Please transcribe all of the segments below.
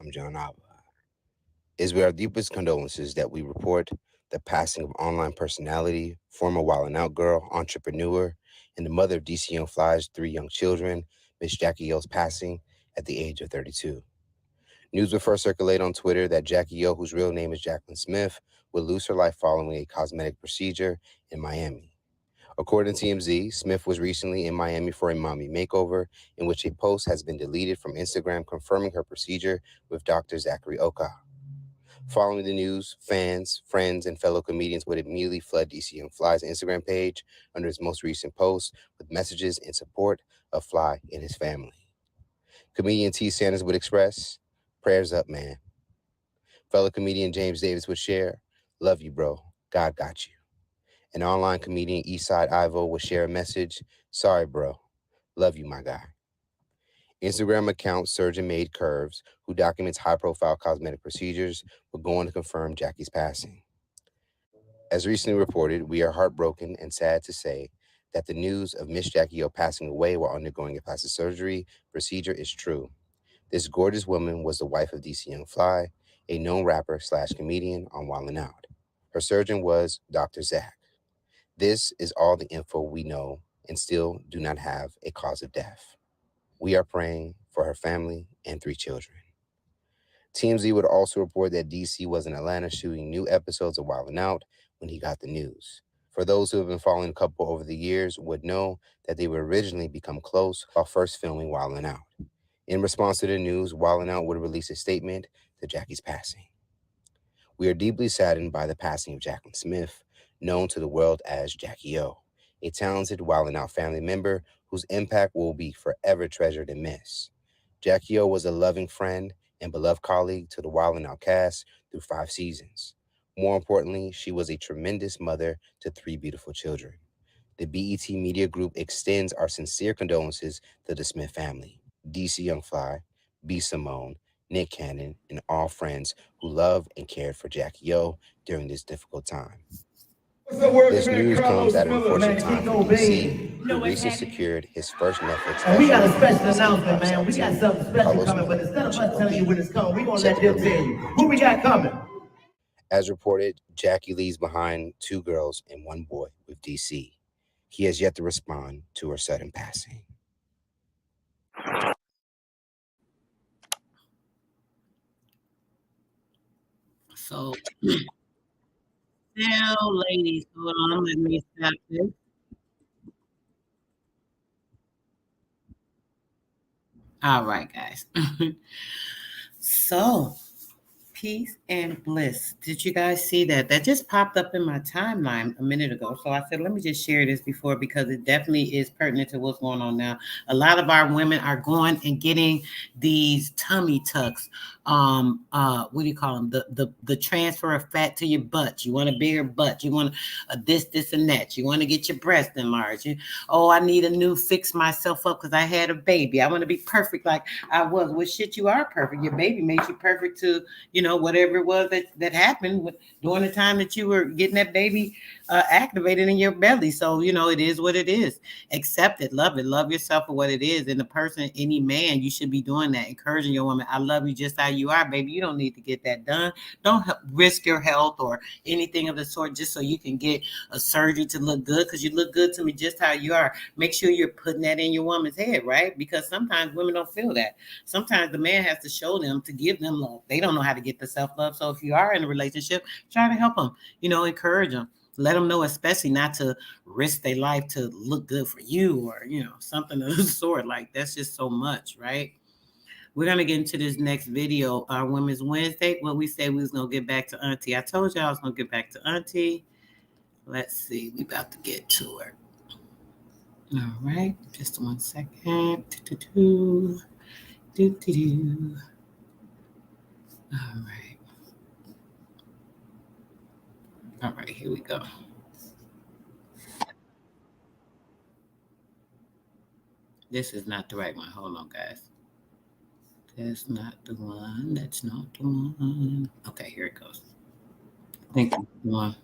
I'm John Alba. It is with our deepest condolences that we report the passing of online personality, former Wild 'N Out girl, entrepreneur, and the mother of DC Young Fly's three young children, Miss Jackie Yo's passing at the age of 32. News would first circulate on Twitter that Jackie Yo, whose real name is Jacqueline Smith, would lose her life following a cosmetic procedure in Miami. According to TMZ, Smith was recently in Miami for a mommy makeover, in which a post has been deleted from Instagram confirming her procedure with Dr. Zachary Oka. Following the news, fans, friends, and fellow comedians would immediately flood DC Young Fly's Instagram page under his most recent post with messages in support of Fly and his family. Comedian T. Sanders would express, "Prayers up, man." Fellow comedian James Davis would share, "Love you, bro. God got you." And online comedian Eastside Ivo would share a message, "Sorry, bro. Love you, my guy." Instagram account Surgeon Made Curves, who documents high-profile cosmetic procedures, would go on to confirm Jackie's passing. As recently reported, we are heartbroken and sad to say that the news of Miss Jackie O passing away while undergoing a plastic surgery procedure is true. This gorgeous woman was the wife of DC Young Fly, a known rapper slash comedian on Wild 'N Out. Her surgeon was Dr. Zach. This is all the info we know and still do not have a cause of death. We are praying for her family and three children. TMZ would also report that DC was in Atlanta shooting new episodes of Wild 'N Out when he got the news. For those who have been following the couple over the years would know that they would originally become close while first filming Wild 'N Out. In response to the news, Wild 'N Out would release a statement to Jackie's passing. "We are deeply saddened by the passing of Jacqueline Smith, known to the world as Jackie O, a talented Wild 'N Out family member whose impact will be forever treasured and missed. Jackie O was a loving friend and beloved colleague to the Wild 'N Out cast through 5 seasons. More importantly, she was a tremendous mother to three beautiful children. The BET Media Group extends our sincere condolences to the Smith family, DC Young Fly, B. Simone, Nick Cannon, and all friends who loved and cared for Jackie O during this difficult time." This news comes at an unfortunate time for DC, who recently secured his first Netflix special. And we got a special with announcement, man. We got something special coming, but instead of us telling you when it's coming, we're going to let them tell you. What we got coming? As reported, Jackie leaves behind 2 girls and 1 boy with DC. He has yet to respond to her sudden passing. So now, ladies, hold on, let me stop this. All right, guys. So, peace and bliss. Did you guys see that? That just popped up in my timeline a minute ago. So I said, let me just share this before because it definitely is pertinent to what's going on now. A lot of our women are going and getting these tummy tucks. What do you call them? The transfer of fat to your butt. You want a bigger butt. You want this, and that. You want to get your breast enlarged. I need a new fix myself up because I had a baby. I want to be perfect like I was. Well, shit, you are perfect. Your baby made you perfect to, whatever it was that happened during the time that you were getting that baby activated in your belly. So, it is what it is. Accept it, love yourself for what it is. And the person, any man, you should be doing that, encouraging your woman. I love you just how you are, baby. You don't need to get that done. Don't risk your health or anything of the sort just so you can get a surgery to look good, because you look good to me just how you are. Make sure you're putting that in your woman's head, right? Because sometimes women don't feel that. Sometimes the man has to show them to give them love. They don't know how to get the self-love. So if you are in a relationship, try to help them, encourage them. Let them know, especially not to risk their life to look good for you or, something of the sort. Like, that's just so much, right? We're going to get into this next video, our Women's Wednesday. What we said we was going to get back to Auntie. I told you I was going to get back to Auntie. Let's see. We about to get to her. All right. Just 1 second. All right. All right. Here we go. This is not the right one. Hold on, guys. That's not the one. That's not the one. Okay, here it goes. Thank you.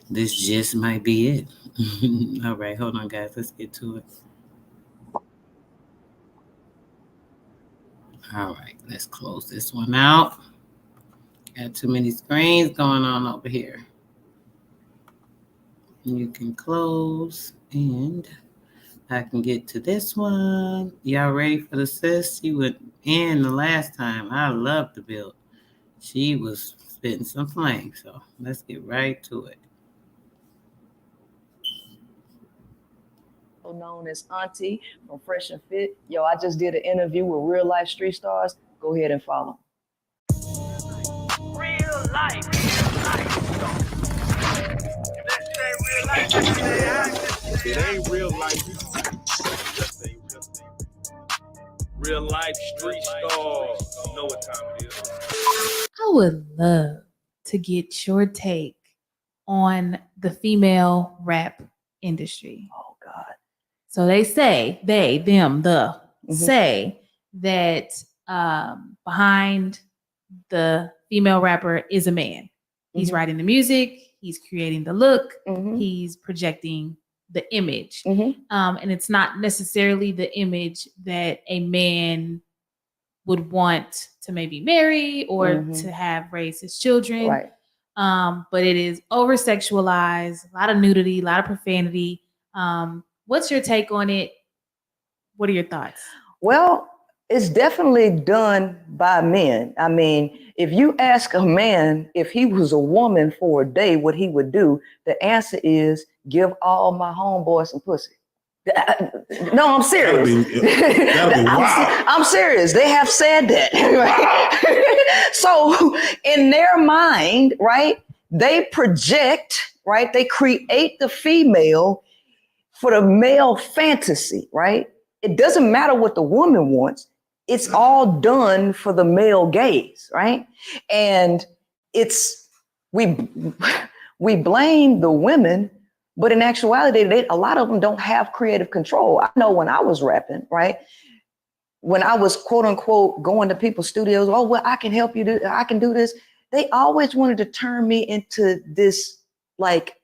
This just might be it. All right, hold on, guys. Let's get to it. All right, let's close this one out. Got too many screens going on over here. You can close and I can get to this one. Y'all ready for the sis? She went in the last time. I love the build. She was spitting some flames. So let's get right to it. Known as Auntie from Fresh and Fit. Yo, I just did an interview with real life street stars. Go ahead and follow. Real life. It ain't real life. Real life street stars. You know what time it is. I would love to get your take on the female rap industry. Oh God. So they say, say that behind the female rapper is a man. He's writing the music, he's creating the look, he's projecting the image. And it's not necessarily the image that a man would want to maybe marry or to have raised his children. Right. But it is over sexualized, a lot of nudity, a lot of profanity. What's your take on it? What are your thoughts? Well, it's definitely done by men. I mean, if you ask a man if he was a woman for a day, what he would do, the answer is give all my homeboys some pussy. No, I'm serious. That'd be wow. I'm serious. They have said that. Right? So in their mind, right, they project, right, they create the female for the male fantasy, right? It doesn't matter what the woman wants. It's all done for the male gaze, right? And we blame the women, but in actuality, a lot of them don't have creative control. I know when I was rapping, right? When I was quote unquote going to people's studios, oh, well, I can help you I can do this. They always wanted to turn me into this like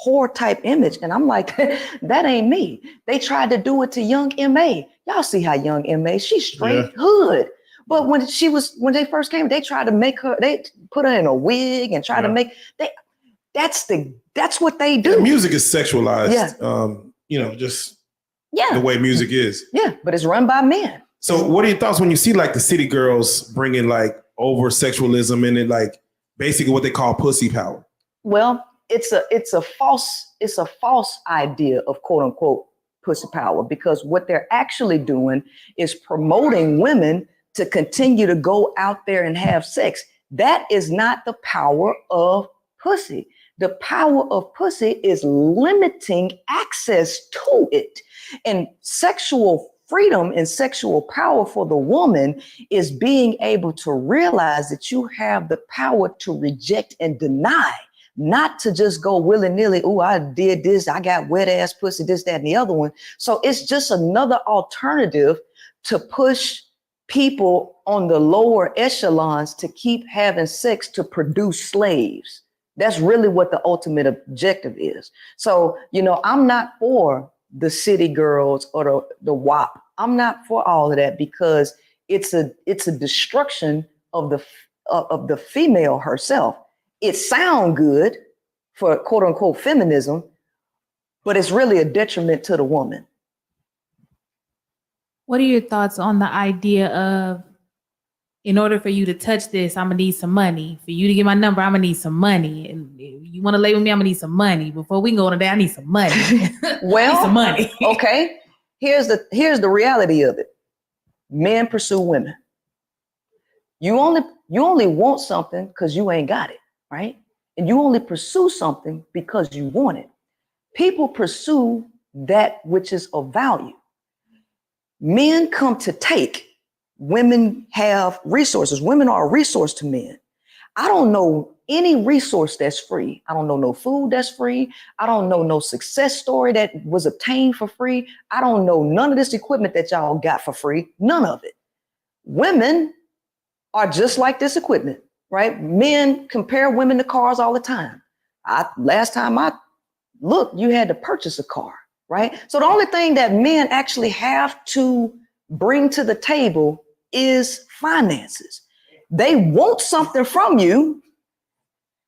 whore type image. And I'm like, that ain't me. They tried to do it to young M.A. Y'all see how young M.A., she's straight hood. But when they first came, they tried to make her, they put her in a wig and try to make, that's what they do. Yeah, music is sexualized. Just the way music is. Yeah, but it's run by men. So what are your thoughts when you see like the city girls bringing like over sexualism and it like basically what they call pussy power? Well, it's a false idea of quote unquote pussy power, because what they're actually doing is promoting women to continue to go out there and have sex. That is not the power of pussy. The power of pussy is limiting access to it. And sexual freedom and sexual power for the woman is being able to realize that you have the power to reject and deny, not to just go willy-nilly, oh, I did this, I got wet ass pussy, this, that, and the other one. So it's just another alternative to push people on the lower echelons to keep having sex to produce slaves. That's really what the ultimate objective is. So, I'm not for the city girls or the WAP. I'm not for all of that, because it's a destruction of the female herself. It sounds good for quote unquote feminism, but it's really a detriment to the woman. What are your thoughts on the idea of, in order for you to touch this, I'm gonna need some money. For you to get my number, I'm gonna need some money. And you want to lay with me, I'm gonna need some money. Before we can go on a date, I need some money. Well, I need some money. Okay. Here's the reality of it. Men pursue women. You only want something because you ain't got it, right? And you only pursue something because you want it. People pursue that which is of value. Men come to take. Women have resources. Women are a resource to men. I don't know any resource that's free. I don't know no food that's free. I don't know no success story that was obtained for free. I don't know none of this equipment that y'all got for free. None of it. Women are just like this equipment, right? Men compare women to cars all the time. Last time I looked, you had to purchase a car, right? So the only thing that men actually have to bring to the table is finances. They want something from you.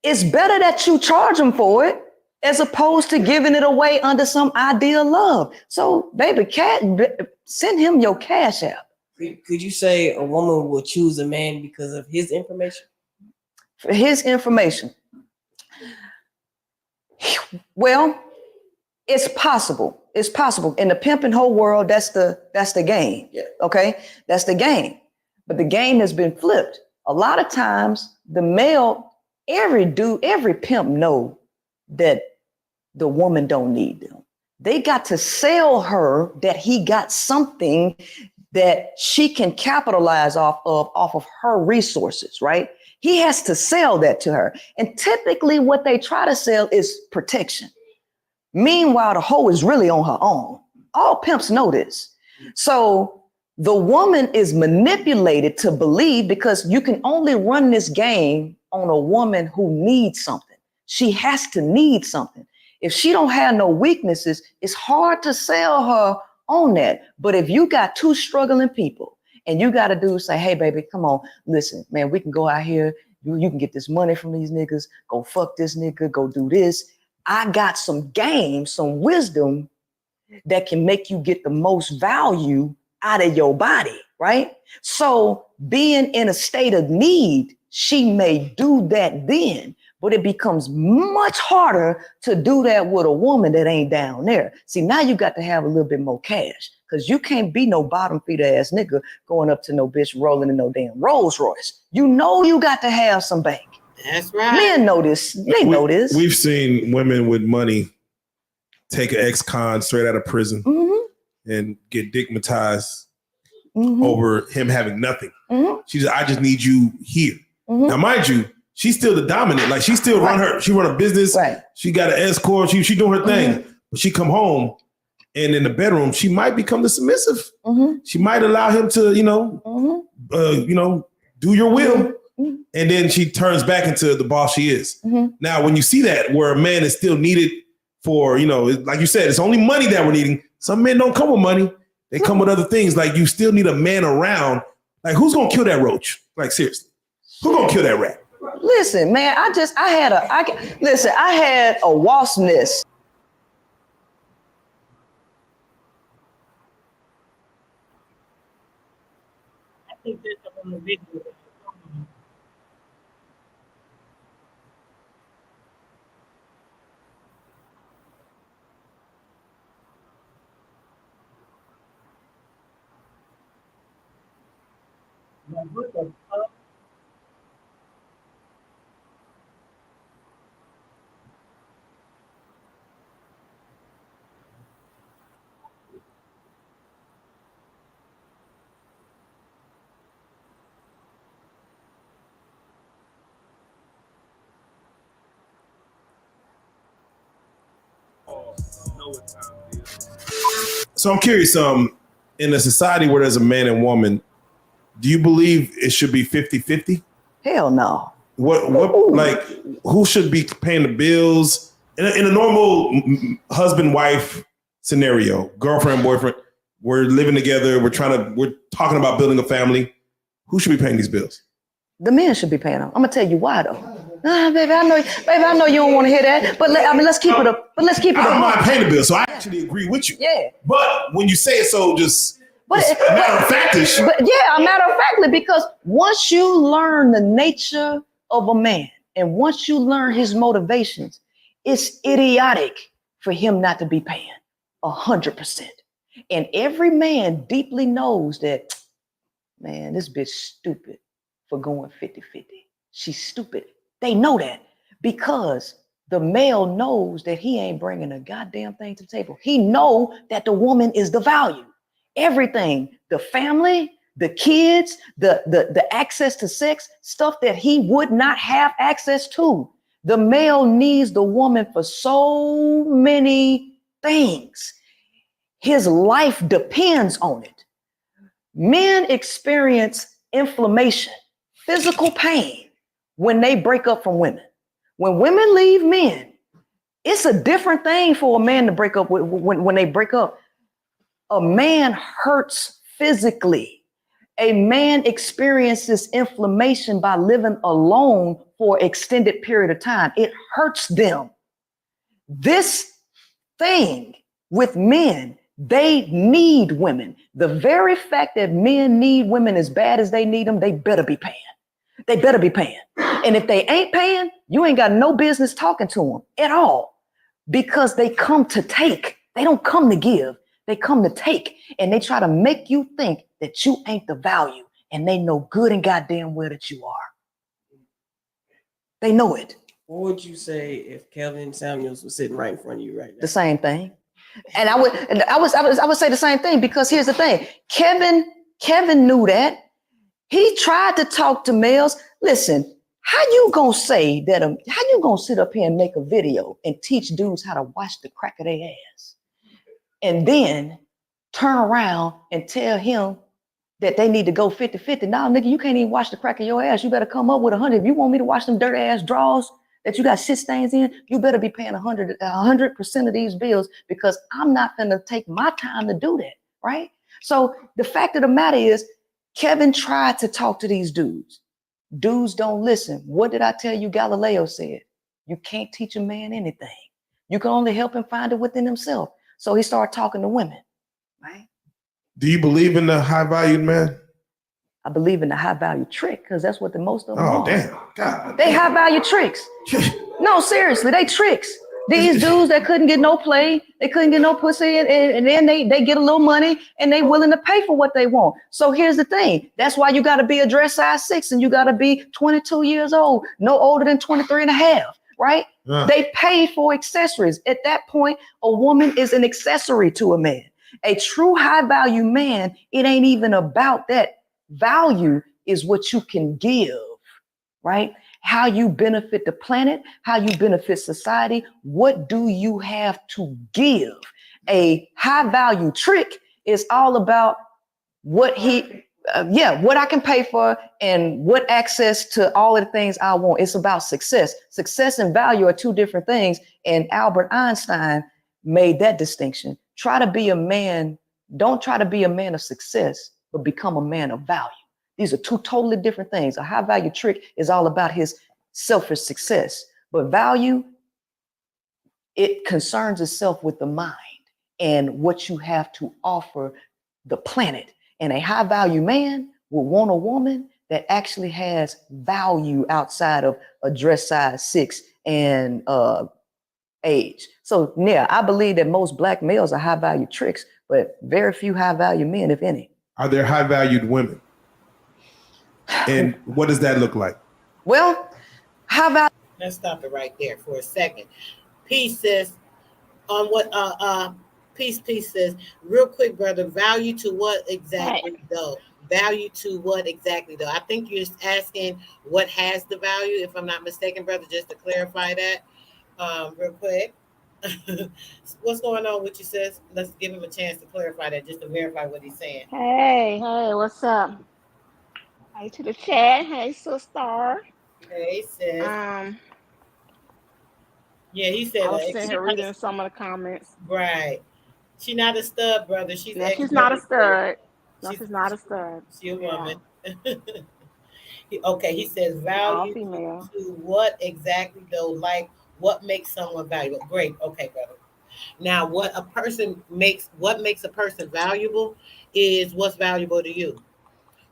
It's better that you charge them for it as opposed to giving it away under some idea of love. So, baby, send him your cash app. Could you say a woman will choose a man because of his information? For his information. Well, it's possible. It's possible. In the pimp and hoe world, that's the game. Yeah. Okay? That's the game. But the game has been flipped. A lot of times the male, every pimp know that the woman don't need them. They got to sell her that he got something that she can capitalize off of her resources, right? He has to sell that to her. And typically what they try to sell is protection. Meanwhile, the hoe is really on her own. All pimps know this. So the woman is manipulated to believe, because you can only run this game on a woman who needs something. She has to need something. If she don't have no weaknesses, it's hard to sell her on that. But if you got two struggling people and you got a dude say, hey, baby, come on, listen, man, we can go out here. You can get this money from these niggas. Go fuck this nigga. Go do this. I got some game, some wisdom that can make you get the most value out of your body, right? So being in a state of need, she may do that then, but it becomes much harder to do that with a woman that ain't down there. See, now you got to have a little bit more cash, because you can't be no bottom feeder ass nigga going up to no bitch rolling in no damn Rolls Royce. You know you got to have some bank. That's right. Men know this. They know this. We've seen women with money take an ex-con straight out of prison and get digmatized over him having nothing. She said, I just need you here. Now, mind you, she's still the dominant. Like, she still run a business. Right. She got an escort. She doing her thing. But she come home, and in the bedroom, she might become the submissive. She might allow him to, do your will. And then she turns back into the boss she is. Now, when you see that, where a man is still needed for, like you said, it's only money that we're needing. Some men don't come with money. They come with other things. Like, you still need a man around. Like, who's going to kill that roach? Like, seriously, who's going to kill that rat? Listen, man, I had a wasp nest. I think that's on the video. What the fuck? So I'm curious, in a society where there's a man and woman, do you believe it should be 50-50? Hell no. Like, who should be paying the bills? In a normal husband-wife scenario, girlfriend, boyfriend, we're living together, we're talking about building a family. Who should be paying these bills? The men should be paying them. I'm gonna tell you why though. Baby, I know you don't want to hear that, but let's keep it up. But let's keep it up. I don't mind paying the bill, so I actually agree with you. Yeah. But when you say it so just matter of factish. Matter of factly, because once you learn the nature of a man and once you learn his motivations, it's idiotic for him not to be paying 100%. And every man deeply knows that, man, this bitch stupid for going 50-50. She's stupid. They know that because the male knows that he ain't bringing a goddamn thing to the table. He know that the woman is the value. Everything, the family, the kids, the access to sex, stuff that he would not have access to. The male needs the woman for so many things. His life depends on it. Men experience inflammation, physical pain when they break up from women. When women leave men, it's a different thing for a man to break up when they break up. A man hurts physically. A man experiences inflammation by living alone for an extended period of time. It hurts them. This thing with men, they need women. The very fact that men need women as bad as they need them, they better be paying. They better be paying. And if they ain't paying, you ain't got no business talking to them at all, because they come to take. They don't come to give. They come to take, and they try to make you think that you ain't the value, and they know good and goddamn well that you are. They know it. What would you say if Kelvin Samuels was sitting right in front of you right now? The same thing. And I would say the same thing, because here's the thing. Kevin knew that. He tried to talk to males. Listen, how you gonna say that? How you gonna sit up here and make a video and teach dudes how to wash the crack of their ass, and then turn around and tell him that they need to go 50-50? Nah, nigga, you can't even wash the crack of your ass. You better come up with 100. If you want me to wash them dirty ass drawers that you got shit stains in, you better be paying 100% of these bills, because I'm not gonna take my time to do that, right? So the fact of the matter is, Kevin tried to talk to these dudes. Dudes don't listen. What did I tell you Galileo said? You can't teach a man anything. You can only help him find it within himself. So he started talking to women, right? Do you believe in the high-valued man? I believe in the high-value trick, because that's what the most of them Oh, are. damn. God. They high-value tricks. No, seriously, they tricks. These dudes that couldn't get no play, they couldn't get no pussy, and then they get a little money, and they willing to pay for what they want. So here's the thing. That's why you got to be a dress size 6, and you got to be 22 years old, no older than 23 and a half, right? They pay for accessories. At that point, a woman is an accessory to a man. A true high-value man, it ain't even about that. Value is what you can give, right? How you benefit the planet, how you benefit society. What do you have to give? A high value trick is all about what what I can pay for and what access to all of the things I want. It's about success. Success and value are two different things. And Albert Einstein made that distinction. Try to be a man. Don't try to be a man of success, but become a man of value. These are two totally different things. A high value trick is all about his selfish success, but value, it concerns itself with the mind and what you have to offer the planet. And a high value man will want a woman that actually has value outside of a dress size 6 and age. So yeah, I believe that most black males are high value tricks, but very few high value men, if any. Are there high valued women? And what does that look like? Well, how about? Let's stop it right there for a second. Peace says, on what peace says, real quick, brother, value to what exactly though? Value to what exactly though? I think you're asking what has the value, if I'm not mistaken, brother, just to clarify that real quick. What's going on with you, sis? Let's give him a chance to clarify that, just to verify what he's saying. Hey, what's up? Hey to the chat. Hey, sister. Hey, sis. Yeah, he said I was sitting here reading some of the comments. Right. She's not a stud, brother. She's not a stud. No, she's not a stud. She's a woman. Okay, he says value to what exactly though? Like what makes someone valuable? Great. Okay, brother. Now, what makes a person valuable is what's valuable to you.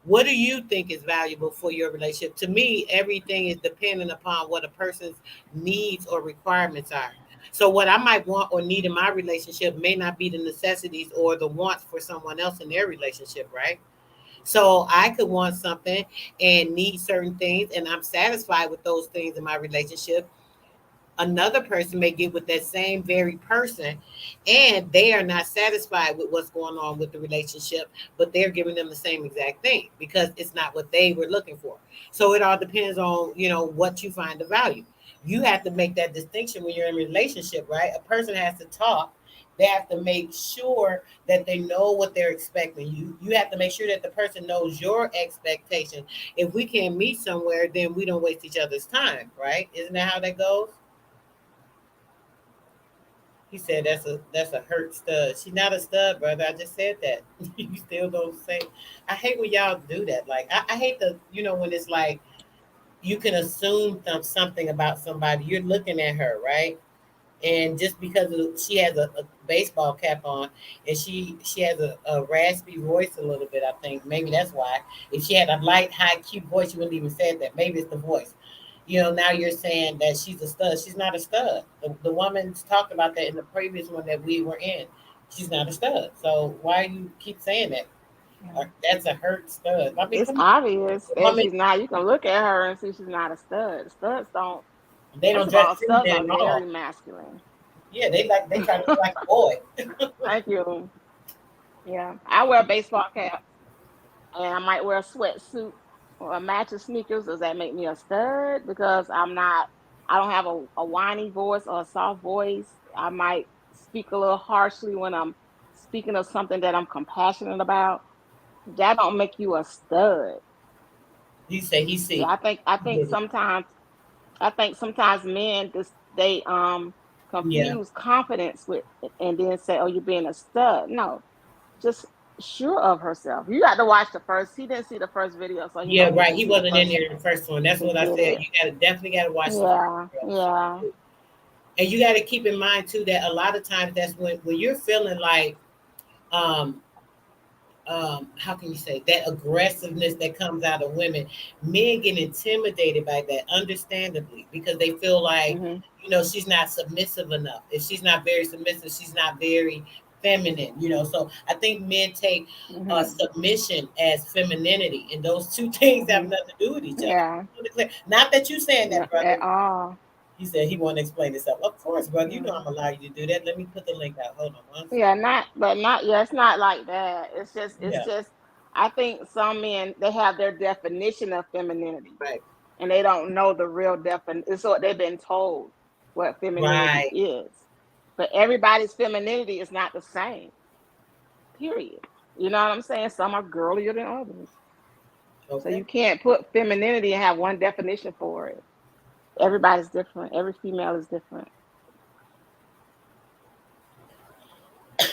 What do you think is valuable for your relationship? To me, everything is dependent upon what a person's needs or requirements are. So what I might want or need in my relationship may not be the necessities or the wants for someone else in their relationship, right? So I could want something and need certain things, and I'm satisfied with those things in my relationship. Another person may get with that same very person and they are not satisfied with what's going on with the relationship, but they're giving them the same exact thing because it's not what they were looking for. So it all depends on, what you find the value. You have to make that distinction when you're in a relationship, right? A person has to talk. They have to make sure that they know what they're expecting. You have to make sure that the person knows your expectation. If we can't meet somewhere, then we don't waste each other's time, right? Isn't that how that goes? He said that's a hurt stud. She's not a stud, brother. I just said that. You still don't say. I hate when y'all do that. Like I hate when it's like you can assume something about somebody. You're looking at her, right? And just because she has a baseball cap on, and she has a raspy voice a little bit, I think maybe that's why. If she had a light, high, cute voice, you wouldn't even say that. Maybe it's the voice. Now you're saying that she's a stud. She's not a stud. The woman's talked about that in the previous one that we were in. She's not a stud. So why you keep saying that? That's a hurt stud. I mean, It's obvious that woman, she's not. You can look at her and see she's not a stud. Studs don't. they First don't of dress all, studs feminine are at all. very masculine. Yeah, they try to look like a boy. Thank you. Yeah, I wear baseball caps and I might wear a sweatsuit or a match of sneakers. Does that make me a stud? Because I'm not. I don't have a whiny voice or a soft voice. I might speak a little harshly when I'm speaking of something that I'm compassionate about. That don't make you a stud. He said he Yeah, see. I think sometimes men just they Yeah. confuse confidence with and then say, "Oh, you're being a stud." No, just sure of herself. You got to watch the first. He didn't see the first video, so he Yeah, don't need right. to He see the wasn't in first there in one the first one. That's to what I get said. it. You definitely gotta watch the Yeah, first yeah. one. And you gotta keep in mind too that a lot of times that's when you're feeling like um how can you say that aggressiveness that comes out of women, men get intimidated by that, understandably, because they feel like Mhm, she's not submissive enough. If she's not very submissive, she's not very feminine. So I think men take mhm, submission as femininity, and those two things have mhm. nothing to do with each other. Yeah, Not that you saying no, that, brother. at all. He said he want to explain himself. Of course, brother. You know Yeah. I'm allow you to do that. Let me put the link out. Hold on one Yeah, second. yeah, it's not like that. It's Yeah, just, I think some men, they have their definition of femininity right, and they don't know the real definition. It's what they've been told what femininity right. is. But everybody's femininity is not the same, period. You know what I'm saying? Some are girlier than others. So Okay. you can't put femininity and have one definition for it. Everybody's different. Every female is different.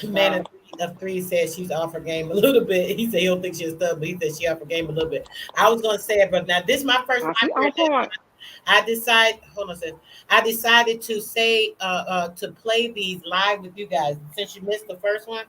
Man So of three said she's off her game a little bit. He said he don't think she's stud, but he said she off her game a little bit. I was gonna say it, but now this is my first she time on hearing that. point. I decide. Hold on a second. I decided to say to play these live with you guys since you missed the first one.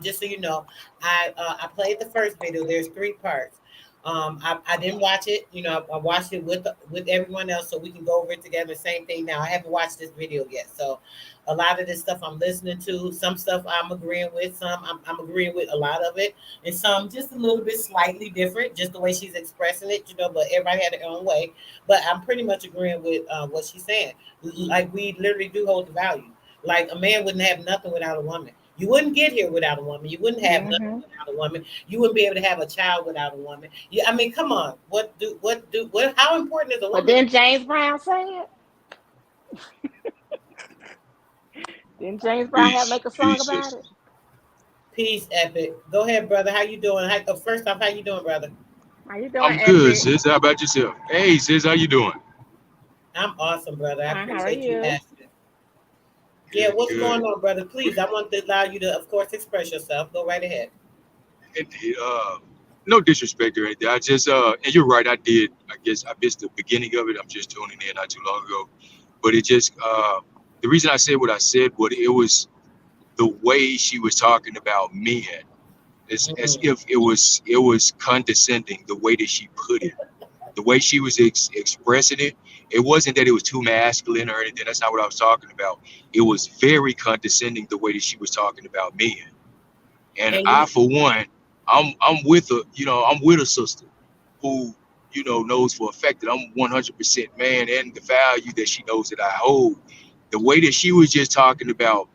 Just so you know, I played the first video. There's three parts. I didn't watch it. I watched it with everyone else, so we can go over it together. Same thing now. I haven't watched this video yet, so a lot of this stuff I'm listening to. Some stuff I'm agreeing with. Some I'm agreeing with a lot of it, and some just a little bit slightly different, just the way she's expressing it. But everybody had their own way. But I'm pretty much agreeing with what she's saying. Like we literally do hold the value. Like a man wouldn't have nothing without a woman. You wouldn't get here without a woman. You wouldn't have nothing Hmm. without a woman. You wouldn't be able to have a child without a woman. Yeah, I mean, come on. What? How important is a But woman? then James Brown say it. Didn't James Brown have Peace, make a song peace, about it? sisters. Peace, Epic. Go ahead, brother. How you doing? First off, how you doing, brother? How you doing, I'm good, Epic? sis. How about yourself? Hey, sis, how you doing? I'm awesome, brother. I Fine, how are appreciate you you? asking. Yeah, Good, what's good. going on, brother? Please, I want to allow you to, of course, express yourself. Go right ahead. Indeed. No disrespect or anything. I just and you're right. I did. I guess I missed the beginning of it. I'm just tuning in not too long ago. But it just the reason I said what I said, what it was the way she was talking about men, as Mm. if it was condescending. The way that she put it, the way she was expressing it, it wasn't that it was too masculine or anything. That's not what I was talking about. It was very condescending the way that she was talking about men. And And I, you, for one, I'm with a I'm with a sister who knows for a fact that I'm 100% man, and the value that she knows that I hold. The way that she was just talking about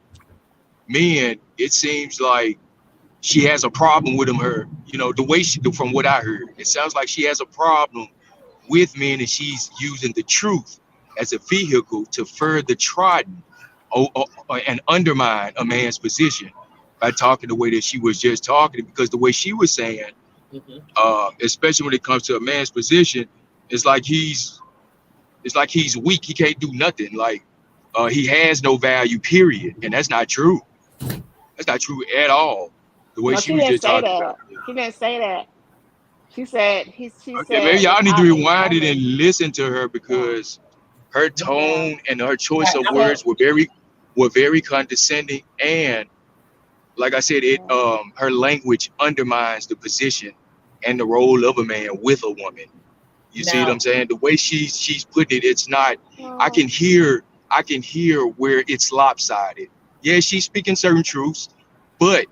men, it seems like she has a problem with them. The way from what I heard, it sounds like she has a problem with men, and she's using the truth as a vehicle to further trodden and undermine a man's position by talking the way that she was just talking. Because the way she was saying, mhm. especially when it comes to a man's position, it's like he's weak. He can't do nothing. Like he has no value, period. And that's not true. That's not true at all. The way No, she she was didn't just say talking that. about it. She didn't say that. She said she Okay, maybe said y'all need to without a rewind it and woman. listen to her, because her Yeah. tone and her choice Right. of I want words were very condescending, and like I said, it her language undermines the position and the role of a man with a woman. You see what now. I'm saying? The way she's putting it, it's not. I No. can hear where it's lopsided. Yeah, she's speaking certain truths, but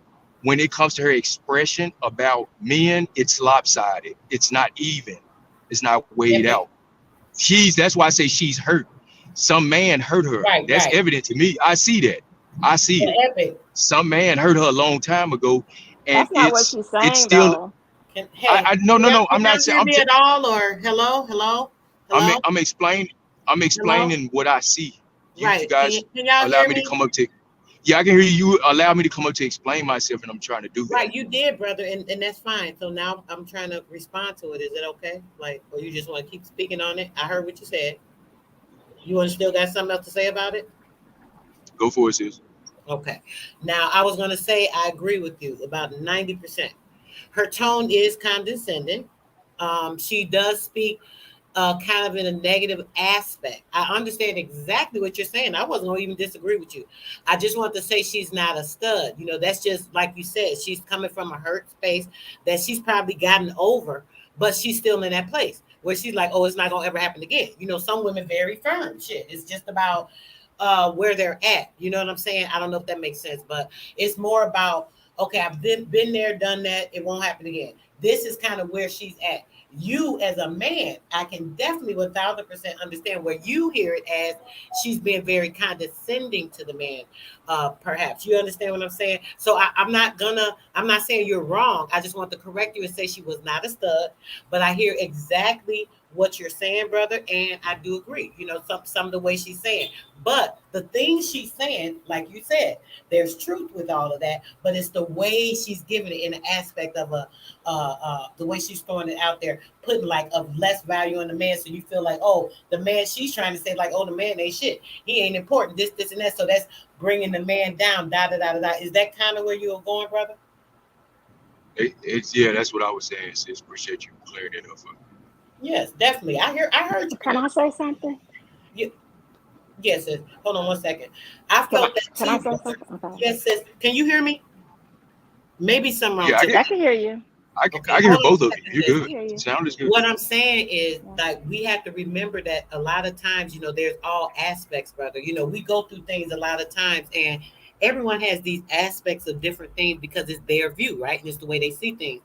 when it comes to her expression about men, it's lopsided. It's not even. It's not weighed Epic. out. That's why I say she's hurt. Some man hurt her. Right. That's Right. evident to me. I see that. I see But it. Epic. Some man hurt her a long time ago, and That's not what she's it's saying still. though. Hey, No, no, no. can I'm y'all not saying. hear me at all? Or hello? I'm explaining. I'm Hello? explaining what I see. You Right. guys Can y'all allow hear me to me? come up to. Yeah, I can hear you. You allow me to come up to explain myself, and I'm trying to do that. Right, you did, brother, and that's fine. So now I'm trying to respond to it. Is it okay? Like, or you just want to keep speaking on it? I heard what you said. You want to still got something else to say about it? Go for it, sis. Okay. Now I was gonna say I agree with you about 90%. Her tone is condescending. She does speak kind of in a negative aspect. I understand exactly what you're saying. I wasn't going to even disagree with you. I just want to say she's not a stud. You know, that's just like you said, she's coming from a hurt space that she's probably gotten over, but she's still in that place where she's like, oh, it's not going to ever happen again. You know, some women very firm. Shit, it's just about where they're at. You know what I'm saying? I don't know if that makes sense, but it's more about, okay, I've been there, done that. It won't happen again. This is kind of where she's at. You as a man, I can definitely 1000% understand where you hear it as she's being very condescending to the man. Perhaps you understand what I'm saying. So I'm not saying you're wrong. I just want to correct you and say she was not a stud, but I hear exactly what you're saying, brother, and I do agree. You know, some of the way she's saying, but the things she's saying, like you said, there's truth with all of that, but it's the way she's giving it in an aspect of the way she's throwing it out there, putting like of less value on the man, so you feel like, oh, the man, she's trying to say like, oh, the man ain't shit, he ain't important, this and that, so that's bringing the man down. Da da da da da. Is that kind of where you were going, brother? It's yeah, that's what I was saying, sis. Appreciate you clearing it up for me. Yes, definitely. I heard you. Can I say something? Yes, sis. Hold on one second. I Can I, felt that can I too. say something? Okay. Yes, sis. Can you hear me? Maybe something wrong. Yeah, I can hear you. I Okay, can hear hold on both a of second, you. You're sis. good. I hear you. Sound is good. What I'm saying is, like, we have to remember that a lot of times, you know, there's all aspects, brother. You know, we go through things a lot of times, and everyone has these aspects of different things because it's their view, right? And it's the way they see things.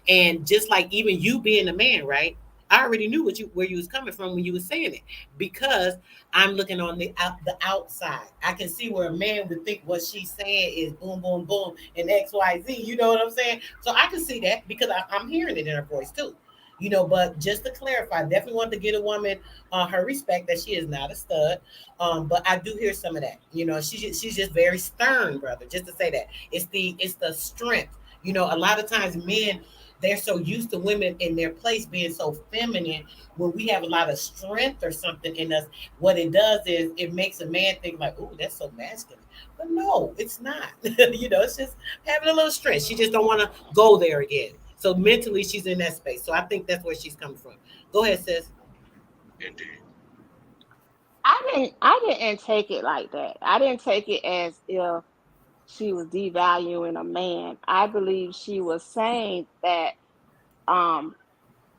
And just like even you being a man, right? I already knew where you was coming from when you were saying it, because I'm looking on the outside. I can see where a man would think what she's saying is boom, boom, boom, and X, Y, Z. You know what I'm saying? So I can see that because I'm hearing it in her voice too. You know, but just to clarify, definitely want to get a woman her respect that she is not a stud. But I do hear some of that. You know, she's just very stern, brother. Just to say that it's the strength. You know, a lot of times men, they're so used to women in their place being so feminine. When we have a lot of strength or something in us, what it does is it makes a man think like, "Oh, that's so masculine." But no, it's not. You know, it's just having a little strength. She just don't want to go there again. So mentally, she's in that space. So I think that's where she's coming from. Go ahead, sis. Indeed. I didn't take it like that. I didn't take it as if she was devaluing a man. I believe she was saying that um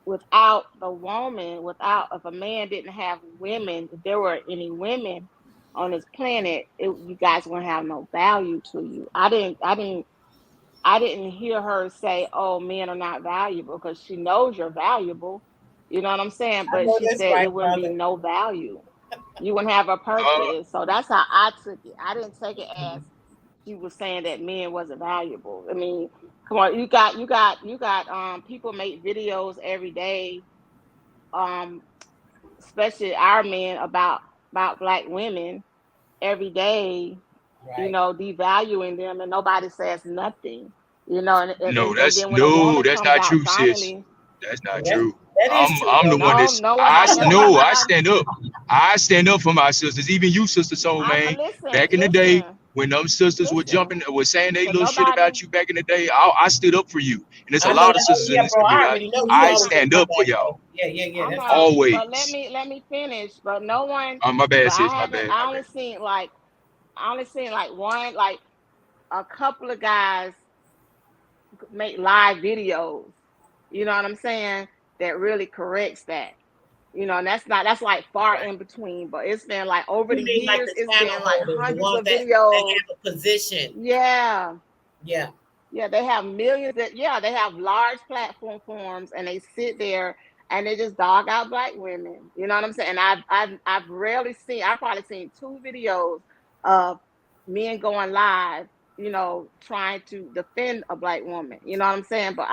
without the woman, without if a man didn't have women, if there were any women on this planet, you guys wouldn't have no value to you. I didn't hear her say, "Oh, men are not valuable," because she knows you're valuable. You know what I'm saying? I But know she that's said right, it wouldn't be brother. no value. You wouldn't have a Uh, purpose. So that's how I took it. I didn't take it as she was saying that men wasn't valuable. I mean, come on, you got people make videos every day, um, especially our men about black women every day, Right. devaluing them, and nobody says nothing. And no, then when a woman that's comes not out true, sis. finally, That's not That's true. That is true. I'm the one No, that's no one. I never. I stand up. I stand up for my sisters, even you, Sister Soul, man. Back in the day, when them sisters were jumping, were saying they But little shit nobody. about you back in the day, I stood up for you. And there's a I know lot of that. sisters in Yeah, this bro. I community. already know you I always stand got up my for back, y'all bro. Yeah. I That's know, fine. but always. let me finish. But no one. My bad, But I sis. My haven't. bad. I My only bad. seen like. I only seen like one, like a couple of guys make live videos. You know what I'm saying? That really corrects that. You know, and that's like far Right. in between. But it's been like over You the mean like years, the it's channel been like holders, the hundreds ones of that videos. have a position? Yeah. Yeah. Yeah, they have millions that they have large platform forums and they sit there and they just dog out black women. You know what I'm saying? And I've rarely seen, I've probably seen 2 videos of men going live, you know, trying to defend a black woman. You know what I'm saying? But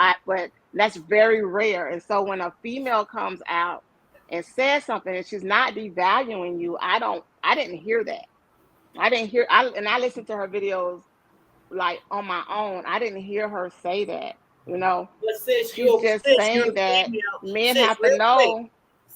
that's very rare. And so when a female comes out and says something and she's not devaluing you, I didn't hear that. I listened to her videos like on my own. I didn't hear her say that, you know. But sis, She's just you're saying a that female. men Sis, have to real quick. know.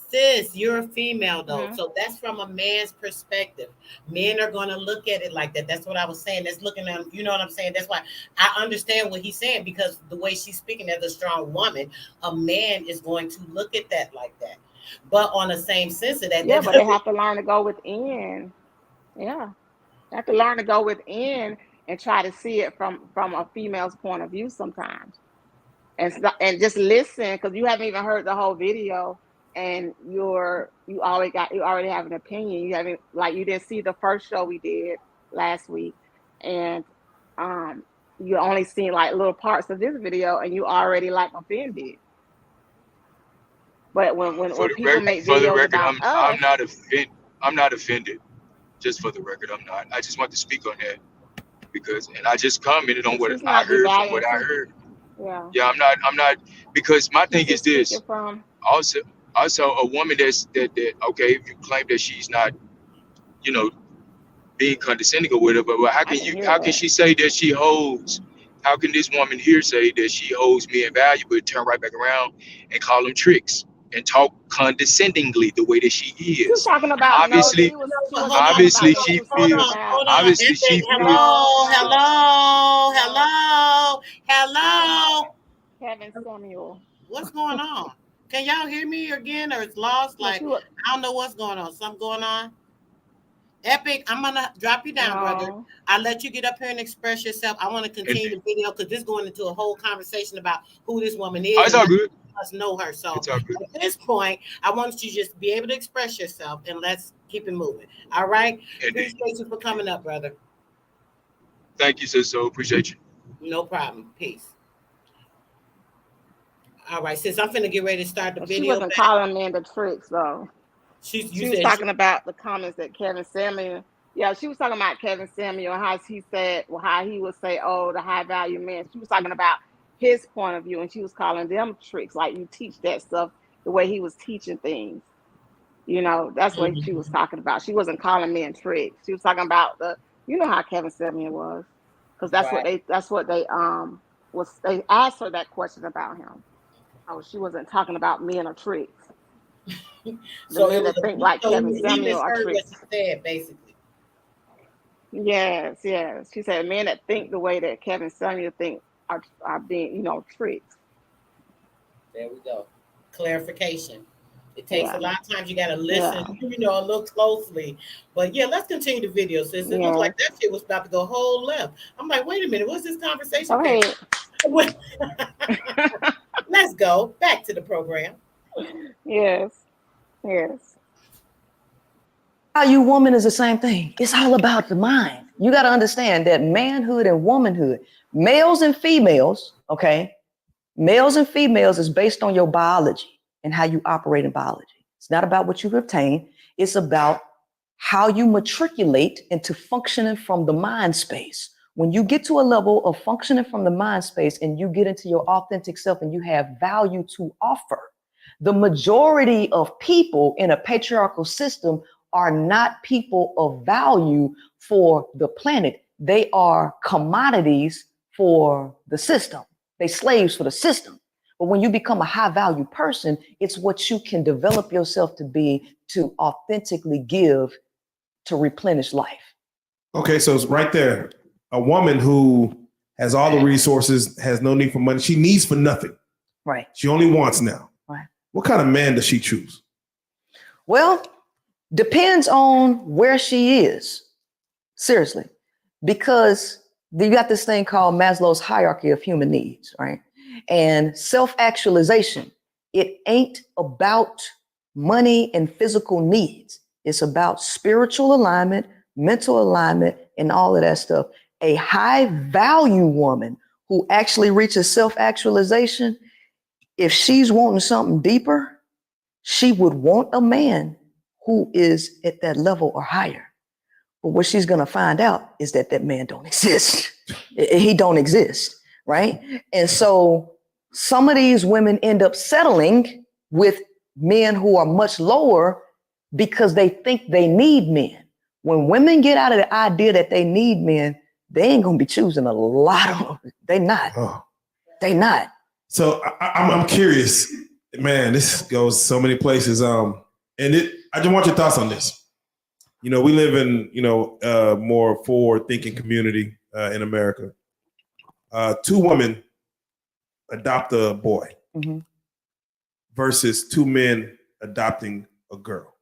Sis, you're a female though. Mhm. So that's from a man's perspective. Men are gonna look at it like that. That's what I was saying. That's looking at, you know what I'm saying? That's why I understand what he's saying, because the way she's speaking as a strong woman, a man is going to look at that like that. But on the same sense of that, Yeah, that but they doesn't. have to learn to go within. Yeah. They have to learn to go within and try to see it from a female's point of view sometimes. And just listen, because you haven't even heard the whole video and you already have an opinion. You haven't, like, you didn't see the first show we did last week, and um you only seen like little parts of this video and you already like offended. But when people make For the videos record, about us, I'm not offended. Just for the record, I'm not. I just want to speak on that because, and I just commented on what she's I not heard from what devaluing. I heard. Yeah, Yeah, I'm not, because my thing she's is just speaking this. from. Also, a woman that okay, if you claim that she's not, you know, being condescending or whatever, but I didn't hear how can that. she say that she holds? How can this woman here say that she holds me in value, but turn right back around and call them tricks and talk condescendingly the way that she She was is? talking about, no, Obviously, No, she but wasn't hold talking on, about obviously that. She she was talking feels. about, hold on. Obviously she feels. Hello, no, hello, no. hello, She's talking hello. about Kevin Samuel. What's going on? Can y'all hear me again, or it's lost? No, Like, she was, I don't know what's going on. Something going on? Epic, I'm gonna drop you down, brother. no. I'll let you get up here and express yourself. I want to And continue the video because this is going into a whole conversation about who this woman oh, is it's and all let good. us know her. So It's all good. at this point, I want you to just be able to express yourself and let's keep it moving. All right. And Appreciate you for coming up, brother. thank you, sis. So appreciate you. No problem. Peace. All right, sis, I'm finna get ready to start the And she video wasn't back. calling men the tricks, though. You She was said talking about the comments that Kevin Samuel. Yeah, she was talking about Kevin Samuel, how he said, well, how he would say, oh, the high value men. She was talking about his point of view, and she was calling them tricks. Like, you teach that stuff the way he was teaching things. You know, that's what she was talking about. She wasn't calling men tricks. She was talking about you know how Kevin Samuel was, because they asked her that question about him. Oh, she wasn't talking about men or tricks. The so. men It was that think like so Kevin he Samuel are misheard what tricks. she said, basically. Yes. She said men that think the way that Kevin Samuel think are being, you know, tricks. There we go. Clarification. It takes Yeah. a lot of times you gotta Yeah. listen, you know, look closely. But yeah, let's continue the video, sis. It looked Yeah. like that shit was about to go whole left. I'm like, wait a minute, what's this conversation? Go ahead. Let's go back to the program. Yes. Value woman is the same thing. It's all about the mind. You got to understand that manhood and womanhood, males and females, okay? Males and females is based on your biology and how you operate in biology. It's not about what you've obtained. It's about how you matriculate into functioning from the mind space. When you get to a level of functioning from the mind space and you get into your authentic self and you have value to offer, the majority of people in a patriarchal system are not people of value for the planet. They are commodities for the system. They slaves for the system. But when you become a high value person, it's what you can develop yourself to be, to authentically give, to replenish life. Okay, so it's right there. A woman who has all the resources, has no need for money. She needs for nothing. Right. She only wants now. Right. What kind of man does she choose? Well, depends on where she is. Seriously. Because you got this thing called Maslow's hierarchy of human needs, right? And self-actualization, it ain't about money and physical needs. It's about spiritual alignment, mental alignment, and all of that stuff. A high value woman who actually reaches self-actualization, if she's wanting something deeper, she would want a man who is at that level or higher. But what she's going to find out is that that man don't exist. He don't exist, right? And so some of these women end up settling with men who are much lower because they think they need men. When women get out of the idea that they need men, they ain't going to be choosing a lot of them. They not. Oh. They not. So I'm curious, man, this goes so many places. I just want your thoughts on this. You know, we live in, more forward thinking community in America. 2 women adopt a boy versus 2 men adopting a girl.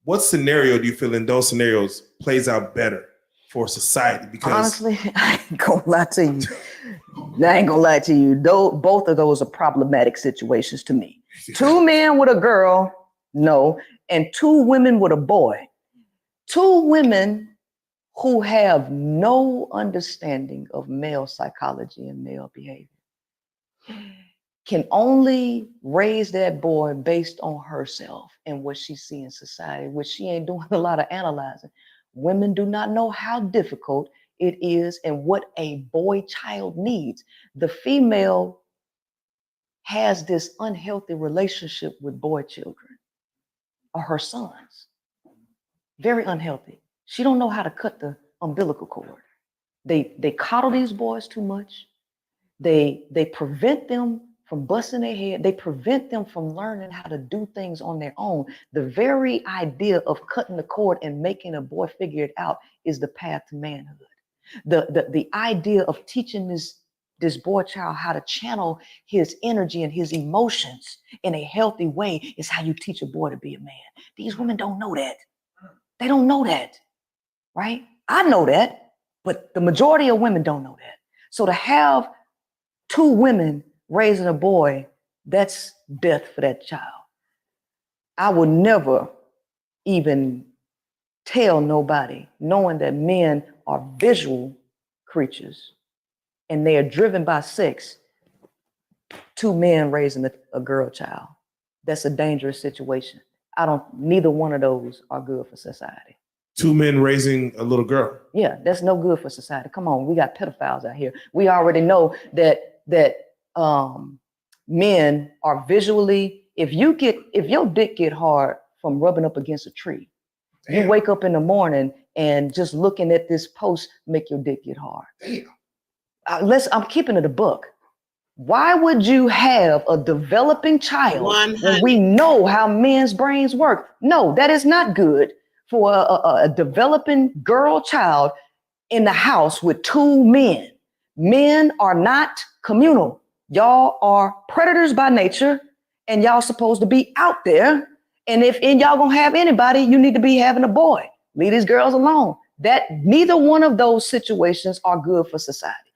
What scenario do you feel in those scenarios plays out better for society? Because honestly, I ain't gonna lie to you. Both of those are problematic situations to me. 2 men with a girl, no, and 2 women with a boy. 2 women who have no understanding of male psychology and male behavior can only raise that boy based on herself and what she sees in society, which she ain't doing a lot of analyzing. Women do not know how difficult it is and what a boy child needs. The female has this unhealthy relationship with boy children or her sons. Very unhealthy. She don't know how to cut the umbilical cord. They coddle these boys too much. They prevent them from busting their head. They prevent them from learning how to do things on their own. The very idea of cutting the cord and making a boy figure it out is the path to manhood. The idea of teaching this boy child how to channel his energy and his emotions in a healthy way is how you teach a boy to be a man. These women don't know that. They don't know that, right? I know that, but the majority of women don't know that. So to have 2 women raising a boy, that's death for that child. I would never even tell nobody, knowing that men are visual creatures and they are driven by sex, 2 men raising a girl child. That's a dangerous situation. Neither one of those are good for society. 2 men raising a little girl. Yeah, that's no good for society. Come on, we got pedophiles out here. We already know that men are visually, if your dick get hard from rubbing up against a tree, you wake up in the morning and just looking at this post make your dick get hard. I'm keeping it a book. Why would you have a developing child when we know how men's brains work? No, that is not good for a developing girl child in the house with 2 men. Men are not communal. Y'all are predators by nature, and y'all supposed to be out there. And if y'all gonna have anybody, you need to be having a boy. Leave these girls alone. That neither one of those situations are good for society.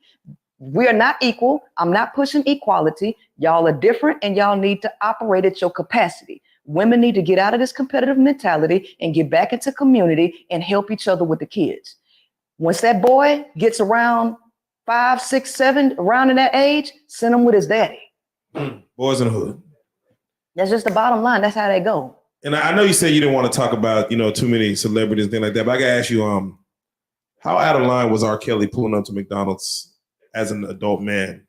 We are not equal. I'm not pushing equality. Y'all are different and y'all need to operate at your capacity. Women need to get out of this competitive mentality and get back into community and help each other with the kids. Once that boy gets around 5, 6, 7, around in that age, send him with his daddy. Boys in the hood. That's just the bottom line. That's how they go. And I know you said you didn't want to talk about, too many celebrities and things like that, but I gotta ask you, how out of line was R. Kelly pulling up to McDonald's as an adult man?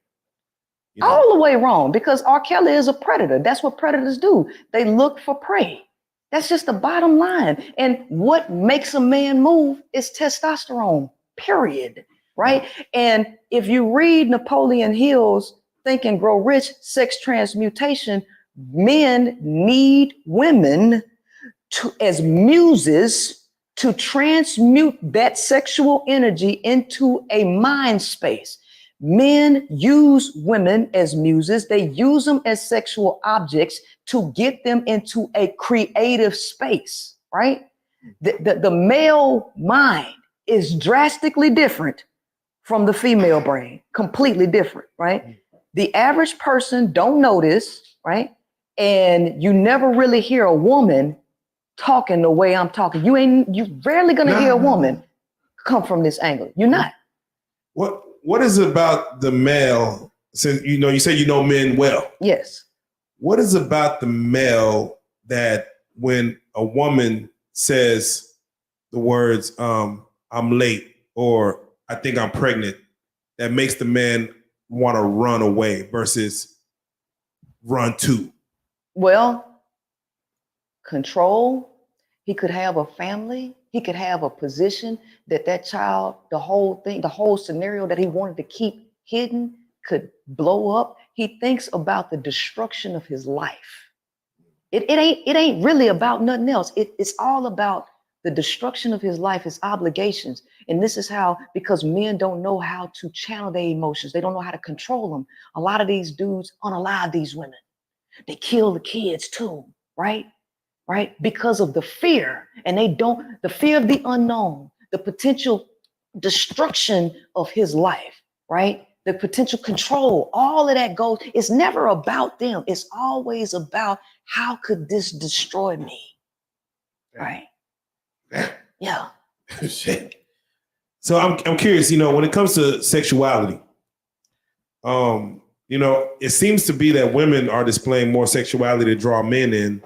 All the way wrong, because R. Kelly is a predator. That's what predators do. They look for prey. That's just the bottom line. And what makes a man move is testosterone, period, right? And if you read Napoleon Hill's Think and Grow Rich, Sex Transmutation, men need women as muses to transmute that sexual energy into a mind space. Men use women as muses. They use them as sexual objects to get them into a creative space, right? The male mind is drastically different from the female brain, completely different, right? The average person don't know this, right? And you never really hear a woman talking the way I'm talking. You rarely gonna hear a woman come from this angle. You're not. What is it about the male? Since you say you know men well. Yes. What is about the male that when a woman says the words "I'm late" or "I think I'm pregnant," that makes the man want to run away versus run to? Well, control. He could have a family. He could have a position that child, the whole thing, the whole scenario that he wanted to keep hidden could blow up. He thinks about the destruction of his life. It ain't really about nothing else. It's all about the destruction of his life, his obligations. And this is how, because men don't know how to channel their emotions. They don't know how to control them. A lot of these dudes unalive these women. They kill the kids too, right? Right? Because of the fear. And the fear of the unknown, the potential destruction of his life, right? The potential control, all of that goes, it's never about them. It's always about how could this destroy me? Right? Yeah. Shit. So I'm curious, when it comes to sexuality, it seems to be that women are displaying more sexuality to draw men in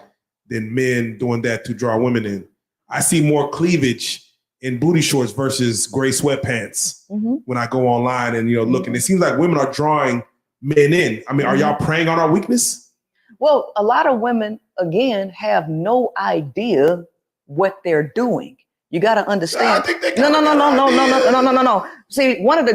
than men doing that to draw women in. I see more cleavage in booty shorts versus gray sweatpants when I go online and look, and it seems like women are drawing men in. I mean, are y'all preying on our weakness? Well, a lot of women, again, have no idea what they're doing. You got to understand. No. See, one of the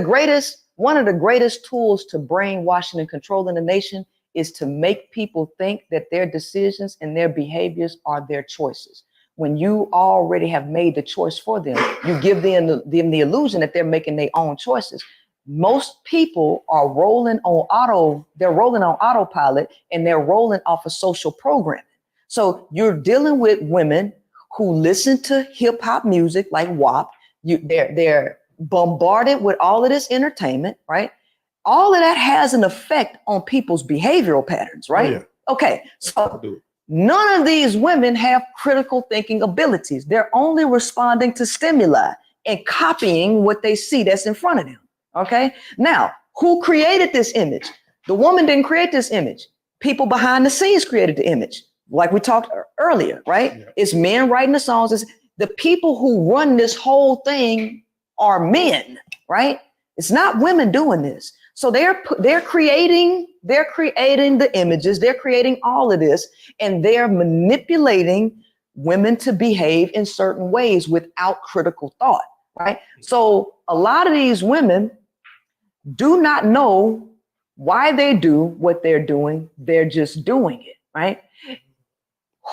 greatest tools to brainwashing and controlling the nation is to make people think that their decisions and their behaviors are their choices. When you already have made the choice for them, you give them the illusion that they're making their own choices. Most people are rolling on autopilot, and they're rolling off of social programming. So you're dealing with women who listen to hip hop music like WAP. They're bombarded with all of this entertainment, right? All of that has an effect on people's behavioral patterns, right? Oh, yeah. Okay, so none of these women have critical thinking abilities. They're only responding to stimuli and copying what they see that's in front of them, okay? Now, who created this image? The woman didn't create this image. People behind the scenes created the image, like we talked earlier, right? Yeah. It's men writing the songs. It's the people who run this whole thing are men, right? It's not women doing this. So they're creating the images, they're creating all of this, and they're manipulating women to behave in certain ways without critical thought, right? So a lot of these women do not know why they do what they're doing. They're just doing it, right?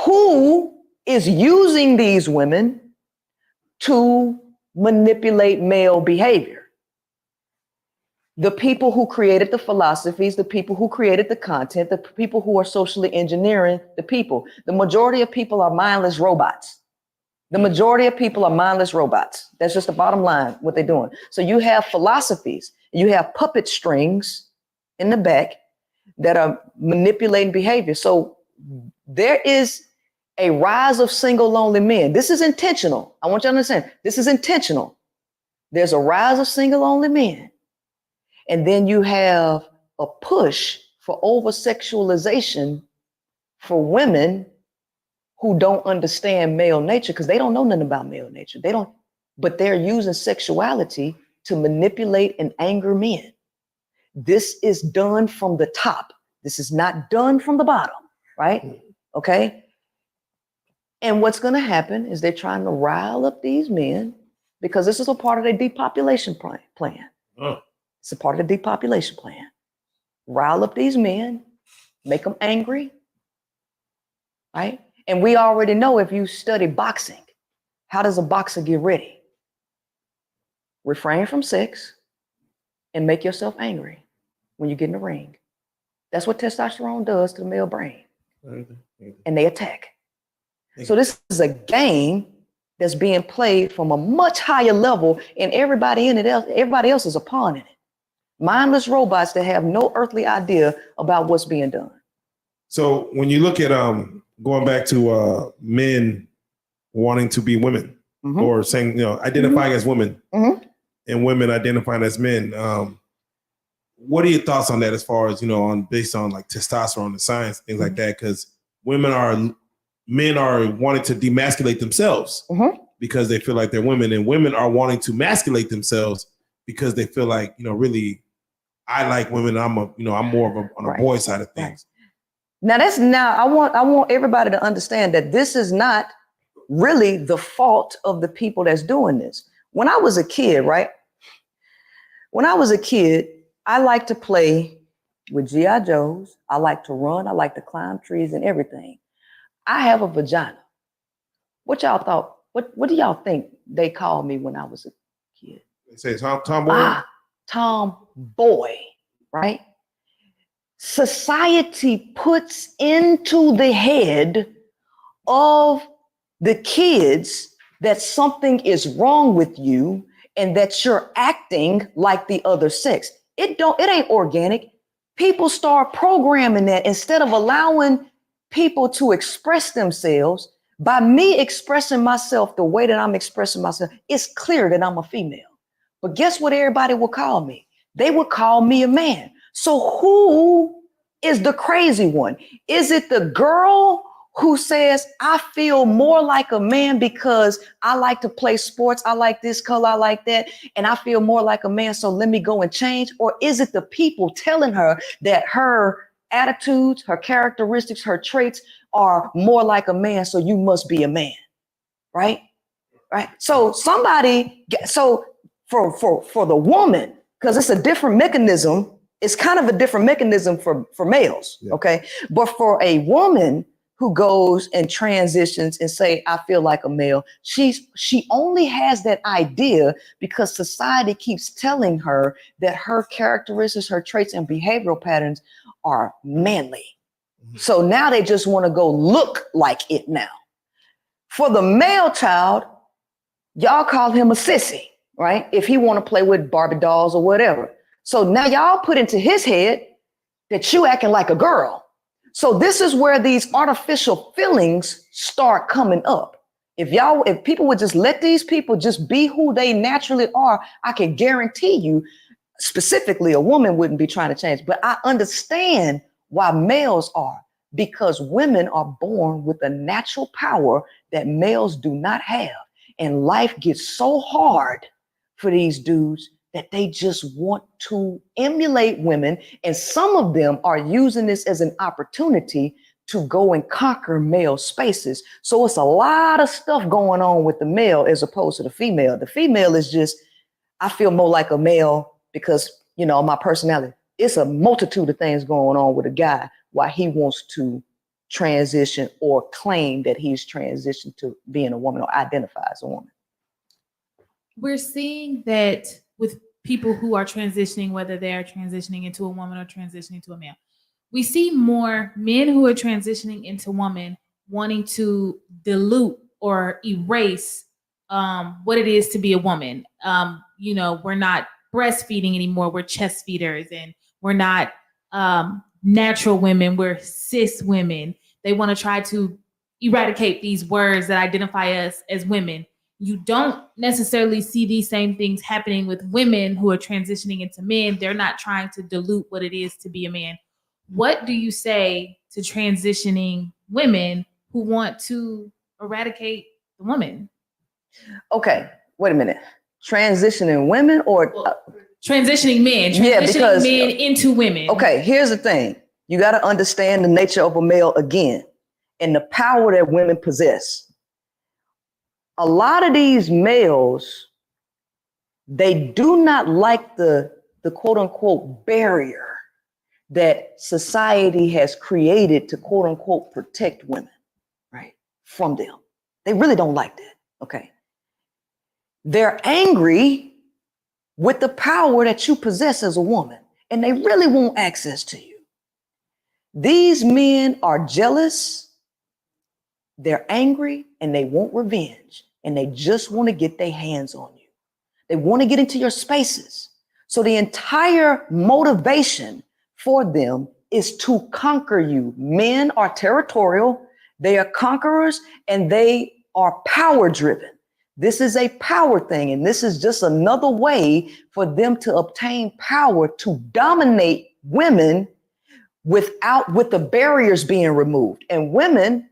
Who is using these women to manipulate male behavior? The people who created the philosophies, the people who created the content, the people who are socially engineering the people. The majority of people are mindless robots. The majority of people are mindless robots. That's just the bottom line, what they're doing. So you have philosophies, you have puppet strings in the back that are manipulating behavior. So there is a rise of single lonely men. This is intentional. I want you to understand, this is intentional. There's a rise of single lonely men. And then you have a push for over-sexualization for women who don't understand male nature, because they don't know nothing about male nature. But they're using sexuality to manipulate and anger men. This is done from the top. This is not done from the bottom, right? Okay. And what's going to happen is they're trying to rile up these men because this is a part of their depopulation plan. It's a part of the depopulation plan. rile up these men, make them angry, right? And we already know, if you study boxing, how does a boxer get ready? Refrain from sex and make yourself angry when you get in the ring. That's what testosterone does to the male brain. And they attack. So this is a game that's being played from a much higher level, and everybody else is a pawn in it. Mindless robots that have no earthly idea about what's being done. So when you look at going back to men wanting to be women, or saying, identifying as women, and women identifying as men, what are your thoughts on that, as far as, based on like testosterone and science, things like that? Because men are wanting to demasculate themselves because they feel like they're women, and women are wanting to masculate themselves because they feel like, really, I like women. I'm more of on the boy side of things. Right. Now I want everybody to understand that this is not really the fault of the people that's doing this. When I was a kid, I liked to play with G.I. Joes. I like to run. I like to climb trees and everything. I have a vagina. What y'all thought? What do y'all think they called me when I was a kid? They say tomboy. Tomboy, right? Society puts into the head of the kids that something is wrong with you and that you're acting like the other sex. It ain't organic. People start programming that instead of allowing people to express themselves. By me expressing myself the way that I'm expressing myself, it's clear that I'm a female. But guess what everybody will call me? They would call me a man. So who is the crazy one? Is it the girl who says, I feel more like a man because I like to play sports, I like this color, I like that, and I feel more like a man, so let me go and change? Or is it the people telling her that her attitudes, her characteristics, her traits are more like a man, so you must be a man, right? So for the woman, because it's a different mechanism, it's kind of a different mechanism for males, okay? But for a woman who goes and transitions and say, I feel like a male, she only has that idea because society keeps telling her that her characteristics, her traits, and behavioral patterns are manly. So now they just want to go look like it now. For the male child, y'all call him a sissy, right? If he want to play with Barbie dolls or whatever. So now y'all put into his head that you acting like a girl. So this is where these artificial feelings start coming up. If people would just let these people just be who they naturally are, I can guarantee you, specifically a woman wouldn't be trying to change. But I understand why males are, because women are born with a natural power that males do not have. And life gets so hard for these dudes that they just want to emulate women. And some of them are using this as an opportunity to go and conquer male spaces. So it's a lot of stuff going on with the male as opposed to the female. The female is just, I feel more like a male because, my personality. It's a multitude of things going on with a guy why he wants to transition or claim that he's transitioned to being a woman or identify as a woman. We're seeing that with people who are transitioning, whether they are transitioning into a woman or transitioning to a male. We see more men who are transitioning into women wanting to dilute or erase what it is to be a woman. We're not breastfeeding anymore. We're chest feeders, and we're not natural women. We're cis women. They want to try to eradicate these words that identify us as women. You don't necessarily see these same things happening with women who are transitioning into men. They're not trying to dilute what it is to be a man. What do you say to transitioning women who want to eradicate the woman? Okay, wait a minute. Transitioning women or transitioning men? Transitioning men into women. Okay, here's the thing. You got to understand the nature of a male again and the power that women possess. A lot of these males, they do not like the quote unquote barrier that society has created to quote unquote protect women, right, from them. They really don't like that, okay? They're angry with the power that you possess as a woman, and they really want access to you. These men are jealous, they're angry, and they want revenge, and they just want to get their hands on you. They want to get into your spaces. So the entire motivation for them is to conquer you. Men are territorial, they are conquerors, and they are power driven. This is a power thing, and this is just another way for them to obtain power to dominate women with the barriers being removed. And women,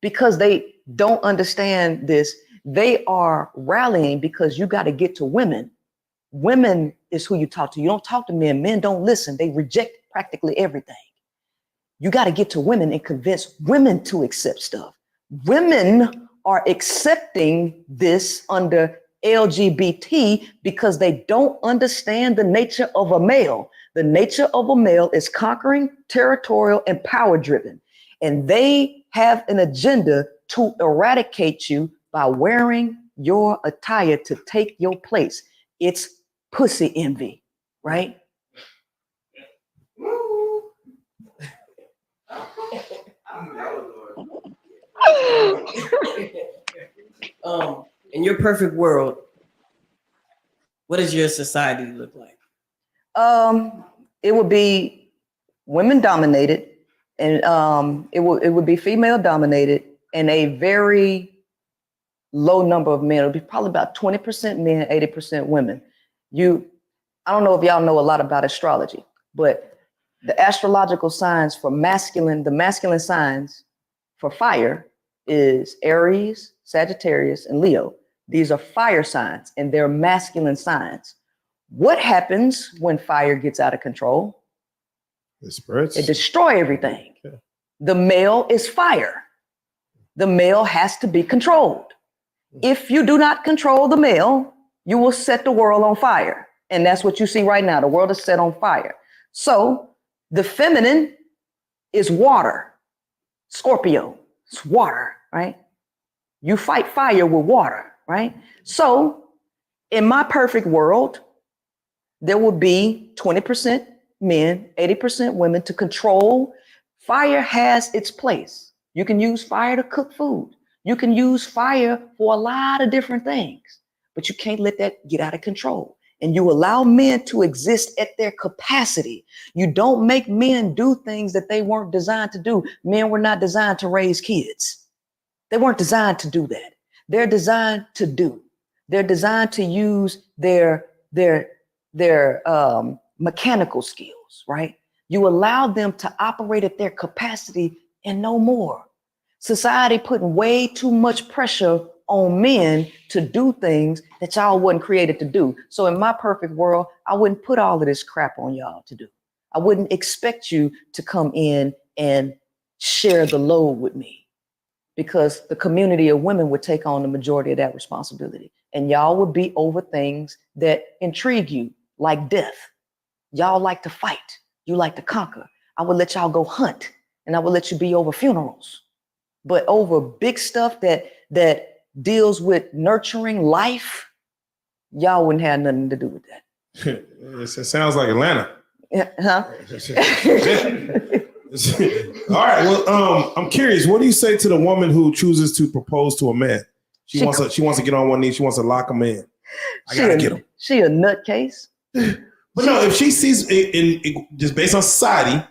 because they don't understand this, they are rallying because you got to get to women. Women is who you talk to. You don't talk to men. Men don't listen. They reject practically everything. You got to get to women and convince women to accept stuff. Women are accepting this under LGBT because they don't understand the nature of a male. The nature of a male is conquering, territorial, and power driven. And they have an agenda to eradicate you by wearing your attire to take your place. It's pussy envy, right? In your perfect world, what does your society look like? It would be women dominated, and it would be female dominated, and a very low number of men. It would be probably about 20% men, 80% women. I don't know if y'all know a lot about astrology, but the astrological signs for the masculine signs for fire is Aries, Sagittarius, and Leo. These are fire signs, and they're masculine signs. What happens when fire gets out of control? It spreads. It destroys everything. Yeah. The male is fire. The male has to be controlled. If you do not control the male, you will set the world on fire. And that's what you see right now. The world is set on fire. So the feminine is water. Scorpio, it's water, right? You fight fire with water, right? So in my perfect world, there will be 20% men, 80% women to control. Fire has its place. You can use fire to cook food. You can use fire for a lot of different things, but you can't let that get out of control. And you allow men to exist at their capacity. You don't make men do things that they weren't designed to do. Men were not designed to raise kids. They weren't designed to do that. They're designed to do. They're designed to use their mechanical skills, right? You allow them to operate at their capacity and no more. Society putting way too much pressure on men to do things that y'all wasn't created to do. So in my perfect world, I wouldn't put all of this crap on y'all to do. I wouldn't expect you to come in and share the load with me, because the community of women would take on the majority of that responsibility. And y'all would be over things that intrigue you, like death. Y'all like to fight. You like to conquer. I would let y'all go hunt, and I would let you be over funerals. But over big stuff that deals with nurturing life, y'all wouldn't have nothing to do with that. It sounds like Atlanta. Yeah, huh? All right. Well, I'm curious. What do you say to the woman who chooses to propose to a man? She wants to get on one knee. She wants to lock him in. I gotta get him. She a nutcase. But no, if she sees it, just based on society,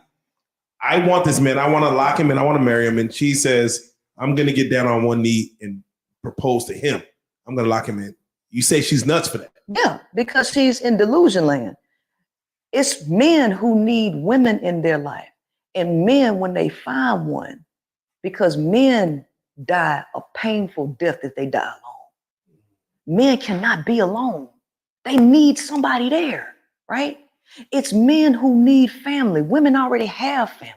I want this man. I want to lock him in. I want to marry him. And she says, I'm going to get down on one knee and propose to him. I'm going to lock him in. You say she's nuts for that. Yeah, because she's in delusion land. It's men who need women in their life. And men, when they find one, because men die a painful death if they die alone. Men cannot be alone. They need somebody there, right? It's men who need family. Women already have family,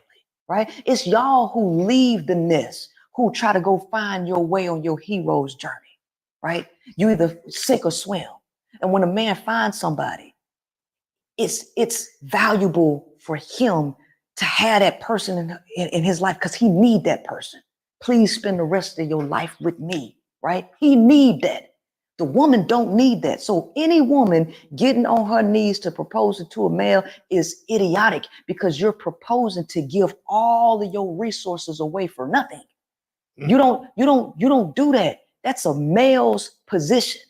right? It's y'all who leave the nest, who try to go find your way on your hero's journey, right? You either sink or swim. And when a man finds somebody, it's valuable for him to have that person in his life because he need that person. Please spend the rest of your life with me, right? He need that. The woman don't need that. So any woman getting on her knees to propose to a male is idiotic because you're proposing to give all of your resources away for nothing. You don't do that. That's a male's position.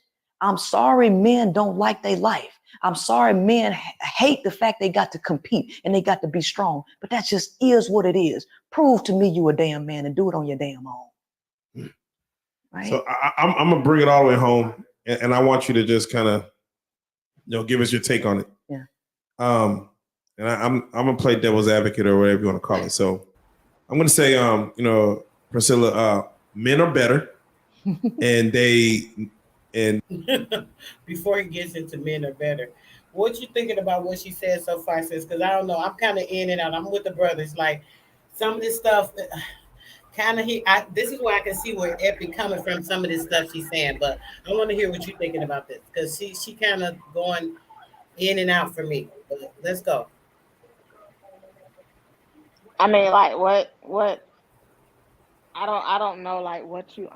I'm sorry men don't like their life. I'm sorry men hate the fact they got to compete and they got to be strong, but that just is what it is. Prove to me you a damn man and do it on your damn own. Right? So I'm gonna bring it all the way home, and I want you to just kind of, give us your take on it. Yeah. And I'm gonna play devil's advocate or whatever you want to call it. So I'm gonna say, Priscilla, men are better, and Before he gets into men are better, what you thinking about what she said so far, sis? Because I don't know, I'm kind of in and out. I'm with the brothers. Like some of this stuff, kind of. This is where I can see where Epic coming from. Some of this stuff she's saying, but I want to hear what you're thinking about this because she kind of going in and out for me. But let's go. I mean, like what I don't know like what you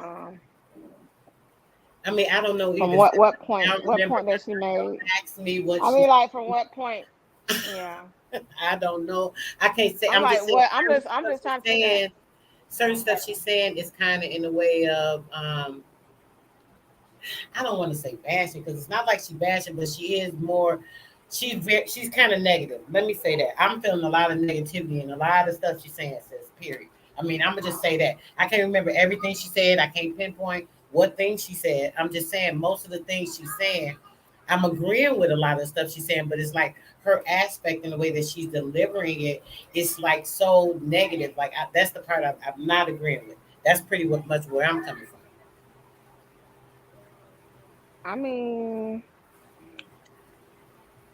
I mean, I don't know from either. what point I remember that she made. asked me what I she. mean, like from what point? Yeah. I don't know. I can't say. I'm I'm like just saying. what I'm just trying to figure out. Certain stuff she's saying is kind of in the way of I don't want to say bashing because it's not like she bashing, but she is more. She's kind of negative. Let me say that I'm feeling a lot of negativity and a lot of stuff she's saying. Says period. I mean, I'm gonna just say that I can't remember everything she said. I can't pinpoint what things she said. I'm just saying most of the things she's saying. I'm agreeing with a lot of stuff she's saying, but it's like her aspect and the way that she's delivering it, it's like so negative. Like that's the part I'm not agreeing with. That's pretty much where I'm coming from. I mean,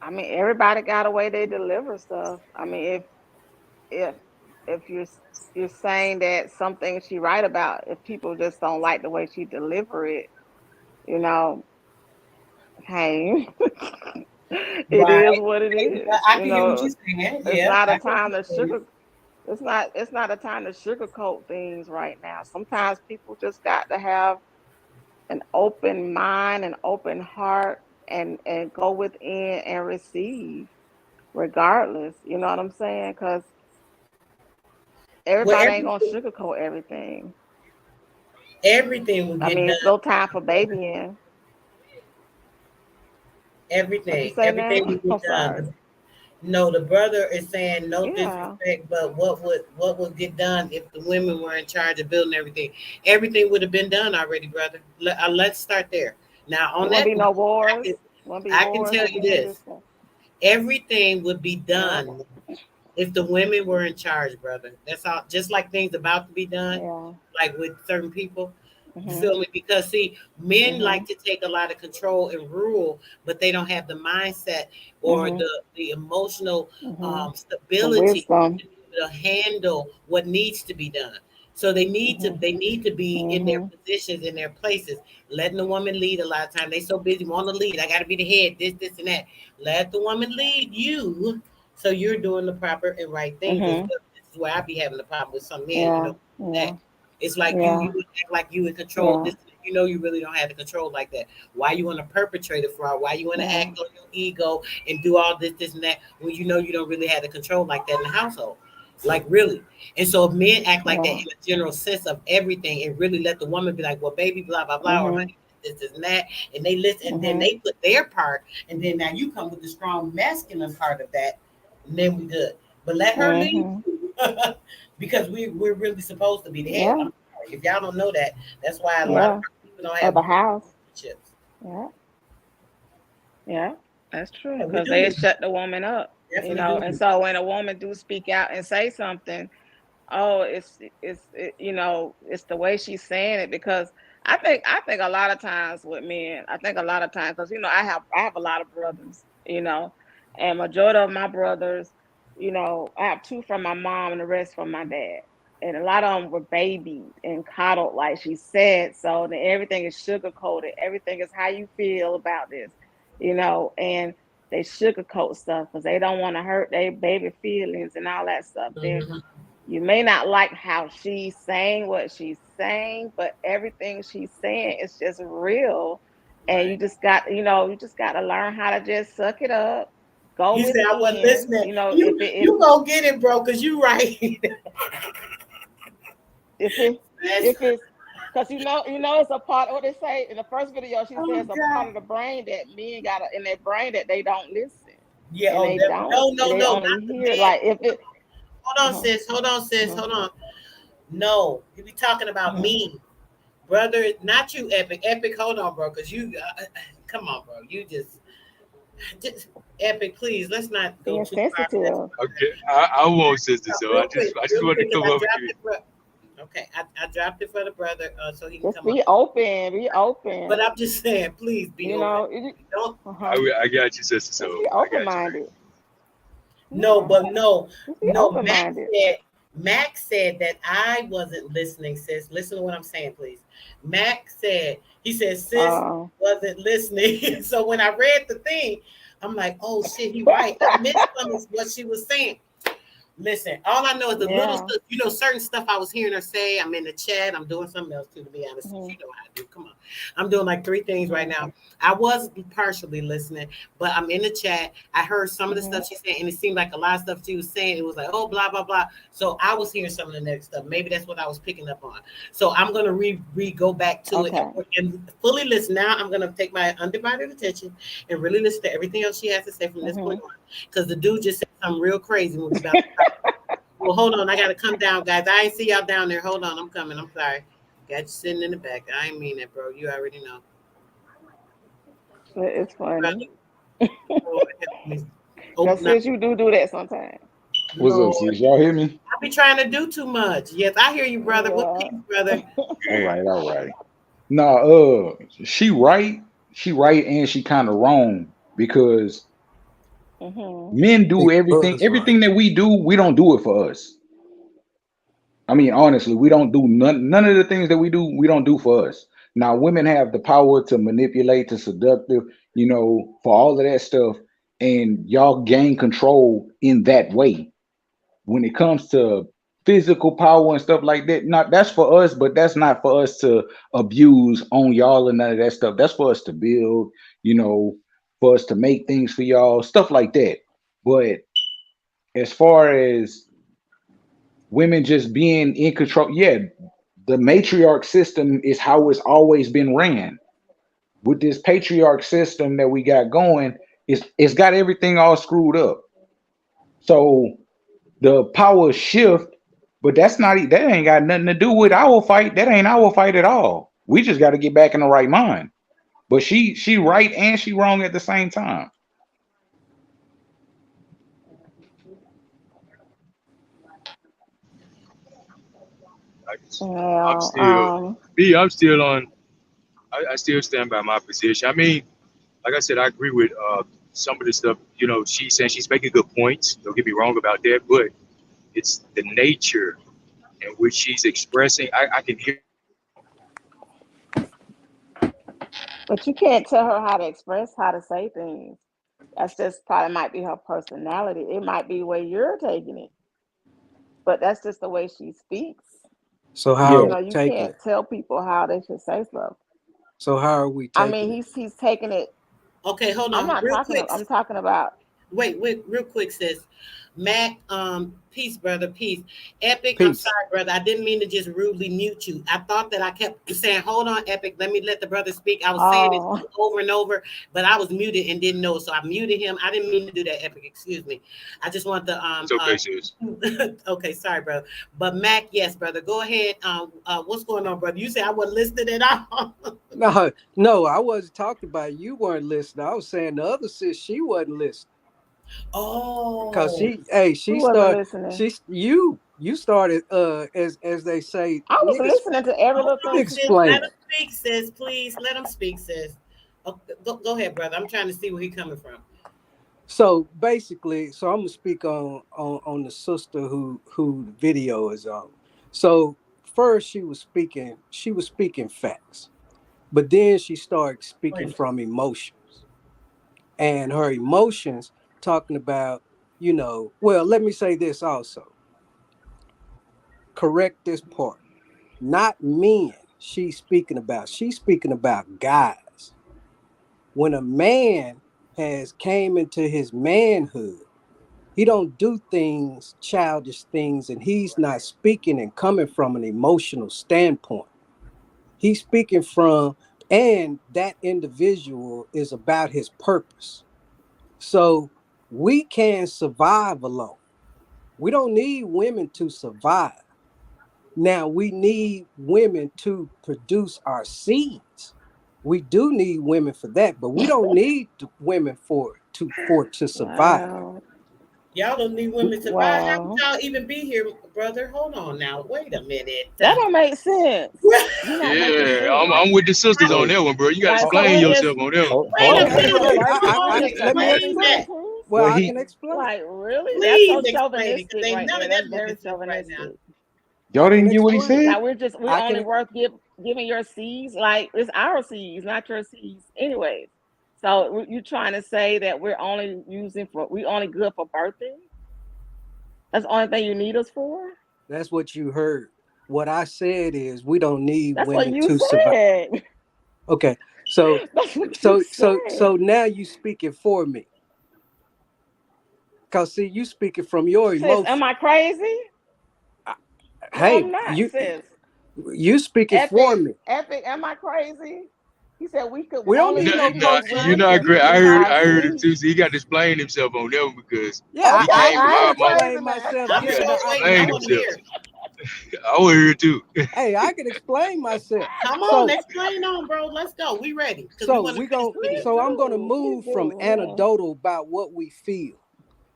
everybody got a way they deliver stuff. I mean, if if you're saying that some things she write about, if people just don't like the way she deliver it, you know, hey, it is Right. what it is. I You can hear what know, you're saying. it's Yeah, not a I can time to hear you. it's not a time to sugarcoat things right now. Sometimes people just got to have an open mind, an open heart, and go within and receive, regardless. You know what I'm saying? Because Well, everybody ain't gonna sugarcoat everything. everything will I get mean, done. it's no time for babying. What you say now? Everything will I'm get sorry. done. No, the brother is saying no Yeah. disrespect, but what would get done if the women were in charge of building everything? Everything would have been done already, brother. Let's start there. Now It on won't that be no note, wars. Won't be I can wars tell you again this this: time. everything would be Yeah. done if the women were in charge, brother. That's all. Just like things about to be done, Yeah. like with certain people. You Mhm. feel me? Because see, men like Mhm. to take a lot of control and rule, but they don't have the mindset or Mhm. the emotional Mhm. The stability wisdom. to handle what needs to be done. So Mhm. they need to be in their Mhm. positions, in their places, letting the woman lead a lot of time. They so busy want to lead. I got to be the head, this, and that. Let the woman lead you, so you're doing the proper and right things. And Mhm. stuff. This is where I be having a problem with some men. Yeah. That Yeah. it's like you Yeah. act like you in control. Yeah. This you really don't have the control like that. Why you want to perpetrate a fraud? Why you want to Yeah. act on your ego and do all this and that when you know you don't really have the control like that in the household? Like really. And so if men act like that Yeah. in a general sense of everything and really let the woman be like, well, baby, blah, blah, blah, or Mhm. honey, this and that, and they listen and then Mhm. they put their part, and then now you come with the strong masculine part of that, and then we good. But let her lead Mhm. you because we're really supposed to be the head. Yeah. I'm sorry. If y'all don't know that, that's why a lot of Yeah. people don't Of have the good house. relationships. Yeah. Yeah. That's true. Yeah, we Because do they need shut the woman up. definitely And do. so when a woman do speak out and say something, oh, it's the way she's saying it. Because I think a lot of times with men, I think a lot of times because I have a lot of brothers, and majority of my brothers, I have two from my mom and the rest from my dad, and a lot of them were babied and coddled like she said. So then everything is sugar coated, everything is how you feel about this, and they sugarcoat stuff because they don't want to hurt their baby feelings and all that stuff. You may not like how she's saying what she's saying, but everything she's saying is just real. And you just got, you just got to learn how to just suck it up, go You said I wasn't within. listening. If You gonna get it, bro, because you right. if it's because it's a part of what they say in the first video. She says a part of the brain that men got in their brain that they don't listen. Yeah, and they don't. No, they only hear like if it. Hold on, sis. Hold on. No, you be talking about me, brother, not you, Epic. Epic, hold on, bro, because you come on, bro. You just Epic, please. Let's not go too sensitive. Okay, I won't, sister. So I just want to come over here. Okay, I dropped it for the brother, so he can just come be up. open. Be open. But I'm just saying, please be open. Don't. I got you, sister. So just be open-minded. No, but no. Open-minded. Mac said that I wasn't listening, sis. Listen to what I'm saying, please. Mac said, sis wasn't listening. So when I read the thing, I'm like, oh shit, he right. I missed some of what she was saying. Listen, all I know is the little stuff, certain stuff I was hearing her say. I'm in the chat. I'm doing something else too, to be honest. You know how I do. Come on. I'm doing like 3 things right now. I was partially listening, but I'm in the chat. I heard some of the stuff she said, and it seemed like a lot of stuff she was saying. It was like, oh, blah, blah, blah. So I was hearing some of the next stuff. Maybe that's what I was picking up on. So I'm going to go back to it and fully listen. Now I'm going to take my undivided attention and really listen to everything else she has to say from this point on. Because the dude just said something real crazy. Well, hold on. I got to come down, guys. I ain't see y'all down there. Hold on. I'm coming. I'm sorry. Got you sitting in the back. I ain't mean that, bro. You already know. It's funny. Since you do that sometimes. What's up, sis? Y'all hear me? I be trying to do too much. Yes, I hear you, brother. What peace, brother? All right. Nah, she right, and she kind of wrong because men do everything that we do. We don't do it for us. I mean, honestly, we don't do none of the things that we do. We don't do for us. Now, women have the power to manipulate, to seductive, for all of that stuff, and y'all gain control in that way. When it comes to physical power and stuff like that, that's for us, but that's not for us to abuse on y'all and none of that stuff. That's for us to build, for us to make things for y'all, stuff like that. But as far as women just being in control, the matriarch system is how it's always been ran. With this patriarch system that we got going, it's got everything all screwed up. So the power shift, but that ain't got nothing to do with our fight. That ain't our fight at all. We just got to get back in the right mind. But she right and she wrong at the same time. I'm still on. I still stand by my position. I mean, like I said, I agree with some of the stuff. She's saying she's making good points. Don't get me wrong about that, but it's the nature in which she's expressing. I can hear. But you can't tell her how to express, how to say things. That's just probably might be her personality. It might be where you're taking it, but that's just the way she speaks. So how you can't tell people how they should say stuff. So how are we taking I mean, he's taking it. Okay, hold on. I'm talking about. Wait, real quick, sis. Mac, peace, brother, peace. Epic, Peace. I'm sorry, brother. I didn't mean to just rudely mute you. I thought that I kept saying, hold on, Epic, let me let the brother speak. I was saying it over and over, but I was muted and didn't know, so I muted him. I didn't mean to do that, Epic, excuse me. I just want the It's okay, sis. okay, sorry, brother. But Mac, yes, brother, go ahead. What's going on, brother? You said I wasn't listening at all. No, I wasn't talking about you weren't listening. I was saying the other sis, she wasn't listening. Oh, because she started. You started as they say. I was listening to every little thing. Explain. Let him speak, sis. Please let him speak, sis. Okay, go ahead, brother. I'm trying to see where he's coming from. So basically, I'm gonna speak on the sister who the video is on. So first she was speaking facts, but then she started speaking from emotions. and her emotions, talking about, well, let me say this also. Correct this part. Not men she's speaking about. She's speaking about guys. When a man has came into his manhood, he don't do things, childish things, and he's not speaking and coming from an emotional standpoint. He's speaking from, and that individual is about his purpose. So we can survive alone. We don't need women to survive. Now we need women to produce our seeds. We do need women for that, but we don't need women to survive. Wow. Y'all don't need women to survive. How would Wow. y'all even be here, brother? Hold on now. Wait a minute. That don't make sense. You're not making Yeah, sense. I'm with the sisters on that one, bro. You gotta Like, so explain we're just yourself on that one. Wait a Hold Okay, on. well, minute. like Come on, let me explain explain. that. Please, Well, Well, I he can explain. like really? That's Please so explain it, because chauvinistic ain't right none there. of that That's very making sense right now. chauvinistic. y'all I can didn't get what he explain. said. We're I only can. worth giving your seeds. Like it's our seeds, not your seeds, anyways. So you trying to say that we only good for birthing? That's the only thing you need us for? That's what you heard. What I said is we don't need That's what women you to survive. said. Okay, so That's what you said. now you speaking for me. Cause see, you speaking from your Sis, am emotion. I crazy? No, Hey, I'm not, you sis. you speaking for me. Epic, am I crazy? He said we could We don't only No, need no no, use coaching. you're women not to great. produce our I heard him seeds. too. So he got to explain himself on that one because Yeah, Okay, I ain't I I can my, ain't my explain crazy now. myself I'm he just got to still about. waiting. I explain want to himself. hear. I want to hear it too. Hey, I can explain myself. Come on, So explain on, bro. Let's go. We ready, because we so want to we finish going the video. so I'm gonna Please move from do, yeah. anecdotal about what we feel.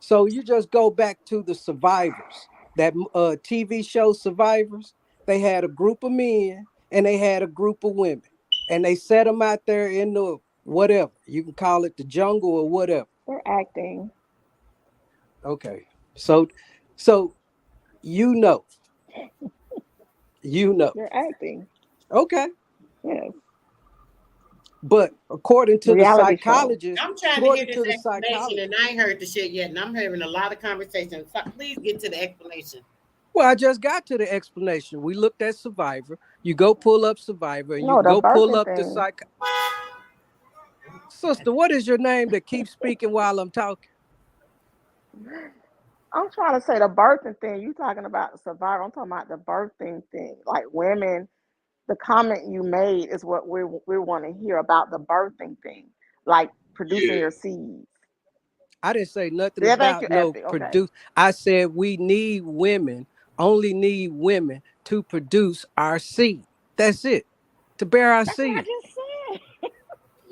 So you just go back to the survivors, that TV show Survivors. They had a group of men and they had a group of women, and they set them out there in the whatever you can call it, the jungle or whatever. They're acting. Okay, so so you know, you know. They're acting. Okay, Yes. but according to the Reality show. psychologist, I'm trying to hear according this to the explanation, psychologist. and I ain't heard the shit yet, and I'm having a lot of conversation. So please get to the explanation. Well, I just got to the explanation. We looked at Survivor. You go pull up Survivor, and you No, can the go pull birthing up the thing. psych. Sister, what is your name that keeps speaking while I'm talking? I'm trying to say the birthing thing. You talking about survivor. I'm talking about the birthing thing. Like women, the comment you made is what we want to hear about the birthing thing. Like producing Yeah, your seeds. I didn't say nothing Yeah, thank about you, no Epic. Okay. produce. I said we need women, only need women to produce our seed. That's it. To bear our That's what I seed. just said.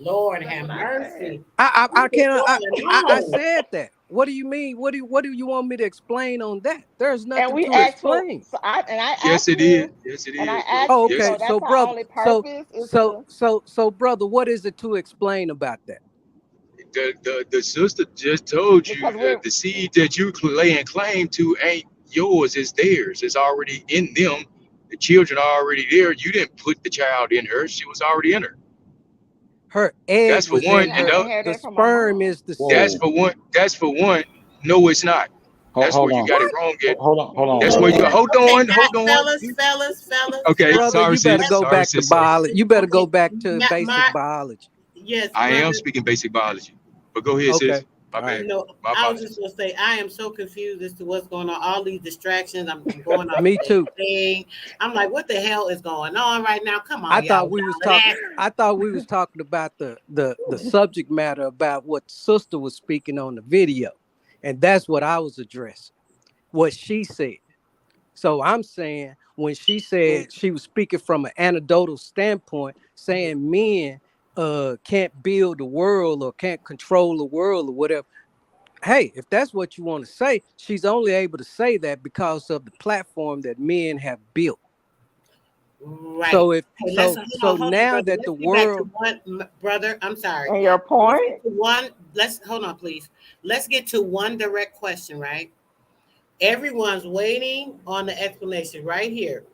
Lord That's have what I said. mercy. I What is can't. going I on? said that. What do you mean? What do you want me to explain on that? There's And nothing we to asked for explain. I yes asked it is. you, Yes it and I is, bro. asked Oh, you, Yes okay. so it is. So, that's our brother, only purpose is to so, brother, what is it to explain about that? The sister just told you because we're the seed that you laying claim to ain't yours, it's theirs. It's already in them. The children are already there. You didn't put the child in her. She was already in her. Her egg That's for was one. in yeah, And I her. inherited The it from my sperm mom. is the that's seed. Whoa. for one. That's for one. No, it's not. That's Hold where you on. got it What, wrong at. Hold on. Hold on. That's Hold where on. you Okay, hold okay, on, hold guys, on. Okay, brother? sorry, You better sis. go Sorry, back to sis. Sorry. biology. You better go okay. back to basic My biology. yes, I am brother. speaking basic biology. But go ahead, Okay. sis. My All right. bad. No, My I was just apologies. gonna say I am so confused as to what's going on. All these distractions. I'm going off Me the too. thing. I'm like, what the hell is going on right now? Come I on, thought y'all. we was Y'all talking. asking. I thought we was talking about the subject matter about what sister was speaking on the video, and that's what I was addressing. What she said. So I'm saying when she said she was speaking from an anecdotal standpoint, saying men can't build the world or can't control the world or whatever. Hey, if that's what you want to say, she's only able to say that because of the platform that men have built. Right. So if Hey, let's so hold on, now brother. that the Let's get back to world, one, brother. I'm sorry. And your Let's point? get to one. Let's hold on, please. Let's get to one direct question. Right. Everyone's waiting on the explanation right here.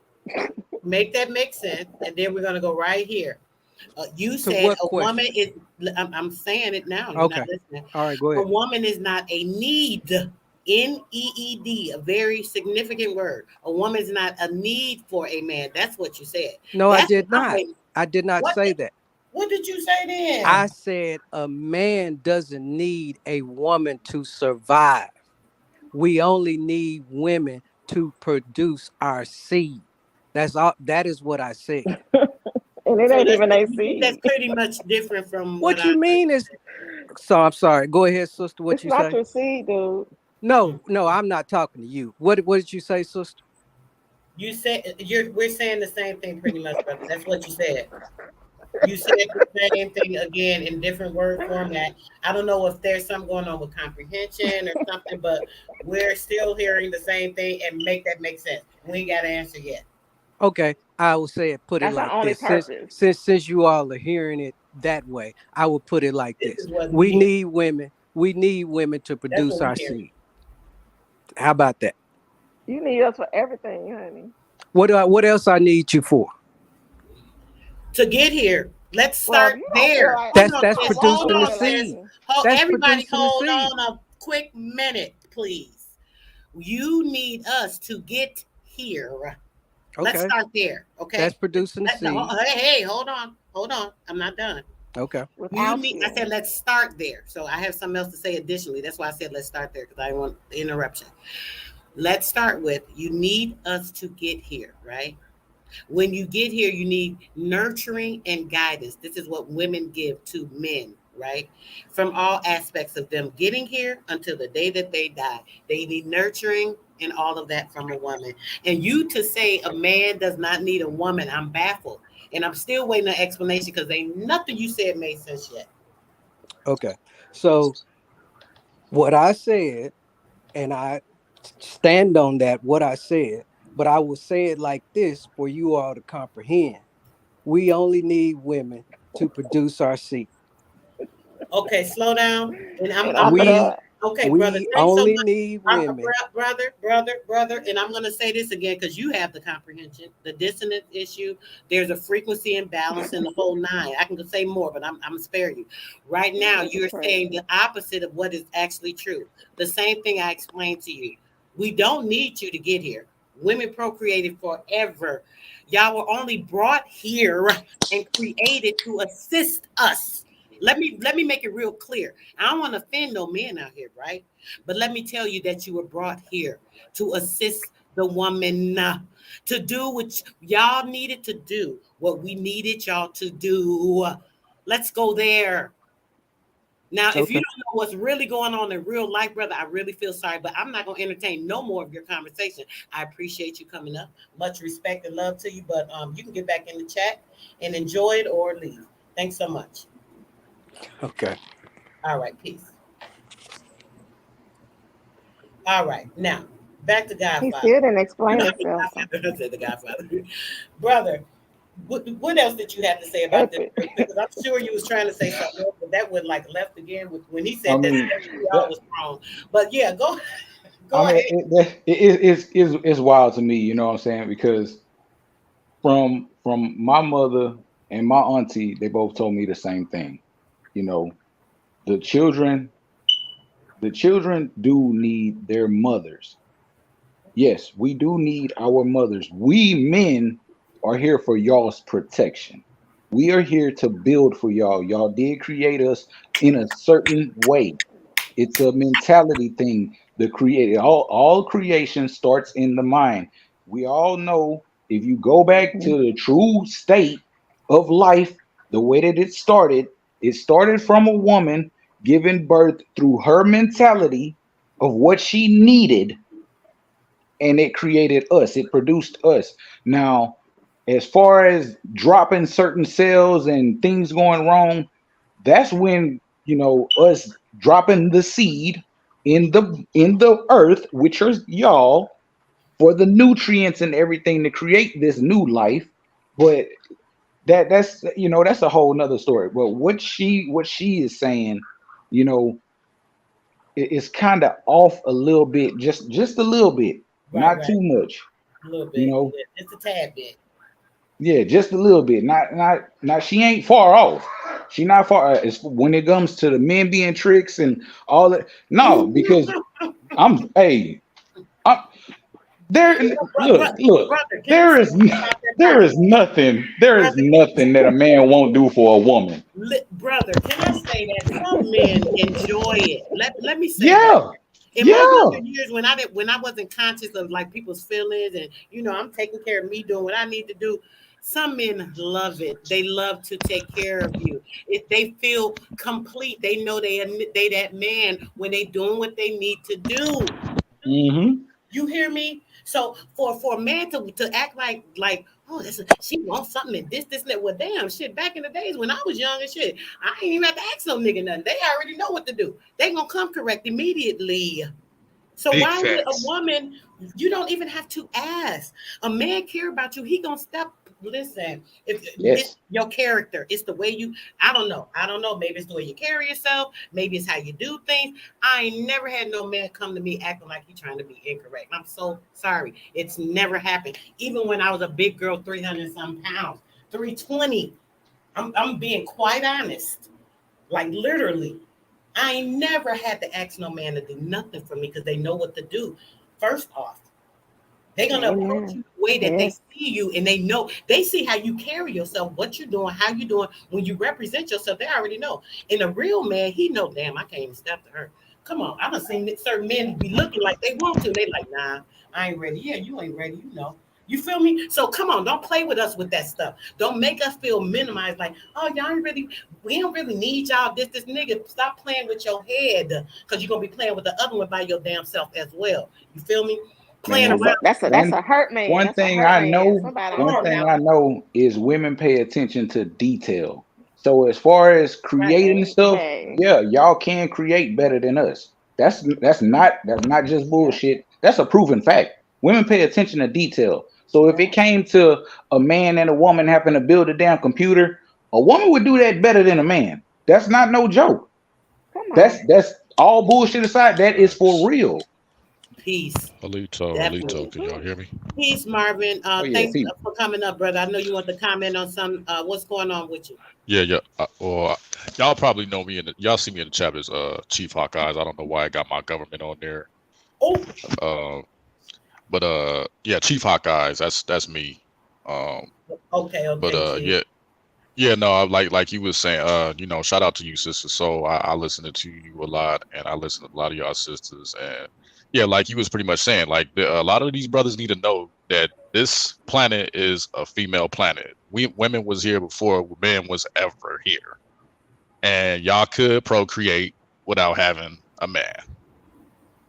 Make that make sense, and then we're gonna go right here. You To said what a woman question? is. I'm saying it now. You're not Okay. listening. All right, go A ahead. woman is not a need. Need, a very significant word. A woman is not a need for a man. That's what you said. No, I That's what did I'm not. waiting. I did not What? say that. What did you say I then? said a man doesn't need a woman to survive. We only need women to produce our seed. That's all. That is what I said. And it So ain't even a that's seed. pretty much different from what What I you heard mean you is so? I'm sorry. Go ahead, sister. What It's you not say? your seed, dude. No, no, I'm not talking to you. What did you say, sister? You said we're saying the same thing pretty much, brother. That's what you said. You said the same thing again in different word format. I don't know if there's something going on with comprehension or something, but we're still hearing the same thing and make that make sense. We ain't got an answer yet. Okay, I will say it. Put it That's our like only this. Since purpose. since since you all are hearing it that way, I will put it like This this. is what we We hear. need women. We need women to That's produce what we our hear. seed. How about that? You need us for everything, honey. What else I need you for? To get here, let's Well, start if you don't feel there. like Hold That's on, that's I sis. won't Hold producing the on, feel like sis. seed. you. That's Everybody producing the hold seed. on a quick minute, please. You need us to get here. Let's Okay, start there, that's okay? producing the No, seed. hey, hold on, hold on. I'm not done. Okay, You Without need. I you. said let's start there. So I have something else to say additionally. That's why I said let's start there because I want the interruption. Let's start with you need us to get here, right? When you get here, you need nurturing and guidance. This is what women give to men, right? From all aspects of them getting here until the day that they die. They need nurturing and all of that from a woman. And you to say a man does not need a woman, I'm baffled. And I'm still waiting an explanation because ain't nothing you said made sense yet. okay. So what I said, and I stand on that. What I said, but I will say it like this for you all to comprehend. We only need women to produce our seed. Okay, slow down. And And I'm after We that, okay, brother. we Thanks so only much. need women. Brother. And I'm going to say this again because you have the comprehension, the dissonance issue. There's a frequency imbalance in the whole nine. I can say more, but I'm spare you. Right now, this is you're saying crazy. the opposite of what is actually true. The same thing I explained to you. We don't need you to get here. Women procreated forever. Y'all were only brought here and created to assist us. Let me make it real clear. I don't want to offend no men out here, right? But let me tell you that you were brought here to assist the woman, to do what y'all needed to do, what we needed y'all to do. Let's go there. Now, if you Okay. don't know what's really going on in real life, brother, I really feel sorry, but I'm not going to entertain no more of your conversation. I appreciate you coming up. Much respect and love to you, but you can get back in the chat and enjoy it or leave. Thanks so much. Okay. All right, peace. All right, now back to He Godfather. still didn't You explain know, himself. I said the Godfather, brother. What else did you have to say about this? Epic. Because I'm sure you was trying to say something else, but that went like left again when he I said that mean, we all that, was wrong. But yeah, go I go mean, ahead. it's wild to me. You know what I'm saying? Because from my mother and my auntie, they both told me the same thing. You know, the children the children do need their mothers. Yes, we do need our mothers. We men are here for y'all's protection. We are here to build for y'all. Y'all did create us in a certain way. It's a mentality thing. The create all creation starts in the mind. We all know if you go back Mhm. to the true state of life, the way that it started from a woman giving birth through her mentality of what she needed, and it created us. It produced us. Now, as far as dropping certain cells and things going wrong, that's when us dropping the seed in the earth, which are y'all, for the nutrients and everything to create this new life. But that's a whole nother story. But what she is saying, you know, is kind of off a little bit, just a little bit, Right, not right, too much. a little You bit, know, yeah, just a tad bit. Yeah, just a little bit. Not. She ain't far off. She not far. It's when it comes to the men being tricks and all that. No, because hey, I'm there. Look. Brother, can I say something about that There is topic? nothing. There is Brother, nothing that a man won't do for a woman. brother, can I say that some men enjoy it? Let me say that. Yeah, In my yeah. younger years, when I wasn't conscious of like people's feelings, and I'm taking care of me, doing what I need to do. Some men love it. They love to take care of you. If they feel complete, they know they that man when they doing what they need to do. Mm-hmm. You hear me? So for a man to act like oh she wants something and this and that. Well, damn shit. Back in the days when I was young and shit, I ain't even have to ask no nigga nothing. They already know what to do. They gonna come correct immediately. So Big why would a facts. woman? You don't even have to ask. A man care about you. He gonna step. Listen, if it's Yes. your character, it's the way you. I don't know. Maybe it's the way you carry yourself. Maybe it's how you do things. I ain't never had no man come to me acting like he trying to be incorrect. I'm so sorry. It's never happened. Even when I was a big girl, 300 some pounds, 320. I'm being quite honest. Like literally. I ain't never had to ask no man to do nothing for me because they know what to do. First off, they're gonna approach you Amen. the way that they Yeah. see you, and they see how you carry yourself, what you're doing, how you doing when you represent yourself. They already know. And a real man, he know. Damn, I can't even step to her. Come on, I done seen certain men be looking like they want to. They like, nah, I ain't ready. Yeah, you ain't ready. You know. You feel me? So come on, don't play with us with that stuff. Don't make us feel minimized. Like, oh, y'all ain't really. We don't really need y'all. This nigga. Stop playing with your head, because you're gonna be playing with the other one by your damn self as well. You feel me? Playing Man, around. That's a hurt man. one That's a thing hurt I man. know, Somebody Come to one on hurt. thing now. I know is women pay attention to detail. So as far as creating stuff, Baby. yeah, y'all can create better than us. That's not just Yeah. bullshit. That's a proven fact. Women pay attention to detail. So if Yeah. it came to a man and a woman having to build a damn computer, a woman would do that better than a man. That's not no joke. Come on. That's all bullshit aside. That is for Facts. real. Peace. Alito, Definitely. can y'all hear me? Peace, Marvin. Oh yeah, Thanks Pete. for coming up, brother. I know you want to comment on some what's going on with you. Yeah, yeah. Y'all probably know me y'all see me in the chat as Chief Hawkeyes. I don't know why I got my government on there. Oh, Uh, but yeah, Chief Hawkeyes. That's me. Um, but okay, Chief. yeah, yeah. No, like you was saying. Shout out to you, sister. So I listen to you a lot, and I listen to a lot of y'all sisters, and yeah, like you was pretty much saying, like a lot of these brothers need to know that this planet is a female planet. Women was here before man was ever here, and y'all could procreate without having a man.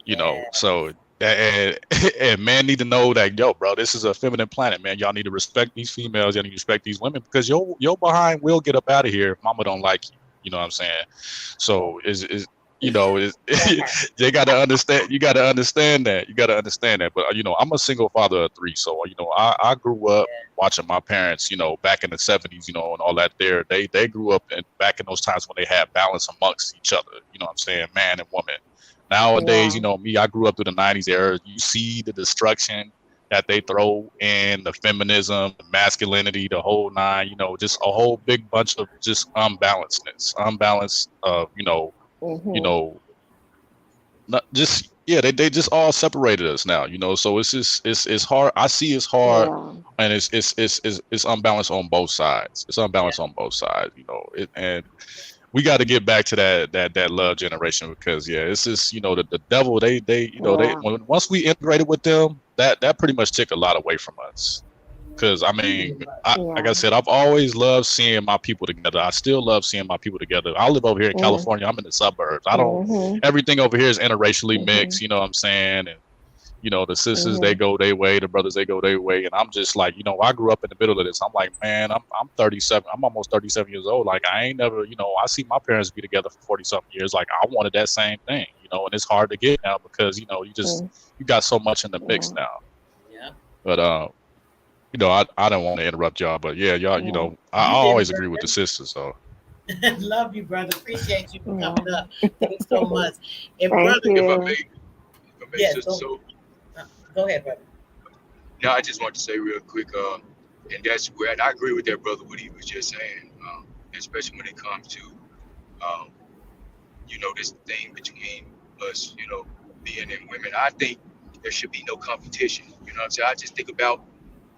Yeah. So and, and man need to know that, yo, bro, this is a feminine planet, man. Y'all need to respect these females. Y'all need to respect these women, because your behind will get up out of here if mama don't like you. You know what I'm saying? So is they got to understand. You got to understand that. You got to understand that. But I'm a single father of three, so I grew up watching my parents. Back in the '70s, and all that. They grew up back in those times when they had balance amongst each other. You know what I'm saying? Man and woman. Nowadays, Yeah. me, I grew up through the '90s era. You see the destruction that they throw in, the feminism, the masculinity, the whole nine. Just a whole big bunch of just unbalance of you Mm-hmm. know, not just yeah, they just all separated us now. So it's just it's hard. I see it's hard, Yeah. and it's unbalanced on both sides. It's unbalanced on both sides. And we got to get back to that love generation, because yeah, it's just the devil, they Yeah. once we integrated with them, that pretty much took a lot away from us. Because I mean, like Yeah. I said, I've always loved seeing my people together. I still love seeing my people together. I live over here in Mm. California. I'm in the suburbs. I don't. Mm-hmm. Everything over here is interracially Mm-hmm. mixed. You know what I'm saying? And the sisters, they Mm-hmm. go their way, the brothers, they go their way, and I'm just like, I grew up in the middle of this. I'm like, man, I'm 37. I'm almost 37 years old. Like, I ain't never, I see my parents be together for 40 something years. Like, I wanted that same thing, and it's hard to get now, because you got so much in the mix Yeah. now. Yeah. But I don't want to interrupt y'all, but yeah, y'all, Yeah. I You did always it, agree with the brother. sisters. So Love you, brother. Appreciate you for Yeah. coming up. Thanks so much. And Thank brother, If I you. may, if I may, yes, sister. So go ahead, brother. yeah, I just want to say real quick. And that's where, and I agree with that brother, what he was just saying, especially when it comes to, um, this thing between us, men and women. I think there should be no competition. You know what I'm saying? I just think about,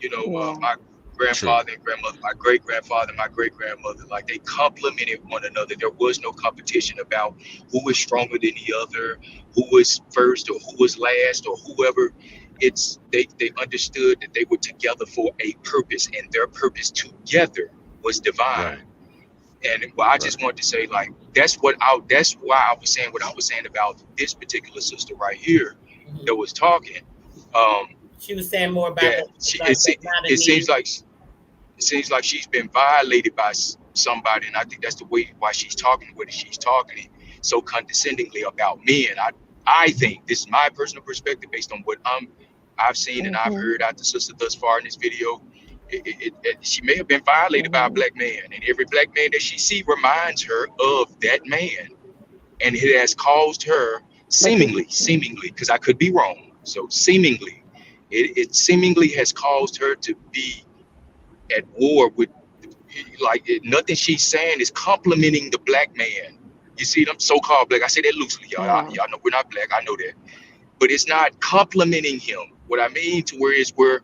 my True. grandfather and grandmother, my great grandfather, and my great grandmother, like they complemented one another. There was no competition about who was stronger than the other, who was first or who was last or whoever. It's they understood that they were together for a purpose, and their purpose together was divine. Right. And well, I just want to say, like, that's why I was saying what I was saying about this particular sister right here that was talking. She was saying more about That it seems like she's been violated by somebody, and I think that's the way why she's talking the way that she's talking so condescendingly about men. I think this is my personal perspective based on what I've seen and I've heard out the sister thus far in this video. She may have been violated by a black man, and every black man that she see reminds her of that man, and it has caused her seemingly, because I could be wrong. So seemingly, it seemingly has caused her to be at war with, nothing she's saying is complimenting the black man. You see them so-called black. I say that loosely, y'all. Y'all know we're not black. I know that, but it's not complimenting him. What I mean to where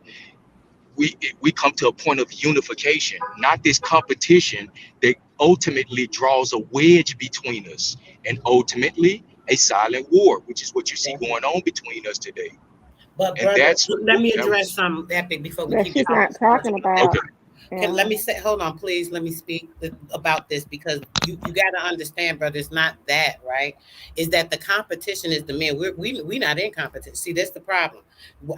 we come to a point of unification, not this competition that ultimately draws a wedge between us, and ultimately a silent war, which is what you see going on between us today. But And brother, that's let me that address was something epic before we That keep she's this not talking about. okay. Let me say, hold on, please. Let me speak about this, because you got to understand, brother. It's not that, right? Is that the competition is the men. We not in competition. See, that's the problem.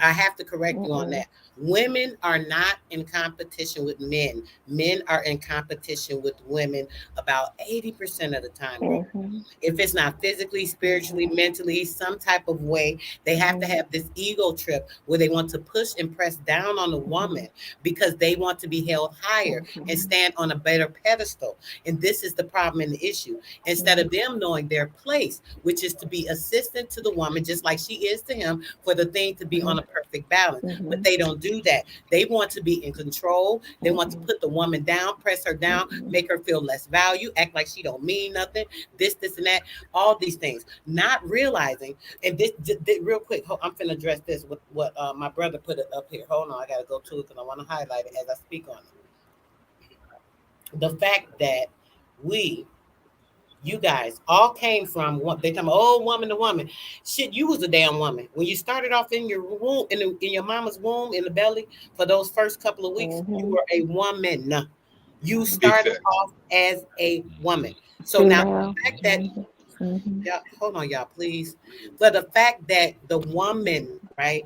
I have to correct you on that. Women are not in competition with men. Men are in competition with women about 80% of the time. If it's not physically, spiritually, mentally, some type of way, they have to have this ego trip where they want to push and press down on the woman because they want to be held higher and stand on a better pedestal. And this is the problem and the issue. Instead of them knowing their place, which is to be assistant to the woman, just like she is to him, for the thing to be on a perfect balance. But they don't do that. They want to be in control. They want to put the woman down, press her down, make her feel less value, act like she don't mean nothing, this, and that, all these things, not realizing. And this real quick, I'm finna address this with what my brother put it up here. Hold on, I gotta go to it because I want to highlight it as I speak on it. The fact that you guys all came from one. They come, oh, woman to woman. Shit, you was a damn woman when you started off in your womb, in your mama's womb, in the belly. For those first couple of weeks, you were a woman. You started off as a woman. So now the fact that hold on, y'all, please. But the fact that the woman, right,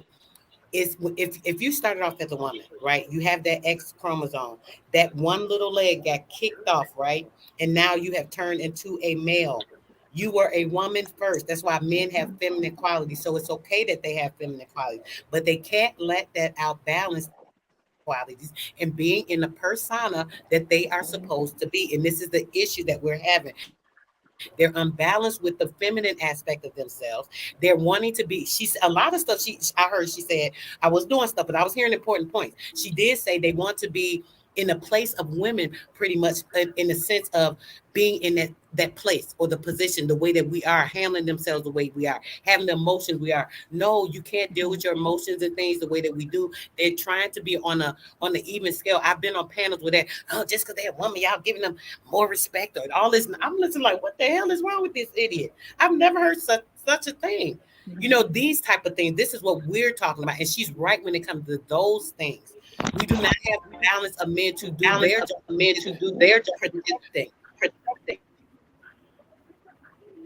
is if you started off as a woman, right, you have that X chromosome, that one little leg got kicked off, right, and now you have turned into a male. You were a woman first. That's why men have feminine qualities. So it's okay that they have feminine qualities, but they can't let that outbalance qualities and being in the persona that they are supposed to be. And this is the issue that we're having. They're unbalanced with the feminine aspect of themselves. They're wanting to be. She's a lot of stuff. I heard she said I was doing stuff, but I was hearing important points. She did say they want to be in a place of women, pretty much in the sense of being in that place or the position, the way that we are, handling themselves the way we are, having the emotions we are. No, you can't deal with your emotions and things the way that we do. They're trying to be on the even scale. I've been on panels with that. Oh, just because they're a woman, y'all giving them more respect or all this. I'm listening like, what the hell is wrong with this idiot? I've never heard such a thing. These type of things. This is what we're talking about, and she's right when it comes to those things. We do not have the balance of men to do their job. Men to do their job. Protecting.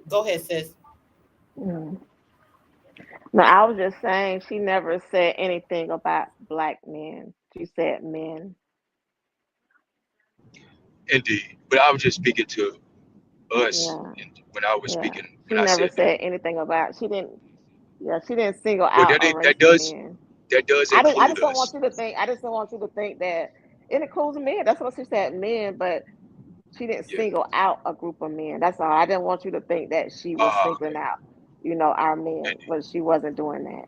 Go ahead, sis. No, I was just saying she never said anything about black men. She said men. Indeed. But I was just speaking to us, Yeah, and when I was yeah. speaking, She when I never said that. said anything about. She didn't. Yeah, she didn't single Well, out a race that of does men. I include just don't want us. you to think. I just don't want you to think that it includes men. That's what she said, men. But she didn't Yeah. single out a group of men. That's all. I didn't want you to think that she was singling out, our men, Indeed. but she wasn't doing that.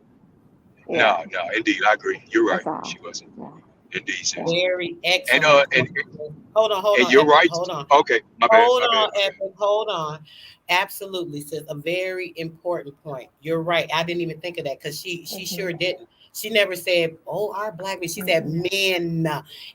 Yeah, No, indeed, I agree. You're right. that's all. She wasn't. Yeah. Decent. Very excellent. And hold on, and you're Epic, right. hold on. Okay, my bad. Hold My on, bad. Epic, hold on. Absolutely, sis. A very important point. You're right. I didn't even think of that because she sure didn't. She never said, "Oh, our black men." She said men.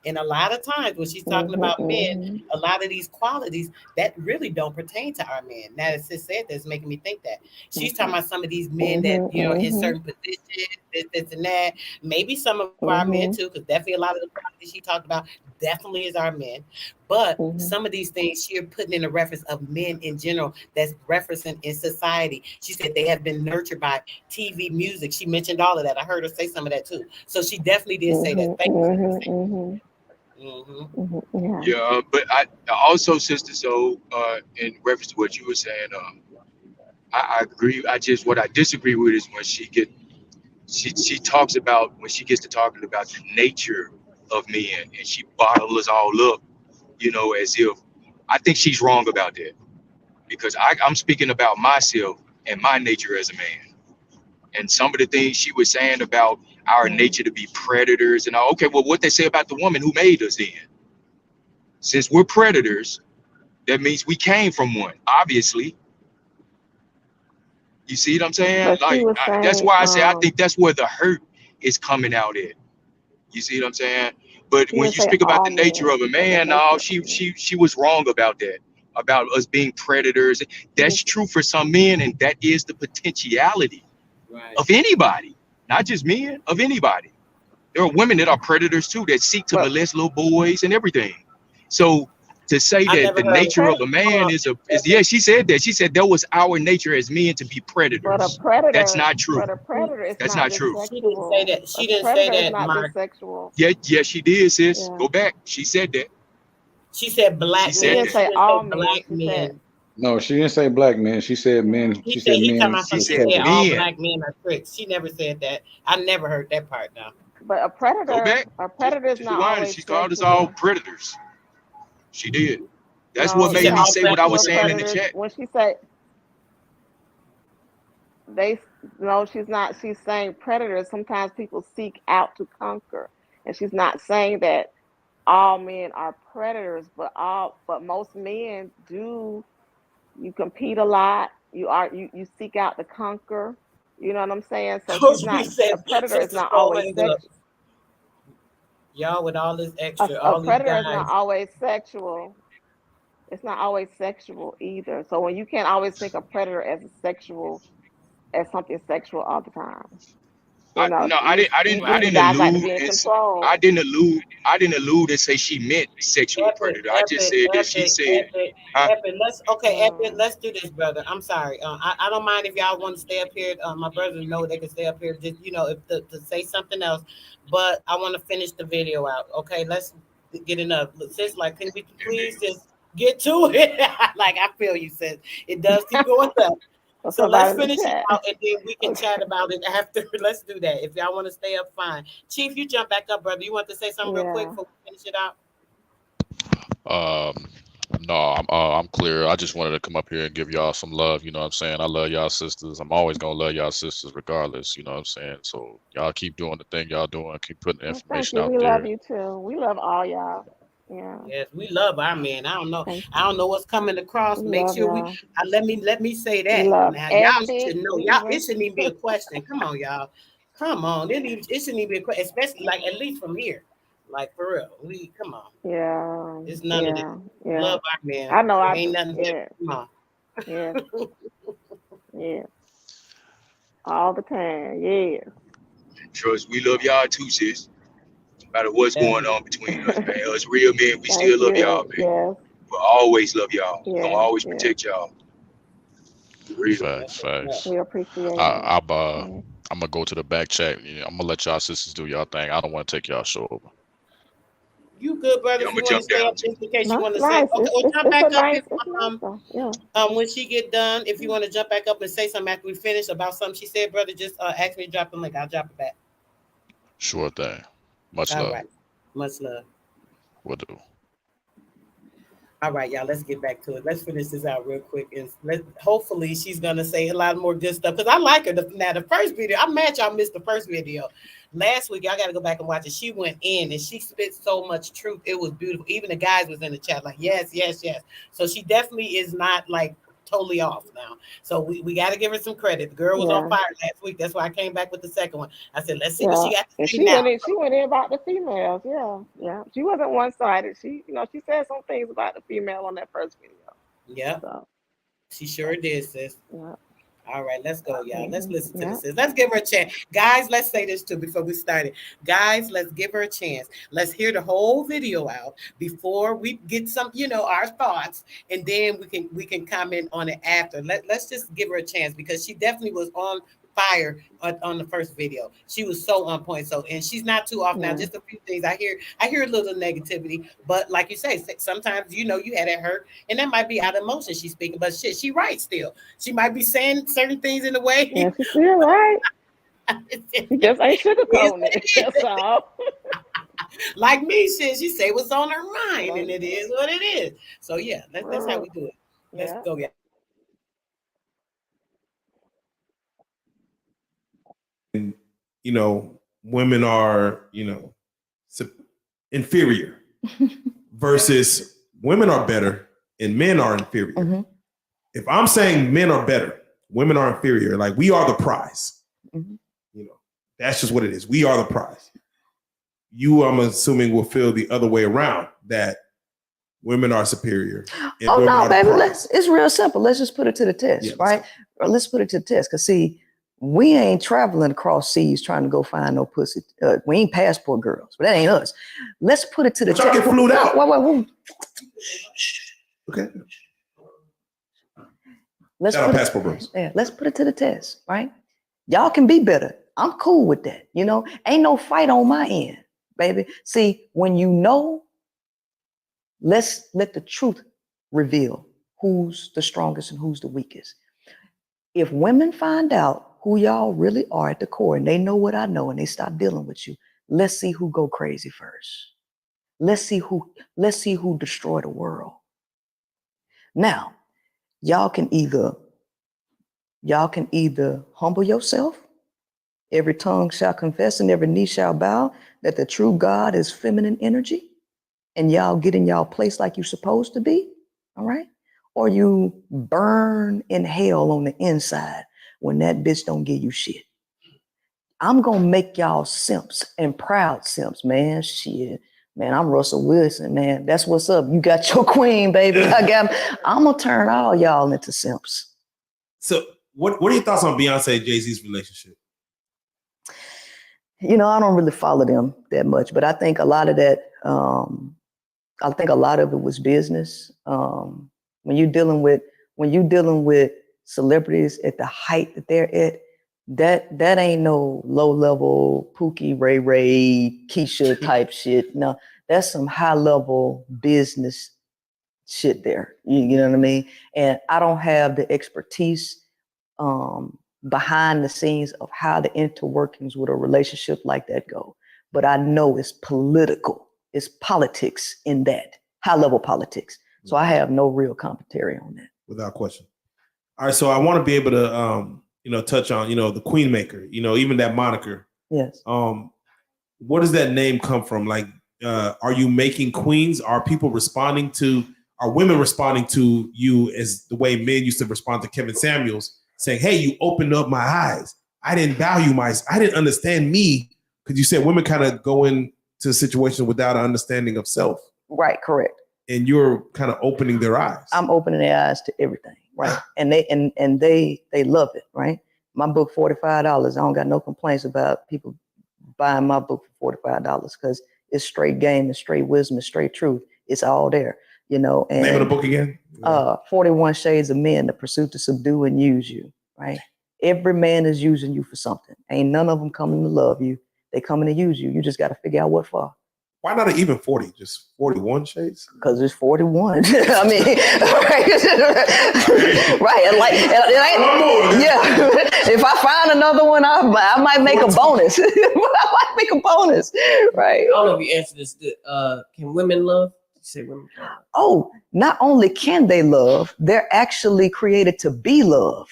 And a lot of times when she's talking about men, a lot of these qualities that really don't pertain to our men. Now that sis said that's making me think that she's talking about some of these men that in certain positions, this and that. Maybe some of our men too, because definitely a lot of the qualities she talked about definitely is our men. But some of these things she's putting in a reference of men in general that's referencing in society. She said they have been nurtured by TV, music. She mentioned all of that. I heard her say some of that too. So she definitely did say that. Thank you. Yeah, but I also, Sister Soul, in reference to what you were saying, I agree. What I disagree with is when she talks about, when she gets to talking about the nature of men and she bottles us all up, as if, I think she's wrong about that, because I'm speaking about myself and my nature as a man. And some of the things she was saying about our nature to be predators and all, okay, well, what they say about the woman who made us then? Since we're predators, that means we came from one, obviously. You see what I'm saying? But she was That's saying, why I say I think that's where the hurt is coming out at. You see what I'm saying? But she when didn't you say speak about all the nature men. of a She said the man, nature no, of men. she was wrong about that, about us being predators. That's true for some men, and that is the potentiality of anybody, not just men, of anybody. There are women that are predators too, that seek to But molest little boys and everything. So to say I that never the heard nature of a hold man on. is yeah, she said that. She said that was our nature as men to be But a predators. That's predator, not true. but a predator is That's not not just true. She didn't say sexual. that. A She didn't say predator is that, not just Mark. sexual. Yeah, she did, sis. Yeah. Go back. She said that. She said She black She said men. didn't that. She say didn't say all men. black She said, men. No, she didn't say black men. She said men. He She said said he talking men about She something. with She said said predators. all men. black men are tricks. She never said that. I never heard that part now. but a Go back. predator is Just not rewind it. always She called us all sexual. predators. She did. That's what No, She you said made me have all say what I was black sexual saying in the predators. chat. When she said they, no, she's not. She's saying predators. Sometimes people seek out to conquer, and she's not saying that all men are predators, but most men do. You compete a lot. You seek out to conquer. You know what I'm saying? So she's Coach B not, said, a predator is Sister not Soul, always hang up. sexual. Y'all with all this A, extra, a all these predator is not guys. always sexual. It's not always sexual either. So when you can't always think of predator as something sexual all the time. You know, No, I usually didn't guys like to allude be in and control. I didn't allude and say she meant sexual Epic, predator. I just epic, said that she epic, said, epic, huh? epic. Epic. Mm. Let's do this, brother. I'm sorry. I don't mind if y'all want to stay up here. My brothers know they can stay up here. Just if to say something else, but I want to finish the video out. Okay, let's get enough. Sis, like, can we please just get to it? Like, I feel you, sis. It does keep going up. Or So let's somebody in the finish it chat. out and then we can Okay. chat about it after. Let's do that. If y'all want to stay up, fine. Chief, you jump back up, brother. You want to say something real quick Yeah. before we finish it out? No, I'm clear. I just wanted to come up here and give y'all some love. You know what I'm saying? I love y'all sisters. I'm always gonna love y'all sisters regardless. You know what I'm saying? So y'all keep doing the thing y'all doing. Keep putting the Well, thank information you. out We love there. you too. We love all y'all. Yeah. Yes, we love our men. I don't know. Thank I don't know what's coming across. We Make love sure y'all. let me say We that. love Now y'all Epic. should know. We Y'all, it even shouldn't even be a question. Come on, y'all. Come on. It shouldn't even be a question, especially like at least from here. Like for real. Come on. yeah. It's none of this. Yeah. Yeah. Love our men. I know I Ain't do. nothing Yeah. different. Come on. Yeah. Yeah. All the time. Yeah. Trust, we love y'all too, sis. No matter what's going Definitely. on between us, man. Us real men, we Thank still love y'all, you. man. Yes. We'll always love y'all. We're gonna Yes. always Yes. protect y'all. For real. Facts. We appreciate it. I'm Yes. I'm gonna go to the back chat. You know, I'm gonna let y'all sisters do y'all thing. I don't want to take y'all show over. You good, brother? Yeah, If I'm you gonna want to jump stay down up too. just in case you That's want to say, nice. okay, or jump It's a back up nice. if It's nice though. Yeah. when she get done, if you want to jump back up and say something after we finish about something she said, brother, just ask me to drop the link. I'll drop it back. Sure thing. Much All love. right. Much love. Will do. All right, y'all. Let's get back to it. Let's finish this out real quick, and hopefully she's gonna say a lot more good stuff because I like her. Now the first video, I'm mad y'all missed the first video. Last week, y'all got to go back and watch it. She went in and she spit so much truth. It was beautiful. Even the guys was in the chat like, yes, yes, yes. So she definitely is not like totally off now. So we got to give her some credit. The girl was on fire last week. That's why I came back with the second one. I said, let's see what she got to say now. She went in about the females. Yeah. She wasn't one-sided. She said some things about the female on that first video. Yeah. So, she sure did, sis. yeah. All right, let's go, y'all. Let's listen to this. Let's give her a chance. Guys, let's say this too before we started. Guys, let's give her a chance. Let's hear the whole video out before we get some, our thoughts, and then we can comment on it after. Let's just give her a chance because she definitely was on fire on the first video. She was so on point. So, and she's not too off now. Just a few things I hear a little negativity, but like you say, sometimes you had it hurt, and that might be out of emotion she's speaking. But shit, she right still. She might be saying certain things in a way. Yeah, she's still right. She just ain't sugarcoating it. That's all. Like me, she say what's on her mind, and it is what it is. So yeah, that's how we do it. Let's go, yeah. And women are inferior versus women are better and men are inferior. Mm-hmm. If I'm saying men are better, women are inferior, like we are the prize. Mm-hmm. That's just what it is. We are the prize. You, I'm assuming, will feel the other way around, that women are superior. Oh no, baby, it's real simple. Let's just put it to the test, right? Let's put it to the test. Because see, we ain't traveling across seas trying to go find no pussy. We ain't passport girls, but that ain't us. Let's put it to the test. Y'all get flued out. Wait. Okay. Let's Shout out passport girls. Yeah, let's put it to the test, right? Y'all can be better. I'm cool with that. Ain't no fight on my end, baby. See, when let's let the truth reveal who's the strongest and who's the weakest. If women find out who y'all really are at the core, and they know what I know, and they stop dealing with you, let's see who go crazy first. Let's see who destroy the world. Now, y'all can either humble yourself. Every tongue shall confess and every knee shall bow that the true God is feminine energy, and y'all get in y'all place like you're supposed to be, all right? Or you burn in hell on the inside when that bitch don't give you shit. I'm gonna make y'all simps and proud simps, man. Shit, man, I'm Russell Wilson, man. That's what's up. You got your queen, baby. I'm gonna turn all y'all into simps. So what are your thoughts on Beyonce and Jay-Z's relationship? I don't really follow them that much, but I think a lot of that, it was business. When you're dealing with celebrities at the height that they're at, that ain't no low level Pookie, Ray, Keisha type shit. No, that's some high level business shit there. You know what I mean? And I don't have the expertise behind the scenes of how the interworkings with a relationship like that go. But I know it's political. It's politics in that, high level politics. So I have no real commentary on that. Without question. All right, so I want to be able to, touch on, the Queen Maker, even that moniker. Yes. Where does that name come from? Like, are you making queens? Are women responding to you as the way men used to respond to Kevin Samuels, saying, hey, you opened up my eyes. I didn't understand me, because you said women kind of go into a situation without an understanding of self. Right, correct. And you're kind of opening their eyes. I'm opening their eyes to everything, right? And they love it, right? My book, $45. I don't got no complaints about people buying my book for $45 because it's straight game, it's straight wisdom, it's straight truth. It's all there, And name of the book again? 41 Shades of Men: The Pursuit to Subdue and Use You, right? Every man is using you for something. Ain't none of them coming to love you. They coming to use you. You just got to figure out what for. Why not even 40? Just 41 shades? Because it's 41. I mean, right. If I find another one, I might make a bonus. Right. I don't know if you answered this. Can women love? You say women can love. Oh, not only can they love, they're actually created to be love.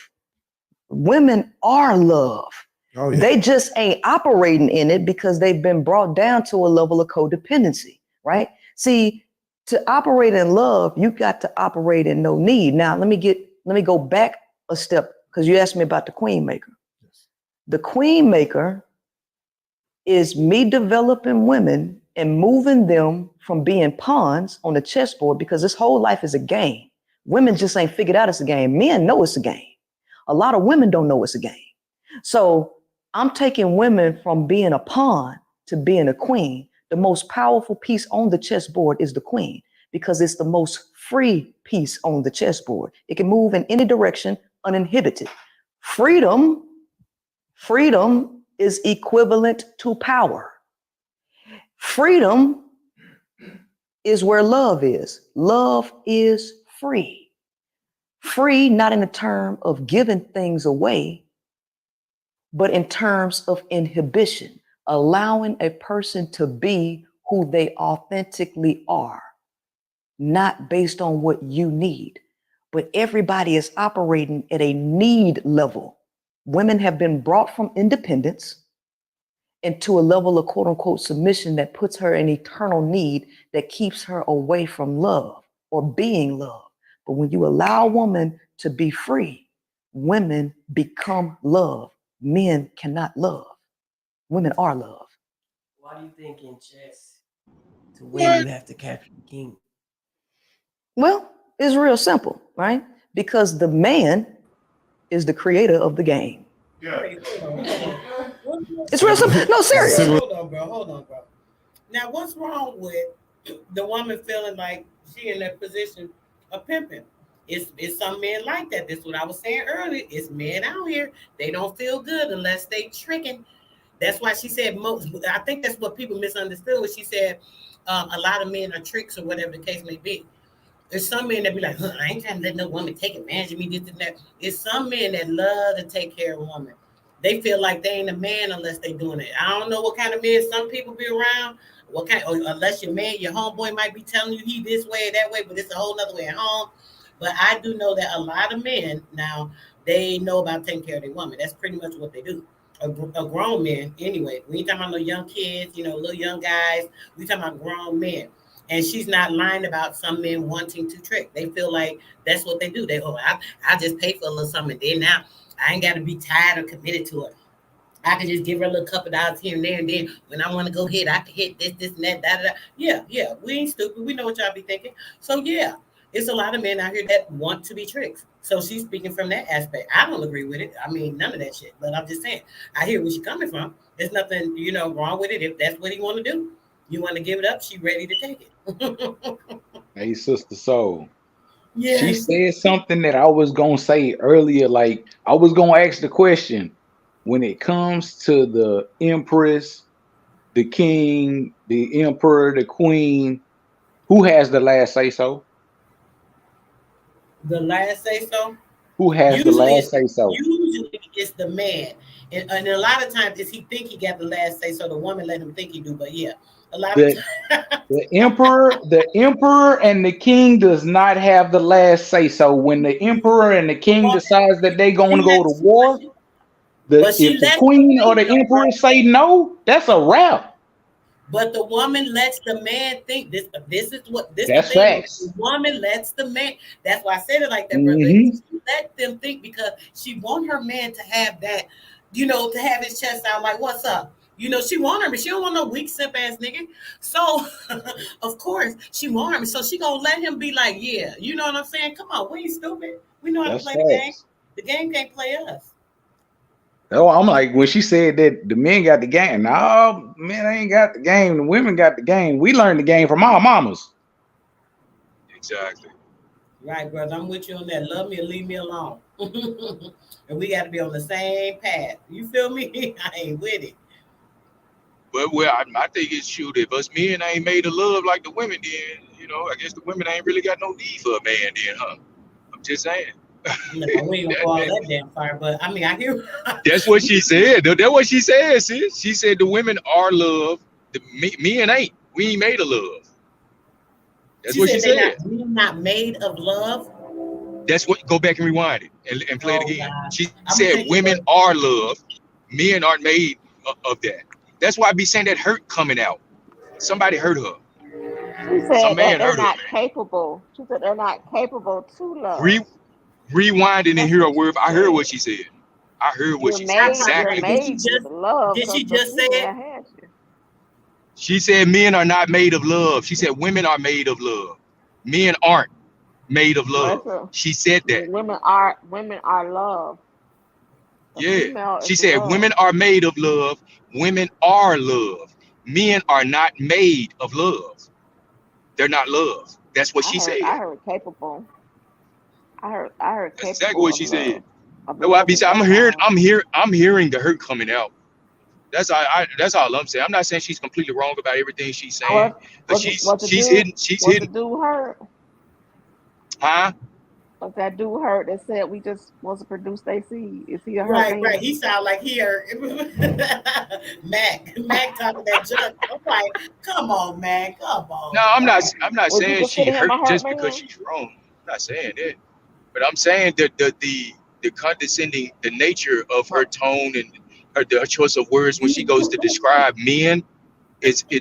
Women are love. Oh, yeah. They just ain't operating in it because they've been brought down to a level of codependency, right? See, to operate in love, you got to operate in no need. Now, let me go back a step because you asked me about the queen maker. The queen maker is me developing women and moving them from being pawns on the chessboard, because this whole life is a game. Women just ain't figured out it's a game. Men know it's a game. A lot of women don't know it's a game. So I'm taking women from being a pawn to being a queen. The most powerful piece on the chessboard is the queen, because it's the most free piece on the chessboard. It can move in any direction uninhibited. Freedom is equivalent to power. Freedom is where love is. Love is free. Free, not in the term of giving things away, but in terms of inhibition, allowing a person to be who they authentically are, not based on what you need. But everybody is operating at a need level. Women have been brought from independence into a level of quote unquote submission that puts her in eternal need, that keeps her away from love or being loved. But when you allow a woman to be free, women become love. Men cannot love. Women are love. Why do you think in chess to win you have to capture the king? Well, it's real simple, right? Because the man is the creator of the game. Yeah. It's real simple. No, serious. Hold on, bro. Now, what's wrong with the woman feeling like she in that position of pimping? It's some men like that. That's what I was saying earlier. It's men out here. They don't feel good unless they tricking. That's why she said most. I think that's what people misunderstood when she said a lot of men are tricks or whatever the case may be. There's some men that be like, I ain't trying to let no woman take advantage of me, this and that. It's some men that love to take care of a woman. They feel like they ain't a man unless they doing it. I don't know what kind of men some people be around. Or unless your man, your homeboy might be telling you he this way, that way, but it's a whole nother way at home. But I do know that a lot of men now, they know about taking care of their woman. That's pretty much what they do. A grown man, anyway. We ain't talking about no young kids, little young guys. We talking about grown men. And she's not lying about some men wanting to trick. They feel like that's what they do. I just pay for a little something. Then now I ain't got to be tied or committed to it. I can just give her a little couple dollars here and there. And then when I want to go hit, I can hit this, and that, da. Yeah. We ain't stupid. We know what y'all be thinking. So yeah, it's a lot of men out here that want to be tricked. So she's speaking from that aspect. I don't agree with it. I mean, none of that shit. But I'm just saying, I hear where she's coming from. There's nothing, wrong with it if that's what he want to do. You want to give it up, she ready to take it. Hey, Sister Soul. Yes. She said something that I was going to say earlier. Like, I was going to ask the question, when it comes to the empress, the king, the emperor, the queen, who has the last say-so? The last say-so? Who has the last say-so? Usually it's the man. And a lot of times is he think he got the last say-so. The woman let him think he do. But yeah, a lot of times. The emperor and the king does not have the last say-so. When the emperor and the king decides that they're going to go to war, if the queen or the emperor say no, that's a wrap. But the woman lets the man think. This is what this that's the thing. Facts. The woman lets the man. That's why I said it like that, brother. Mm-hmm. She let them think because she want her man to have that, to have his chest out like, what's up? She want him, but she don't want no weak simp ass nigga. So of course she want him. So she gonna let him be like, yeah, you know what I'm saying? Come on, we ain't stupid. We know how to play the game. The game can't play us. Oh, I'm like, when she said that the men got the game, no, men ain't got the game. The women got the game. We learned the game from our mamas. Exactly. Right, brother. I'm with you on that. Love me or leave me alone. And we got to be on the same path. You feel me? I ain't with it. But I think it's true that us men ain't made of love like the women did. I guess the women ain't really got no need for a man then, huh? I'm just saying. No, we ain't gonna go all that damn fire, but I mean, I hear. That's what she said. That's what she said, sis. She said the women are love. The men ain't. We ain't made of love. That's what she said. We're not made of love. That's what. Go back and rewind it and play it again. God. She said women are love. Men aren't made of that. That's why I be saying that hurt coming out. Somebody hurt her. She Some said that man they're hurt her, not man. capable. She said they're not capable to love. Rewinding and That's hear a what she word. I heard what said. she said. I heard what You're she said. made. You're Exactly what she made said. to love Did because she the just say female it? has you. She said men are not made of love. She said women are made of love. Men aren't made of Well, love. that's a She said that. women are love. The Yeah. female is She said women love. are made of love. Women are love. Men are not made of love. They're not love. That's what she said. I heard capable. I heard That's exactly capable what of she said. love. Of No, I be loving saying someone. I'm hearing the hurt coming out. That's all I'm saying. I'm not saying she's completely wrong about everything she's saying, but she's Was the hidden. dude hurt? Huh? Was that dude hurt that said we just was to produce they seed? Is he a hurt Right. man? He sound like he heard Mac talking that junk. I'm like, come on, Mac, come No, on. I'm not Would you saying she consider him hurt a hurt just because man? she's wrong. I'm not saying that. But I'm saying that the condescending, the nature of her tone and her choice of words when she goes to describe men, it's I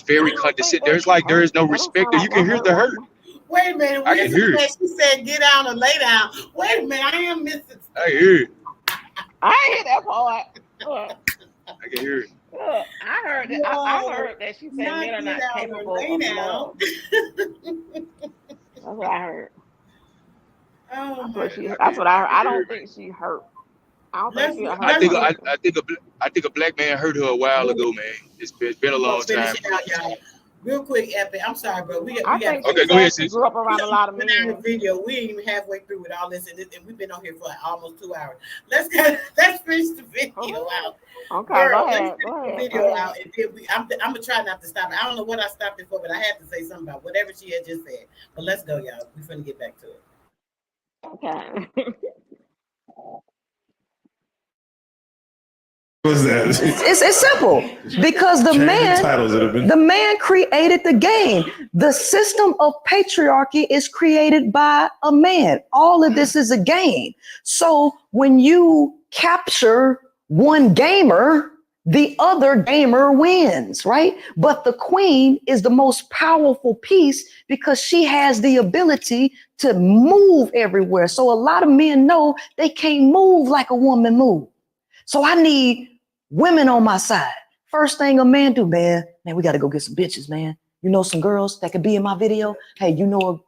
very don't think condescending. that she There hurt. is no That don't respect sound there. You like no can hear hurt the hurt. woman. Wait a minute. I can hear it. She said get down or lay down. Wait a minute. I am missing. I can hear it. I ain't hear that part. I can hear it. I heard that. I heard that she said men are not capable of love. That's what I heard. Oh That's my what she. God. That's what I heard. I I can hear don't it, man. think she hurt. I don't think Let's she a I hurt think let's person. I think a black man hurt her a while ago, man. It's been a we're long gonna finish time. it out, y'all. Real quick, Epic. I'm sorry, bro. We I got think she Okay, go ahead, said she sis. grew up around a lot of put down the men. video. We ain't even halfway through with all this, and we've been on here for almost 2 hours. Let's finish the video out. Okay, Girl, go let's ahead. finish Go the ahead. video out, and then I'm gonna try not to stop it. I don't know what I stopped it for, but I had to say something about whatever she had just said. But let's go, y'all. We're gonna get back to it. Okay. What's that? It's simple because the man created the game. The system of patriarchy is created by a man. All of this is a game. So when you capture one gamer, the other gamer wins, right? But the queen is the most powerful piece because she has the ability to move everywhere. So a lot of men know they can't move like a woman moves. So I need women on my side. First thing a man do, man, we got to go get some bitches, man. You know, some girls that could be in my video. Hey, you know,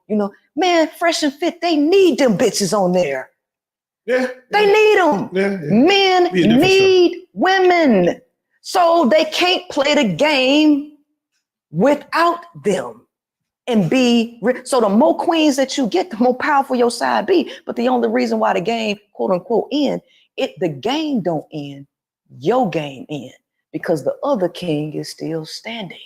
man, Fresh and Fit, they need them bitches on there. Yeah. They need them. Yeah. Men need women. So they can't play the game without them. And so the more queens that you get, the more powerful your side be. But the only reason why the game, quote unquote, end, the game don't end, your game end, because the other king is still standing.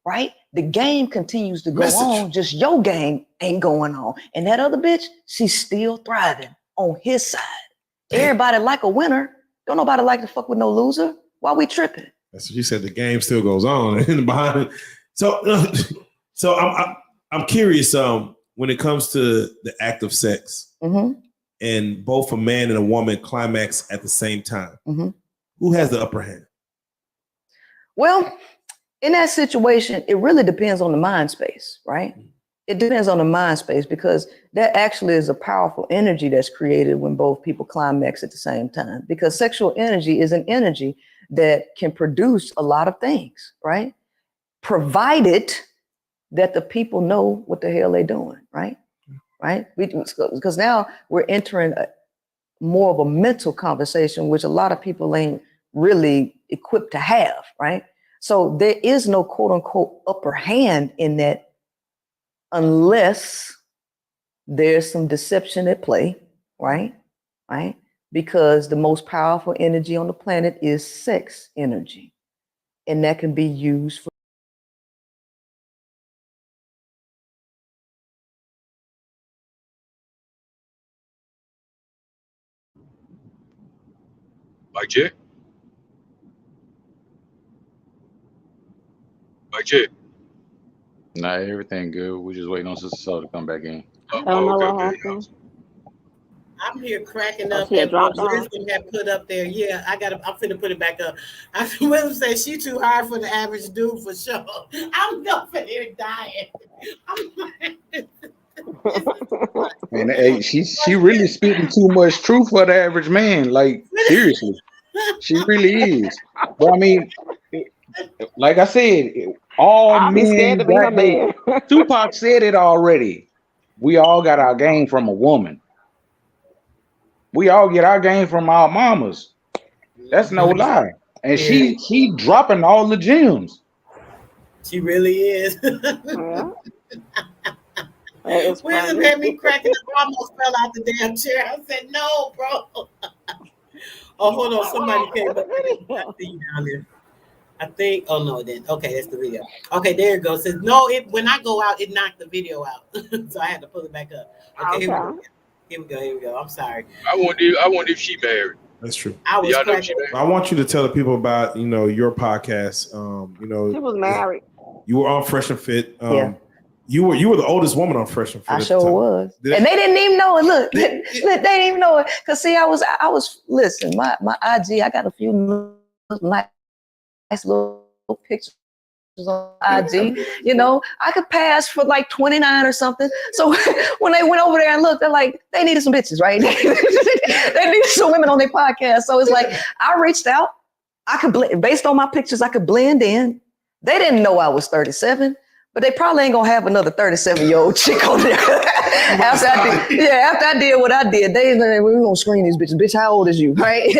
Right? The game continues to go on, just your game ain't going on. And that other bitch, she's still thriving on his side. Everybody like a winner. Don't nobody like to fuck with no loser. Why we tripping? That's what you said. The game still goes on and behind it. So I'm curious. When it comes to the act of sex, and both a man and a woman climax at the same time, who has the upper hand? Well, in that situation, it really depends on the mind space, right? It depends on the mind space because that actually is a powerful energy that's created when both people climax at the same time. Because sexual energy is an energy that can produce a lot of things, right? Provided that the people know what the hell they're doing, right? Right? Because now we're entering more of a mental conversation, which a lot of people ain't really equipped to have, right? So there is no quote unquote upper hand in that unless there's some deception at play, right? Right? Because the most powerful energy on the planet is sex energy. And that can be used for Mike J. Mike J. Nah, everything good. We're just waiting on Sister Soul to come back in. I don't know what Okay. happened. I'm here cracking Oh, up she had at what dropped off. Wisdom had put up there. Yeah, I'm finna put it back up. Wisdom said she too hard for the average dude for sure. I'm up in here dying. I'm like, And hey, she really spitting too much truth for the average man. Like seriously, she really is. But I mean, like I said, all I'll be scared to men be her got they. man. Tupac said it already. We all got our game from a woman. We all get our game from our mamas. That's no lie. And she dropping all the gems. she really is. Yeah. That is Wisdom funny. had me cracking up. I almost fell out the damn chair. I said, no, bro. Oh, hold on. Somebody came up. I see you down there. I think. Oh no, it didn't. Okay, that's the video. Okay, there it goes. Says no. When I go out, it knocked the video out, so I had to pull it back up. Okay, here we go. Here we go. I'm sorry. I wonder if she married. That's true. I was Y'all know cracking. she married. I want you to tell the people about your podcast. She was married. You were on Fresh and Fit. Yeah. You were the oldest woman on Fresh and Fit. I at the sure time. was. And they didn't even know it. Look, they didn't even know it. Cause see, I was listen, my IG, I got a few nice little pictures on IG. I could pass for like 29 or something. So when they went over there and looked, they're like, they needed some bitches, right? They needed some women on their podcast. So it's like, I reached out. I could based on my pictures, I could blend in. They didn't know I was 37. But they probably ain't gonna have another 37-year-old chick on there. after I did what I did, we're gonna screen these bitches. Bitch, how old is you? Right?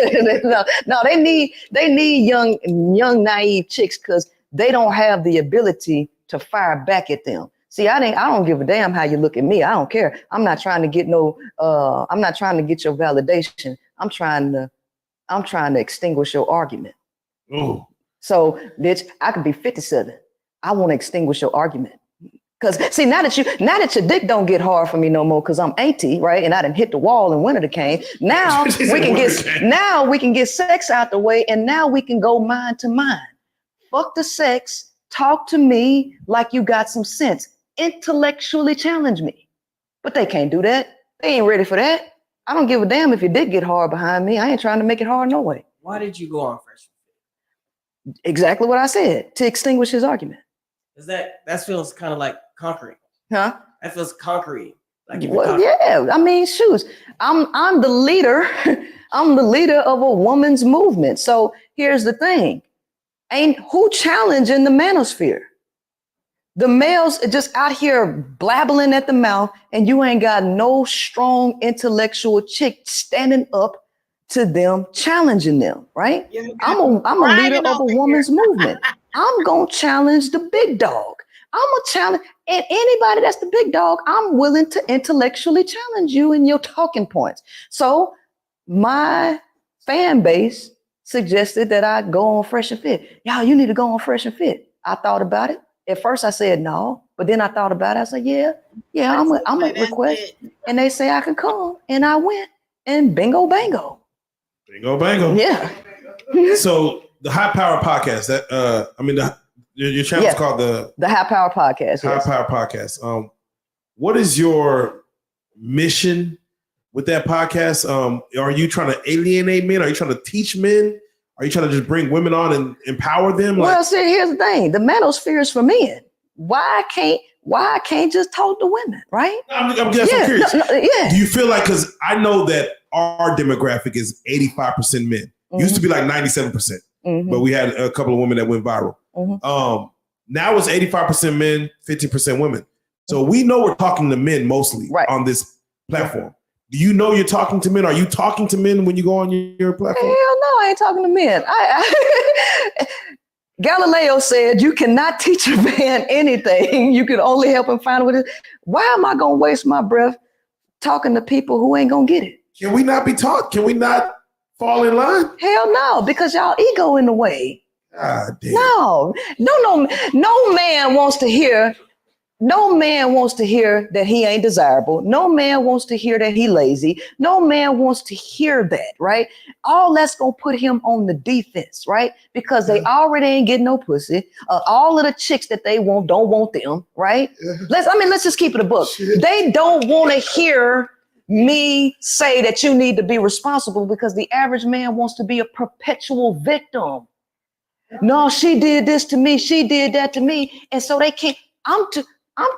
No, they need young naive chicks because they don't have the ability to fire back at them. See, I don't give a damn how you look at me. I don't care. I'm not trying to get I'm not trying to get your validation. I'm trying to extinguish your argument. Ooh. So, bitch, I could be 57. I want to extinguish your argument. Because see, now that your dick don't get hard for me no more, because I'm auntie, right? And I done hit the wall and winter came. Now we can get sex out the way, and now we can go mind to mind. Fuck the sex, talk to me like you got some sense. Intellectually challenge me. But they can't do that. They ain't ready for that. I don't give a damn if your dick get hard behind me. I ain't trying to make it hard no way. Why did you go on Fresh? Exactly what I said, to extinguish his argument. Is that feels kind of like conquering? Huh? That feels conquering. Well, yeah. I mean, shoes. I'm the leader. I'm the leader of a woman's movement. So here's the thing: ain't who challenging the manosphere? The males are just out here blabbling at the mouth, and you ain't got no strong intellectual chick standing up to them, challenging them. Right? Yeah, I'm a leader of a woman's movement. I'm gonna challenge the big dog. I'm gonna challenge, and anybody that's the big dog, I'm willing to intellectually challenge you in your talking points. So my fan base suggested that I go on Fresh and Fit. Y'all, you need to go on Fresh and Fit. I thought about it. At first I said no, but then I thought about it. I said, yeah, I'm a request. And they say I can come. And I went, and bingo, bango. Bingo, bango. Yeah. So the High Power Podcast, your channel is called the High Power Podcast. High Power Podcast. What is your mission with that podcast? Are you trying to alienate men? Are you trying to teach men? Are you trying to just bring women on and empower them? Well, see, here's the thing: the manosphere is for men. Why I can't just talk to women, right? I'm curious. Do you feel like, because I know that our demographic is 85% men. Mm-hmm. Used to be like 97%, but we had a couple of women that went viral. Mm-hmm. Now it's 85% men, 15% women. So we know we're talking to men mostly on this platform. Do you know you're talking to men? Are you talking to men when you go on your platform? Hell no, I ain't talking to men. Galileo said you cannot teach a man anything. You can only help him find what it is. Why am I going to waste my breath talking to people who ain't going to get it? Can we not be taught? Can we not fall in line? Hell no, because y'all ego in the way. God damn. No man wants to hear. No man wants to hear that he ain't desirable. No man wants to hear that he lazy. No man wants to hear that, right? All that's going to put him on the defense, right? Because they already ain't getting no pussy. All of the chicks that they want don't want them, right? Let's just keep it a book. They don't want to hear me say that you need to be responsible because the average man wants to be a perpetual victim. No, she did this to me. She did that to me. And so they can't, I'm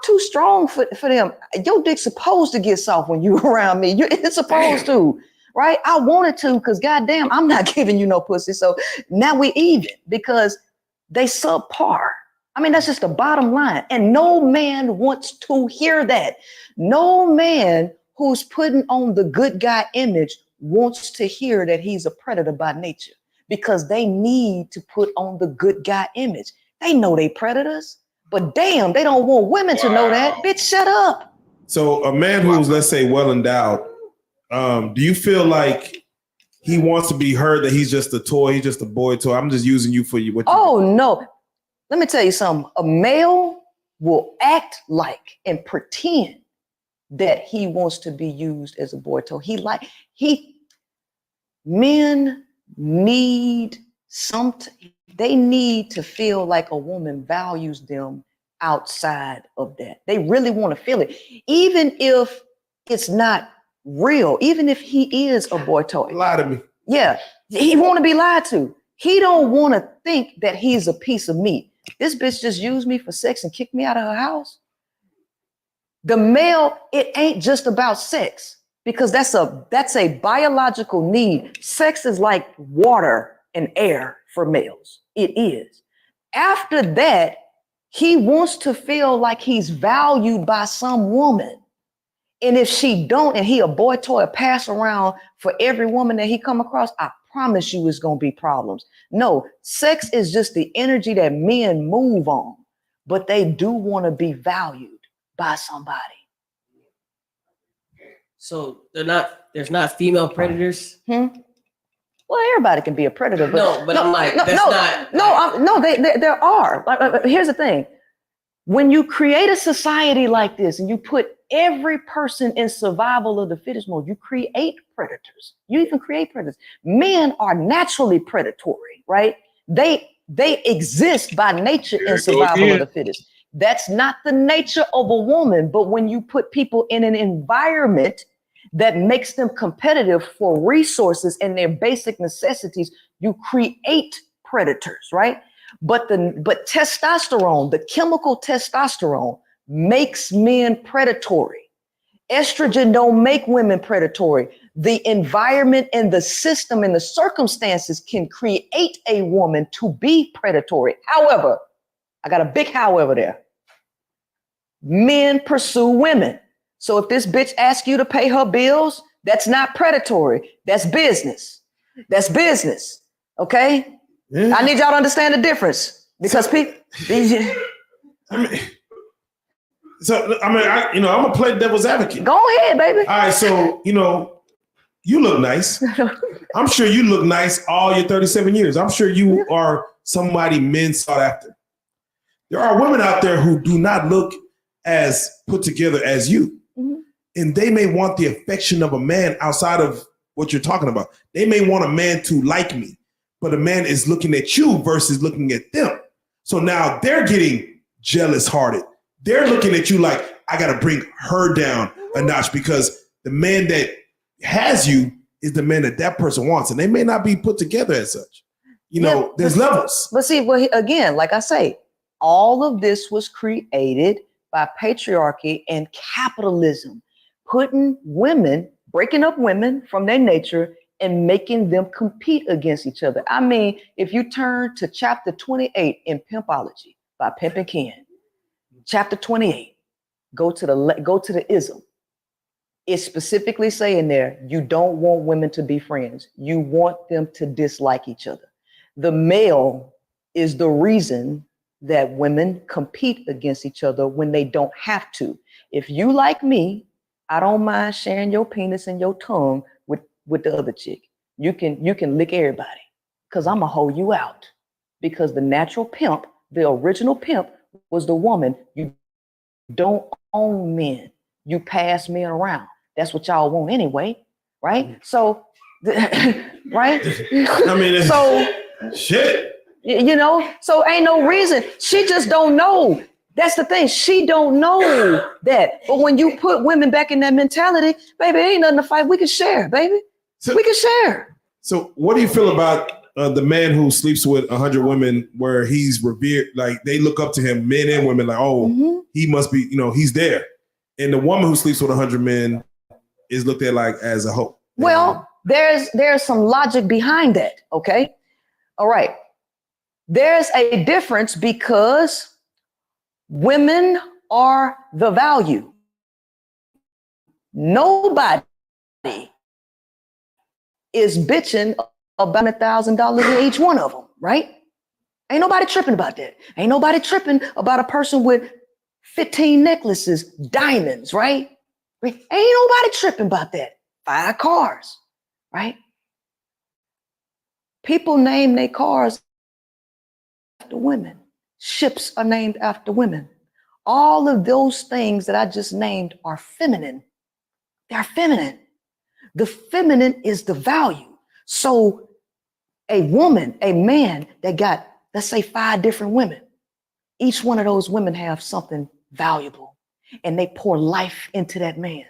too strong for them. Your dick's supposed to get soft when you're around me. It's supposed to, right? I wanted to because goddamn, I'm not giving you no pussy. So now we even because they subpar. I mean, that's just the bottom line. And no man wants to hear that. No man who's putting on the good guy image wants to hear that he's a predator by nature because they need to put on the good guy image. They know they predators, but damn, they don't want women to know that. Bitch, shut up. So a man who's, let's say, well endowed, do you feel like he wants to be heard that he's just a toy, he's just a boy toy? I'm just using you for you. No. Let me tell you something. A male will act like and pretend that he wants to be used as a boy toy. Men need they need to feel like a woman values them outside of that. They really want to feel it. Even if it's not real, even if he is a boy toy. Lie to me. Yeah, he want to be lied to. He don't want to think that he's a piece of meat. This bitch just used me for sex and kicked me out of her house. The male, it ain't just about sex because that's a biological need. Sex is like water and air for males. It is. After that, he wants to feel like he's valued by some woman. And if she don't, and he a boy toy pass around for every woman that he come across, I promise you it's going to be problems. No, sex is just the energy that men move on, but they do want to be valued by somebody. So there's not female predators? Well, everybody can be a predator. But I'm like, there are. Here's the thing. When you create a society like this and you put every person in survival of the fittest mode, you create predators. You even create predators. Men are naturally predatory, right? They exist by nature in survival of the fittest. That's not the nature of a woman, but when you put people in an environment that makes them competitive for resources and their basic necessities, you create predators, right? But testosterone, the chemical testosterone, makes men predatory. Estrogen don't make women predatory. The environment and the system and the circumstances can create a woman to be predatory. However, I got a big however there. Men pursue women. So if this bitch asks you to pay her bills, that's not predatory. That's business. That's business. Okay? Yeah. I need y'all to understand the difference because people. I'm gonna play devil's advocate. Go ahead, baby. All right, so you look nice. I'm sure you look nice all your 37 years. I'm sure you are somebody men sought after. There are women out there who do not look as put together as you, and they may want the affection of a man outside of what you're talking about. They may want a man to like me, but a man is looking at you versus looking at them. So now they're getting jealous hearted. They're looking at you like, I got to bring her down a notch because the man that has you is the man that person wants. And they may not be put together as such. There's levels. But see, again, like I say, all of this was created by patriarchy and capitalism, putting women, breaking up women from their nature and making them compete against each other. I mean, if you turn to chapter 28 in Pimpology by Pimp and Ken, chapter 28, go to the ism. It's specifically saying there, you don't want women to be friends. You want them to dislike each other. The male is the reason that women compete against each other when they don't have to. If you like me, I don't mind sharing your penis and your tongue with the other chick. You can lick everybody because I'm gonna hold you out. Because the natural pimp, the original pimp, was the woman. You don't own men. You pass men around. That's what y'all want anyway, right? So, right? I mean, so shit. So ain't no reason. She just don't know. That's the thing. She don't know that. But when you put women back in that mentality, baby, ain't nothing to fight. We can share, baby. We can share. So what do you feel about the man who sleeps with 100 women where he's revered, like they look up to him, men and women, like, oh, he must be, he's there. And the woman who sleeps with 100 men is looked at like as a hoe. Well, there's some logic behind that, okay? All right. There's a difference because women are the value. Nobody is bitching about $1,000 in each one of them, right? Ain't nobody tripping about that. Ain't nobody tripping about a person with 15 necklaces, diamonds, right? Ain't nobody tripping about that. 5 cars, right? People name their cars after women. Ships are named after women. All of those things that I just named are feminine. They're feminine. The feminine is the value. So a woman, a man that got, let's say 5 different women, each one of those women have something valuable and they pour life into that man.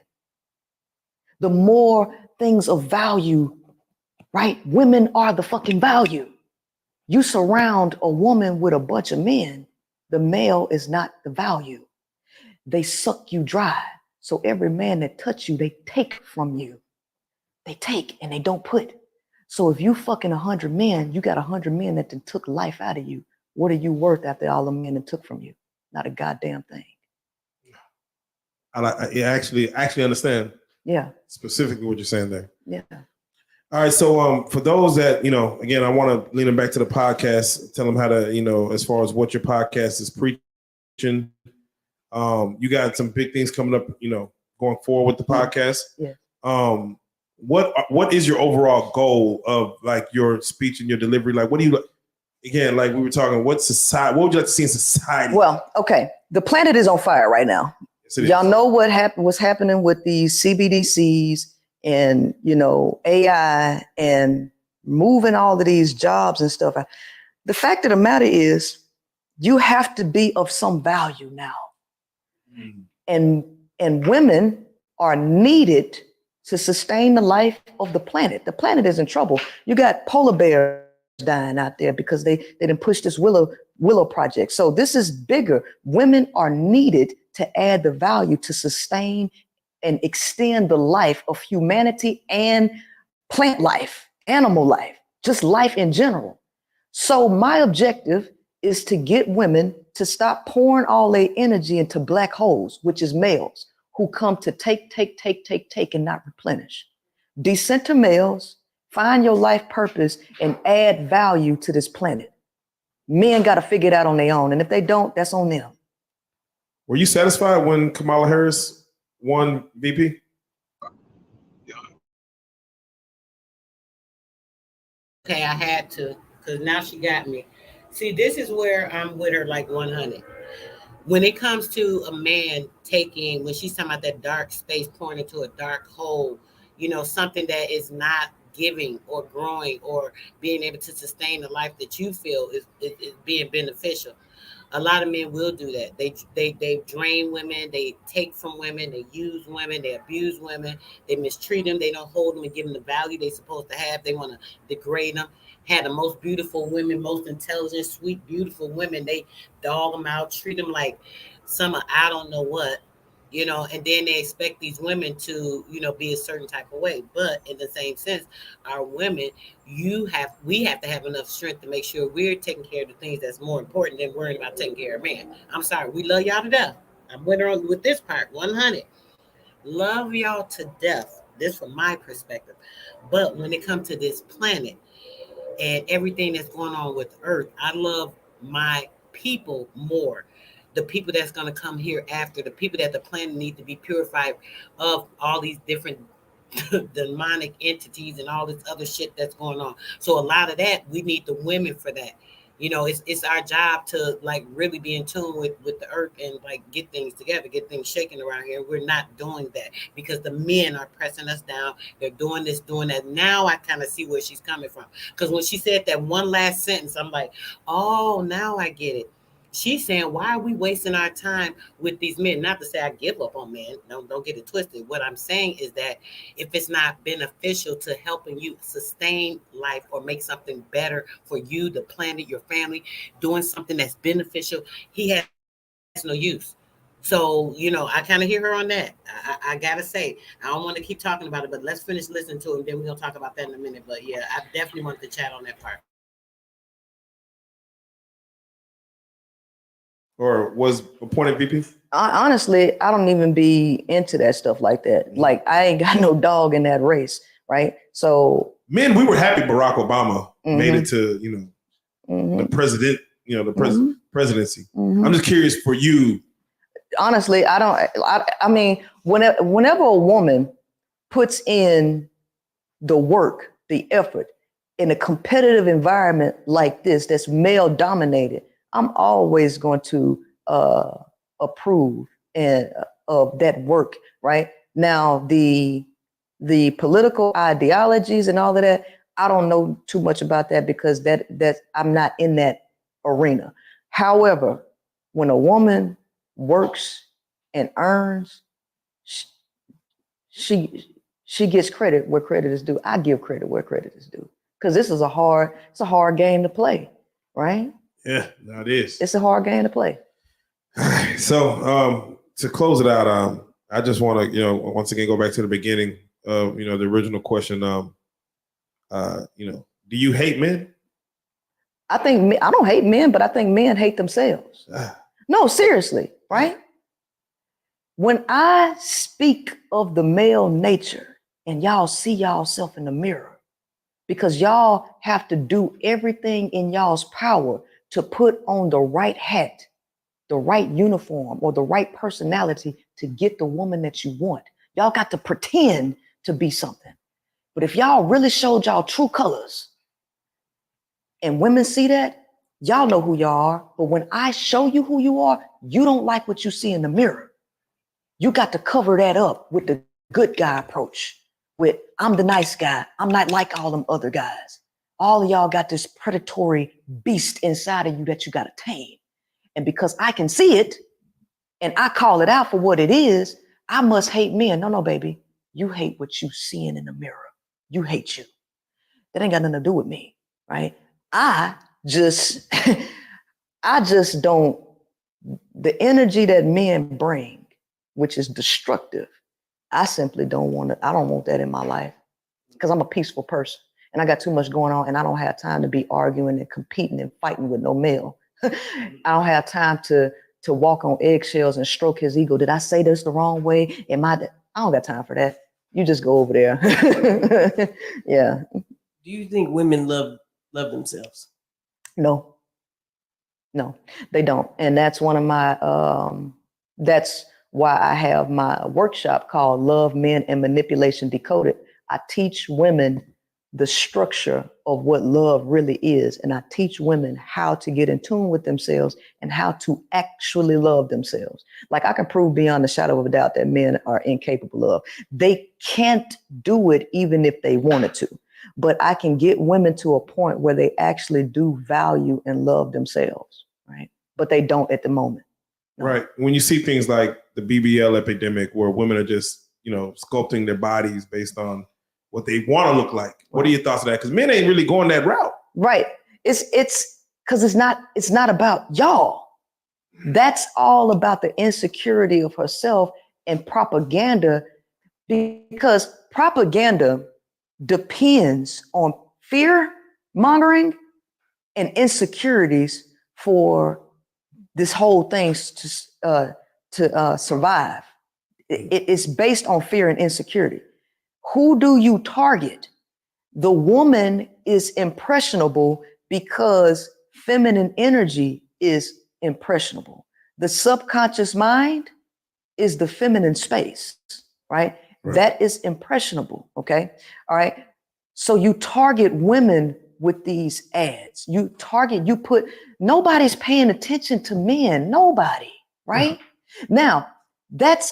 The more things of value, right? Women are the fucking value. You surround a woman with a bunch of men, the male is not the value. They suck you dry. So every man that touch you, they take from you. They take and they don't put. So if you fucking 100 men, you got 100 men that took life out of you. What are you worth after all the men that took from you? Not a goddamn thing. I actually understand. Yeah. Specifically what you're saying there. Yeah. All right. So for those that, again, I want to lean them back to the podcast, tell them how to, as far as what your podcast is preaching. You got some big things coming up, going forward with the podcast. Yeah. What is your overall goal of like your speech and your delivery? Like, what do you, again, like we were talking, what would you like to see in society? Well, okay. The planet is on fire right now. Yes, it is. Y'all know what's happening with these CBDCs and, AI and moving all of these jobs and stuff. The fact of the matter is you have to be of some value now. And women are needed to sustain the life of the planet. The planet is in trouble. You got polar bears dying out there because they didn't push this willow project. So this is bigger. Women are needed to add the value to sustain and extend the life of humanity and plant life, animal life, just life in general. So my objective is to get women to stop pouring all their energy into black holes, which is males who come to take and not replenish. Decenter males, find your life purpose and add value to this planet. Men got to figure it out on their own. And if they don't, that's on them. Were you satisfied when Kamala Harris won VP? Okay, I had to, because now she got me. See, this is where I'm with her like 100. When it comes to a man taking, when she's talking about that dark space pouring into a dark hole, something that is not giving or growing or being able to sustain the life that you feel is being beneficial. A lot of men will do that. They drain women, they take from women, they use women, they abuse women, they mistreat them, they don't hold them and give them the value they're supposed to have. They want to degrade them. Had the most beautiful women, most intelligent, sweet, beautiful women. They dog them out, treat them like some I don't know what, and then they expect these women to, be a certain type of way. But in the same sense, our women, we have to have enough strength to make sure we're taking care of the things that's more important than worrying about taking care of men. I'm sorry, we love y'all to death. I'm with her with this part, 100. Love y'all to death. This from my perspective. But when it comes to this planet and everything that's going on with Earth, I love my people more. The people that's going to come here after, the people that the planet need to be purified of all these different demonic entities and all this other shit that's going on. So a lot of that, we need the women for that. It's our job to like really be in tune with the earth and like get things together, get things shaking around here. We're not doing that because the men are pressing us down. They're doing this, doing that. Now I kind of see where she's coming from. Because when she said that one last sentence, I'm like, oh, now I get it. She's saying, why are we wasting our time with these men? Not to say I give up on men. Don't get it twisted. What I'm saying is that if it's not beneficial to helping you sustain life or make something better for you, the planet, your family, doing something that's beneficial, he has no use. So, I kind of hear her on that. I gotta say, I don't want to keep talking about it, but let's finish listening to him. Then we're gonna talk about that in a minute. But yeah, I definitely wanted to chat on that part. Or was appointed VP? Honestly, I don't even be into that stuff like that. Like, I ain't got no dog in that race, right? So men, we were happy Barack Obama made it to, the president, presidency. I'm just curious for you. Honestly, I mean, whenever a woman puts in the work, the effort in a competitive environment like this, that's male dominated, I'm always going to approve of that work. Right now, the political ideologies and all of that, I don't know too much about that because that I'm not in that arena. However, when a woman works and earns, she gets credit where credit is due. I give credit where credit is due because this is a hard game to play, right? Yeah, no, it is. It's a hard game to play. So to close it out, I just want to, once again, go back to the beginning of, the original question. Do you hate men? I don't hate men, but I think men hate themselves. No, seriously, right? When I speak of the male nature and y'all see y'allself in the mirror, because y'all have to do everything in y'all's power to put on the right hat, the right uniform, or the right personality to get the woman that you want. Y'all got to pretend to be something. But if y'all really showed y'all true colors and women see that, y'all know who y'all are. But when I show you who you are, you don't like what you see in the mirror. You got to cover that up with the good guy approach, with I'm the nice guy. I'm not like all them other guys. All of y'all got this predatory beast inside of you that you got to tame. And because I can see it and I call it out for what it is, I must hate men. No, baby. You hate what you seeing in the mirror. You hate you. That ain't got nothing to do with me, right? I just don't, the energy that men bring, which is destructive, I simply don't want it. I don't want that in my life because I'm a peaceful person and I got too much going on and I don't have time to be arguing and competing and fighting with no male. I don't have time to walk on eggshells and stroke his ego. Did I say this the wrong way? I don't got time for that. You just go over there. Yeah. Do you think women love themselves? No, they don't. And that's one of my, that's why I have my workshop called Love, Men, and Manipulation Decoded. I teach women the structure of what love really is. And I teach women how to get in tune with themselves and how to actually love themselves. Like I can prove beyond a shadow of a doubt that men are incapable of. They can't do it even if they wanted to. But I can get women to a point where they actually do value and love themselves, right? But they don't at the moment. No. Right. When you see things like the BBL epidemic where women are just, sculpting their bodies based on what they want to look like. What are your thoughts on that? Because men ain't really going that route. Right. It's because it's not about y'all. That's all about the insecurity of herself and propaganda, because propaganda depends on fear mongering and insecurities for this whole thing to survive. It's based on fear and insecurity. Who do you target? The woman is impressionable because feminine energy is impressionable. The subconscious mind is the feminine space, right? That is impressionable, okay? All right. So you target women with these ads. Nobody's paying attention to men, nobody, right? Now, that's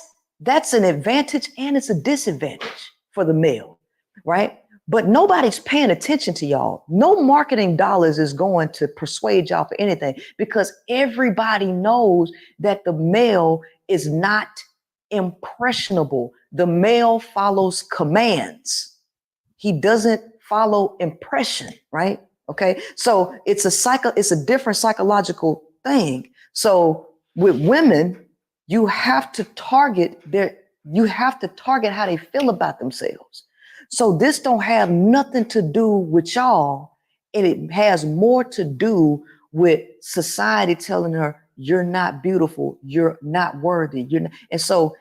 an advantage and it's a disadvantage for the male, right? But nobody's paying attention to y'all. No marketing dollars is going to persuade y'all for anything because everybody knows that the male is not impressionable. The male follows commands. He doesn't follow impression, right? Okay. So it's a different psychological thing. So with women, you have to target how they feel about themselves. So this don't have nothing to do with y'all, and it has more to do with society telling her you're not beautiful, you're not worthy, you're not. And so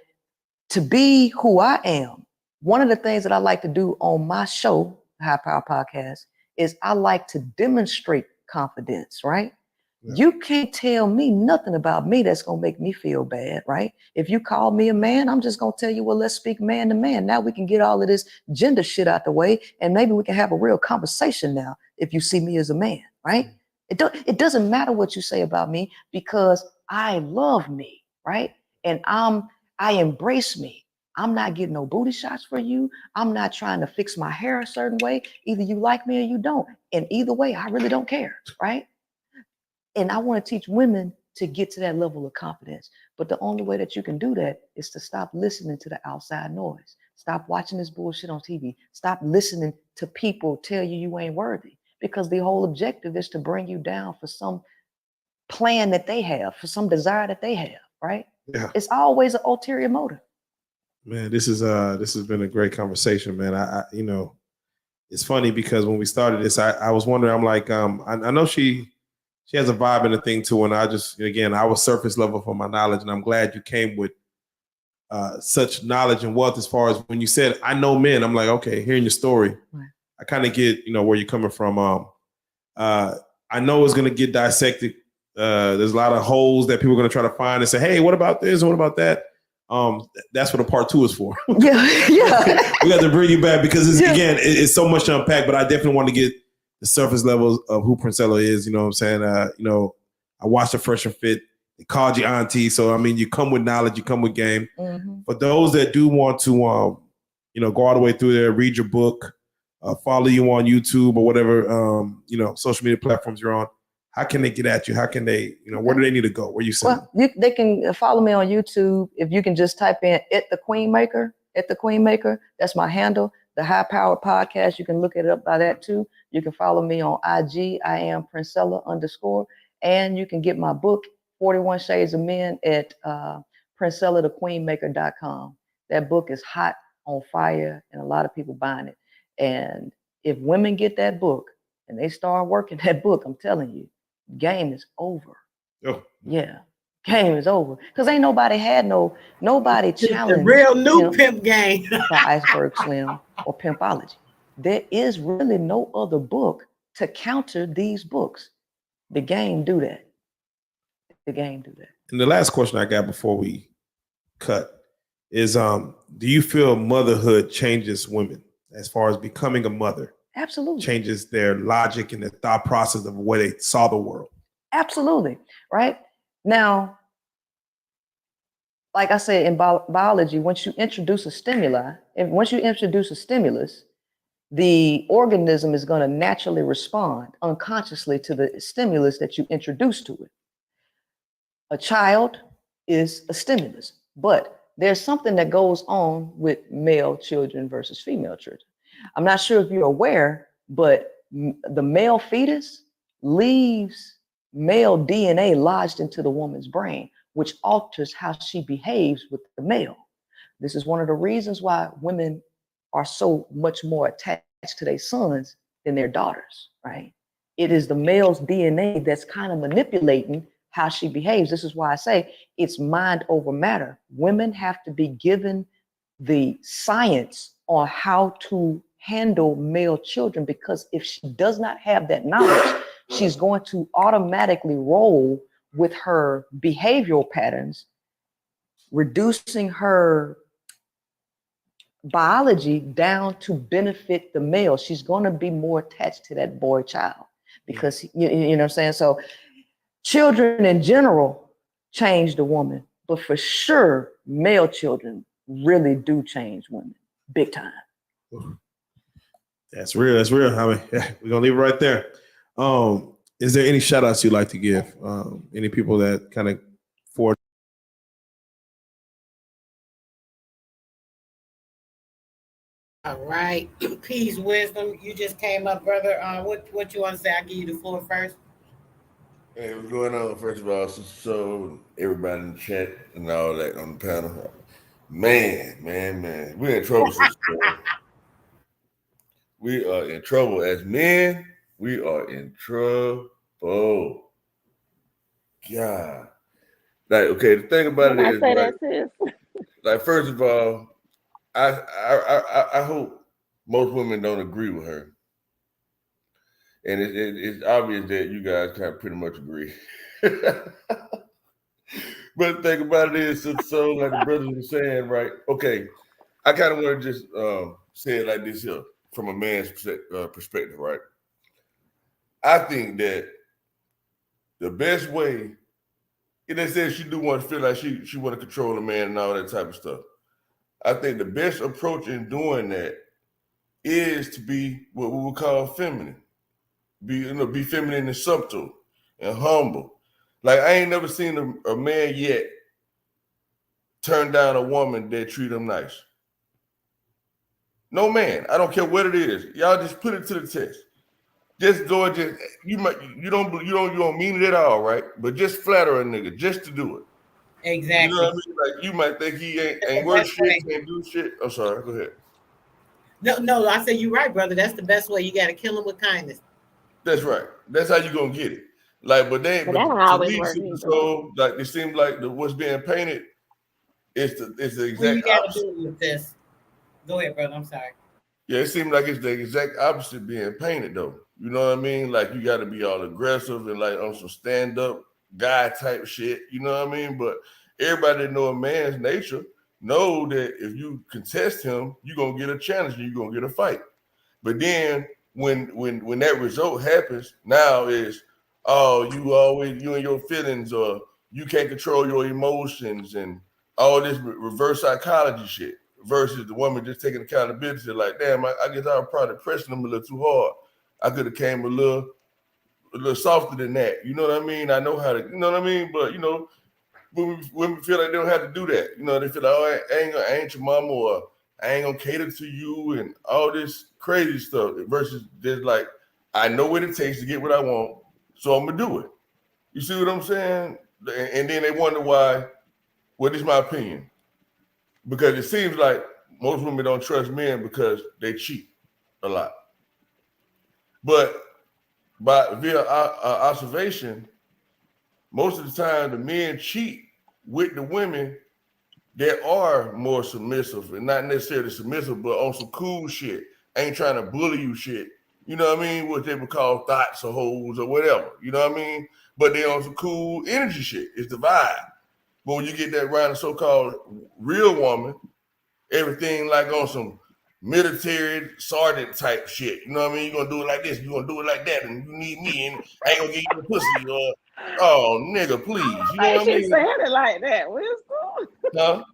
to be who I am, one of the things that I like to do on my show, High Power Podcast, is I like to demonstrate confidence, right? Yeah. You can't tell me nothing about me that's going to make me feel bad, right? If you call me a man, I'm just going to tell you, well, let's speak man to man. Now we can get all of this gender shit out the way, and maybe we can have a real conversation now if you see me as a man, right? It doesn't matter what you say about me because I love me, right? And I embrace me. I'm not getting no booty shots for you. I'm not trying to fix my hair a certain way. Either you like me or you don't. And either way, I really don't care, right? And I want to teach women to get to that level of confidence. But the only way that you can do that is to stop listening to the outside noise. Stop watching this bullshit on TV. Stop listening to people tell you you ain't worthy. Because the whole objective is to bring you down for some plan that they have, for some desire that they have, right? Yeah. It's always an ulterior motive. Man, this has been a great conversation, man. I it's funny because when we started this, I was wondering, I'm like, I know she has a vibe and a thing too. And I was surface level for my knowledge. And I'm glad you came with such knowledge and wealth as far as when you said, I know men, I'm like, okay, hearing your story, right. I kind of get, where you're coming from. I know it's going to get dissected. There's a lot of holes that people are going to try to find and say, hey, what about this? What about that? That's what a part 2 is for. Yeah. We got to bring you back because it's so much to unpack, but I definitely want to get the surface levels of who Princella is. You know what I'm saying? I watched the Fresh and Fit. They called you auntie. So, I mean, you come with knowledge, you come with game. Mm-hmm. For those that do want to, go all the way through there, read your book, follow you on YouTube or whatever, social media platforms you're on. How can they get at you? How can they, where do they need to go? Where you send them? They can follow me on YouTube. If you can just type in the Queenmaker, that's my handle. The High Power Podcast, you can look it up by that too. You can follow me on IG. I am Princella_. And you can get my book, 41 Shades of Men, at PrincellaTheQueenmaker.com. That book is hot, on fire, and a lot of people buying it. And if women get that book and they start working that book, I'm telling you, game is over. Oh. Yeah, game is over. Because ain't nobody challenged the real new pimp game. By Iceberg Slim or Pimpology. There is really no other book to counter these books. The game do that. And the last question I got before we cut is, do you feel motherhood changes women as far as becoming a mother? Absolutely. Changes their logic and their thought process of the way they saw the world. Absolutely. Right? Now, like I said, in biology, once you introduce a stimulus, the organism is going to naturally respond unconsciously to the stimulus that you introduce to it. A child is a stimulus, but there's something that goes on with male children versus female children. I'm not sure if you're aware, but the male fetus leaves male DNA lodged into the woman's brain, which alters how she behaves with the male. This is one of the reasons why women are so much more attached to their sons than their daughters, right? It is the male's DNA that's kind of manipulating how she behaves. This is why I say it's mind over matter. Women have to be given the science on how to handle male children, because if she does not have that knowledge, she's going to automatically roll with her behavioral patterns, reducing her biology down to benefit the male. She's going to be more attached to that boy child because, you know what I'm saying? So children in general change the woman, but for sure, male children really do change women big time. That's real. That's real. I mean, we're gonna leave it right there. Is there any shout outs you'd like to give? Any people that kind of for All right. Peace, wisdom. You just came up, brother. What you want to say? I'll give you the floor first. Hey, what's going on? First of all, so everybody in the chat and all that on the panel. Man. We're in trouble, Sister Soul. We are in trouble as men. We are in trouble. God. Like, okay, the thing about it is, right, like, first of all, I hope most women don't agree with her. And it's obvious that you guys kind of pretty much agree. But the thing about it is, so like the brothers were saying, right? Okay, I kind of want to just say it like this here, from a man's perspective, right? I think that the best way, and they said she do want to feel like she want to control a man and all that type of stuff. I think the best approach in doing that is to be what we would call feminine. Be feminine and subtle and humble. Like, I ain't never seen a man yet turn down a woman that treat him nice. No man. I don't care what it is. Y'all just put it to the test. Just go and just you don't mean it at all, right? But just flatter a nigga just to do it. Exactly. You know what I mean? Like, you might think he ain't worth shit, can't do shit. I'm sorry. Go ahead. No, I said you're right, brother. That's the best way. You got to kill him with kindness. That's right. That's how you gonna get it. Like, but that don't always work. So, like, it seems like what's being painted is the exact opposite. Do with this. Go ahead, brother. I'm sorry. Yeah, it seems like it's the exact opposite being painted, though. You know what I mean? Like, you got to be all aggressive and like on some stand-up guy type shit. You know what I mean? But everybody that know a man's nature know that if you contest him, you're gonna get a challenge and you're gonna get a fight. But then when that result happens, now is you and your feelings, or you can't control your emotions and all this reverse psychology shit, versus the woman just taking accountability. Like, damn, I guess I was probably pressing them a little too hard. I could have came a little softer than that. You know what I mean? I know how to, you know what I mean? But, you know, women feel like they don't have to do that. You know, they feel like, oh, I ain't your mama, or I ain't gonna cater to you and all this crazy stuff, versus just like, I know what it takes to get what I want, so I'm gonna do it. You see what I'm saying? And then they wonder why. Well, this is my opinion, because it seems like most women don't trust men because they cheat a lot. But via observation, most of the time the men cheat with the women that are more submissive, and not necessarily submissive, but on some cool shit. Ain't trying to bully you shit. You know what I mean? What they would call thoughts or hoes or whatever. You know what I mean? But they on some cool energy shit. It's the vibe. But when you get that around a so-called real woman, everything like on some military sergeant type shit. You know what I mean? You're gonna do it like this, you're gonna do it like that, and you need me, and I ain't gonna get you the pussy, or oh nigga, please. You know what I mean? saying it like that. Wisdom. Huh?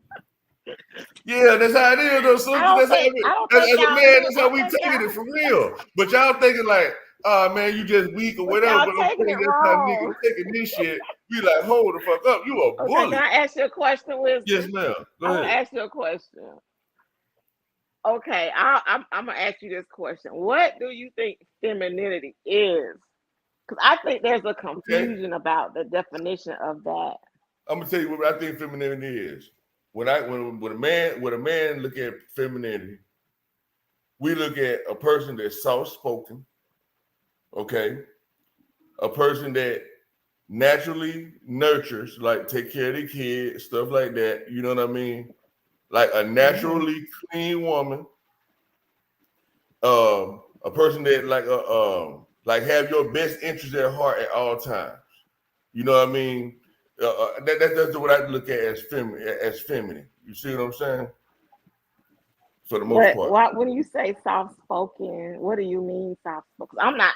Yeah, that's how it is though. So that's how man, that's how we taking it for real. But y'all thinking like, oh man, you just weak or whatever. But I'm thinking that's how niggas taking this shit. We like, hold the fuck up. You a bully. Okay, can I ask you a question, Wisdom? Yes, ma'am. Go ahead. I'm gonna ask you a question. Okay, I'm gonna ask you this question. What do you think femininity is? Because I think there's a confusion about the definition of that. I'm gonna tell you what I think femininity is. When a man look at femininity, we look at a person that's soft-spoken, okay, a person that naturally nurtures, like take care of the kids, stuff like that. You know what I mean? Like a naturally clean woman, a person that like have your best interest at heart at all times. You know what I mean? That's what I look at as feminine. You see what I'm saying? For the most part. When you say soft spoken, what do you mean soft spoken? I'm not.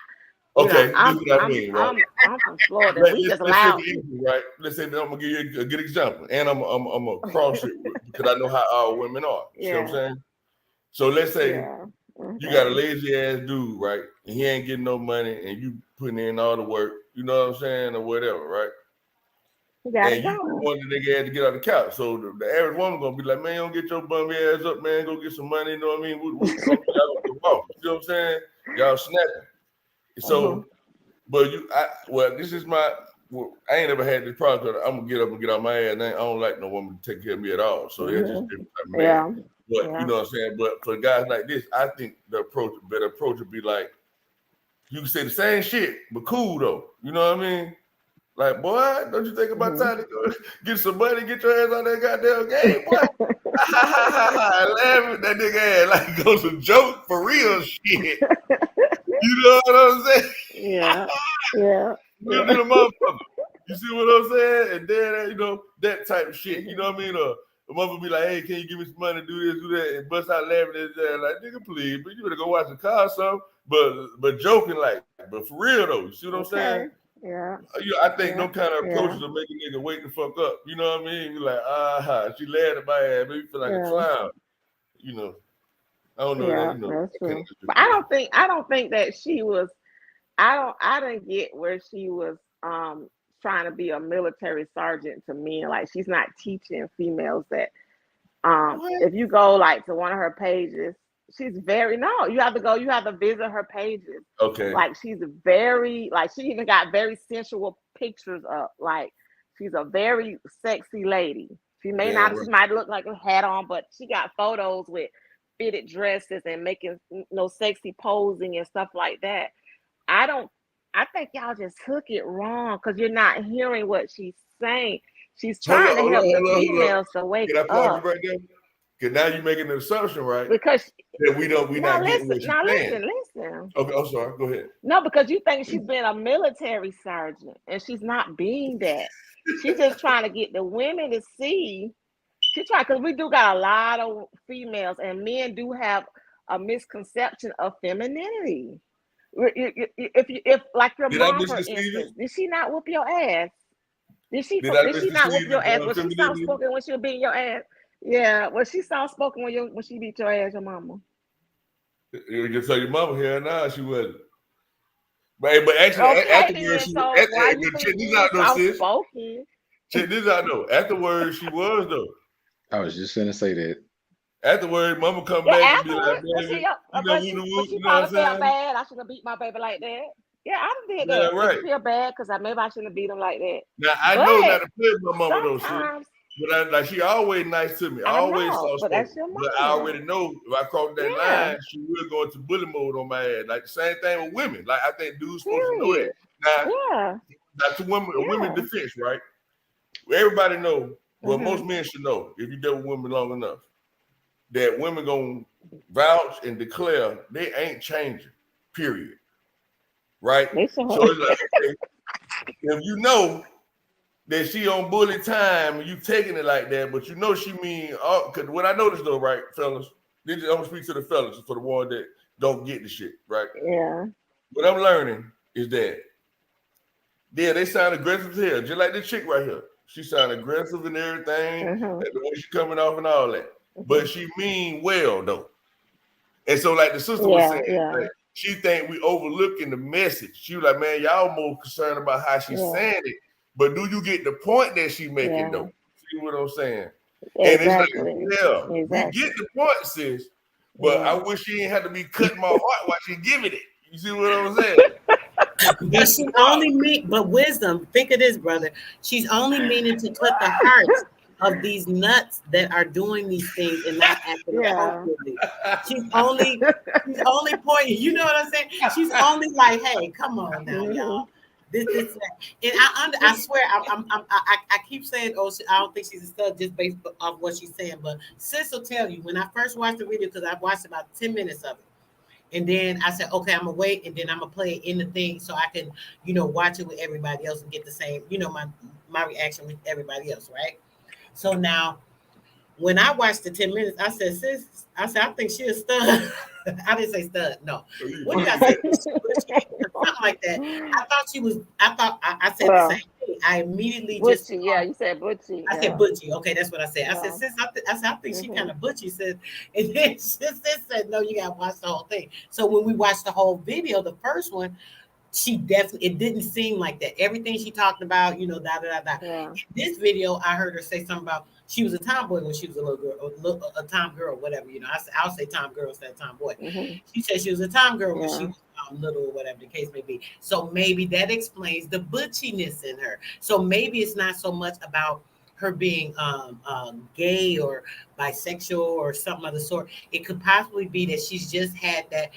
Okay, I'm I'm from Florida. We just loud. Right? Let's say that I'm gonna give you a good example, and I'm gonna cross it because I know how our women are. You see what I'm saying? So let's say You got a lazy ass dude, right? And he ain't getting no money, and you putting in all the work. You know what I'm saying, or whatever, right? And you want the nigga ass to get out the couch. So the average woman gonna be like, man, don't get your bum ass up, man. Go get some money. You know what I mean? Y'all gonna walk. You know what I'm saying? Y'all snapping. So, but this is my. I ain't ever had this problem. Cause I'm gonna get up and get out my ass. And I don't like no woman to take care of me at all. So that's just different type of man. But you know what I'm saying. But for guys like this, I think the better approach would be like, you can say the same shit, but cool though. You know what I mean? Like, boy, don't you think about time to go get some money, get your ass on that goddamn game, boy? Laugh at that nigga ass like go some joke for real shit. You know what I'm saying? Yeah. You be the motherfucker. You see what I'm saying? And then, you know, that type of shit. You know what I mean? The mother be like, hey, can you give me some money to do this, do that? And bust out laughing at his ass like, nigga, please, but you better go watch the car or something. But joking like, but for real though, you see what I'm saying? Yeah. I think no kind of approaches will make a nigga wake the fuck up. You know what I mean? You're like, she laughed at my ass, maybe feel like a clown. You know. I don't know that, you know. That's true. But I don't think that she was I didn't get where she was trying to be a military sergeant to men. Like she's not teaching females that if you go like to one of her pages, she's very you have to visit her pages. Okay. Like she's very she even got very sensual pictures up. Like she's a very sexy lady. She she might look like a hat on, but she got photos with fitted dresses and making sexy posing and stuff like that. I think y'all just took it wrong because you're not hearing what she's saying. She's trying to help the females to wake up. Can I pause you right there? Because now you're making an assumption, right? Because that we're not getting what she's saying. Listen. Okay, I'm sorry. Go ahead. No, because you think she's been a military sergeant and she's not being that. She's just trying to get the women to see. She's trying because we do got a lot of females and men do have a misconception of femininity. If like your mom, for instance, did she not whoop your ass? Did she not whoop your ass? Was she soft spoken when she was beating your ass? Yeah, was she soft spoken when she beat your ass, your mama? You can tell your mama here now she wasn't. But actually, afterwards, check this out though, sis. Check this out though. Afterwards, she was though. I was just gonna say that. Afterwards, mama come back and be like, she probably felt bad. I shouldn't have beat my baby like that. Yeah, I did that. Yeah, right. I feel bad because maybe I shouldn't have beat him like that. Now I know not to play with my mama though, sis. But she always nice to me. I always but I already know if I cross that line, she will go into bully mode on my ass. Like the same thing with women. Like I think dudes supposed to know that. Now to women defense, right? Everybody know. Well, most men should know if you deal with women long enough that women gonna vouch and declare they ain't changing. Period. Right? So it's like if you know that she on bully time and you taking it like that, but you know she mean because what I noticed though, right, fellas, I'm gonna speak to the fellas for the one that don't get the shit, right? Yeah. What I'm learning is that they sound aggressive as hell, just like this chick right here. She sound aggressive and everything, and the way she coming off and all that. But she mean well though. And so like the sister was saying, like, she think we overlooking the message. She was like, man, y'all more concerned about how she's saying it. But do you get the point that she making though? See what I'm saying? Exactly. And it's like, we get the point, sis. But I wish she ain't had to be cutting my heart while she giving it. You see what I'm saying? But she only but wisdom, think of this, brother. She's only meaning to cut the hearts of these nuts that are doing these things and not acting appropriately. She's only pointing, you know what I'm saying? She's only like, hey, come on now, y'all. This, and I swear, I keep saying, oh, I don't think she's a stud just based off what she's saying. But sis will tell you when I first watched the video, because I watched about 10 minutes of it. And then I said, okay, I'm gonna wait, and then I'm gonna play it in the thing so I can, watch it with everybody else and get the same, my reaction with everybody else, right? So now when I watched the 10 minutes, I said, sis, I said, I think she a stud. I didn't say stud, no. What did I say? Something like that. I thought she was, I said the same thing. I immediately just. Butchie, yeah, you said Butchie. I said butchie. Okay, that's what I said. I said, sis, I said, I think she kind of butchie. Said, and then sis said, no, you got to watch the whole thing. So when we watched the whole video, the first one, she definitely, it didn't seem like that. Everything she talked about, you know, Yeah. In this video, I heard her say something about she was a tomboy when she was a little girl, a tom girl, whatever. You know, I'll say tom girl instead of tomboy. She said she was a tom girl when she was little, or whatever the case may be. So maybe that explains the butchiness in her. So maybe it's not so much about her being gay or bisexual or something of the sort. It could possibly be that she's just had that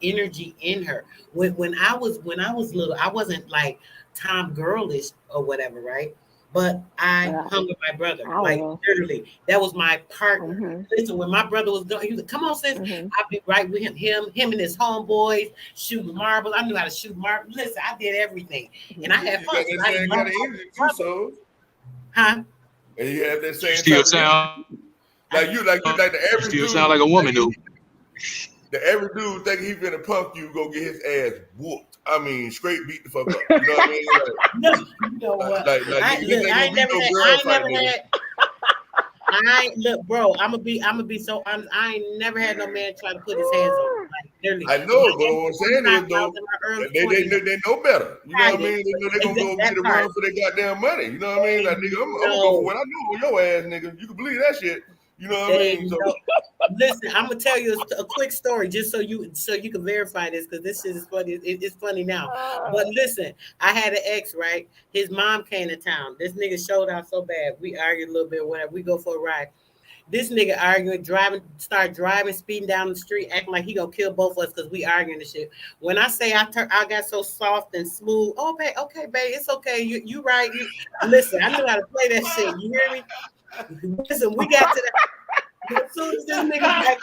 energy in her. When I was little, I wasn't like tom girlish or whatever, right? But I hung with my brother, like literally. That was my partner. Listen, when my brother was going, he was like, "Come on, sis, I'll be right with him." Him and his homeboys shooting marbles. I knew how to shoot marbles. Listen, I did everything, and I had fun. Huh? And you have that same. Still sound like you, like the average still dude. Sound like a woman, though. The average dude think he finna punk you, go get his ass whooped. I mean, straight beat the fuck up. You know what I mean? Like, you know what? I ain't never had. Look, bro. I'm gonna be so honest. I ain't never had no man try to put his hands on me. Like, literally. I know, but what I'm saying is though, they know better. You know what I mean? They know they gonna go get a run for their goddamn money. You know what I mean? Like, nigga, I'm gonna go for what I know on your ass, nigga. You can believe that shit. You know what I mean? So, listen, I'm gonna tell you a quick story just so you can verify this, because this shit is funny. It's funny now. But listen, I had an ex, right? His mom came to town. This nigga showed out so bad. We argued a little bit, whatever. We go for a ride. This nigga arguing, start driving, speeding down the street, acting like he gonna kill both of us because we arguing and shit. When I say I got so soft and smooth, oh, babe, okay, babe, it's okay. You right. Listen, I knew how to play that shit. You hear me? Listen, we got to that. As soon as this nigga back,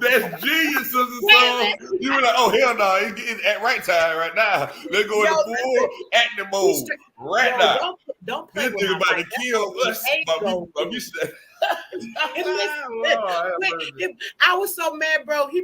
that's genius, sister. So you were like, oh hell no, it's at right time right now. Let's go into full acting mode right now. Don't play this nigga about to kill us. I was so mad, bro. He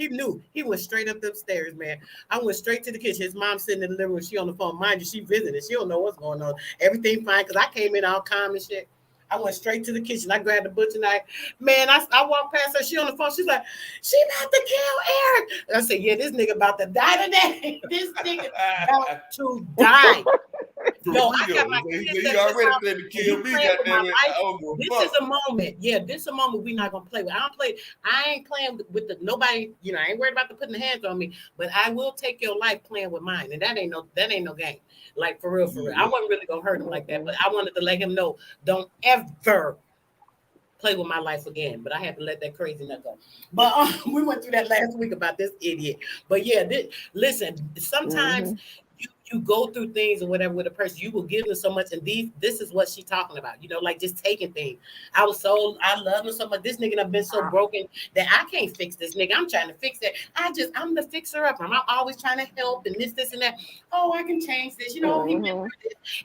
knew. He went straight up them stairs, man. I went straight to the kitchen. His mom sitting in the living room. She on the phone. Mind you, she visiting. She don't know what's going on. Everything fine, because I came in all calm and shit. I went straight to the kitchen. I grabbed the butcher knife. Man, I walked past her. She on the phone. She's like, she about to kill Eric. I said, yeah, this nigga about to die today. This nigga about to die. No, I got my kids. He already said to kill me. This is a moment. Yeah, this is a moment we're not gonna play with. I ain't playing with nobody. You know, I ain't worried about putting the hands on me. But I will take your life playing with mine, and that ain't no game. Like for real. I wasn't really gonna hurt him like that, but I wanted to let him know, don't ever play with my life again. But I had to let that crazy nut go. But we went through that last week about this idiot. But yeah, listen, sometimes you go through things or whatever with a person, you will give them so much, and this is what she's talking about, you know, like just taking things. I love him so much. This nigga done been so broken that I can't fix this nigga. I'm trying to fix it. I'm the fixer up. I'm always trying to help and this and that. Oh, I can change this. You know,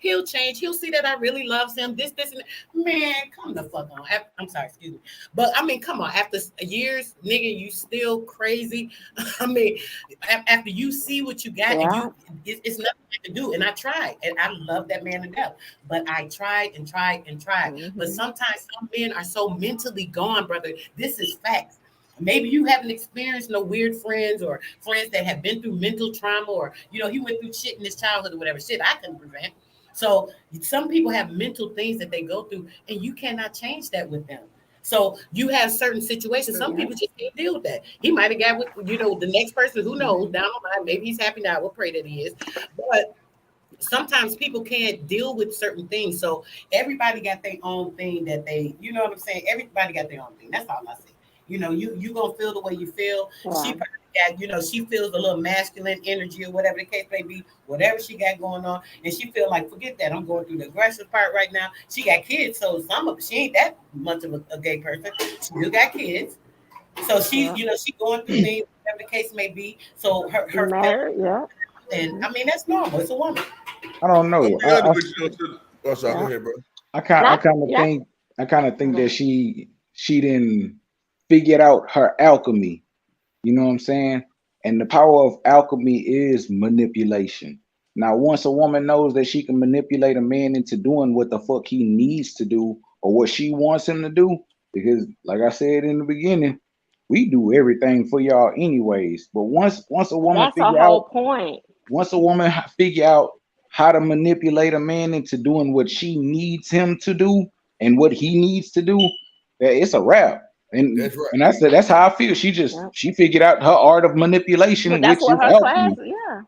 he'll change. He'll see that I really love him. This and that. Man, come the fuck on. I'm sorry, excuse me. But I mean, come on. After years, nigga, you still crazy. I mean, after you see what you got, and it's nothing I can do. And I tried, and I love that man to death. But I tried and tried and tried. But sometimes some men are so mentally gone, brother. This is facts. Maybe you haven't experienced no weird friends or friends that have been through mental trauma, or you know, he went through shit in his childhood or whatever. Shit I couldn't prevent. So some people have mental things that they go through, and you cannot change that with them. So you have certain situations. Some people just can't deal with that. He might have got with, you know, the next person, who knows, down the line. Maybe he's happy now. We'll pray that he is. But sometimes people can't deal with certain things. So everybody got their own thing that they, you know what I'm saying? Everybody got their own thing. That's all I say. You know, you gonna feel the way you feel. She probably got, you know, she feels a little masculine energy or whatever the case may be, whatever she got going on, and she feel like, forget that, I'm going through the aggressive part right now. She got kids, so she ain't that much of a gay person. She still got kids, so she's, you know, she going through things, whatever the case may be. So her married, and I mean that's normal. It's a woman. I don't know. Oh, sorry, go ahead, bro. I kind of think that she didn't figure out her alchemy. You know what I'm saying? And the power of alchemy is manipulation. Now, once a woman knows that she can manipulate a man into doing what the fuck he needs to do or what she wants him to do, because like I said in the beginning, we do everything for y'all anyways. But once a woman That's a whole point. once a woman figure out how to manipulate a man into doing what she needs him to do and what he needs to do, it's a wrap. And That's right. and that's how I feel. She figured out her art of manipulation, But that's which is what her class. alchemy. Yeah.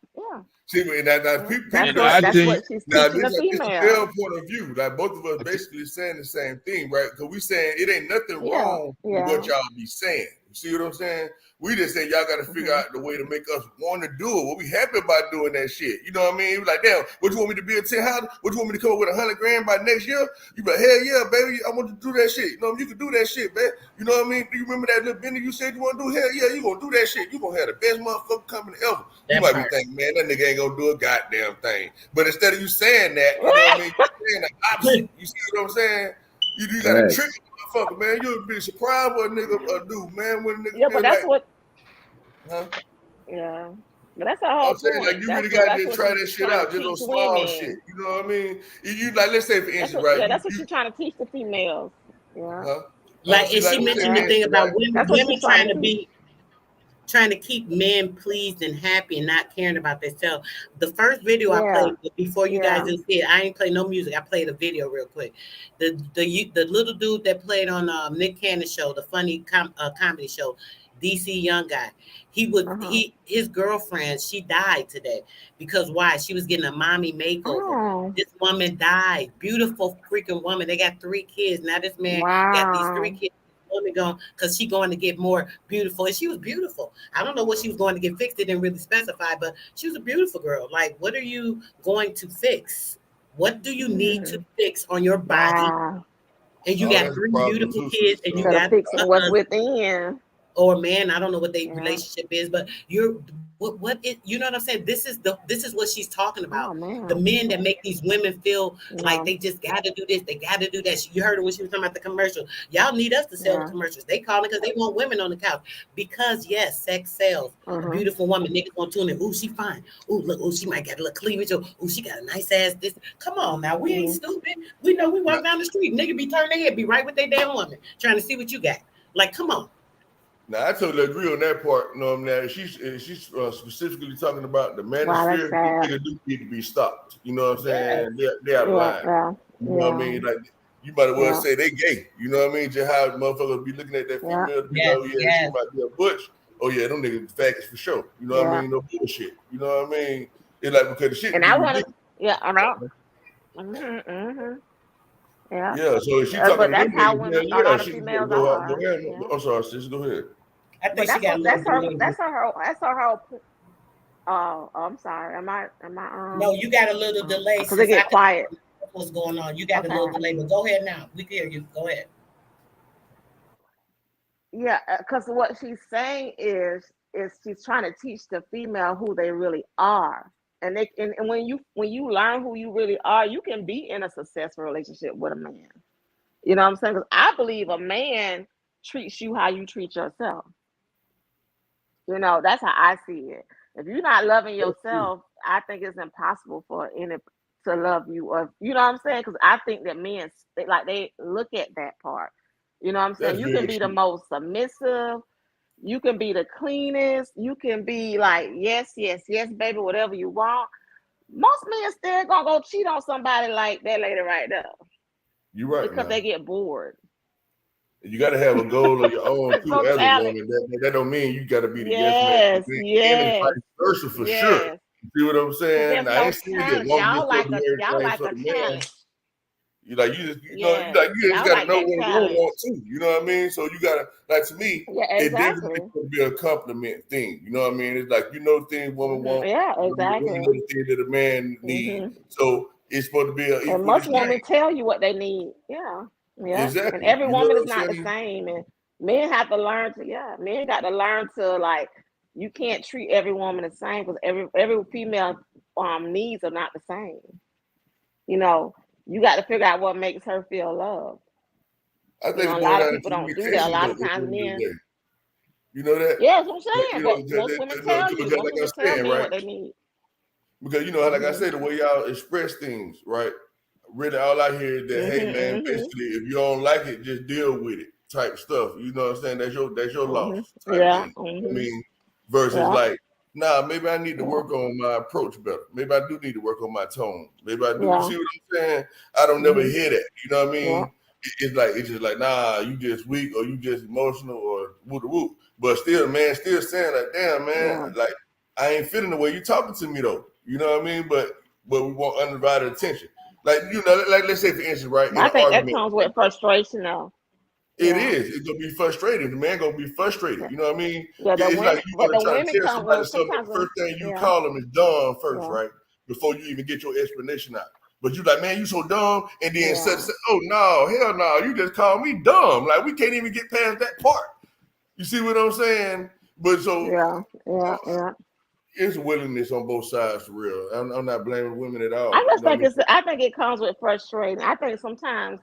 See, now people That's what she's now teaching this the is their female. point of view. Like both of us basically saying the same thing, right? Because we saying it ain't nothing Yeah, wrong with what y'all be saying. You see what I'm saying? We just say y'all got to figure out the way to make us want to do it. What we happy about doing that shit. You know what I mean? We like, damn, what you want me to build 10 houses? What you want me to come up with $100,000 by next year? You be like, hell yeah, baby, I want to do that shit. You know, you can do that shit, man. You know what I mean? Do you remember that little Benny you said you want to do? Hell yeah, you gonna do that shit. You gonna have the best motherfucking company ever. You might be thinking, man, that nigga ain't gonna do a goddamn thing. But instead of you saying that, you know what I mean? You're saying the opposite. You see what I'm saying? You gotta trick the motherfucker, man. You'll be surprised what a nigga do, man. When a nigga Yeah, but that's like, what. huh? Yeah, but that's a whole I'm saying, point. like, you That's really got to what try she's that shit trying to out, just on teach small shit. women. You know what I mean? You like, let's say for instance, right? That's what she's trying to teach the females. Yeah. Huh? Like, and she mentioned the thing about women, That's what she's trying trying to keep men pleased and happy and not caring about themselves. The first video I played before you guys didn't see it, I ain't play no music. I played a video real quick. The little dude that played on Nick Cannon's show, the funny comedy show, DC Young Guy. His girlfriend, she died today because why? She was getting a mommy makeover. This woman died. Beautiful freaking woman. They got 3 kids. Now this man got these 3 kids. Woman going because she going to get more beautiful, and she was beautiful. I don't know what she was going to get fixed. It didn't really specify, but she was a beautiful girl. Like, what are you going to fix? What do you need to fix on your body? And you got 3 beautiful kids, and you got fixing what's within. Or man, I don't know what their relationship is, but you know what I'm saying? This is what she's talking about. The men that make these women feel like they just gotta do this, they gotta do that. You heard her when she was talking about the commercial. Y'all need us to sell the commercials. They calling because they want women on the couch. Because yes, sex sells. A beautiful woman, niggas gonna tune in. Ooh, she fine. Ooh, look, ooh, she might got a little cleavage. Ooh, she got a nice ass. This. Come on now, we ain't stupid. We know we walk down the street, nigga be turning their head, be right with their damn woman, trying to see what you got. Like, come on. Now, I totally agree on that part. You know what I mean? She's specifically talking about the manosphere. Niggas do need to be stopped. You know what I'm saying? They are lying. You know what I mean? Like, you might as well say they gay. You know what I mean? Just how motherfuckers be looking at that female to be like, she might be a butch. Oh yeah, them niggas faggots for sure. You know what I mean? No bullshit. You know what I mean? It's like because the shit. And I want to, I know. Yeah. Yeah, so if she talking but to that's them how niggas, women, yeah, a lot of she females go are. out, go ahead. I'm sorry, sis, go ahead. I think she got that's her. Oh, I'm sorry. Am I? No, you got a little delay. Because they get quiet. What's going on? You got a little delay, but go ahead now. We can hear you. Go ahead. Yeah, because what she's saying is she's trying to teach the female who they really are. And when you learn who you really are, you can be in a successful relationship with a man. You know what I'm saying? Because I believe a man treats you how you treat yourself. You know, that's how I see it. If you're not loving yourself, I think it's impossible for any to love you. Or you know what I'm saying? Because I think that men they look at that part. You know what I'm saying? You can be the most submissive. You can be the cleanest. You can be like, yes, baby, whatever you want. Most men still gonna go cheat on somebody like that lady right there. You're right. Because they get bored. You got to have a goal of your own too as a woman. That don't mean you got to be the yes man. And vice versa for sure. You see what I'm saying? I ain't saying that woman y'all like a challenge. You just gotta know what you want too. You know what I mean? So you gotta to me, it definitely could be a compliment thing. You know what I mean? It's like things women want. Yeah, exactly. You know the things that a man needs. So it's supposed to be a and most women tell you what they need. Yeah. Exactly. And every woman is not the same. And men have to learn men got to learn to you can't treat every woman the same because every female needs are not the same. You know, you got to figure out what makes her feel loved. I think A it boils lot of down to people don't do that. A communication, lot though. of At the times end of the men. day. You know that? Yeah, that's what I'm But, saying. you know, But most women no, tell you. because Most like I women tell said, men right? what they need. Because you know, like I said, the way y'all express things, right? Really, all I hear is that, hey man, basically, if you don't like it, just deal with it, type stuff. You know what I'm saying? That's your loss, type Yeah. thing. I mean, versus like, nah, maybe I need to work on my approach better. Maybe I do need to work on my tone. Maybe I do. You see what I'm saying? I don't never hear that. You know what I mean? It's just like, nah, you just weak or you just emotional or woo. But still, man, still saying like, damn, man, like I ain't feeling the way you talking to me though. You know what I mean? But we want undivided attention. Like, you know, like let's say for instance, right, in I an think that argument. comes with frustration though. It is. It's gonna be frustrating. The man gonna be frustrated. You know what I mean? Yeah, the It's women, like you but want the to try to women tell come somebody well, something. sometimes The first thing you call them is dumb first, right? Before you even get your explanation out. But you like, man, you so dumb, and then say, oh no, hell no, you just call me dumb. Like we can't even get past that part. You see what I'm saying? But so it's willingness on both sides for real. I'm not blaming women at all. I just think it's. I think it comes with frustration. I think sometimes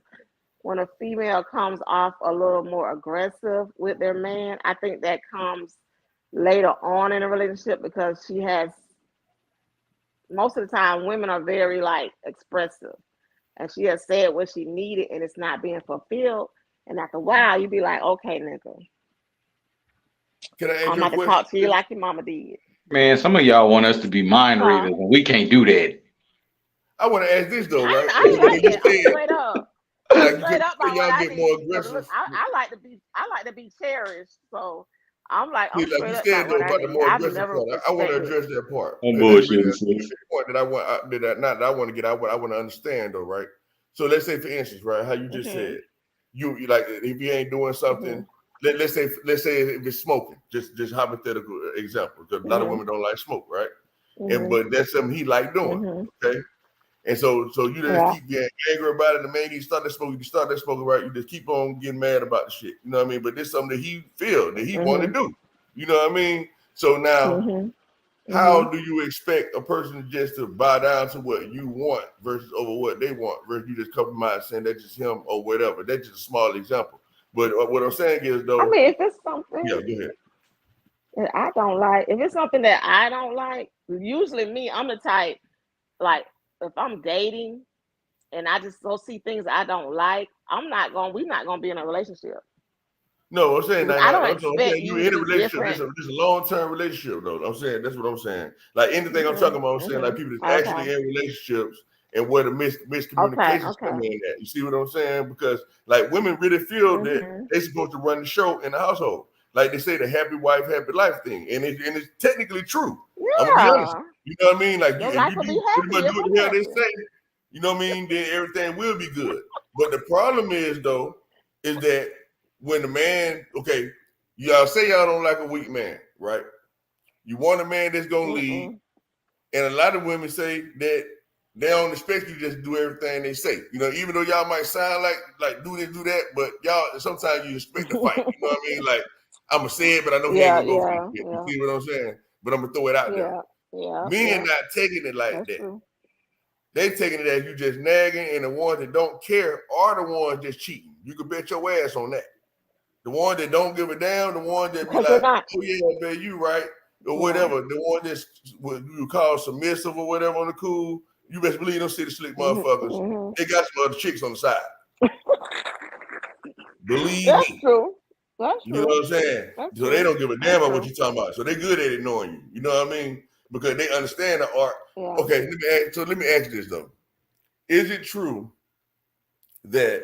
when a female comes off a little more aggressive with their man, I think that comes later on in a relationship because she has. Most of the time, women are very like expressive, and she has said what she needed, and it's not being fulfilled. And after a while, you be like, "Okay, nigga, Can I I'm about to talk to you like your mama did." Man, some of y'all want us to be mind readers, and we can't do that. I want to ask this though, right? I ain't like that. I'm straight up. Like, Straight up on what y'all I get more need. aggressive. I like to be cherished. So I'm like Like straight you up said about though, what I about the need. more I've aggressive never part. I want to expected. address that part. I'm That's bullshitting, really the point that I want to get out. What I want to understand though, right? So let's say, for instance, right, how you just said, you like if you ain't doing something. Let's say if it's smoking, just hypothetical example, because a lot of women don't like smoke, right? But that's something he like doing, okay? And so you just keep getting angry about it. The man, you start that smoking, right? You just keep on getting mad about the shit. You know what I mean? But this is something that he feel that he want to do. You know what I mean? So now, how do you expect a person just to bow down to what you want versus over what they want? Versus you just compromise saying that's just him or whatever. That's just a small example. But what I'm saying is though. I mean, if it's something Yeah, go ahead. that I don't like, if it's something that I don't like, usually me, I'm the type like if I'm dating and I just go see things I don't like, we're not gonna be in a relationship. No, I'm saying I don't I'm expect saying you you to in a be relationship. different. This is a long-term relationship, though. I'm saying that's what I'm saying. Like anything I'm talking about, I'm saying like people that's actually in relationships and where the miscommunications come in at. You see what I'm saying? Because like women really feel that they're supposed to run the show in the household. Like they say the happy wife, happy life thing. And it's technically true. I'm gonna be honest. You know what I mean? Like your if life you will be do pretty much happy do what the hell they say, you know what I mean, then everything will be good. But the problem is though, is that when the man, okay, y'all say y'all don't like a weak man, right? You want a man that's gonna lead, and a lot of women say that they don't expect you to just do everything they say. You know, even though y'all might sound like do this, do that, but y'all sometimes you expect to fight. You know what I mean? Like I'm gonna say it, but I know he ain't gonna go for it. You see what I'm saying? But I'm gonna throw it out there. Men not taking it like that. True. They taking it as you just nagging, and the ones that don't care are the ones just cheating. You can bet your ass on that. The one that don't give a damn, the one that be like, oh yeah, baby, you right, or whatever. The one that's what you call submissive or whatever on the cool, you best believe them city slick motherfuckers. They got some other chicks on the side. Believe That's me. true. That's you true. know what I'm saying? That's so true. they don't give a damn about what you talking about. So they good at ignoring you. You know what I mean? Because they understand the art. Okay, let me ask you this though. Is it true that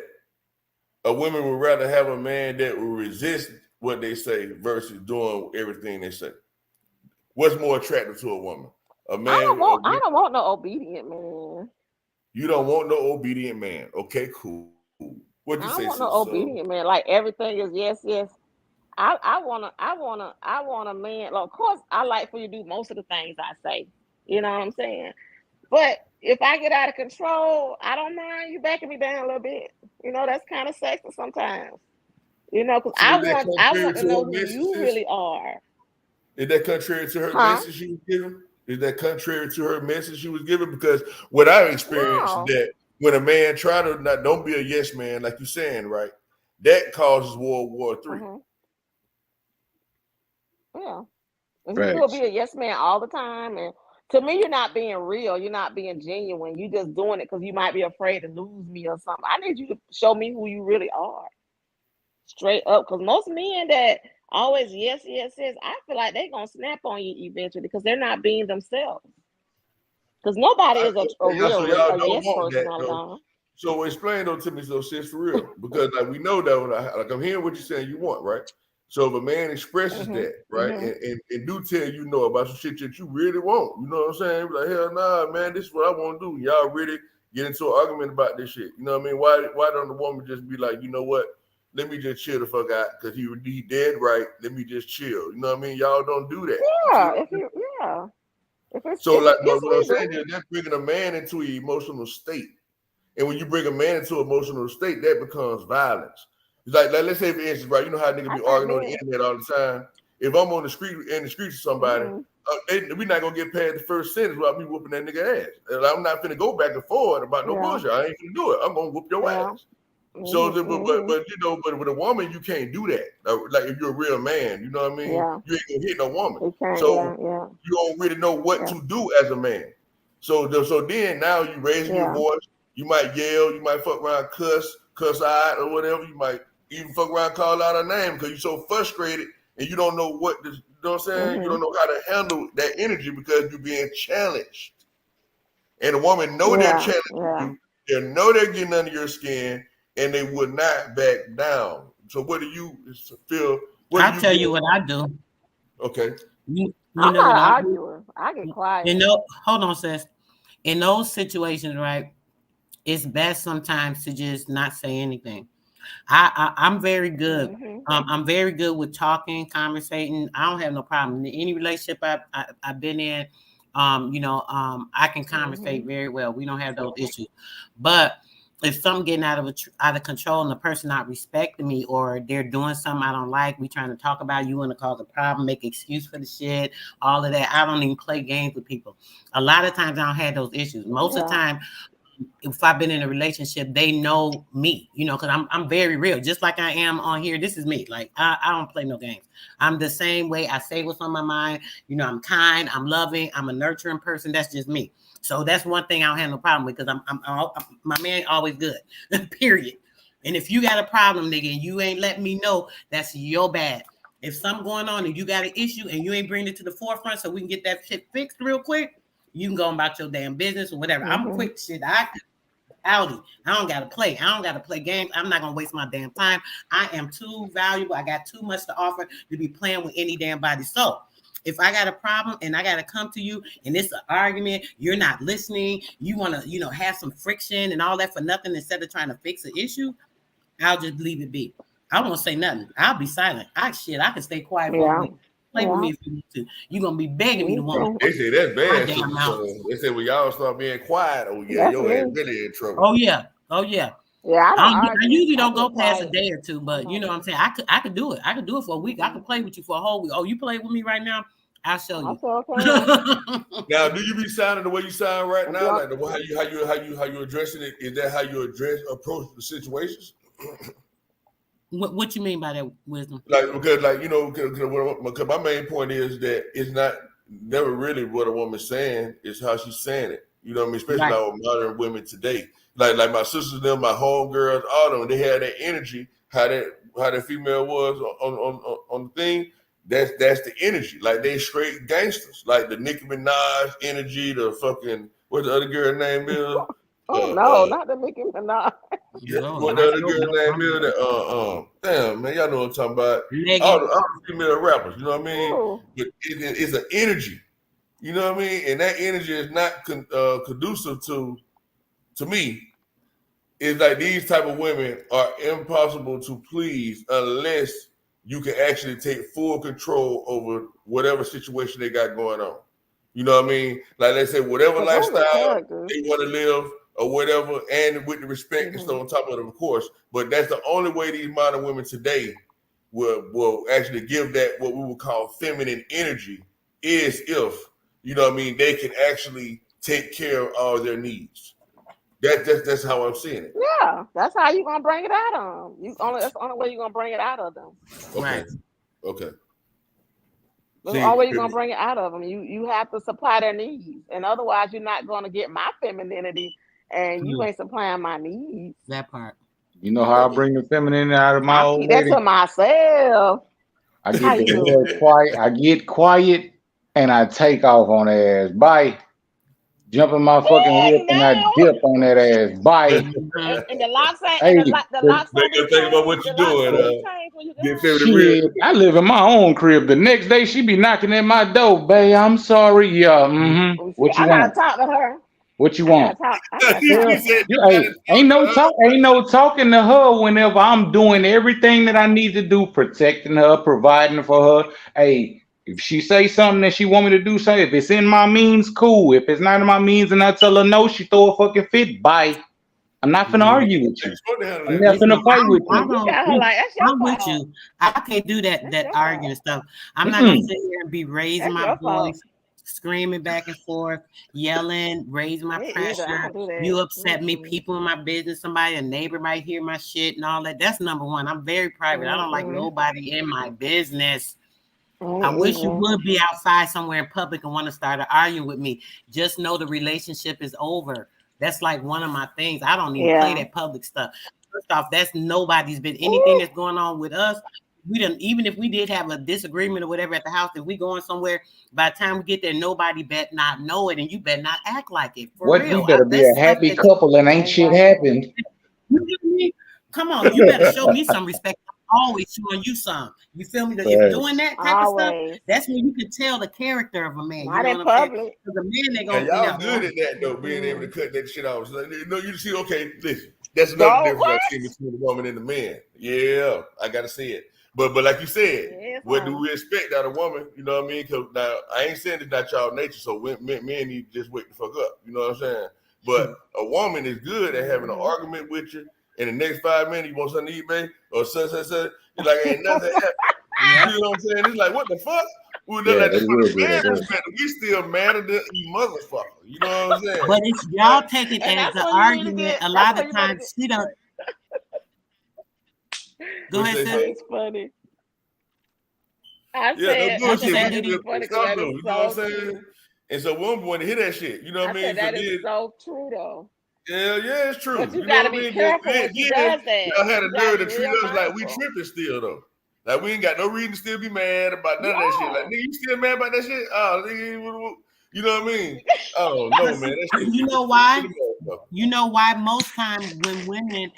a woman would rather have a man that will resist what they say versus doing everything they say? What's more attractive to a woman? A man. I don't want no obedient man. You don't want no obedient man. Okay, cool. What'd you say, I don't want no obedient man. Like everything is yes. I want a man. Well, of course, I like for you to do most of the things I say. You know what I'm saying? But if I get out of control, I don't mind you backing me down a little bit. You know, that's kind of sexy sometimes. You know, because I want to know who you really are. Is that contrary to her message she was giving? Is that contrary to her message she was giving? Because what I experienced that when a man try to not don't be a yes man, like you're saying, right? That causes World War III. Yeah. If you will be a yes man all the time, and to me, you're not being real. You're not being genuine. You just doing it because you might be afraid to lose me or something. I need you to show me who you really are, straight up. Because most men that always yes, yes, yes, I feel like they're gonna snap on you eventually because they're not being themselves. Because nobody is a So real y'all a don't yes want person that all the though. time. So explain though to me, so sis, for real, because like we know that like I'm hearing what you're saying you want, right? So if a man expresses that, right, and do tell you know about some shit that you really want, you know what I'm saying? Be like, hell nah, man, this is what I want to do. Y'all really get into an argument about this shit. You know what I mean? Why don't the woman just be like, you know what? Let me just chill the fuck out because he dead right. Let me just chill. You know what I mean? Y'all don't do that. Yeah, if you if it's So like yes, what I'm we saying do. is that's bringing a man into an emotional state. And when you bring a man into an emotional state, that becomes violence. It's like let's say, for instance, right, you know how niggas I be think arguing on the men. internet all the time. If I'm on the street with somebody, we're not gonna get past the first sentence without me whooping that nigga ass. And I'm not finna go back and forth about no bullshit. I ain't gonna do it. I'm gonna whoop your ass. So, but you know, but with a woman, you can't do that. Like if you're a real man, you know what I mean. Yeah. You ain't gonna hit no woman. You can't. So Yeah. you don't really know what to do as a man. So then now you raising your voice. You might yell. You might fuck around, cuss out or whatever. You might even fuck around, call out a name because you're so frustrated and you don't know what to. You know what I'm saying? You don't know how to handle that energy because you're being challenged. And the woman know they're challenging you. They know they're getting under your skin, and they would not back down. So what do you feel? I'll tell you what I do. Okay. You I'm know not what an I do? arguer. I get quiet. You know, hold on, sis. In those situations, right, it's best sometimes to just not say anything. I'm very good. I'm very good with talking, conversating. I don't have no problem in any relationship I've been in. I can conversate very well. We don't have those issues. But if something getting out of control and the person not respecting me or they're doing something I don't like, we trying to talk about, you want to cause a problem, make excuse for the shit, all of that. I don't even play games with people. A lot of times I don't have those issues. Most of the time, if I've been in a relationship, they know me, because I'm very real, just like I am on here. This is me. Like I don't play no games. I'm the same way. I say what's on my mind. I'm kind. I'm loving. I'm a nurturing person. That's just me. So that's one thing I don't have no problem with because my man always good. Period. And if you got a problem, nigga, and you ain't letting me know, that's your bad. If something going on and you got an issue and you ain't bringing it to the forefront so we can get that shit fixed real quick, you can go about your damn business or whatever. I'm quick shit. I don't gotta play. I don't gotta play games. I'm not gonna waste my damn time. I am too valuable. I got too much to offer to be playing with any damn body. So if I got a problem and I gotta come to you and it's an argument, you're not listening, you wanna, have some friction and all that for nothing instead of trying to fix the issue, I'll just leave it be. I won't say nothing. I'll be silent. I can stay quiet for a week. Play with me if you need to. You're gonna be begging me to want. They say that's bad. So they say when y'all start being quiet, oh yeah, your ass really in trouble. Oh yeah. Yeah, I usually don't go past a day or two, but you know what I'm saying. I could do it. I could do it for a week. I could play with you for a whole week. Oh, you play with me right now? I'll show you. Now, do you be sounding the way you sound right now? Like how you addressing it? Is that how you approach the situations? What you mean by that, Wisdom? Like because my main point is that it's never really what a woman's saying, it's how she's saying it. You know what I mean? Especially like with modern women today. Like my sisters, them, my homegirls, all of them, they had that energy. How that female was on the thing. That's the energy. Like they straight gangsters. Like the Nicki Minaj energy, the fucking what the other girl name is. No, not the Nicki Minaj. Yeah, what the other girl name is? Damn man, y'all know what I'm talking about. All the female rappers, you know what I mean? But it's an energy, you know what I mean? And that energy is not conducive to me. It's like these type of women are impossible to please unless you can actually take full control over whatever situation they got going on. You know what I mean? Like let's say whatever lifestyle they want to live or whatever, and with the respect and stuff on top of it, of course. But that's the only way these modern women today will actually give that what we would call feminine energy is if, you know what I mean, they can actually take care of all their needs. That's how I'm seeing it. Yeah, that's how you gonna bring it out of them. That's the only way you're gonna bring it out of them. Okay. Right. Okay. That's the only way you're gonna bring it out of them. You have to supply their needs, and otherwise you're not gonna get my femininity, and you ain't supplying my needs. That part. You know how I bring the feminine out of my I old keep that lady? to myself. I How get you the do head it? quiet. I get quiet, and I take off on their ass. Bye. Jump in my fucking whip, and I No. dip on that ass. Bye. And the locks ain't, Hey, the locks Make don't be you think about changed. what The you're locks doing. don't be changed when you get Get home. feminine real. shit, I live in my own crib. The next day, she be knocking at my door. Babe, I'm sorry. Yeah, Let me see. What you I gotta want? talk to her. What you I gotta want? talk. I gotta You talk Yeah, to said her. you hey, gotta ain't no talk talk, ain't no talking to her whenever I'm doing everything that I need to do, protecting her, providing for her. Hey, if she say something that she want me to do, say if it's in my means, cool. If it's not in my means, and I tell her no, she throw a fucking fit. Bye. I'm not finna argue with you. I'm not Listen, finna fight with I you. You don't. got her like that's your I'm with fault. you. I can't do that. That's That your arguing fault. stuff. I'm not gonna Mm-mm. sit here and be raising That's my your fault. voice, screaming back and forth, yelling, raising my Me either. I pressure. don't do that. You upset me. Mm-mm. People in my business, somebody, a neighbor might hear my shit and all that. That's number one. I'm very private. I don't like Mm-mm. nobody in my business. Me I wish you either. would be outside somewhere in public and want to start arguing with me. Just know the relationship is over. That's like one of my things. I don't even play Yeah. that public stuff. First off, that's nobody's been anything Ooh. that's going on with us. We don't, even if we did have a disagreement or whatever at the house, if we going somewhere, by the time we get there, nobody bet not know it, and you better not act like it. For What, we real. better be That's a stuff happy that couple and ain't shit happened. you get me? Come on, you better show me some respect. I'm always showing you some. You feel me? If Right. doing that type of stuff, Always. that's when you can tell the character of a man. You Not know in what I'm saying? public. Because a man, they And gonna, y'all good at that though, being able to cut that shit off. So, you see, okay, listen, that's another Go difference what? I see between the woman and the man. Yeah, I gotta see it. But like you said, Yes, what do we expect out of a woman? You know what I mean? Because now I ain't saying it's not y'all nature, so men need to just wake the fuck up. You know what I'm saying? But a woman is good at having an argument with you. In the next 5 minutes, you want something to eat, babe? Or such. It's like ain't nothing happened. You know what I'm saying? It's like, what the fuck? Well, Yeah, like, they from will the do man that. perspective, we still madder than you motherfucker. You know what I'm saying? but if y'all take it And as that's an when you need to argument, get. a That's lot when of you better times she don't. Go What ahead, they sis. say? That's funny. I Yeah, no said What you bullshit. say, We that get is Didi? real funny because stuff that is though. You know what so I'm saying? true. And so women want to hear that shit. You know what I I said mean? So that is then, so true though. yeah, it's true. But you You know got to what I be mean? careful Then when she does that. y'all had a You got to nerve be to treat real us like we mindful. tripping still though. Like we ain't got no reason to still be mad about none of that shit. Like Yeah. nigga, you still mad about that shit? Oh, nigga, you know what I mean? Oh no, man, that shit You be know ridiculous to why? the motherfucker. You know why? Most times when women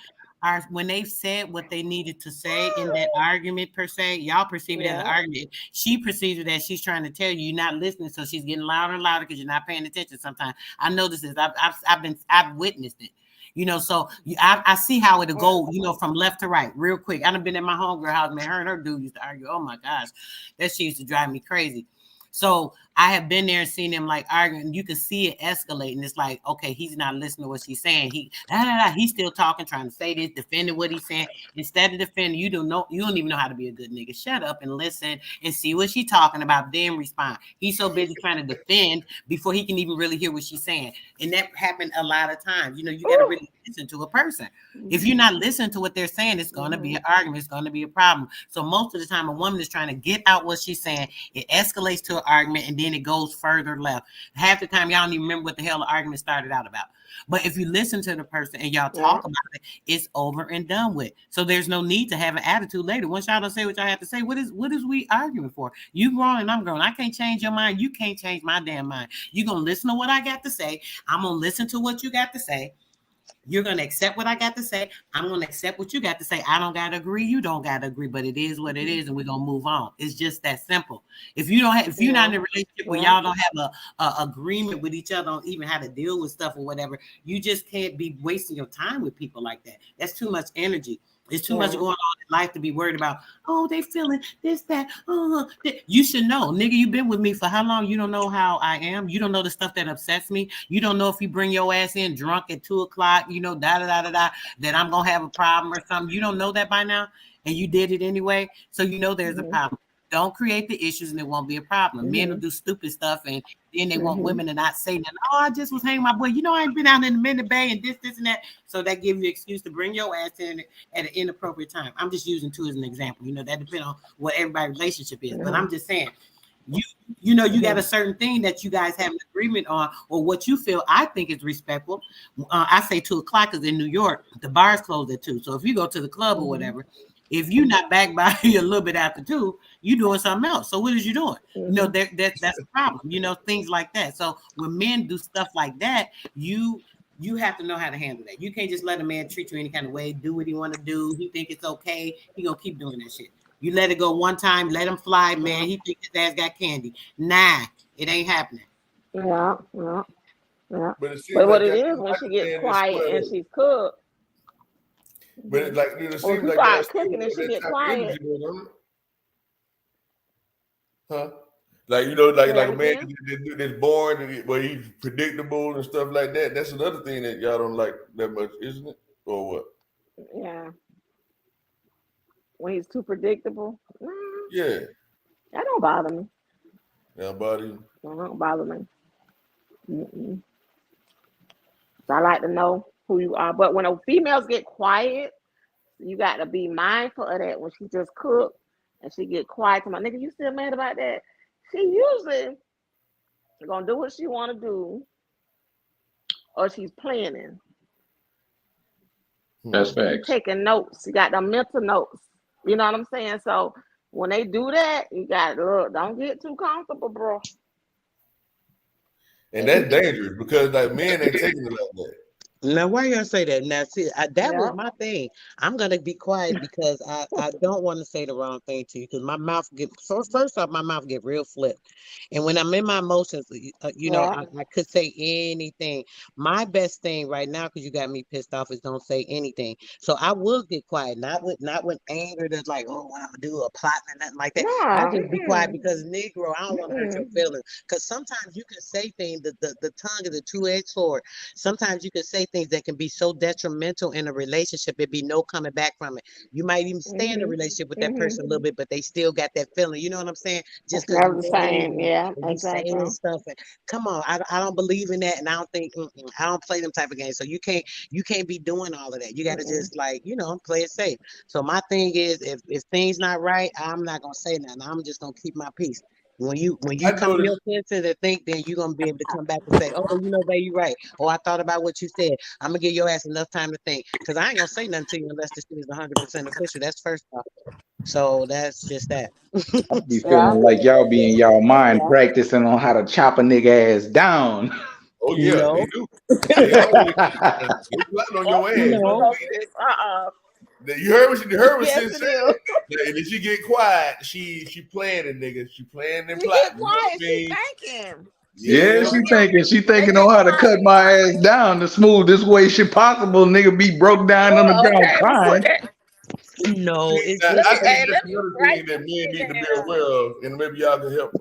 are, when they've said what they needed to say in that argument per se, y'all perceive it as an Yeah. argument. She perceives it as she's trying to tell you you're not listening, so she's getting louder and louder because you're not paying attention. Sometimes I notice this. I've witnessed it. You know, so I see how it'll go, you know, from left to right real quick. I done been at my homegirl house, man. Her and her dude used to argue. Oh my gosh, that shit used to drive me crazy. So I have been there and seen them like arguing. You can see it escalating. It's like, okay, he's not listening to what she's saying. He's still talking, trying to say this, defending what he's saying. Instead of defending, you don't even know how to be a good nigga. Shut up and listen and see what she's talking about, then respond. He's so busy trying to defend before he can even really hear what she's saying. And that happened a lot of times. You know, you got to really listen to a person. If you're not listening to what they're saying, it's going to be an argument. It's going to be a problem. So most of the time, a woman is trying to get out what she's saying. It escalates to an argument, and then it goes further left. Half the time, y'all don't even remember what the hell the argument started out about. But if you listen to the person and y'all talk about it, it's over and done with. So there's no need to have an attitude later. Once y'all don't say what y'all have to say, what is we arguing for? You grown and I'm grown. I can't change your mind. You can't change my damn mind. You're going to listen to what I got to say. I'm going to listen to what you got to say. You're going to accept what I got to say. I'm going to accept what you got to say. I don't got to agree. You don't got to agree, but it is what it is. And we're going to move on. It's just that simple. If you don't have, if you're not in a relationship where y'all don't have a agreement with each other on even how to deal with stuff or whatever, you just can't be wasting your time with people like that. That's too much energy. It's too much going on in life to be worried about, oh, they feeling this, that. You should know, nigga, you've been with me for how long? You don't know how I am. You don't know the stuff that upsets me. You don't know if you bring your ass in drunk at 2:00, you know, that I'm going to have a problem or something. You don't know that by now, and you did it anyway. So you know there's a problem. Don't create the issues and it won't be a problem. Men will do stupid stuff and then they want women to not say nothing. Oh, I just was hanging my boy. You know, I ain't been out in the Minute Bay and this and that. So that gives you an excuse to bring your ass in at an inappropriate time. I'm just using two as an example. You know, that depends on what everybody's relationship is. But I'm just saying, you know, you got a certain thing that you guys have an agreement on, or what you feel I think is respectful. I say 2:00 because in New York the bars close at 2. So if you go to the club or whatever, if you're not back by a little bit after 2, you doing something else. So what is you doing? You know, that's a problem. You know, things like that. So when men do stuff like that, you have to know how to handle that. You can't just let a man treat you any kind of way, do what he want to do. He think it's okay. He gonna keep doing that shit. You let it go one time, let him fly, man. He think his ass got candy. Nah, it ain't happening. Yeah. But what it is when she gets quiet and she's cooked. But it, like, it Or if seems you like start that cooking and she get quiet. Huh? Like, you know, like Say a it man again? that's born and where he's predictable and stuff like that. That's another thing that y'all don't like that much, isn't it? Or what? Yeah. When he's too predictable. Yeah. That don't bother me. Yeah, buddy. That don't bother me. So I like to know who you are. But when females get quiet, you got to be mindful of that. When she just cook and she get quiet, to my nigga, you still mad about that? She usually gonna do what she want to do, or she's planning. That's facts. Taking notes. You got the mental notes. You know what I'm saying? So when they do that, you got to look. Don't get too comfortable, bro. And that's dangerous because like men ain't taking it like that. Now, why y'all say that? Now, see, that was my thing. I'm gonna be quiet because I don't want to say the wrong thing to you because my mouth first off, my mouth get real flipped, and when I'm in my emotions, you know, I could say anything. My best thing right now, because you got me pissed off, is don't say anything. So I will get quiet, not with anger that's like, oh, what I'm gonna do, a plot and nothing like that. I just be quiet because Negro, I don't want to hurt your feelings. Because sometimes you can say things, the tongue is a two-edged sword. Sometimes you can say things that can be so detrimental in a relationship, it'd be no coming back from it. You might even stay in a relationship with that person a little bit, but they still got that feeling. You know what I'm saying? Just because Never the same. Yeah, you saying stuff. And come on, I don't believe in that, and I don't think I don't play them type of games. So you can't be doing all of that. You got to just play it safe. So my thing is, if things not right, I'm not gonna say nothing. I'm just gonna keep my peace. When you come to your senses and think, then you're gonna be able to come back and say, "Oh, you know, babe, you're right." Oh, I thought about what you said. I'm gonna give your ass enough time to think, because I ain't gonna say nothing to you unless this shit is 100% official. That's first off. So that's just that. I be feeling like y'all be in y'all mind practicing on how to chop a nigga ass down. Oh yeah, they do. They always they plotting on your ass. You heard what she said. And then she get quiet. She playing it, nigga. She playing and plotting. Get quiet. She thinking. Yeah, she thinking on how to cut my ass down the smoothest way shit possible. Nigga be broke down on the ground crying. No, it's now, I think that's another thing that men need to be aware of, and maybe y'all can help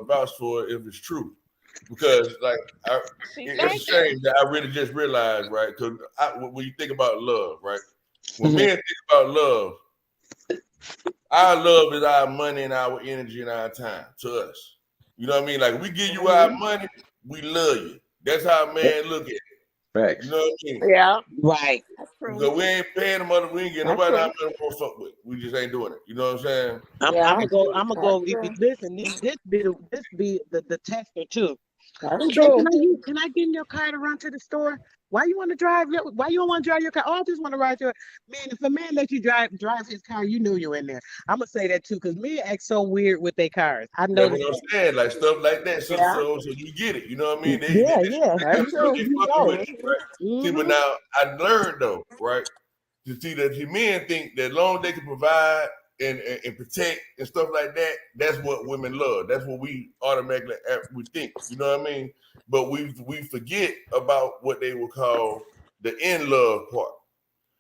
vouch for it if it's true. Because it's a shame that I really just realized, right? Because when you think about love, right? When men think about love, our love is our money and our energy and our time to us. You know what I mean? Like, we give you our money, we love you. That's how a man look at it. Facts. You know what I mean? Yeah. Right. Because we ain't paying the money, we ain't getting nobody out there to fuck with. We just ain't doing it. You know what I'm saying? I'm gonna go. Listen, this be the tester too. That's true. Can I get in your car to run to the store? Why you want to drive? Why you don't want to drive your car? Oh, I just want to ride your man. If a man let you drive his car, you know you're in there. I'm gonna say that too, because men act so weird with their cars. I know. That's what I'm saying, like stuff like that. So you get it. You know what I mean? Yeah. That's true. Right? See, but now I learned though, right? To see that men think that long as they can provide and protect and stuff like that, that's what women love. That's what we automatically we think. You know what I mean? But we forget about what they would call the in love part,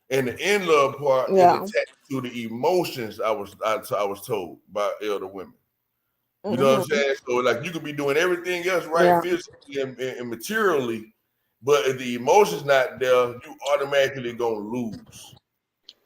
and the in love part is attached to the emotions. I was told by elder women. You know what I'm saying? So like you could be doing everything else right, physically and materially, but if the emotions not there, you automatically gonna lose.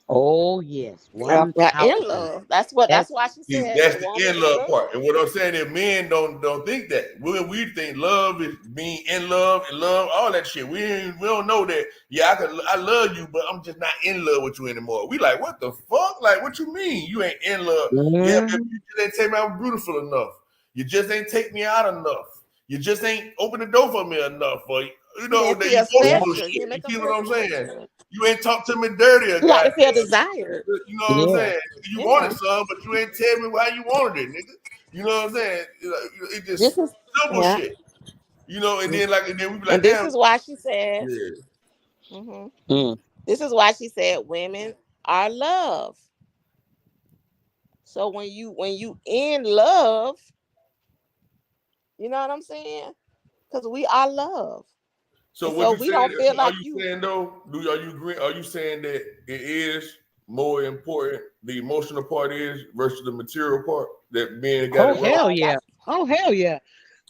Oh yes, Well, 1,000. in love. That's why she See, said that's a the woman in in love love. part. And what I'm saying is men don't think that. We think love is being in love and love, all that shit. We don't know that, yeah, I love you, but I'm just not in love with you anymore. We like, what the fuck? Like, what you mean? You ain't in love. Yeah, but you just ain't take me out beautiful enough. You just ain't take me out enough. You just ain't open the door for me enough. Or You the didn't feel emotional special. You shit. didn't You make her see feel what I'm saying? special. You ain't talk to me dirty or You like to goddamn. feel desired. You know what I'm Yeah. saying? You Yeah. wanted some, but you ain't tell me why you wanted it, nigga. You know what I'm saying? It This just is simple yeah. shit. You know, and then we be And like, this damn, is why she said. yeah. hmm Mm. This is why she said women are love. So when you in love, you know what I'm saying? Because we are love. So And what so you we saying? don't feel So are like you you. saying though? Are you agree? Are you saying that it is more important? The emotional part is versus the material part that men got Oh it wrong. hell yeah. Oh hell yeah.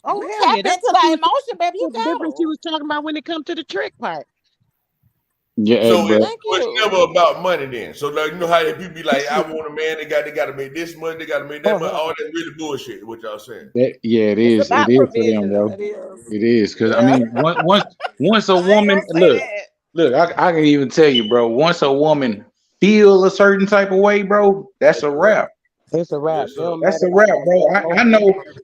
Oh You hell tap yeah. That's into what she that was, emotion, baby. You that's the got difference she them. was talking about when it comes to the trick part. Yeah, hey, So bro. Thank it's you. never about money then. So like you know how people be like, I want a man, they gotta make this money, they gotta make that Oh money. hell All no. that really bullshit, what y'all saying. Yeah, it It's is. It about is for them, provision. bro. It is. It is because I Yeah. mean, once a I ain't woman gonna say that. I can even tell you, bro. Once a woman feel a certain type of way, bro, that's That's a a wrap. wrap. It's a wrap. Yes, It sir. don't That's matter a about wrap, no bro.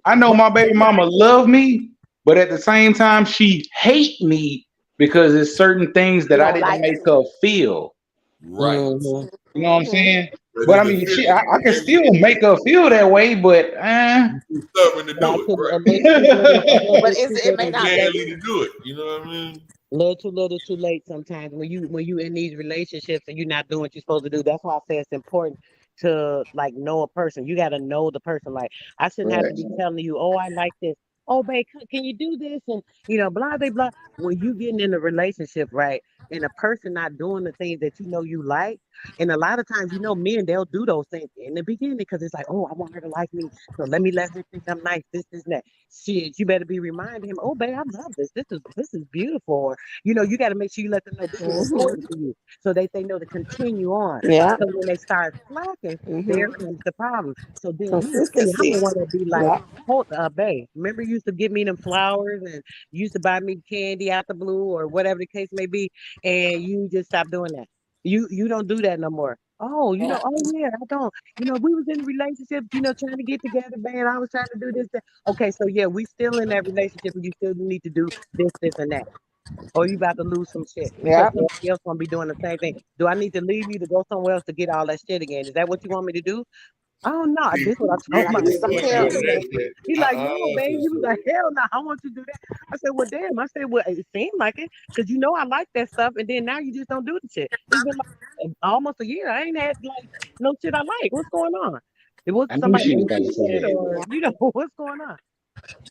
I know emotion. my baby mama love me, but at the same time, she hate me because there's certain things You that I don't didn't like make her feel. Right. Mm-hmm. You know what I'm Mm-hmm. saying? But But it's I the mean, feeling, I can still make her feel that way, but you too stubborn to do Not it, too a right? little too little, a little But bit too it may little, You not too be late. manly you. to do it. You know what I mean? Little too late sometimes when you in these relationships and you're not doing what you're supposed to do. That's why I say it's important to like know a person. You got to know the person. Like I shouldn't have to right. be telling you, oh, I like this. Oh, babe, can you do this? And blah blah blah. When you getting in a relationship, right, and a person not doing the things that you know you like, and a lot of times, men they'll do those things in the beginning because it's like, oh, I want her to like me, so let me let her think I'm nice. This, and that. Shit, you better be reminding him, oh, babe, I love this. This is beautiful. You got to make sure you let them know this is Mm-hmm. important to you. So they know to continue on. Yeah. So when they start slacking, there Mm-hmm. comes the problem. So then I'm Consistency. the one that be like, Yeah. hold babe, remember you used to give me them flowers and you used to buy me candy out the blue or whatever the case may be, and you just stopped doing that. You don't do that no more. Oh, Yeah. oh yeah, I don't. We was in a relationship, trying to get together, man. I was trying to do this, that. Okay, so yeah, we still in that relationship and you still need to do this, and that or you about to lose some shit because Yeah. somebody else gonna be doing the same thing. Do I need to leave you to go somewhere else to get all that shit again? Is that what you want me to do? Oh no, See, this is what I told women my Practice will some man. tell you Hell on no. that parenting. that He like, no, babe. He was sister. like, hell no, I want you to do that. I said, well, damn. I said, well, it seemed like it because I like that stuff, and then now you just don't do the shit. It's been like almost a year. I ain't had like no shit I like. What's going on? It was I knew somebody she was else about to say shit, that. or what's going on?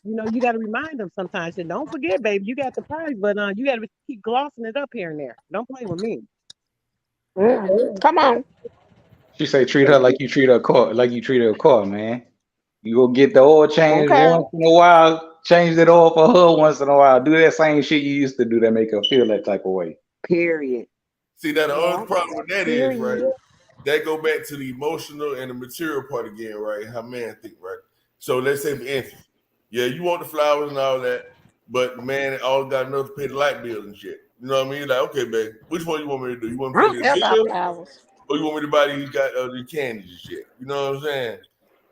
You got to remind them sometimes. And don't forget, baby, you got the prize, but you got to keep glossing it up here and there. Don't play with me. Mm-hmm. Come on. She say treat her like you treat her car, like you treat her car, man. You go get the oil changed Okay. once in a while, change it oil for her once in a while. Do that same shit you used to do that make her feel that type of way. Period. See, now the only Yeah. problem with that is, right? Period. That go back to the emotional and the material part again, right? How men think, right? So let's say for instance, yeah, you want the flowers and all that, but man, all got enough to pay the light bill and shit. You know what I mean? Like, okay, babe, which one you want me to do? You want I me to don't pay care the about bill, flowers. or you want me to buy these candies and shit? You know what I'm saying?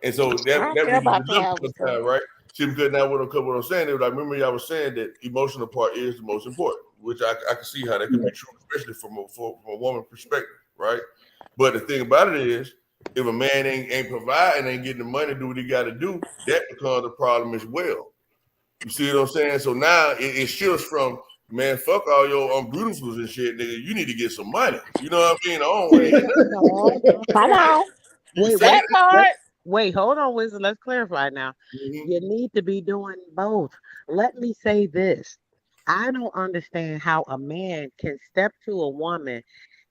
And so I that don't care really about develops flowers though. sometimes, right? See, because now what I'm saying is, I remember y'all was saying that emotional part is the most important, which I can see how that could be true, especially from a woman perspective, right? But the thing about it is, if a man ain't providing, ain't getting the money to do what he got to do, that becomes a problem as well. You see what I'm saying? So now it shifts from, man, fuck all your beautifuls and shit, nigga. You need to get some money. You know what I mean? I don't want to hear nothing. No. Come on. You can Wait, say wait. That that. Let's part. wait. Hold on, Winston. Let's clarify now. Mhm. You need to be doing both. Let me say this. I don't understand how a man can step to a woman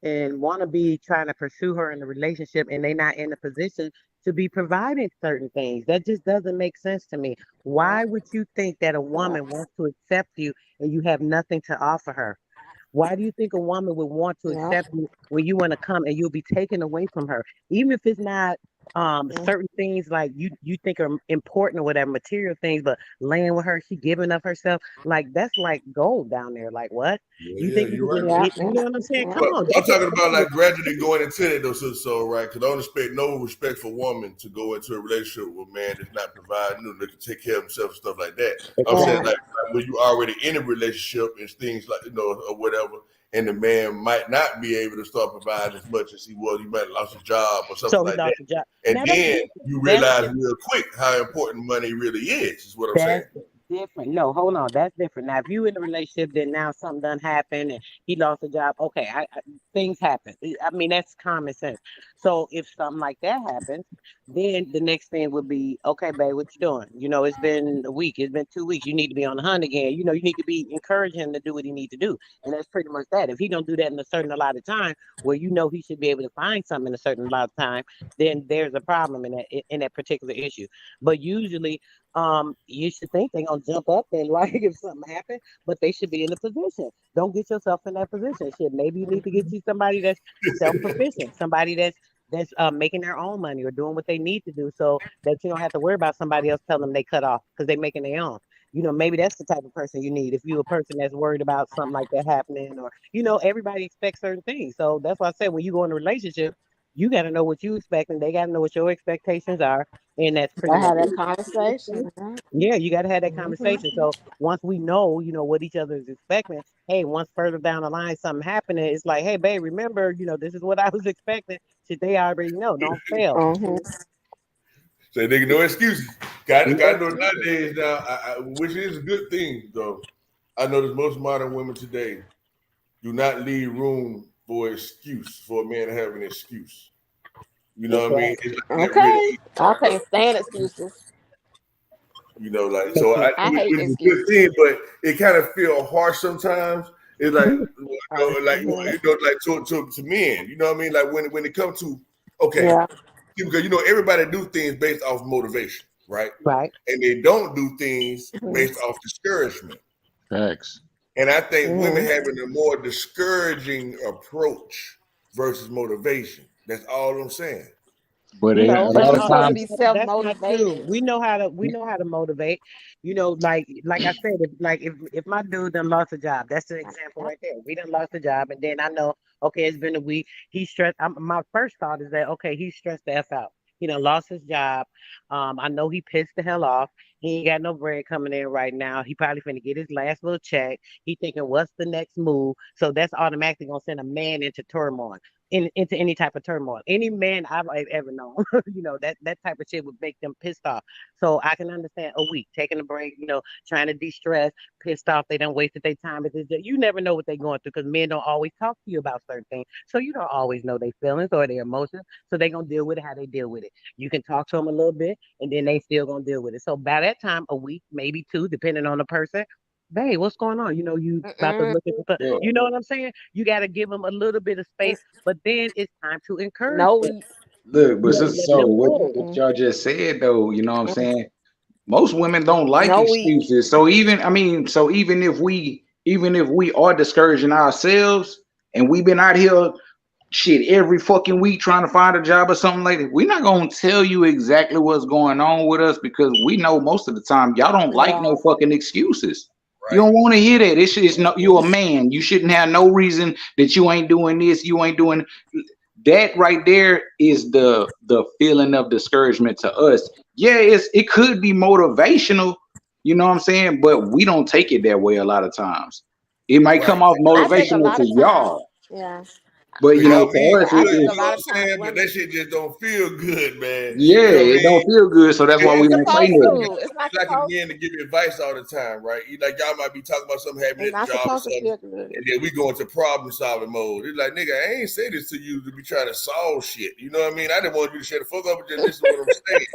and want to be trying to pursue her in a relationship and they not in a position to be providing certain things. That just doesn't make sense to me. Yeah. Why would you think that a Yeah. woman wants to accept you and you have nothing to offer her? Why do you think a woman would want to accept you when you want to come and you'll be taken away from her? Even if it's not certain things like you think are important or whatever, material things, but laying with her, she giving up herself, like that's like gold down there. Like what? You Yeah, think you you're can right. just get, you know what I'm saying? Come But on, I'm that's talking about like gradually going into it though, so right? Because I don't expect no respectful woman to go into a relationship with a man that's not providing, you know, that can take care of himself and stuff like that. I'm saying like when you already in a relationship and things like or whatever, and the man might not be able to start providing as much as he was. He might have lost his job or something so he like lost that. the job. And Now that's then different. you That's realize different. real quick how important money really is what I'm saying. That's different. No, hold on. That's different. Now, if you in a relationship, then now something done happened and he lost a job. Okay, things happen. I mean, that's common sense. So if something like that happens, then the next thing would be, okay, babe, what you doing? You know, it's been a week. It's been 2 weeks. You need to be on the hunt again. You know, you need to be encouraging him to do what he needs to do. And that's pretty much that. If he don't do that in a certain allotted time, where you know he should be able to find something in a certain allotted time, then there's a problem in that particular issue. But usually you should think they're gonna jump up and like if something happened, but they should be in a position. Don't get yourself in that position. Shit, maybe you need to get you somebody that's self-sufficient, somebody that's making their own money or doing what they need to do, so that you don't have to worry about somebody else telling them they cut off because they're making their own. You know, maybe that's the type of person you need. If you're a person that's worried about something like that happening, or you know, everybody expects certain things. So that's why I said when you go in a relationship, you got to know what you expect, and they got to know what your expectations are, and that's pretty I much had that it. conversation. Right? Yeah, you got to have that Mhm. conversation. So once we know, you know, what each other is expecting, hey, once further down the line something happening, it's like, hey, babe, remember, you know, this is what I was expecting. Shit, they already know. Don't fail. Say nigga, no excuses. Got No know excuses. nowadays now, which is a good thing though. I notice most modern women today do not leave room for excuse for a man to have an excuse. You know That's what I right. mean? It's like that really Okay. easy. I can't stand excuses. You know, like That's so right. I which hate is a good excuses. thing, but it kind of feel harsh sometimes. It's like Mhm. like to men. You know what I mean? Like when it comes to okay, Yeah. because you know everybody do things based off motivation, right? Right. And they don't do things Mhm. based off discouragement. Facts. And I think women Mhm. having a more discouraging approach versus motivation. That's all I'm saying. But No, a but lot you're of supposed to times, be That's not true. self-motivated. We know how to motivate. You know, like I said, if my dude done lost a job, that's an example right there. We done lost a job, and then I know, okay, it's been a week. He's stressed. My first thought is that okay, he's stressed the f out. He done lost his job. I know he pissed the hell off. He ain't got no bread coming in right now. He probably finna get his last little check. He thinking, what's the next move? So that's automatically gonna send a man into turmoil. Into any type of turmoil. Any man I've ever known, you know, that type of shit would make them pissed off. So I can understand a week taking a break, you know, trying to de-stress, pissed off. They don't wasted their time. But you never know what they're going through because men don't always talk to you about certain things. So you don't always know their feelings or their emotions. So they're gonna deal with it how they deal with it. You can talk to them a little bit, and then they still gonna deal with it. So by that time, a week, maybe two, depending on the person. Babe, what's going on? You know, you about to Mm-mm. look at the, you know what I'm saying? You got to give them a little bit of space, but then it's time to encourage No them. week. look, You but know, sister, letting so them what Mm-mm. y'all just said though, you know what I'm saying? Most women don't like No week. excuses. So even if we are discouraging ourselves and we've been out here shit every fucking week trying to find a job or something like that, we're not gonna tell you exactly what's going on with us because we know most of the time y'all don't like Yeah. no fucking excuses. You Right. don't want to hear that. It's no, you're a man. You shouldn't have no reason that you ain't doing this, you ain't doing that right there is the feeling of discouragement to us. Yeah, it could be motivational, you know what I'm saying? But we don't take it that way a lot of times. It might Right. come off I think a motivational lot to of times, y'all, yeah. but To you know, help me to us, Yeah, I good, think a you know lot what of I'm times saying? But that women, shit just don't feel good, man. yeah, You know what I it mean? don't feel good, so that's why we it's don't say supposed nothing. to. It's not Like a supposed man to give advice all the time, right? Like y'all might be talking about something happening it's at the not job or supposed to something, feel good. and then we go into problem solving mode. It's like, nigga, I ain't say this to you to be trying to solve shit. You know what I mean? I didn't want you to shut the fuck up and just listen to what I'm saying.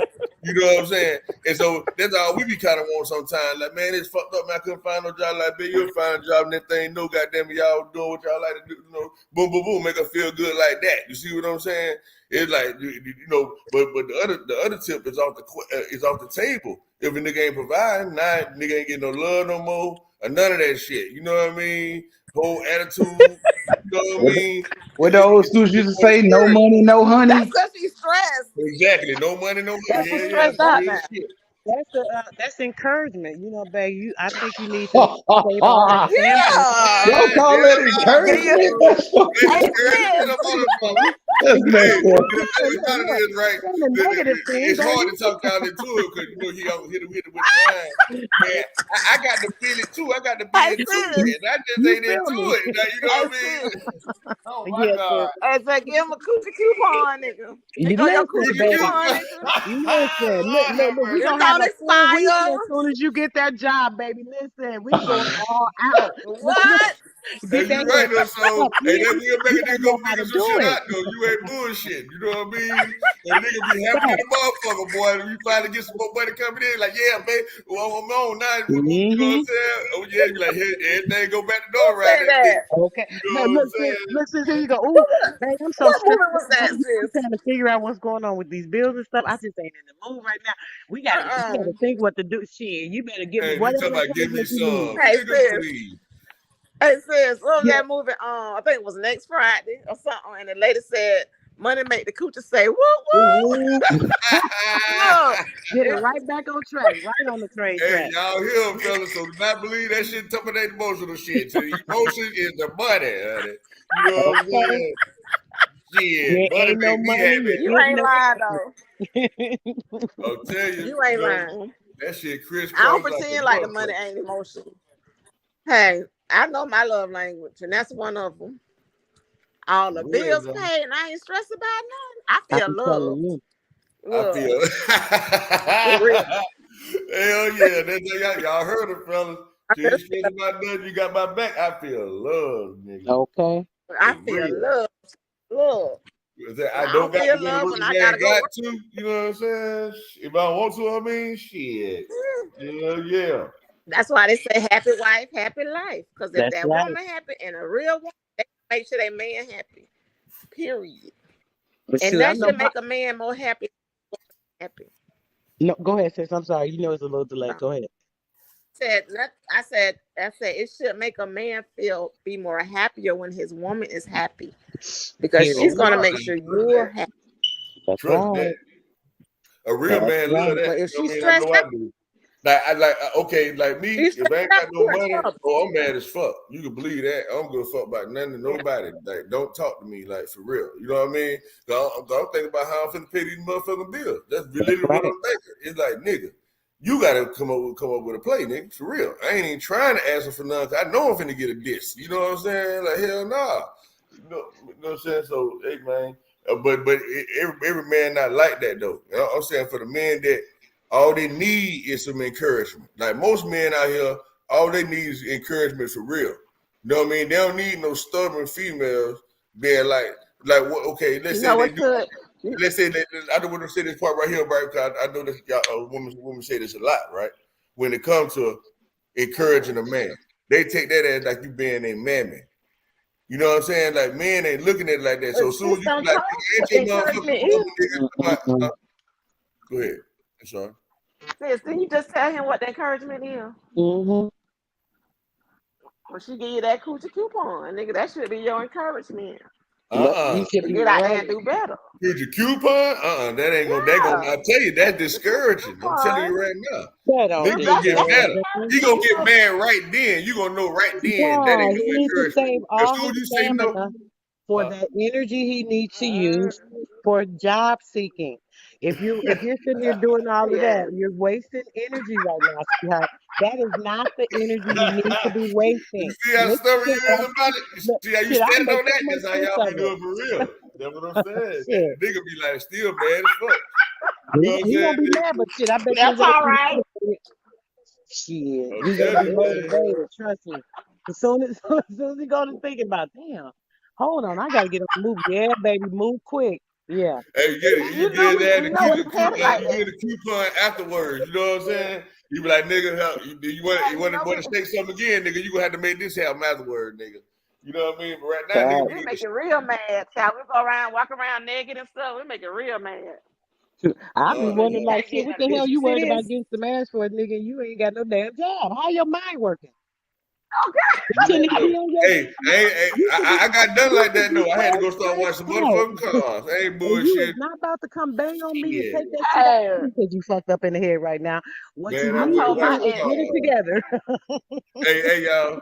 You know what I'm saying? And so that's all we be kind of want sometimes. Like, man, it's fucked up, man. I couldn't find no job. Like, man, you'll find a job and that thing, no goddamn it, y'all doing what y'all like to do, you know, boom, boom, boom, make her feel good like that. You see what I'm saying? It's like, you know, but the other tip is off the table. If a nigga ain't providing, nah, nigga ain't getting no love no more, or none of that shit. You know what I mean? whole attitude. You know what I mean? What the old schools used to say, no money, no honey. That's because she's stressed. Exactly. No money, no That's money. she's Yeah, stressed out real now. shit. That's encouragement, you know, babe. I think you need to save all that Yeah. Y'all call that encouragement? That's fucking Hey, That's messed up. The thing is, right? It's hard to talk y'all into it because you know he hit him with the line. Man, I got to feel it too. I got to be into it. And I just ain't into it. Now, you know what I mean? Oh my God. Hey, so give him a coochie coupon, nigga. You Go your listen, coochie baby. coupon, nigga. You listen. Look. We It's gonna have on a full weekend expire. as soon as you get that job, baby. Listen, we going all out. What? Hey, Get you that right head though, so up. hey, that will make a You nigga don't go know how figure to some do shit it. out though. You ain't bullshit. You know what I mean? That nigga be happy than a motherfucker, boy. When you finally get some more money coming in, like, yeah, babe, well, I'm on now. You know what I'm saying? Oh yeah, you like, hey, everything go back the door right that bitch. Okay. You know what I'm saying? Look, sis, here you go. Ooh, babe, I'm so What stressed. movie was that, I'm sis? trying to figure out what's going on with these bills and stuff. I just ain't in the mood right now. We gotta think what to do. Shit, you better give me Hey, you whatever talking about give me encouragement you need. some Hey, nigga, sis. please. Hey, sis, what was Yeah. that movie? I think it was next Friday or something. And the lady said, "Money make the coochie say woo woo." Look, Get it right back on track, right on the train Hey, track. y'all hear him, fellas, so do not believe that shit talking about emotional shit. So the emotion is the money, honey. You know what I'm saying? Shit, There money ain't no make me money. happy. you ain't lying though. I'll tell you, You ain't lying. that shit I don't crisscross like pretend a like the money motherfucker. ain't emotional. Hey, I know my love language, and that's one of them. All the Real, bills though. paid, and I ain't stressed about nothing. I feel I'm love. telling you. I Look, feel. for real. Hell yeah, that's y'all heard it, fellas. I She feel, ain't stressed about nothing. You got my back. I feel love, nigga. Okay. I For feel real. love. Look, I I don't don't got feel to go to love work when the I man gotta go got work. to. You know what I'm saying? If I want to, I mean, shit. Yeah. That's why they say happy wife, happy life. Because if That's that right. woman happy and a real woman, they make sure that man happy. Period. But And shoot, I that know should my make a man more happy. Happy. no, go ahead, sis. I'm sorry. You know it's a little delay. Go ahead. I said it should make a man be more happier when his woman is happy. Because Period. she's Oh, gonna God. make sure you're happy. That's Trust right. that. A real That's man love right. that. But if You know what I she's mean? I stressed know out, I do. Like okay, like me, she's if stressed I ain't out, got no you're in money, trouble. oh, I'm mad as fuck. You can believe that. I don't give a fuck about nothing to Yeah. nobody. Like, don't talk to me, like, for real. You know what I mean? I'm thinking about how I'm finna pay these motherfucking bills. That's literally what Right. I'm thinking. It's like, nigga, you gotta come up with a play, nigga, for real. I ain't even trying to ask her for nothing. I know I'm finna get a diss. You know what I'm saying? Like, hell nah. You know what I'm saying? So, hey, man. But every man not like that, though. You know what I'm saying? For the men that all they need is some encouragement. Like most men out here, all they need is encouragement for real. You know what I mean? They don't need no stubborn females being like what? Okay, let's You say know they what do. could Let's say that I don't want to say this part right here, right? Because I know that women say this a lot, right? When it comes to encouraging a man, they take that as like you being a mammy. You know what I'm saying? Like men ain't looking at it like that. So but as soon sis as you don't like, talk ain't what your motherfucking encouragement mama, is. nigga. Go ahead. I'm sorry. Sis, didn't you just tell him what the encouragement is? Mm-hmm. When she give you that coochie coupon, nigga, that should be your encouragement. You should To be get out there ready. and do better. Here's your coupon? That ain't gonna. That gonna. I Yeah. tell you, that's The coochie discouraging. I'm telling coupon. you right now. That don't Nigga gonna get That's mad. encourage. He gonna get mad right then. You gonna know right then that No, ain't he no needs to encouragement. save As all soon as his you say no, stamina for that energy he needs to use for job seeking. If you're sitting here doing all of yeah. that, you're wasting energy right now, sweetheart. That is not the energy you need to be you wasting. see how Listen stubborn to you is that. about it. You Look, see how you shit, I standing make on so that? much That's how sense y'all of be it. doing for real. That's what I'm saying. Shit. Nigga be like still mad as fuck. You know what I'm He saying? gonna be mad, but shit, I bet you That's gonna all be right. motivated. Shit, I'm he gonna telling be you, man. motivated. Trust me. As soon as, as soon as he go to thinking about, damn, hold on, I gotta get on the move. Yeah, baby, move quick. Yeah. Hey, you get it. You You know get we that you the know we had it coupon. like You that. get a coupon afterwards. You know what I'm saying? You be like, nigga, you want Yeah, you you want know to shake something again, nigga? You gonna have to make this happen afterward, nigga. You know what I mean? But right now, nigga, be we getting make the it real mad. Child. We go around, walk around naked and stuff. We make it real mad. I be uh, Look, wondering he like, can't shit, get what none of the hell this. You you see worried about this? getting some ass for a nigga and you ain't got no damn job? How your mind working? You shouldn't even be on your. I got done like that though. I had to go start watching some motherfucking cars. I ain't And you is bullshit. not about to come bang on me and Yeah. take that shit out because you fucked up in the head right now. What Man, you I need went to and watched do some is get it cars. together. Hey, y'all.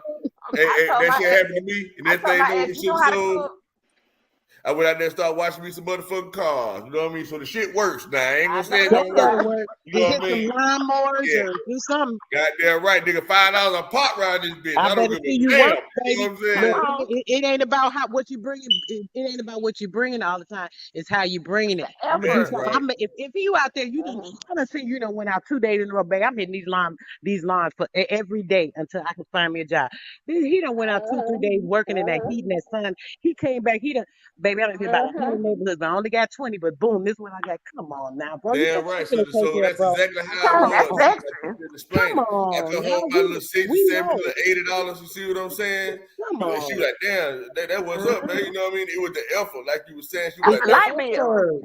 Hey, that shit happened to me, and that thing know shit sold. I went out there and started watching me some motherfucking cars. You know what I mean? So the shit works now. I ain't gonna say it don't work. You know Just what I hit mean? some lawnmowers Yeah. or do something. Goddamn right, nigga. $5 a pop around this bitch. I I don't better give see a you damn. work, You baby. know what I'm saying? Look, it ain't about what you bringing. It ain't about what you bringing all the time. It's how you bringing it. I'm gonna do That's something. right. If you out there, you just I'm gonna see. Went out 2 days in a row, baby. I'm hitting these lawns for every day until I can find me a job. He done went out 2-3 days working in that heat and that sun. He came back. He done, baby. I don't care about 100 neighborhoods, but I only got 20. But boom, this one I got. Come on now, bro. You Damn think right. I'm So, gonna take care, that's bro? exactly how I Come was. on. Like you just explained Come it. I on come now. home, my little 60, We 70, know. $80. You see what I'm saying? Come on. She was like, damn, that was up, man. You know what I mean? It was the effort, like you were saying. She was It's like, the that's effort.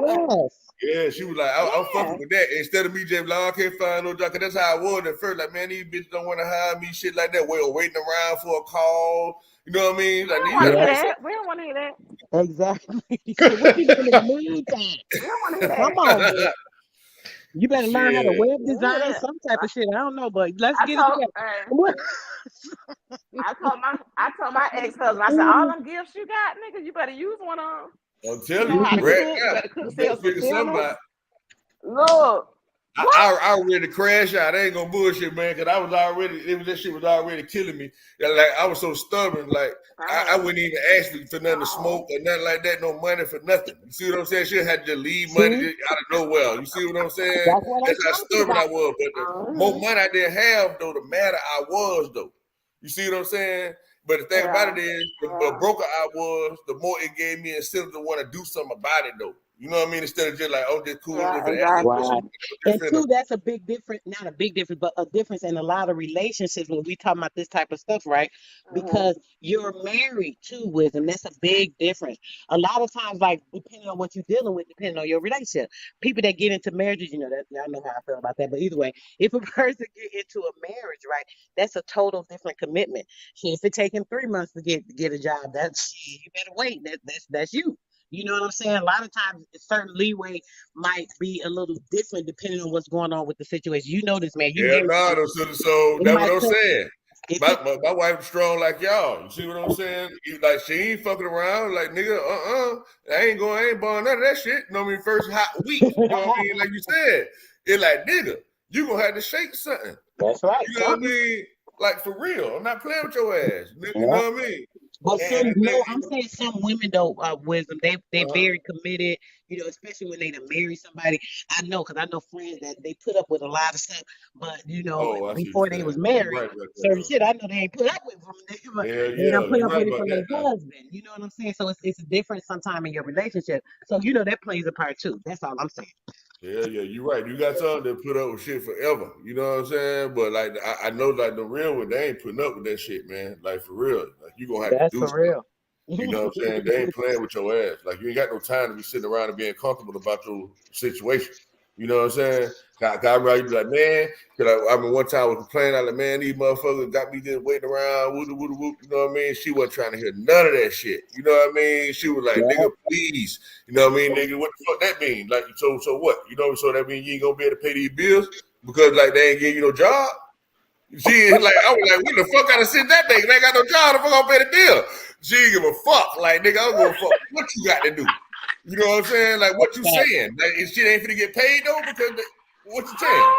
Yes. yeah, she was like, I'm fucking with that. Instead of me just like, I can't find no job. Cause that's how I was at first. Like, man, these bitches don't want to hire me, shit like that. Well, waiting around for a call. You know what I mean? Like, you gotta make some. We don't want to hear that. Exactly. So what you doing in the meantime? We don't want to hear Come that. on, man. You better learn how to Shit. web design, some type of shit. I don't know, but let's I get it told, together. I told my ex-husband, I said, all them gifts you got, nigga, you better use one of them. I'm You telling know you, how to right cook. You now, better cook, you better sell some figure something dinner. out. Look, I ready to crash out. I ain't gonna bullshit, man, because that shit was already killing me. Like, I was so stubborn, like, I wouldn't even ask for nothing to smoke or nothing like that, no money for nothing. You see what I'm saying? She had to just leave money just out of nowhere. You see what I'm saying? That's what I'm That's how talking stubborn about. I was. But the more money I didn't have, though, the madder I was, though. You see what I'm saying? But the thing about it is, the broker I was, the more it gave me incentive to want to do something about it, though. You know what I mean? Instead of just like, oh, just cool. Right. And two, that's a big difference, not a big difference, but a difference in a lot of relationships when we talk about this type of stuff, right? Because you're married to wisdom. That's a big difference. A lot of times, like depending on what you're dealing with, depending on your relationship, people that get into marriages, that I know how I feel about that. But either way, if a person get into a marriage, right, that's a total different commitment. If it taking 3 months to get a job, you better wait. That's you. You know what I'm saying? A lot of times, a certain leeway might be a little different depending on what's going on with the situation. You know this, man. You Yeah, married. no, so It that's might what I'm take. saying. My wife strong like y'all. You see what I'm saying? Like, she ain't fucking around. Like, nigga, I ain't buying none of that shit. You know what I mean? First hot week. You know what I mean? Like you said, it's like, nigga, you gonna have to shake something. That's right. You know what I mean? Like, for real. I'm not playing with your ass. You Yeah. know what I mean? But I'm saying some women though, wisdom, they very committed, especially when they done marry somebody. I know, because I know friends that they put up with a lot of stuff, but I see what before you're they was saying. married, Right certain there. shit I know they ain't put up with from them, but Yeah, they don't put you're up right with it about from that their now. husband. You know what I'm saying? So it's a difference sometime in your relationship. So that plays a part too. That's all I'm saying. Yeah, you're right. You got some that put up with shit forever. You know what I'm saying? But like, I know, like, the real one, they ain't putting up with that shit, man. Like, for real. Like, you gonna have to That's do for something. real. You know what I'm saying? They ain't playing with your ass. Like, you ain't got no time to be sitting around and being comfortable about your situation. You know what I'm saying? I remember you be like, man, because I mean, one time I was complaining, I was like, man, these motherfuckers got me just waiting around, woo, you know what I mean? She wasn't trying to hear none of that shit. You know what I mean? She was like, nigga, please. You know what I mean? Nigga, what the fuck that mean? Like, so what? You know, so that mean you ain't gonna be able to pay these bills because, like, they ain't giving you no job? She like, I was like, what the fuck gotta sit that nigga? They ain't got no job, the fuck gonna pay the bill? She ain't give a fuck. Like, nigga, I don't give a fuck what you got to do. You know what I'm saying? Like, what you saying? Like, shit ain't finna get paid though? Because what you saying?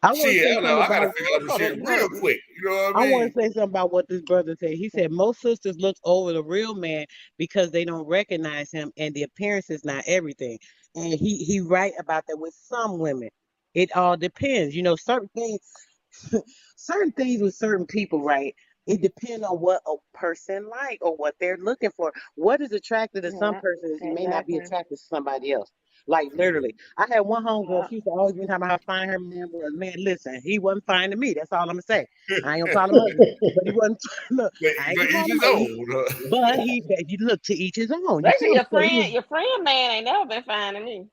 I want to Shit, say I don't know. something I gotta about. figure out some shit real quick. You know what I I mean? want to say something about what this brother said. He said most sisters look over the real man because they don't recognize him, and the appearance is not everything. And he right about that with some women. It all depends. Certain things with certain people, right? It depends on what a person like or what they're looking for. What is attractive to some person may not be attractive to somebody else. Like literally, I had one homegirl. She used to always be talking about how fine her man was. Man, listen, he wasn't fine to me. That's all I'm gonna say. I ain't gonna call him ugly, but he wasn't. Look, I ain't But gonna each call him his ugly. own. But he look to each his own. You especially feel me? So he was, your friend man ain't never been fine to me.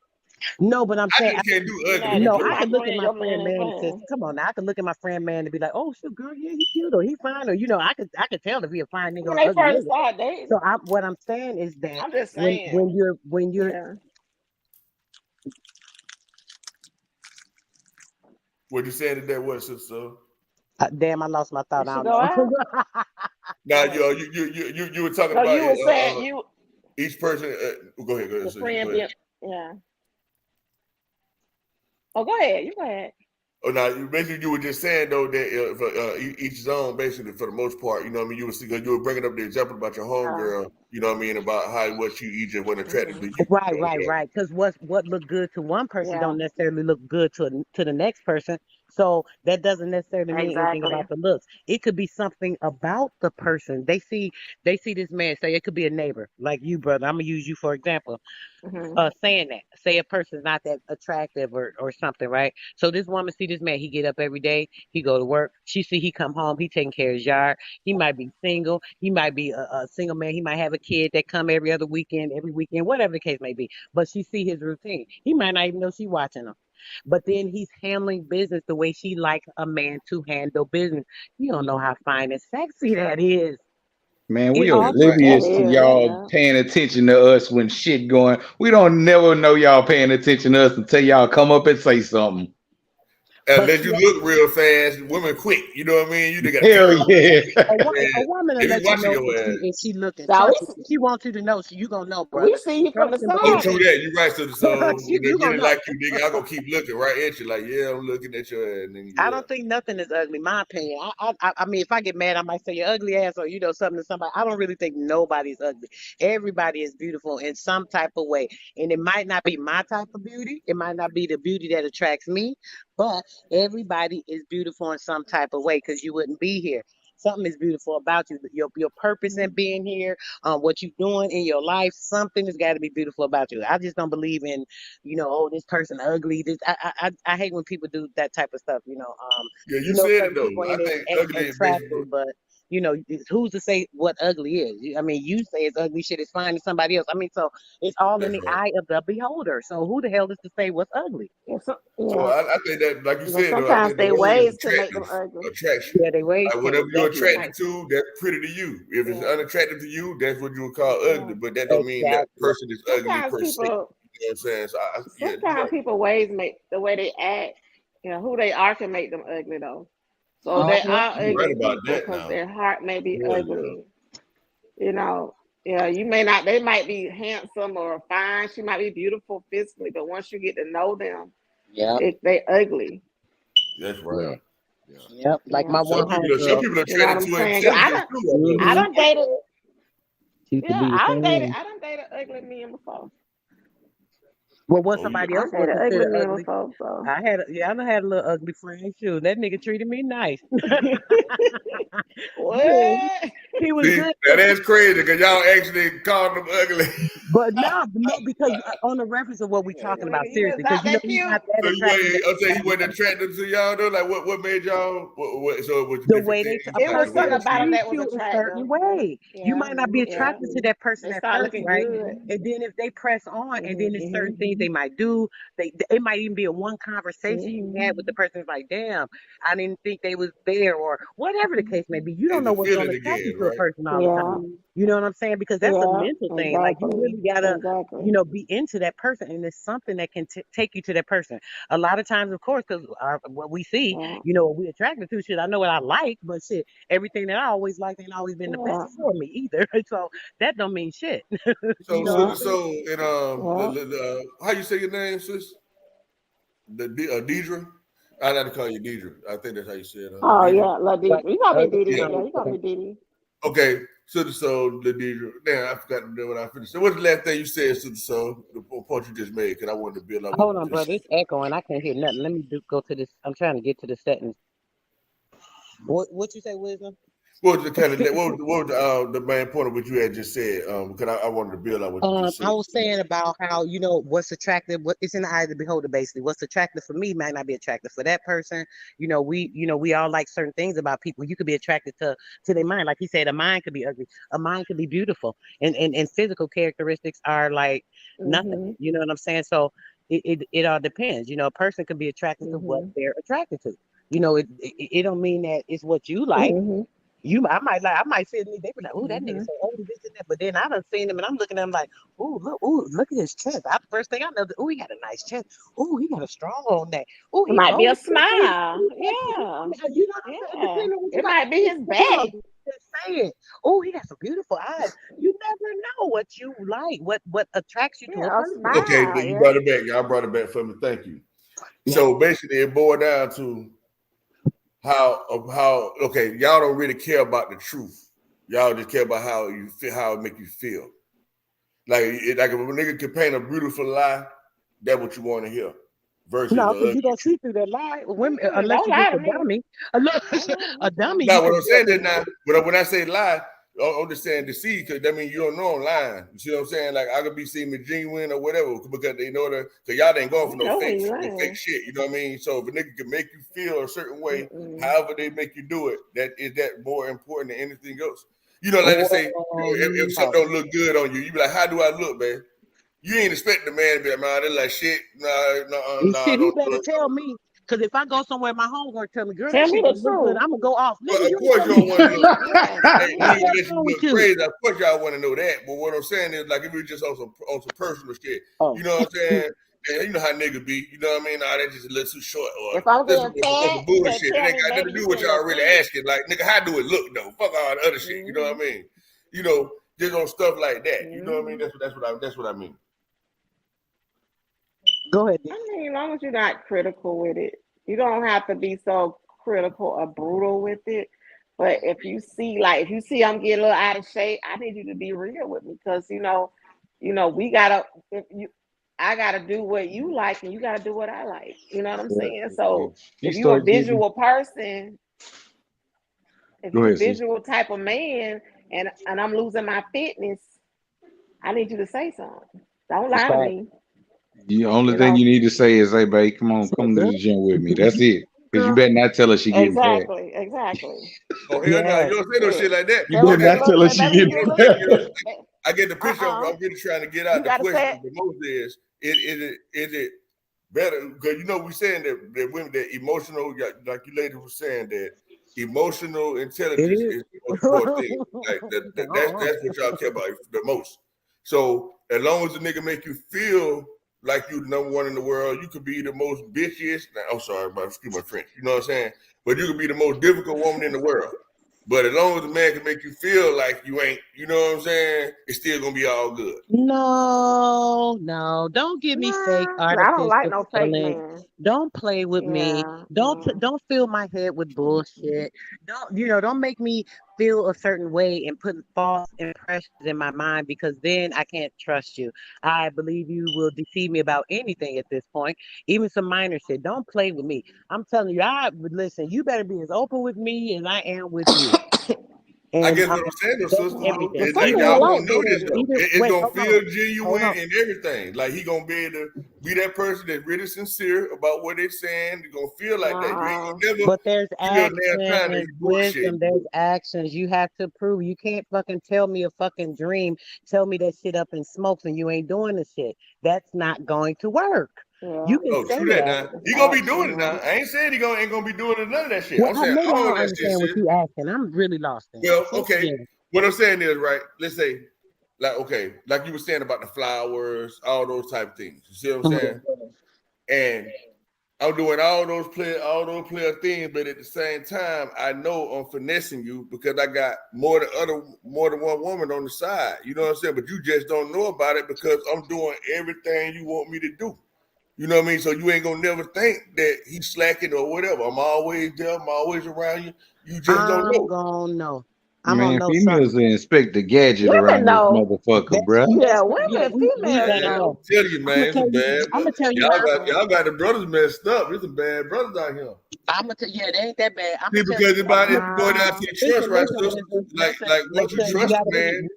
No, but I'm I saying, just can't do You're ugly. not, no, You you're know? I my could look at friend, my your man friend ain't man and say, playing. come on now, I could look at my friend man and be like, oh, shoot, girl, yeah, he cute or he fine or, I could tell if he a fine nigga When or they ugly first nigga. start dating, So what I'm saying is that I'm just when saying. when you're Yeah. What you saying today? What, sister? damn, I lost my You thought. I should don't go know. out. Now, Oh. you were talking No, about you were saying each person. Go ahead, your sis. Go friend ahead. be, yeah. Oh, go ahead. You go ahead. Oh, now basically you were just saying though that for each his own, basically for the most part. You know what I mean? You were bringing up the example about your homegirl. You know what I mean, about how what you just wasn't attracted to you. Right. Because what look good to one person Yeah. don't necessarily look good to the next person. So that doesn't necessarily mean anything Exactly. about the looks. It could be something about the person. They see this man. Say it could be a neighbor, like you, brother. I'm gonna use you for example. Mm-hmm. Saying that, say a person's not that attractive or something, right? So this woman see this man, he get up every day, he go to work, she see he come home, he taking care of his yard, he might be single, he might be a single man, he might have a kid that come every other weekend, every weekend, whatever the case may be, but she see his routine, he might not even know she watching him. But then he's handling business the way she likes a man to handle business. You don't know how fine and sexy that is. Man, we It That's right. also That oblivious to is, y'all yeah. paying attention to us when shit going. We don't never know y'all paying attention to us until y'all come up and say something. but Unless see, you look real fast, women quick. You know what I mean? You got to Hell turn yeah. a woman will they be let you watching know your ass. if she looking. Now Trust me, if she wants you to know, so you gonna know, we brother. see you from the Trust and Oh, side. believe. true that. You right, sister. So when they You gonna really know. like you, nigga, I gonna keep looking right at you, like, yeah, I'm looking at your ass, nigga. I Yeah. don't think nothing is ugly. My opinion. I mean, if I get mad, I might say you're ugly ass or something to somebody. I don't really think nobody's ugly. Everybody is beautiful in some type of way, and it might not be my type of beauty. It might not be the beauty that attracts me, but everybody is beautiful in some type of way because you wouldn't be here. Something is beautiful about you. Your purpose in being here, what you're doing in your life. Something has got to be beautiful about you. I just don't believe in oh, this person ugly. This I hate when people do that type of stuff. Yeah, you said it Certain though. people I ain't think ugly is basically. attractive, but who's to say what ugly is? I mean, you say it's ugly shit is fine to somebody else. I mean, so it's all in That's the right. eye of the beholder. So who the hell is to say what's ugly? Yeah, So yeah. I think that, like you You know, said, though, I sometimes think the they word is ways can make them attractive. ugly. Attraction. Yeah, they ways Like can whatever you're definitely. attracted to, that's pretty to you. If it's Yeah. unattractive to you, that's what you would call Yeah. ugly. But that don't mean that Exactly. person is ugly Sometimes per se. You know people, what I'm saying? So yeah, you're sometimes right. people ways make the way they act, who they are can make them ugly though. So they Uh-huh. are You're right ugly about people that because now. their heart may be Yeah, yeah. ugly. You know, yeah, you may not. They might be handsome or fine. She might be beautiful physically, but once you get to know them, Yep. they ugly. That's right. Yeah. Yep. Like Yeah. my one Some homegirl. people are You know what attracted I'm to saying? 'Cause intelligence too. I Mm-hmm. done dated. She could Yeah, be the same. I done dated ugly men before. Well, what Oh yeah. somebody I else would dated ugly consider men ugly. before, so. I done had a little ugly friend too. That nigga treated me nice. Yeah, What? he was See, good. now that's crazy because y'all actually called them ugly. But no, because on the reference of what we talking about, He was seriously, because not that he's cute. not that So you attractive. ain't, I'm saying he wasn't attracted to y'all though. Like what made y'all? So it was The different way things. a It Like was the way person something will they about him treated treat that was you a certain attractive. way. You Yeah, might not be yeah. attracted to that person They at start first, looking right? good. And then if they press on, and then Mhm. there's certain things they might do. It might even be a one conversation you Mhm. had with the person. It's like, damn, I didn't think they was there, or whatever the case may be. You you don't to know what's feel going it to attract you again, to a right? person all the Yeah. time. You know what I'm saying? Because that's a Yeah. mental thing. Like you Exactly. really gotta, Exactly. be into that person, and it's something that can take you to that person. A lot of times, of course, because what we see, Yeah. what we attracted to, shit. I know what I like, but shit, everything that I always liked ain't always been the best Yeah. for me either. So that don't mean shit. You So know what so I'm Yeah. saying? so and Yeah. how you say your name, sis? Deidre. I like to call you Deidre. I think that's how you say it, Oh Deidre. yeah, La Like, Didi. You call me Didi. Yeah. Yeah, you call me Didi. Okay. So the Deidre. Damn, I forgot to do what I finished. So what's the last thing you said, so the point you just made? Because I wanted to build on what hold you on, just brother. said. It's echoing. I can't hear nothing. Let me go to this. I'm trying to get to the settings. What you say, Wisdom? What was the kind of the main point of what you had just said? Because I wanted to build on what you just I said. was saying about how what's attractive. What it's in the eye of the beholder, basically. What's attractive for me might not be attractive for that person. We all like certain things about people. You could be attracted to their mind, like he said. A mind could be ugly. A mind could be beautiful, and physical characteristics are like nothing. Mhm. You know what I'm saying? So it all depends. You know, a person can be attracted to what they're attracted to. You know, it don't mean that it's what you like. I might see me, they be like, oh, that nigga so old, this and that. But then I done seen him and I'm looking at him like, ooh, look at his chest. First thing I know, oh, he got a nice chest. Oh, he got a strong on that. Oh, It he's might be a old. smile. Yeah. Yeah. You know what I'm saying? Yeah. Depending on what you It like. might be his back. Just saying, oh, he got some beautiful eyes. You never know what you like, what attracts you to a Yeah, a person. Okay, smile. you Yeah. brought it back. Y'all brought it back for me. Thank you. So basically, it boiled down to how okay, y'all don't really care about the truth. Y'all just care about how you feel, how it make you feel. Like if a nigga can paint a beautiful lie, that's what you want to hear. Versus No, the because ugly you don't truth. see through that lie. Women, Don't unless you lie just to a me. dummy. A dummy, Now, you what can I'm tell. saying is now, when I say lie, I'm just saying deceive, because that means you don't know I'm lying. You see what I'm saying? Like I could be seeing me genuine or whatever, because they know that, because y'all ain't going for no know when fake, you no fake lying. shit. You know what I mean? So if a nigga can make you feel a certain way, however they make you do it, that more important than anything else. You know, like they say, if something don't look good on you, you be like, how do I look, man? You ain't expect the man to be like, man, they like shit. Nah, Shit, he don't do better it. tell me. Because if I go somewhere, my homegirl tell me, girl, Tell that me shit the don't look good. truth. I'm going to go off. Well, Nigga, of you ain't course tell you me don't want to shit. look. Yeah. Hey, What you the let hell you wrong with look you? crazy. Of course y'all want to know that. But what I'm saying is, like, if it's just on some personal shit, you know what I'm saying? Yeah, you know how niggas be. You know what I mean? Nah, that just a little too short, or If I'm this getting on fat, some you better bullshit. It tell ain't me, got nothing baby, to you do with finna y'all look really good. asking. Like, nigga, how do it look though? Fuck all the other shit. You know what I mean? You know, just on stuff like that. You know what I mean? That's what I mean. Go ahead. I mean, as long as you're not critical with it, you don't have to be so critical or brutal with it. But if you see, I'm getting a little out of shape, I need you to be real with me, because we gotta. I gotta do what you like, and you gotta do what I like. You know what I'm saying? So She if you're a start getting. visual person, if Go you're a ahead, sis. visual type of man, and I'm losing my fitness, I need you to say something. Don't lie to me. The only You thing know. you need to say is, "Hey, babe, come to the gym with me." That's it. Because you better not tell her she getting fat. Exactly. Oh hell no, you don't say no Yeah. shit like that. You Tell better them, Because say, not look, tell her say, she baby, getting you look fat. good. I get the picture. I'm really trying to get out. You The got to question say it. the most is it better? Because we saying that women, that emotional, like you ladies were saying, that emotional intelligence is the most important thing. Like that's what y'all care about the most. So as long as the nigga make you feel like you the number one in the world, you could be the most bitchiest. Now, I'm sorry, but excuse my French. You know what I'm saying? But you could be the most difficult woman in the world. But as long as the man can make you feel like you ain't, you know what I'm saying, it's still gonna be all good. No, don't give me fake Nah, I don't like artificial no fake feelings. man. Don't play with me. Yeah. Don't fill my head with bullshit. Don't make me feel a certain way and put false impressions in my mind, because then I can't trust you. I believe you will deceive me about anything at this point, even some minor shit. Don't play with me. I'm telling you, listen, you better be as open with me as I am with you. I And guess what I'm saying, though, that's sister, The everything. is like female y'all Even gonna like know that. this though. It's wait, gonna hold on. feel genuine and everything. Like he gonna be able to be that person that's really sincere about what they're saying. You're gonna feel like that. You ain't gonna never But there's feel damn time that actions, he bullshit. wisdom, there's actions. You have to prove. You can't fucking tell me a fucking dream, tell me that shit up in smokes, and you ain't doing the shit. That's not going to work. Yeah. You can Oh, say true that that. now. It's He gonna be doing it now. action. I ain't saying ain't gonna be doing none of that shit. Well, I'm saying maybe I all don't that shit, understand what sis. you asking. I'm really lost in. Well, Say it okay. again. What I'm saying is, right, let's say, like you were saying about the flowers, all those type of things. You see what I'm saying? And I'm doing all those player things, but at the same time, I know I'm finessing you because I got more than one woman on the side. You know what I'm saying? But you just don't know about it because I'm doing everything you want me to do. You know what I mean? So you ain't gonna never think that he's slacking or whatever. I'm always there. I'm always around you. You just don't I'm know. gonna know. I'm gonna Man, know females something. will inspect the gadget Women around this know. motherfucker, bruh. Yeah, Yeah, women, we females Man, gotta I'm know. know. telling you, I'm gonna man, it's a tell you. bad. I'm gonna tell you Y'all how. got the brothers messed up. There's some bad brothers out here. I'm gonna tell. Yeah, they ain't that bad. I'm See, gonna tell you. because if you go down to the trust, Listen, right, listen, sister? listen, Like once you listen. You trust gotta a be man,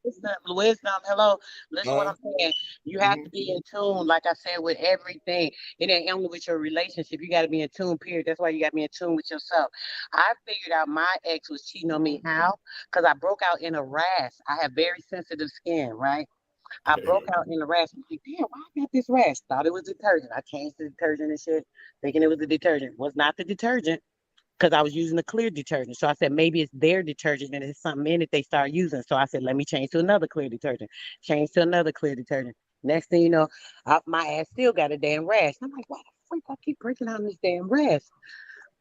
wisdom. Hello, listen. What huh? I'm saying. You have to be in tune. Like I said, with everything. It ain't only with your relationship. You got to be in tune. Period. That's why you got to be in tune with yourself. I figured out my ex was cheating on me. How? Because I broke out in a rash. I have very sensitive skin, right? I broke out in the rash. I'm like, damn, why I got this rash? Thought it was detergent. I changed the detergent and shit, thinking it was the detergent. Was not the detergent because I was using a clear detergent. So I said, maybe it's their detergent and it's something in it they start using. So I said, let me change to another clear detergent. Change to another clear detergent. Next thing you know, my ass still got a damn rash. I'm like, why the freak I keep breaking out in this damn rash?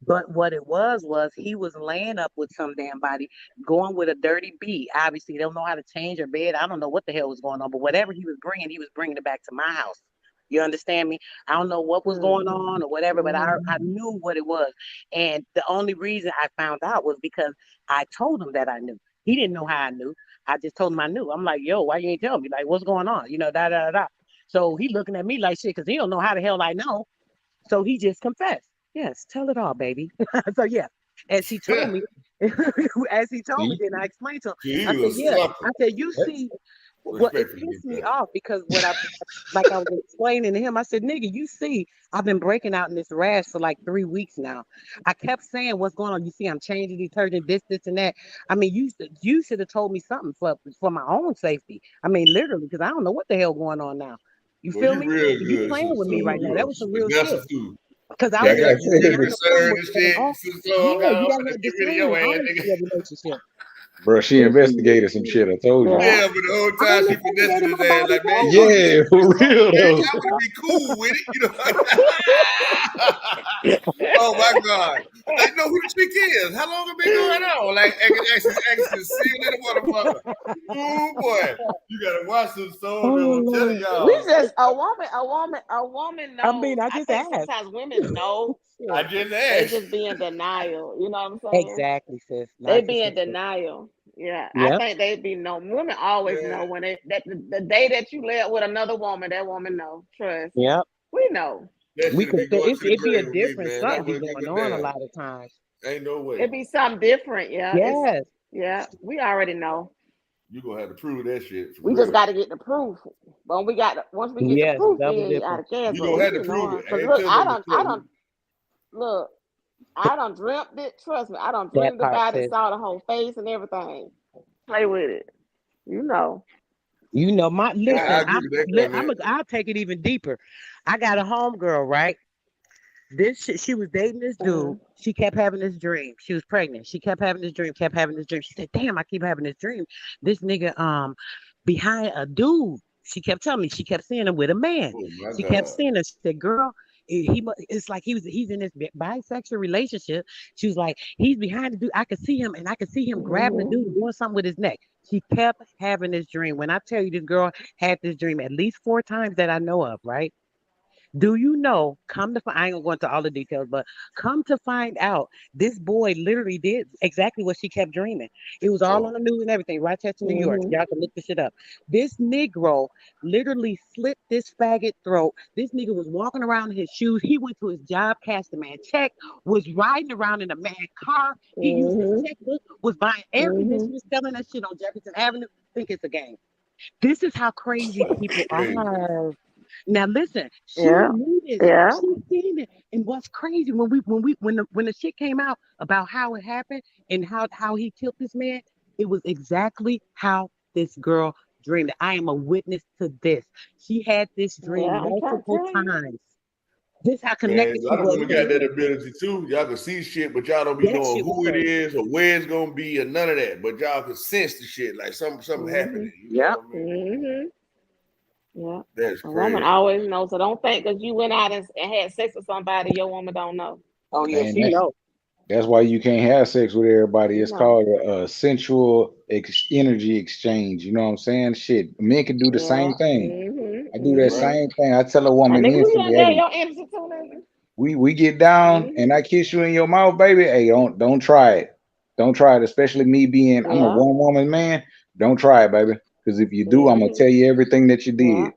But what it was he was laying up with some damn body, going with a dirty B. Obviously, they don't know how to change her bed. I don't know what the hell was going on, but whatever he was bringing it back to my house. You understand me? I don't know what was going on or whatever, but I knew what it was. And the only reason I found out was because I told him that I knew. He didn't know how I knew. I just told him I knew. I'm like, yo, why you ain't tell me? Like, what's going on? You know, da da da. So he looking at me like shit because he don't know how the hell I know. So he just confessed. Yes, tell it all, baby. So yeah, as he told me, then I explained to him. I said, yeah. I said, you see, well, it pissed me off because like I was explaining to him, I said, nigga, you see, I've been breaking out in this rash for like 3 weeks now. I kept saying, what's going on? You see, I'm changing detergent, this, and that. I mean, you should have told me something for my own safety. I mean, literally, because I don't know what the hell going on now. You feel me? You playing with me right now. That was some real shit. Because I was like, you gotta have discernment honesty of relationship. Bro, she investigated some shit. I told you. Yeah, but the whole time she finessing his ass like, man, yeah, for real though. I would be cool with it, you know. Oh my God! Like, know who the chick is? How long it been going on? Like, actually seeing that motherfucker. Oh boy, you gotta watch this soul. I'm telling y'all. We just a woman knows. I mean, I just think asked. sometimes women know. I just They asked. just be in denial. You know what I'm saying? Exactly, sis. They be in denial. Yeah, I think they be know. Women always know when the day that you lay up with another woman, that woman know. Trust. Yep. We know. We could. It'd be a different something going on a lot of times. Ain't no way. It'd be something different. Yeah. Yes. Yeah. We already know. You gonna have to prove that shit. We just got to get the proof. But once we get the proof, then out of gas. You gonna have to prove it. Look, I done dreamt it. Trust me, I done dreamed about it, saw the whole face and everything. Play with it. You know. Listen, I'll take it even deeper. I got a homegirl, right? She was dating this dude. She kept having this dream. She was pregnant. She kept having this dream, She said, damn, I keep having this dream. This nigga behind a dude. She kept telling me she kept seeing him with a man. She kept seeing her. She said, girl, it's like he's in this bisexual relationship. She was like, he's behind the dude. I could see him and I could see him grabbing the dude, doing something with his neck. She kept having this dream. When I tell you this girl had this dream at least 4 times that I know of, right? Do you know, I ain't gonna go into all the details, but come to find out, this boy literally did exactly what she kept dreaming. It was all on the news and everything, Rochester, New York. Y'all can look this shit up. This Negro literally slit this faggot throat. This nigga was walking around in his shoes. He went to his job, cashed a man check, was riding around in a man car. He used his checkbook, was buying air conditioners, selling that shit on Jefferson Avenue. Think it's a game. This is how crazy people are. Now listen, she knew this. She seen it. And what's crazy when the shit came out about how it happened and how he killed this man, it was exactly how this girl dreamed it. I am a witness to this. She had this dream multiple times. This how connected a lot of women got that ability too. Y'all can see shit, but y'all don't be knowing who it is or where it's gonna be or none of that. But y'all can sense the shit like something happening. You know what I mean? Yeah. That's a crazy. woman always knows. So don't think because you went out and had sex with somebody, your woman don't know. Oh yeah, she knows. That's why you can't have sex with everybody. It's called a sensual energy exchange. You know what I'm saying? Shit, men can do the same thing. I do that same thing. I tell a woman instantly, hey, we get down and I kiss you in your mouth, baby. Hey, don't try it. Don't try it. Especially me being, I'm a one woman man. Don't try it, baby. Because if you do, I'm gonna tell you everything that you did.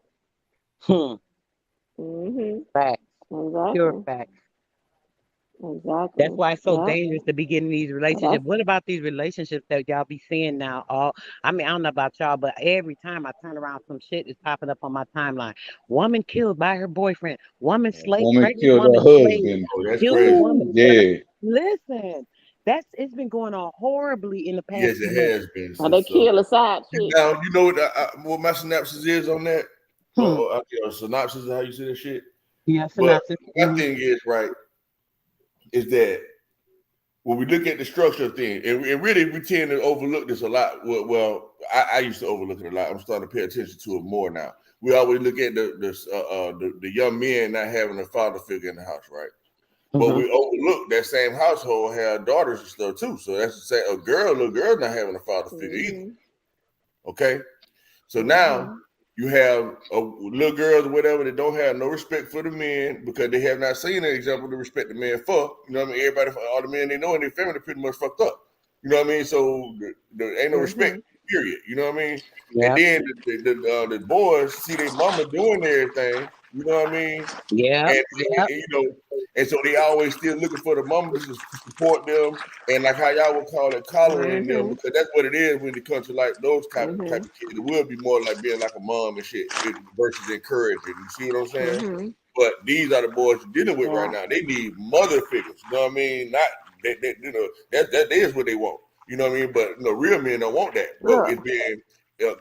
Facts. Exactly. Pure facts. Exactly. That's why it's so dangerous to be getting these relationships. What about these relationships that y'all be seeing now? I don't know about y'all, but every time I turn around, some shit is popping up on my timeline. Woman killed by her boyfriend. Woman slave. Woman Pregnant killed woman her slave. husband. Oh, that's Killed crazy. a woman. Yeah. Listen, It's been going on horribly in the past Yes, few it months. has been. And they kill a side chick. Now you know what my synopsis is on that. Synopsis is how you say that shit. Yeah, But synopsis. my thing is is that when we look at the structure of things, and really we tend to overlook this a lot. Well, I used to overlook it a lot. I'm starting to pay attention to it more now. We always look at the young men not having a father figure in the house, right? But we overlook that same household have daughters and stuff too. So that's to say a little girl not having a father figure either. Okay, so now you have little girls or whatever that don't have no respect for the men because they have not seen an example to respect the man for. You know what I mean? Everybody, all the men they know in their family pretty much fucked up. You know what I mean? So there ain't no respect, period. You know what I mean? Yeah. And then the boys see their mama doing everything. You know what I mean? Yeah. And you know, and so they always still looking for the mama to support them, and like how y'all would call it, collaring them, because that's what it is when it comes to like those type of kids. It will be more like being like a mom and shit versus encouraging. You see what I'm saying? But these are the boys you're dealing with right now. They need mother figures. You know what I mean? Not they you know that is what they want. You know what I mean? But you know, real men don't want that. But it's being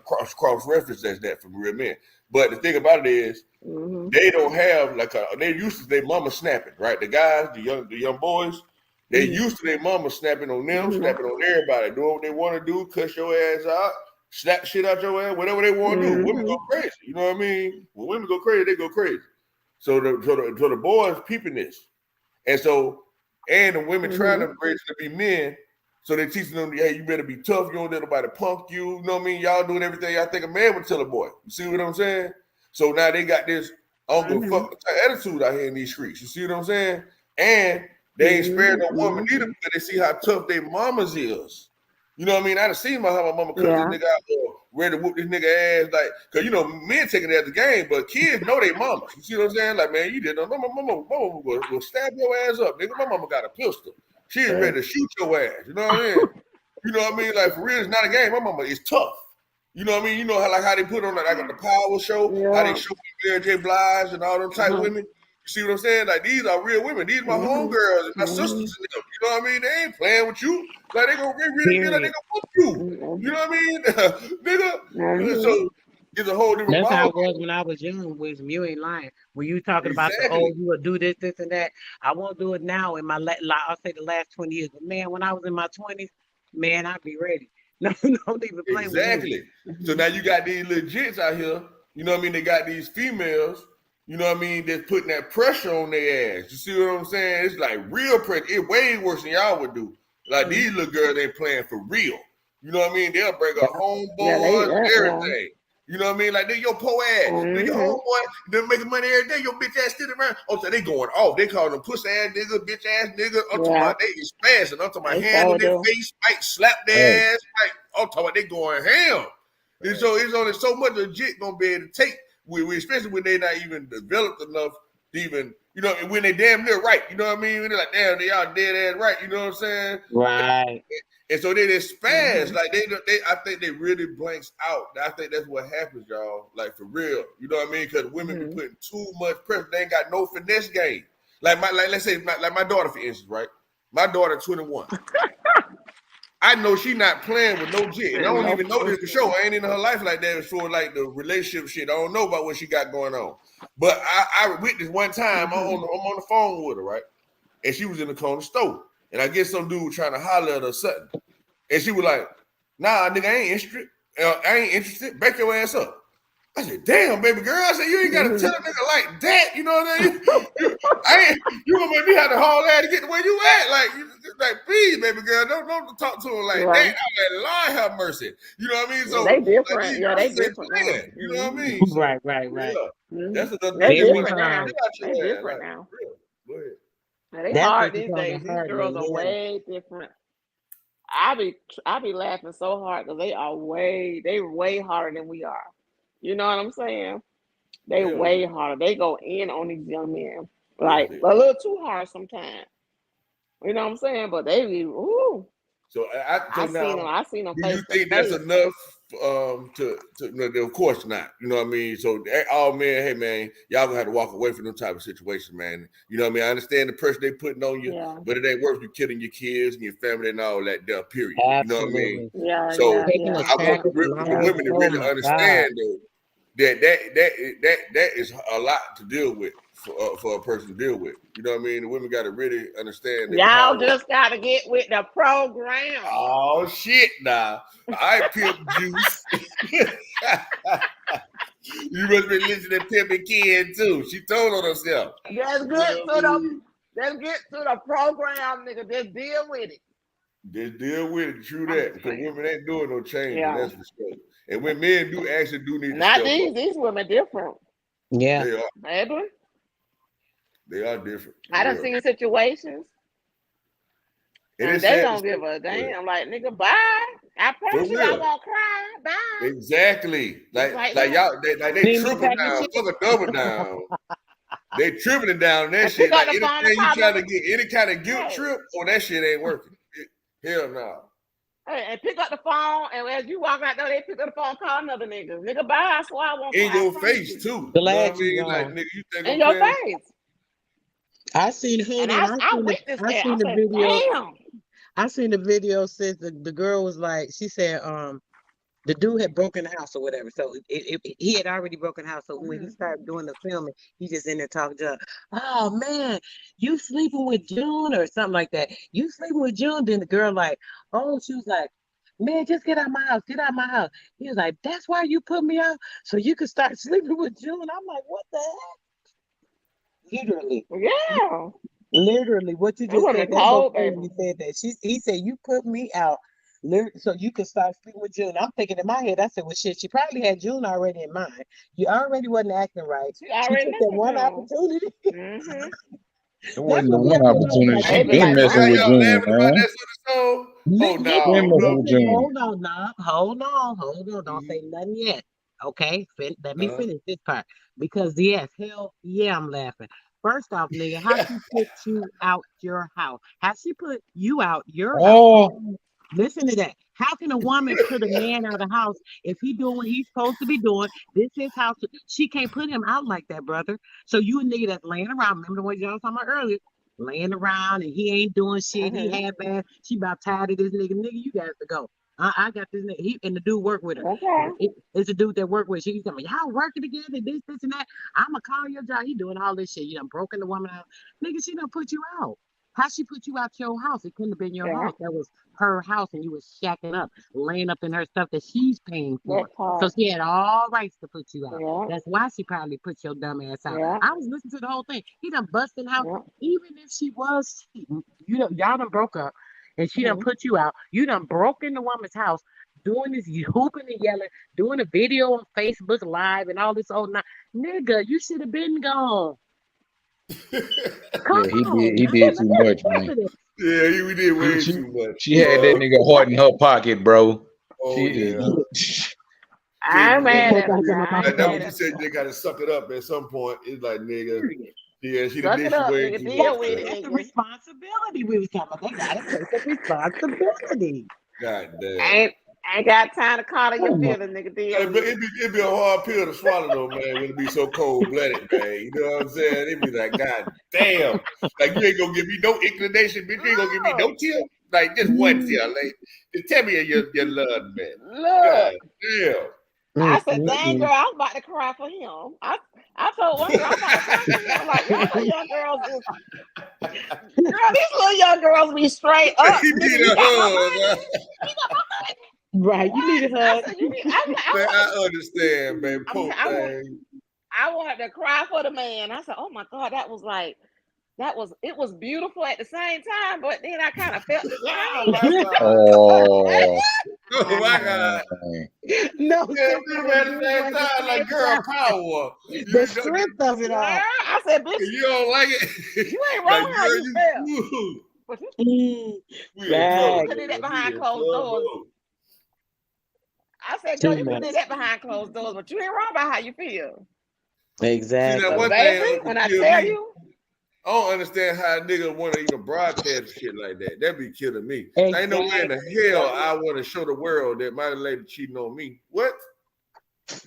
cross referenced as that from real men. But the thing about it is, they don't have they used to their mama snapping, right? The guys, the young boys, they used to their mama snapping on them, snapping on everybody, doing what they want to do, cuss your ass out, slap shit out your ass, whatever they want to do. Women go crazy, you know what I mean? When women go crazy, they go crazy. So the boys peeping this, and the women trying to raise them to be men. So they're teaching them, hey, you better be tough. You don't let nobody punk you. You know what I mean? Y'all doing everything y'all think a man would tell a boy. You see what I'm saying? So now they got this fuck attitude out here in these streets. You see what I'm saying? And they ain't sparing no woman either because they see how tough their mamas is. You know what I mean? I done seen how my mama cut this nigga out, ready to whoop this nigga ass. Like, because, you know, men taking it as a game, but kids know they mamas. You see what I'm saying? Like, man, you didn't know. Mama will stab your ass up, nigga. My mama got a pistol. She is ready to shoot your ass. You know what I mean? You know what I mean? Like, for real, it's not a game. My mama is tough. You know what I mean? You know how they put on like the Power Show, how they show Mary J. Blige and all them type women. You see what I'm saying? Like, these are real women. These are my homegirls and my sisters and them. You know what I mean? They ain't playing with you. Like, they really feel like they gonna whoop you. You know what I mean? Nigga. So it's a whole different That's how it ball. was when I was young, Wisdom. You ain't lying. When you talking about you will do this, and that. I won't do it now in my I'll say the last 20 years. But man, when I was in my 20s, man, I'd be ready. No, don't even play with me. Exactly. So now you got these legits out here, you know what I mean? They got these females, you know what I mean, that's putting that pressure on their ass. You see what I'm saying? It's like real pressure. It's way worse than y'all would do. Like these little girls ain't playing for real. You know what I mean? They'll bring up homeboys and everything. You know what I mean? Like, they your poor ass. Your homeboy, they're making money every day. Your bitch ass sitting around. Oh, so they going off. They calling them pussy ass nigga, bitch ass nigga. I'm talking about they is spazzing. I'm talking about hand on their face, might slap their ass. I'm talking about they going ham. And so it's only so much legit gonna be able to take. We especially when they not even developed enough to even, you know, and when they damn near right. You know what I mean? When they're like, damn, they all dead ass right. You know what I'm saying? Right. And so they spaz, like they I think they really blanks out. I think that's what happens, y'all. Like, for real, you know what I mean? Because women be putting too much pressure. They ain't got no finesse game. Let's say my daughter, for instance, right? My daughter, 21. I know she not playing with no jit, and I don't even know this for sure. I ain't in her life like that for like the relationship shit. I don't know about what she got going on. But I witnessed one time. I'm on the phone with her, right? And she was in the corner store. And I guess some dude was trying to holler at her or something. And she was like, nah, nigga, I ain't interested. I ain't interested. Back your ass up. I said, damn, baby girl. I said, you ain't got to tell a nigga like that. You know what I mean? You gonna make me have to haul ass to get the way you at. Like, please, baby girl, don't talk to him like that. I'm like, Lord have mercy. You know what I mean? So they different. Like, they different. You know what I mean? So, Right. That's another They thing. different now. They different now. Go ahead. They hard these days. These girls are way different. I be laughing so hard because they way harder than we are. You know what I'm saying? They way harder. They go in on these young men. Like, a little too hard sometimes. You know what I'm saying? But they be, ooh. So I seen them. I seen them. Do you think that's enough no, of course not. You know what I mean? So all men, hey man, y'all gonna have to walk away from them type of situations, man. You know what I mean? I understand the pressure they putting on you, but it ain't worth you killing your kids and your family and all that there, period. You know what I mean? So I want the women to really understand though that is a lot to deal with for a person to deal with. You know what I mean? The women got to really understand their Y'all power. just got to get with the program. Oh shit! Now I pimp juice. You must be listening to Pimpin' Kid too. She told on herself. Let's get to the program, nigga. Just deal with it. Just deal with it. True that. Because women ain't doing no changing. That's for sure. And when men do actually do need to Not step up. these women different. Yeah. They are. Baby. They are different. I done seen situations. And they don't give a damn. Like, nigga, bye. I promise you I won't cry. Bye. Exactly. Like y'all, they triple down, fuck a double down. They tripling down that shit. Like anything you trying to get any kind of guilt trip, that shit ain't working. Hell no. Hey, and pick up the phone, and as you walk out there, they pick up the phone, call another nigga. Nigga, bye. I swear I won't in cry. your face too. The You know what I last mean? Like nigga, you think in your face. I seen I witnessed that. I said, video. damn. I seen the video says the girl was like, she said, the dude had broken the house or whatever. So he had already broken the house. So when he started doing the filming, he just in there talking to her. Oh man, you sleeping with June or something like that. You sleeping with June. Then the girl like, oh, she was like, man, just get out of my house. Get out of my house. He was like, that's why you put me out so you could start sleeping with June. I'm like, what the heck? Literally. Yeah. Literally, what you just said, that's so funny you said that. He said, you put me out so you can start sleeping with June. I'm thinking in my head, I said, well, shit, she probably had June already in mind. You already wasn't acting right. She took that one opportunity. It wasn't the one opportunity. She Baby, been messing with June, man. Oh no. Been messing with June. Hold on. Don't say nothing yet. Okay, let me finish this part. Because yes, hell yeah, I'm laughing. First off, nigga, how she put you out your house? How she put you out your house? Listen to that. How can a woman put a man out of the house if he doing what he's supposed to be doing? This is his house. She can't put him out like that, brother. So you a nigga that's laying around. Remember the way y'all was talking about earlier? Laying around and he ain't doing shit. He had bad. She about tired of this nigga. Nigga, you got to go. I got this nigga. He and the dude work with her. Okay. It's a dude that work with. She's telling me, y'all working together, this and that. I'ma call your job. He doing all this shit. You done broken the woman out. Nigga, she done put you out. How she put you out your house? It couldn't have been your house. That was her house, and you was shacking up, laying up in her stuff that she's paying for. So she had all rights to put you out. That's why she probably put your dumb ass out. I was listening to the whole thing. He done busting out. Even if she was cheating, y'all done broke up, and she done put you out. You done broke in the woman's house, doing this, you hooping and yelling, doing a video on Facebook Live and all this old night. Nigga, you should have been gone. He did too much, man. Yeah, we did way too much. She had that nigga heart in her pocket, bro. I'm mad at her. Like that what you said, they gotta suck it up at some point. It's like nigga. Yeah, she Suck did it up, way nigga. too Deal much. with it, That's the nigga. responsibility we was talking about. They gotta take the responsibility. God damn. Ain't got time to call your feelings, nigga. Deal with it. It'd be a hard pill to swallow though, man, when it be so cold-blooded, man. You know what I'm saying? It'd be like, God damn. Like you ain't gonna give me no inclination, bitch. You ain't gonna give me no tear. Like just one tear, like just tell me your love, man. Look. God damn. I said, dang girl, I was about to cry for him. I told one girl I'm about to cry for him. Like, y'all young girls is girl, these little young girls be straight up. He need a hug. Right, you need a hug. I understand, man. I wanted to cry for the man. I said, oh my God, it was beautiful at the same time, but then I kind of felt the pain. Oh my God. No, at the same time, like girl power. The strength of it all. I said, bitch, you don't like it. You ain't wrong like, how girl, you feel. But you could do that behind closed doors. I said, girl, you can do that behind closed doors, but you ain't wrong about how you feel. Exactly. See, that one baby, thing, when I tell you, I don't understand how a nigga want to even broadcast shit like that. That'd be killing me. Ain't no way in the hell I want to show the world that my lady cheating on me. What?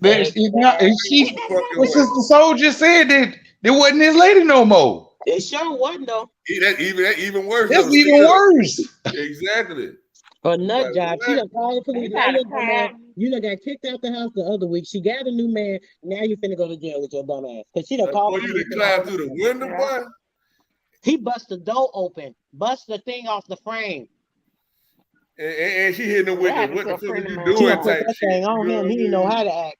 There's, and she, Fucking well, way. Sister Soul just said that there wasn't his lady no more. It sure wasn't though. That even worse. That's though, even worse. Exactly. A nut Like, job. She what? done called the police. Now your dumb ass, you done got kicked out the house the other week. She got a new man. Now you finna go to jail with your dumb ass. Cause she done called Boy, the you police. to climb through the window, boy. He bust the door open, bust the thing off the frame. And she hitting him with the what the fuck are you She doing done put type that shit. thing on You know him. what I He didn't know mean? how to act.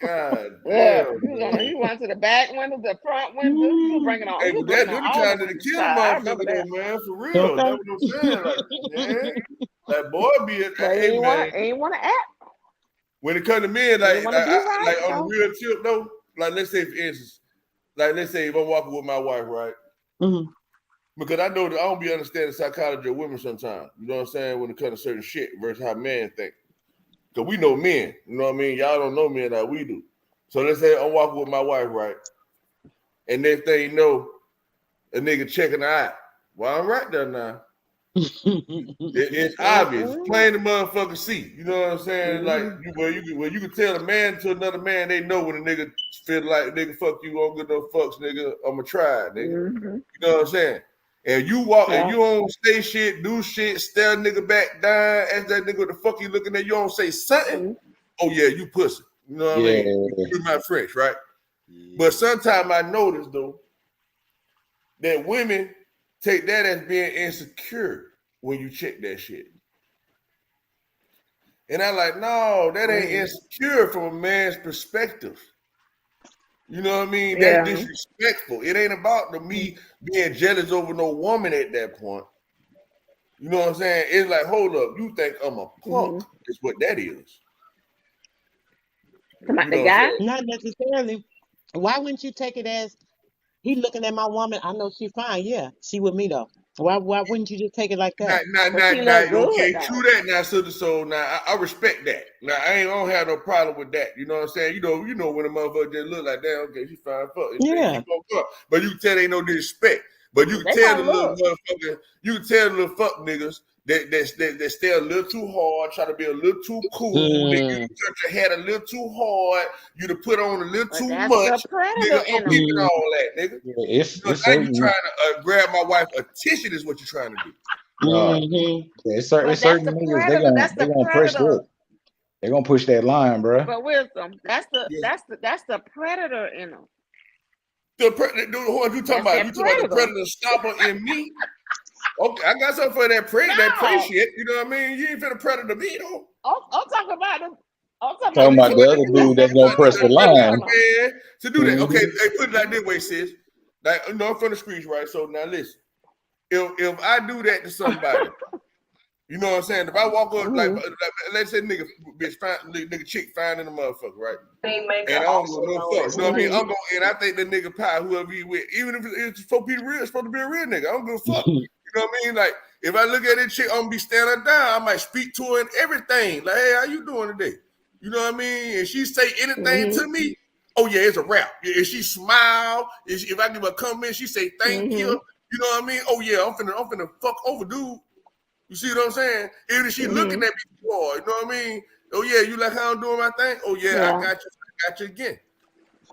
God Yeah, damn. he went to the back window, the front window. He was bringing on. Hey, He was but that bringing do on the all kind the of the windows. kill a I remember motherfucker that. though, man. For real. Okay. That's what I'm saying. Like, man, that boy be a But hey man. ain't want to act. When it comes to men, He like, want to be right. like on So. the real tip though, like let's say for instance, like let's say if I'm walking with my wife, right? Mm-hmm. Because I know that I don't be understanding psychology of women sometimes. You know what I'm saying? When it comes to certain shit versus how men think. Because we know men. You know what I mean? Y'all don't know men like we do. So let's say I'm walking with my wife, right? And next thing you know, a nigga checking her out. Well, I'm right there now. It's obvious. Plain the motherfucker see. You know what I'm saying? Like you can tell a man to another man, they know when a nigga feel like nigga fuck you, won't get no fucks, nigga. I'ma try, nigga. You know what I'm saying? And you walk and you don't say shit, do shit, stare a nigga back down, ask that nigga what the fuck you looking at, you don't say something. Oh yeah, you pussy. You know what I mean? You my French, right? But sometimes I notice though that women take that as being insecure when you check that shit. And I'm like, no, that ain't insecure from a man's perspective. You know what I mean? That's disrespectful. It ain't about me being jealous over no woman at that point. You know what I'm saying? It's like, hold up, you think I'm a punk? Is what that is. Come on, the guy? Not necessarily. Why wouldn't you take it as he looking at my woman? I know she's fine. Yeah, she with me though. Why wouldn't you just take it like that? Okay, true that now, Sister Soul. Now I respect that. Now I don't have no problem with that. You know what I'm saying? You know when a motherfucker just look like that, okay, she fine, fuck. Yeah. Keep on going. But you can tell ain't no disrespect. But you can tell the little motherfucker, you can tell the little fuck niggas that stay a little too hard, try to be a little too cool, nigga, you touch your head a little too hard, you to put on a little too much, nigga, I'm keeping all that, nigga. Yeah, it's now you trying to grab my wife attention is what you're trying to do. It's certain niggas they gonna push that. They're gonna push that line, bro. But wisdom, that's the predator in them. The what you talking about? You talking about the predator stopper in me? Okay, I got something for that prey shit. You know what I mean? You ain't finna predator me though. I'm talking about them. Talking about the other dude that's gonna press the line. Man, to do that. Okay, they put it like this way, sis. Like, you know, I'm from the streets, right? So now listen. If I do that to somebody, you know what I'm saying? If I walk up, like let's say nigga chick finding a motherfucker, right? And I don't go no fuck. You know what I mean? I'm going and I think the nigga pie, whoever he with, even if it's supposed to be a real nigga, I don't give a fuck. You know what I mean? Like if I look at this chick, I'm gonna be standing down, I might speak to her and everything. Like, hey, how you doing today? You know what I mean? And she say anything to me, oh yeah, it's a wrap. If she smile, if I give her a comment, she say thank you. You know what I mean? Oh yeah, I'm finna fuck over, dude. You see what I'm saying? Even if she looking at me, boy, you know what I mean? Oh yeah, you like how I'm doing my thing? Oh yeah, I got you again.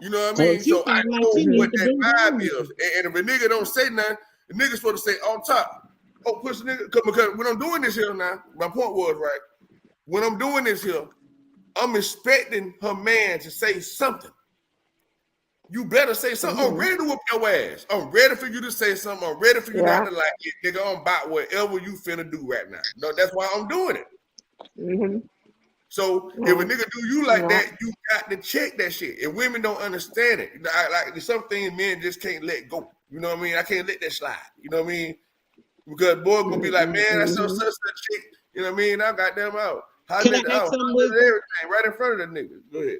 You know what I mean? So I know what that vibe is. And if a nigga don't say nothing, the nigga's supposed to say on top. Oh, push the nigga, because when I'm doing this here now, my point was right. When I'm doing this here, I'm expecting her man to say something. You better say something. I'm ready to whoop your ass. I'm ready for you to say something. I'm ready for you not to like it. Nigga, I'm about whatever you finna do right now. No, that's why I'm doing it. So if a nigga do you like that, you got to check that shit. And women don't understand it. Like there's some things men just can't let go. You know what I mean? I can't let that slide. You know what I mean? Because boy gonna be like, man, that's so such a chick. You know what I mean? I got them out. Can I ask something with everything right in front of the nigga? Go ahead.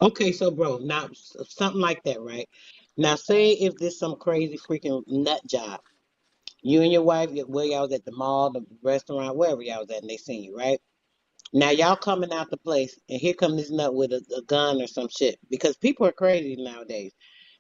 Okay, so bro, now something like that, right? Now, say if there's some crazy freaking nut job, you and your wife, where y'all was at the mall, the restaurant, wherever y'all was at, and they seen you, right? Now y'all coming out the place, and here come this nut with a gun or some shit, because people are crazy nowadays.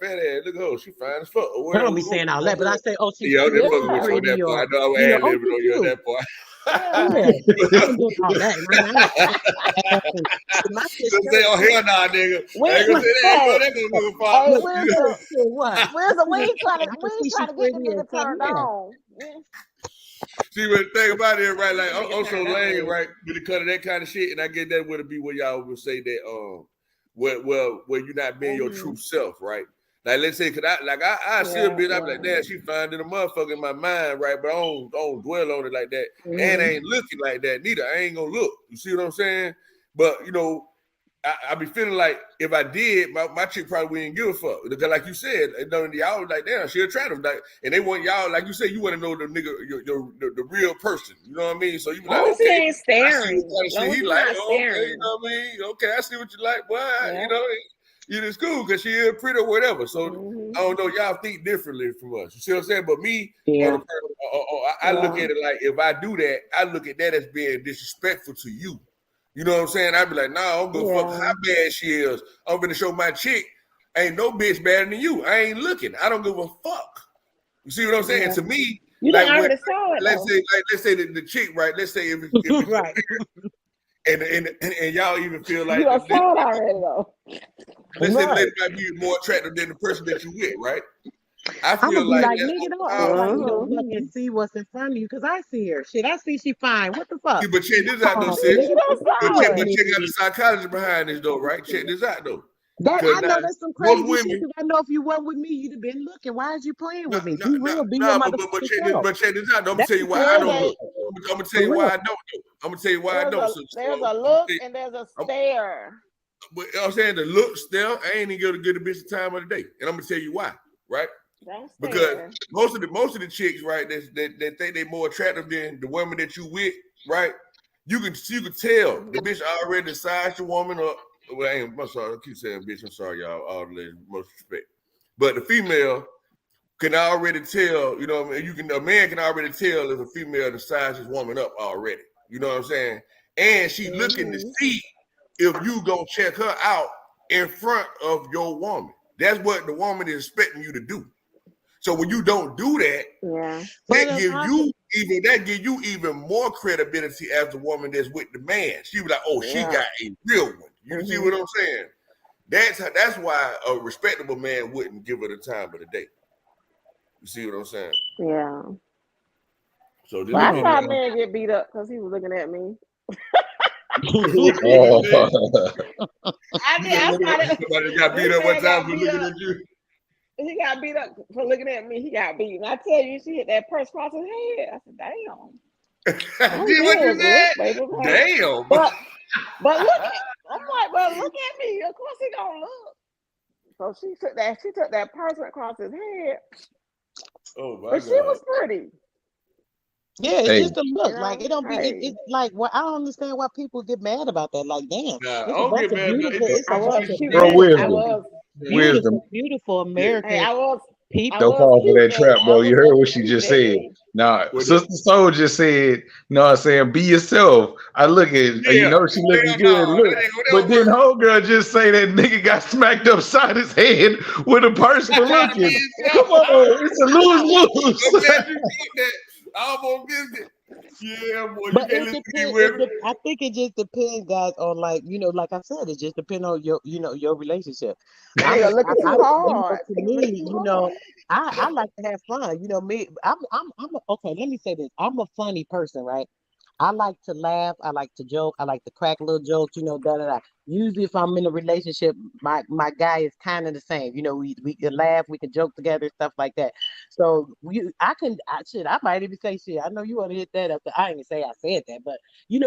fat ass. Look at her, she fine as fuck. I don't be saying all that, but I say, oh, she's yeah, I'm pretty. just fucking with you on Pretty that part. I or, know I'm you know, ad oh, libbing she's on you on cute. that part. Yeah, I don't do all that. My Just say, oh hell nah, nigga. I ain't gonna say that. Hey, That gonna fuck. hey, Look, Wisdom, what? Wisdom, we ain't I can see trying she's to get the pretty nigga and something. turned on. Yeah. See, but the thing about it, right? Like, I'm so Turned on, lame, baby. right? With the cut of that kind of shit, and I get that would be where y'all would say that, where you're not being your true self, right? Like, let's say, I see a bitch, I'm like, damn, she fine in a motherfucker in my mind, right? But I don't dwell on it like that, and I ain't looking like that neither. I ain't gonna look. You see what I'm saying? But you know, I be feeling like if I did, my chick probably wouldn't give a fuck. Because like you said, y'all like, damn, she attractive. Like, and they want y'all, like you said, you want to know the nigga, the real person. You know what I mean? So you be like, Long as he okay, ain't I see staring. what kind of Long shit as he he's like. not Oh, okay, staring. you know what I mean? Okay, I see what you like. Boy, Yeah. you know, it's cool because she is pretty or whatever. So I don't know, y'all think differently from us. You see what I'm saying? But me, I look at it like if I do that, I look at that as being disrespectful to you. You know what I'm saying? I'd be like, nah, I don't give a fuck how bad she is. I'm gonna show my chick, ain't no bitch better than you. I ain't looking. I don't give a fuck. You see what I'm saying? To me, you like already saw it. let's say the chick, right? Let's say if it's right. and y'all even feel like You done saw it already though. let's say the lady might be more attractive than the person that you with, right? I I'm feel gonna be like like, that's nigga, don't how act like you don't fucking see what's in front of you, because I see her. Shit, I see she fine. What the fuck? See, but check this out though, Oh, sis. nigga, But check out the psychology behind this though, right? Check this out though. That I know Now, that's some most crazy shit. women, Because I know if you weren't with me, you'd have been looking. Why is you playing with me? Be real. Be your nah, but motherfucking self. check this out. I'm gonna That's tell you the why I crazy don't look. shit. I'm gonna tell you why I don't. Though. I'm gonna tell you why I don't. There's a look and there's a stare. But you know what I'm saying, the looks there, I ain't even gonna get a bitch the time of the day, and I'm gonna tell you why, right? Don't Because stare. most of the chicks, right, that think they more attractive than the woman that you with, right? You can tell the bitch already decides your woman up. Well, I'm sorry, I keep saying bitch. I'm sorry, y'all. All the ladies, most respect. But the female can already tell. You know, what I mean, a man can already tell if a female decides his woman up already. You know what I'm saying? And she looking to see if you gonna check her out in front of your woman. That's what the woman is expecting you to do. So when you don't do that, that give you even more credibility as the woman that's with the man. She was like, oh, she got a real one. You see what I'm saying? That's why a respectable man wouldn't give her the time of the day. You see what I'm saying? Yeah. So this I saw a man get beat up because he was looking at me. Somebody got beat up one time for looking at you. He got beat up for looking at me. He got beat. And I tell you, she hit that purse across his head. I said, damn. See what you said? Damn. But look at, I'm like, well, look at me. Of course he gonna look. So she took that purse across his head. Oh my but God. She was pretty. Yeah, it's just a look. Like it don't be. It's like what I don't understand why people get mad about that. Like, damn, Nah, it's a bunch of beautiful. It's a bunch of Wisdom. beautiful American people. Don't fall for that trap, bro. You heard what she just said. Nah, Sister Soul just said, "No, I'm saying be yourself." I look at, you know, she looking good. Look, but then whole girl just say that nigga got smacked upside his head with a purse for looking. Come on, it's a lose-lose. I almost missed it. Yeah, boy, But you can't listen to me. I think it just depends, guys, on like like I said, it just depends on your your relationship. Looking too hard. To me, I like to have fun. You know me. Okay. Let me say this. I'm a funny person, right? I like to laugh. I like to joke. I like to crack little jokes. Da da da. Usually, if I'm in a relationship, my guy is kind of the same. We can laugh, we can joke together, stuff like that. So I might even say shit. I know you want to hit that up. I ain't gonna say I said that, but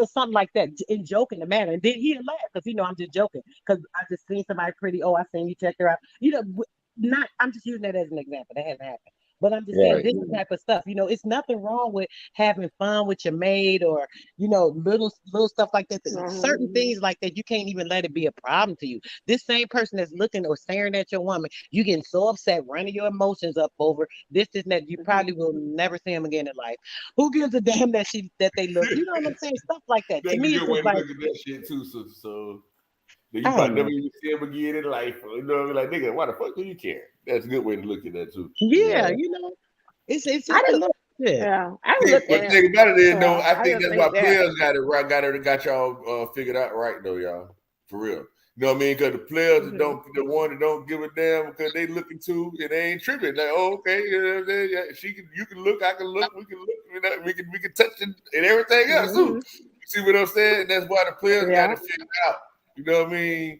something like that in joking the manner, and then he'll laugh because I'm just joking because I just seen somebody pretty. Oh, I seen you check her out. Not. I'm just using that as an example. That hasn't happened. But I'm just saying this type of stuff, it's nothing wrong with having fun with your mate or, little stuff like that. Certain things like that, you can't even let it be a problem to you. This same person that's looking or staring at your woman, you getting so upset, running your emotions up over this and that. You probably will never see him again in life. Who gives a damn that they look? You know what I'm saying? Stuff like that. That's To me, a it's good way just to like, look at that shit too, so you probably never even see him again in life. Like nigga, why the fuck do you care? That's a good way to look at that too. Yeah, it's just a look. Yeah, I See, look but at the thing about it is, though, well, I think just that's why think that. players got it right, got y'all figured out right, though, y'all. For real. You know what I mean? Because the players that don't, the one that don't give a damn because they looking too, and they ain't tripping. Like, oh, okay, yeah, you can look, I can look, we can look, we can touch it and everything else too. You see what I'm saying? That's why the players got it figured out. You know what I mean?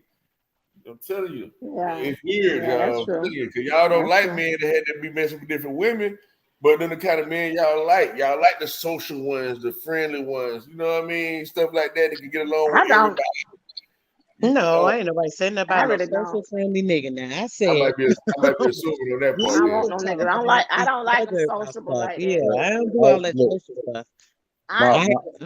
I'm telling you, it's weird, Yeah, that's y'all. I'm true. telling you, because y'all don't That's like true. men that had to be messing with different women, but then the kind of men y'all like the social ones, the friendly ones. You know what I mean? Stuff like that can get along with I don't. everybody. No, I ain't nobody saying I about no really social don't. friendly nigga. Now I I said might be assuming on that we I part. don't Yeah. want was no niggas. talking about I each don't like the other about sociable stuff. like Yeah, that. I don't do all that Look, social stuff. I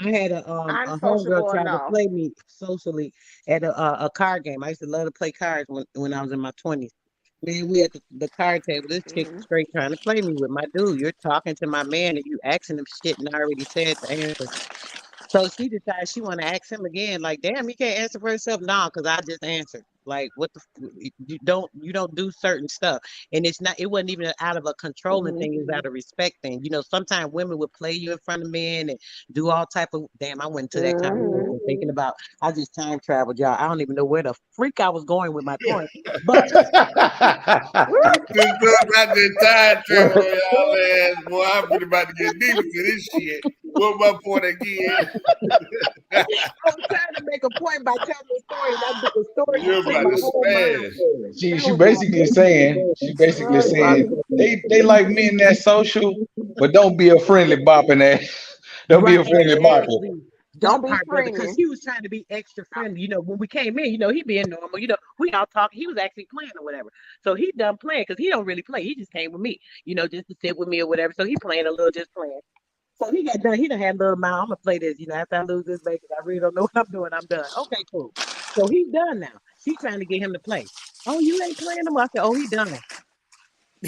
I had I'm a homegirl sociable try to enough. play me socially at a card game. I used to love to play cards when I was in my 20s. Man, we at the card table. This chick straight trying to play me with my dude. You're talking to my man and you asking him shit and I already said the answer. So she decides she want to ask him again. Like, damn, he can't answer for himself. Nah, because I just answered. Like, what the? You don't do certain stuff, and it's not. It wasn't even out of a controlling thing. It was out of respect thing. You know, sometimes women would play you in front of men and do all type of. Damn, I went to that conversation thinking about. I just time traveled, y'all. I don't even know where the freak I was going with my point, but. I just time travel on y'all ass, boy. I'm about to get deep into this shit. What my point again? I was trying to make a point by telling the story, and the story You're took about my to whole mind. spaz. she That was basically Right, saying right. they like men that social, but don't be a friendly bopping ass. Don't be right, a friendly bopper. exactly. Don't That be part, brother, because friendly. he was trying to be extra friendly. You know, when we came in, he being normal. We all talking. He was actually playing or whatever. So he done playing because he don't really play. He just came with me, just to sit with me or whatever. So he playing a little, just playing. So he got done. He done had a little amount. I'm gonna play this. After I lose this bacon, I really don't know what I'm doing. I'm done. Okay, cool. So he's done now. She trying to get him to play. Oh, you ain't playing him. I said, oh, he done.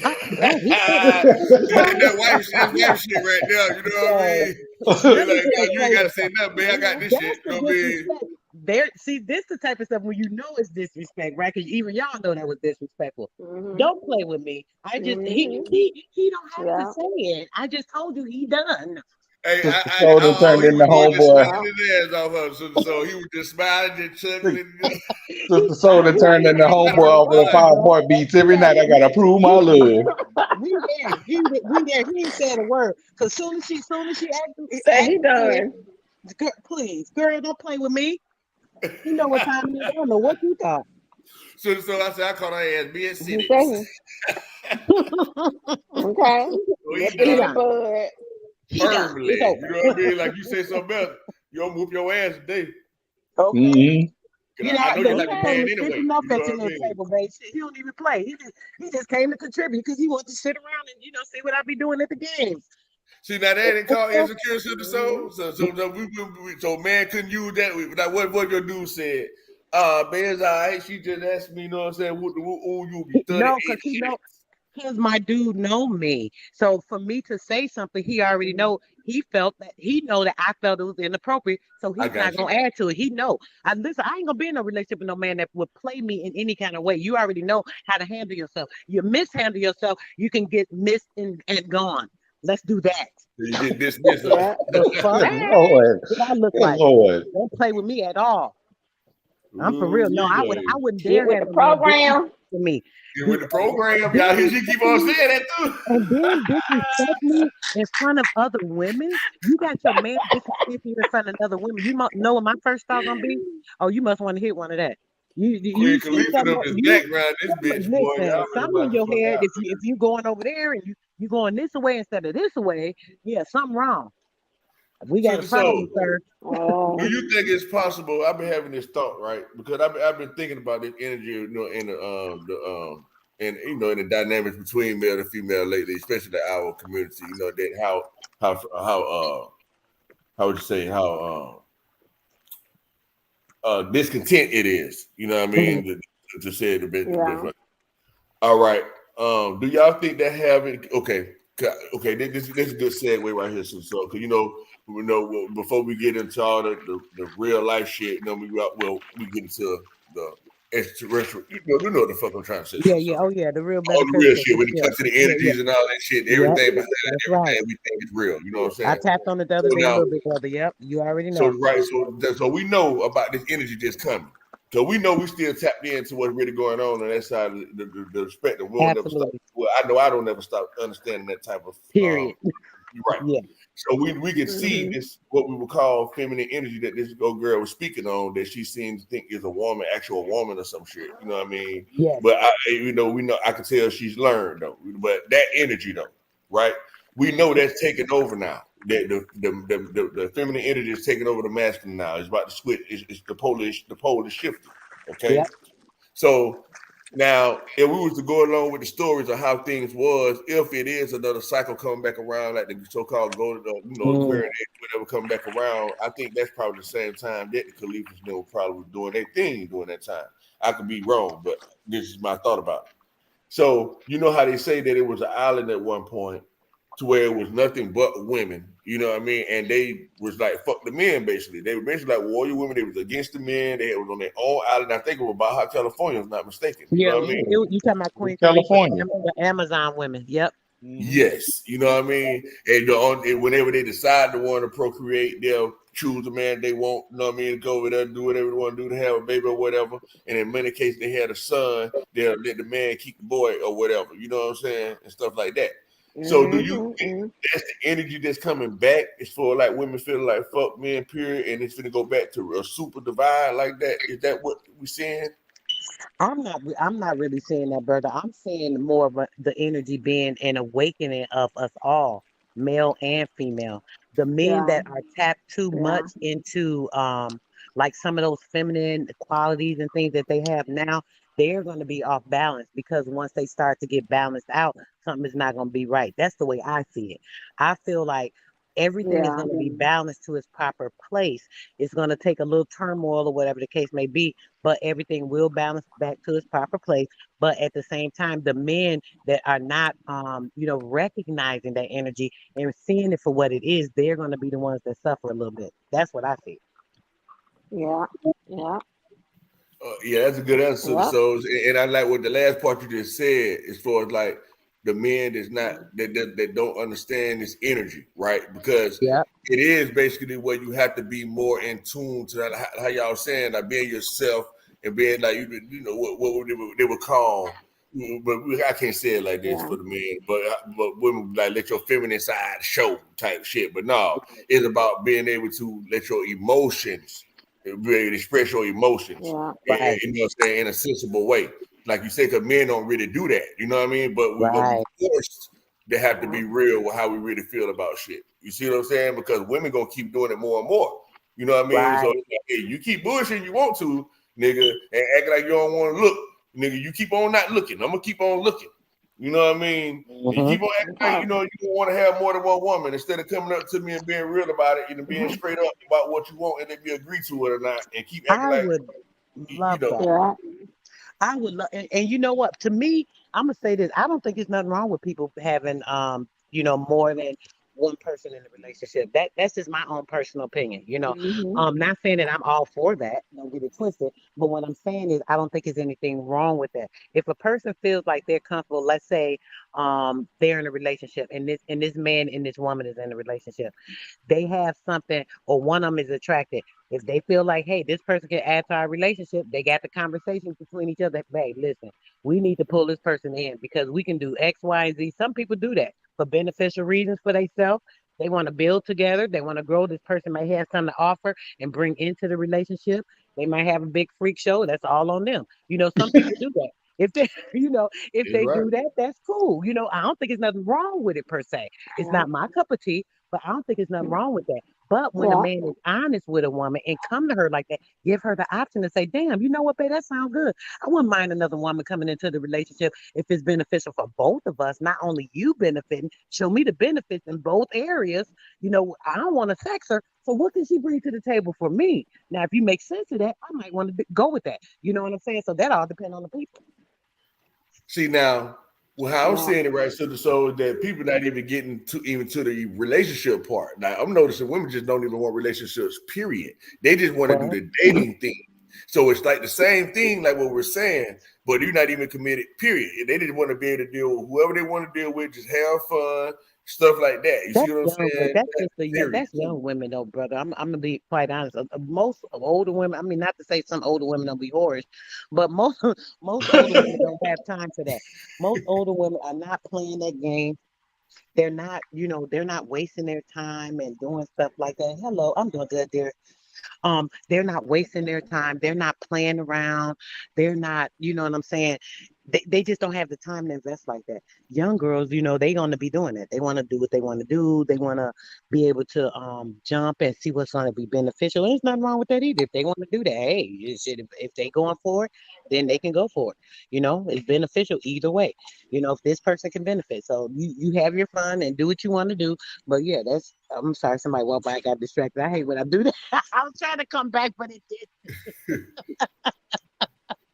Oh, he That's wife shit right there. You know what I So mean? Be let me like, tell no, you you ain't crazy gotta say stuff. nothing, man. I got this shit. That's You the know what I mean? disrespect. See, this the type of stuff when you know it's disrespect, right? Because even y'all know that was disrespectful. Don't play with me. I just he don't have to Yeah. say it. I just told you he done. Hey, Sister Soda all turned he into was doing just homeboy. smacking his ass off her. So he was just smiling, just chuckling. He Sister Soda he turned into ain't He homeboy got got to to off of the say respond. it, bro. 5 heartbeats every Yeah, night. I gotta prove my love. we there. He ain't said a word. Cause soon as she Say asked he again, done. girl, please, girl, don't play with me. You know what time it is. I don't know what you thought. So I said, I call her ass being He city. said okay. So he Nip it He in the done done. bud. He done. firmly. It's You over. know what I mean? Like you say something else, you don't whoop your ass today. Okay. Hmm. Cause I know you Look, like he a Okay. came man and spent anyway. enough You know at your what I little mean? table, babe. Shit, he don't even play. He just came to contribute because he wanted to sit around and see what I be doing at the games. See, now that ain't called Okay. insecure to the soul. So man couldn't use that. Like what your dude said. Man, it's all right. She just asked me, you know what I'm saying? You'll be 38 No, because my dude know me. So for me to say something, he already know. He know that I felt it was inappropriate, so I he's not got you. gonna add to it. He know. Listen, I ain't gonna be in a relationship with no man that would play me in any kind of way. You already know how to handle yourself. You mishandle yourself, you can get missed and gone. Let's do that. You get dismissed. Yeah. The fuck? Good Lord. What I look Good like? Lord. Don't play with me at all. I'm for Ooh, real. No, I wouldn't Get dare with have the no man program. disrespect me. Get with the program. Y'all hear she keep on saying that too. And then disrespect me in front of other women. You got your man disrespect you in front of other women. You must know what my first thought gonna be. Oh, you must want to hit one of that. You Queen see Khalifa something? them is background this bitch, boy. Listen, Y'all better something in watch the your fuck head. out. If you going over there and you going this way instead of this way, yeah, something wrong. We got a So, problem, sir. do Oh. you think it's possible? I've been having this thought, right? Because I've been thinking about this energy, in in the dynamics between male and female lately, especially our community. That how would you say discontent it is. You know what I mean? To say it a bit. Yeah. All right. Do y'all think that having okay? This is a good segue right here, so because before we get into all the real life shit, we get into extraterrestrial. You know what the fuck I'm trying to say. Yeah. Oh yeah, the real All the real metaphysical. shit when it Yeah. comes to the Yeah. Yeah. energies and all that shit, Yep. everything behind That's everything right. we think is real. You know what I'm I saying? tapped on it the other So day a now, little bit, brother. Yep. You already know. so we know about this energy that's coming. So we still tapped into what's really going on that side of the spectrum. We'll never stop. Absolutely. Well, I know I don't never stop understanding that type of Period. You're right. Yeah. So we can see this what we would call feminine energy that this old girl was speaking on, that she seems to think is a woman, actual woman or some shit. You know what I mean? Yes. But we know I can tell she's learned though. But that energy though, right? We know that's taking over now. That the feminine energy is taking over the masculine now. It's about to switch. It's the pole is shifting. Okay. Yep. So now, if we was to go along with the stories of how things was, if it is another cycle coming back around, like the so-called golden, Aquarian age, whatever come back around, I think that's probably the same time that the Caliphs were probably doing their thing during that time. I could be wrong, but this is my thought about it. So you know how they say that it was an island at one point to where it was nothing but women, you know what I mean? And they was like, fuck the men, basically. They were basically like warrior women. They was against the men. They was on their own island. I think it was Baja California, if I'm not mistaken. You Yeah. know what I mean? You talking about Queen California. Khalifa, the Amazon women. Yep. Yes, you know what I mean? And whenever they decide to want to procreate, they'll choose a man they want, you know what I mean, go over there and do whatever they want to do to have a baby or whatever. And in many cases, they had a son, they'll let the man keep the boy or whatever, you know what I'm saying? And stuff like that. So do you think that's the energy that's coming back? It's for like women feeling like fuck men, period, and it's gonna go back to a super divide like that? Is that what we're seeing? I'm not really saying that, brother. I'm saying more of the energy being an awakening of us all, male and female. The men Yeah. that are tapped too Yeah. much into like some of those feminine qualities and things that they have now, they're going to be off balance because once they start to get balanced out, something is not going to be right. That's the way I see it. I feel like everything is Yeah. going to be balanced to its proper place. It's going to take a little turmoil or whatever the case may be, but everything will balance back to its proper place. But at the same time, the men that are not, recognizing that energy and seeing it for what it is, they're going to be the ones that suffer a little bit. That's what I see. Yeah. Yeah. Yeah, that's a good answer. Yep. So, and I like what the last part you just said, as far as like the men that's not that don't understand this energy, right? Because it is basically where you have to be more in tune to that, how y'all saying, like being yourself and being like you know what they would call. But I can't say it like this for the men, but women like let your feminine side show type shit. But no, it's about being able to let your emotions really express your emotions, Yeah. you know what I'm saying, in a sensible way. Like you say, because men don't really do that, you know what I mean? But we're gonna be forced to have to be real with how we really feel about shit. You see what I'm saying? Because women gonna keep doing it more and more. You know what I mean? So hey, you keep bullshitting you want to, nigga, and acting like you don't want to look, nigga. You keep on not looking. I'm gonna keep on looking. You know what I mean? And you keep on acting like you don't want to have more than one woman instead of coming up to me and being real about it and being straight up about what you want and if you agree to it or not, and keep acting I like would love that. Yeah. I would love, and you know what? To me, I'm gonna say this. I don't think there's nothing wrong with people having, more than one person in the relationship. That's just my own personal opinion. Not saying that I'm all for that. Don't get it twisted. But what I'm saying is, I don't think there's anything wrong with that. If a person feels like they're comfortable, let's say, they're in a relationship, and this man and this woman is in a relationship, they have something, or one of them is attracted. If they feel like, hey, this person can add to our relationship, they got the conversation between each other. Hey, listen, we need to pull this person in because we can do X, Y, and Z. Some people do that for beneficial reasons for themselves. They want to build together. They want to grow. This person may have something to offer and bring into the relationship. They might have a big freak show. That's all on them. Some people do that. If they, if they do that, that's cool. I don't think there's nothing wrong with it per se. It's not my cup of tea, but I don't think there's nothing wrong with that. But when a man is honest with a woman and come to her like that, give her the option to say, damn, you know what, babe, that sounds good. I wouldn't mind another woman coming into the relationship if it's beneficial for both of us, not only you benefiting, show me the benefits in both areas. I don't want to sex her. So what can she bring to the table for me? Now, if you make sense of that, I might want to go with that. You know what I'm saying? So that all depends on the people. See now, how I'm saying it right, so that people not even getting to the relationship part. Now I'm noticing women just don't even want relationships. Period. They just want to do the dating thing. So it's like the same thing, like what we're saying, but you're not even committed, period. They just want to be able to deal with whoever they want to deal with, just have fun, stuff like that. You see what I'm Young, but saying? that's just the young. Period. That's young women, though, brother. I'm gonna be quite honest. Most of older women. I mean, not to say some older women don't be whores, but most most older women don't have time for that. Most older women are not playing that game. They're not, they're not wasting their time and doing stuff like that. Hello, I'm doing good, dear. They're not wasting their time. They're not playing around. They're not, you know what I'm saying? They just don't have the time to invest like that. Young girls, they gonna be doing it. They want to do what they want to do. They want to be able to jump and see what's gonna be beneficial. There's nothing wrong with that either. If they want to do that, hey, if they going for it, then they can go for it. It's beneficial either way. If this person can benefit. So you have your fun and do what you want to do. But yeah, I'm sorry, somebody walked by, I got distracted. I hate when I do that. I was trying to come back, but it did.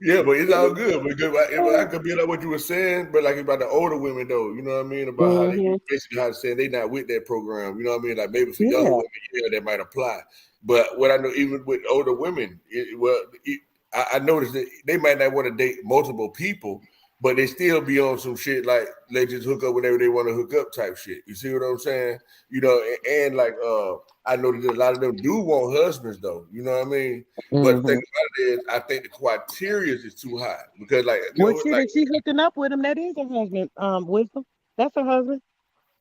Yeah, but it's all good. Because I could be like what you were saying, but like about the older women though, you know what I mean? About how they basically how to say they not with that program, you know what I mean? Like maybe for younger women, yeah, that might apply. But what I know, even with older women, I noticed that they might not want to date multiple people, but they still be on some shit like they just hook up whenever they want to hook up type shit. You see what I'm saying? And like I know that a lot of them do want husbands though. You know what I mean? But the thing about it is, I think the criteria is too high because like if she's hooking up with him, that is her husband. Wisdom, that's her husband.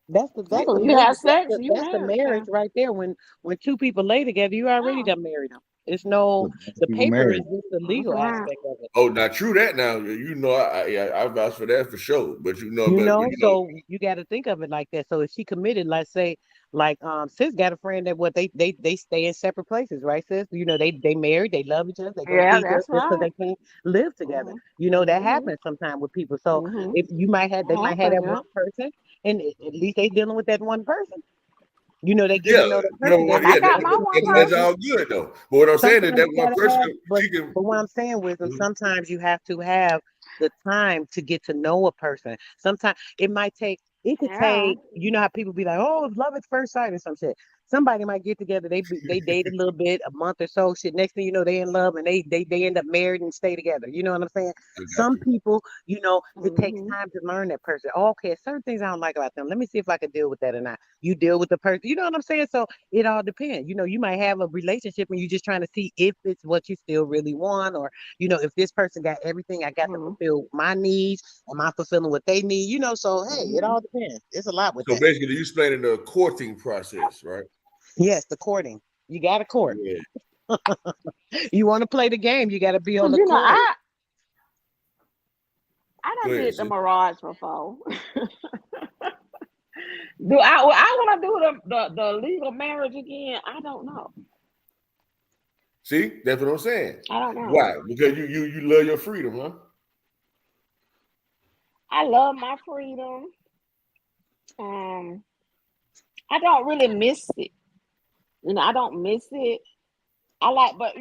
That's the You have marriage. sex, you That's the married. marriage right there. When two people lay together, you already done married them. It's no the People paper is married. just the legal aspect of it. Oh, not true that now. I vouch for that for sure. But So you got to think of it like that. So if she committed, let's say, like sis got a friend that they stay in separate places, right, sis? They married, they love each other, they go Yeah, see each other that's just because right. they can't live together. That happens sometimes with people. So if they might have that one person, and at least they dealing with that one person. They get to know the person. That's all good though. But what I'm saying is that one person, but what I'm saying with them, sometimes you have to have the time to get to know a person. Sometimes it could take, how people be like, oh, love at first sight or some shit. Somebody might get together, they date a little bit, a month or so, shit. Next thing you know, they in love and they end up married and stay together. You know what I'm saying? Some people, it takes time to learn that person. Oh, okay, certain things I don't like about them. Let me see if I can deal with that or not. You deal with the person. You know what I'm saying? So it all depends. You might have a relationship and you're just trying to see if it's what you still really want, or if this person got everything I got to fulfill my needs, am I fulfilling what they need? So hey, it all depends. It's a lot with so that. basically you explaining the courting process, right? Yes, the courting. You got to court. Yeah. You want to play the game, you got to be on the court. I done did the Mirage before. Do I want to do the legal marriage again? I don't know. See, that's what I'm saying. I don't know. Why? Because you love your freedom, huh? I love my freedom. I don't really miss it. I don't miss it. I like, but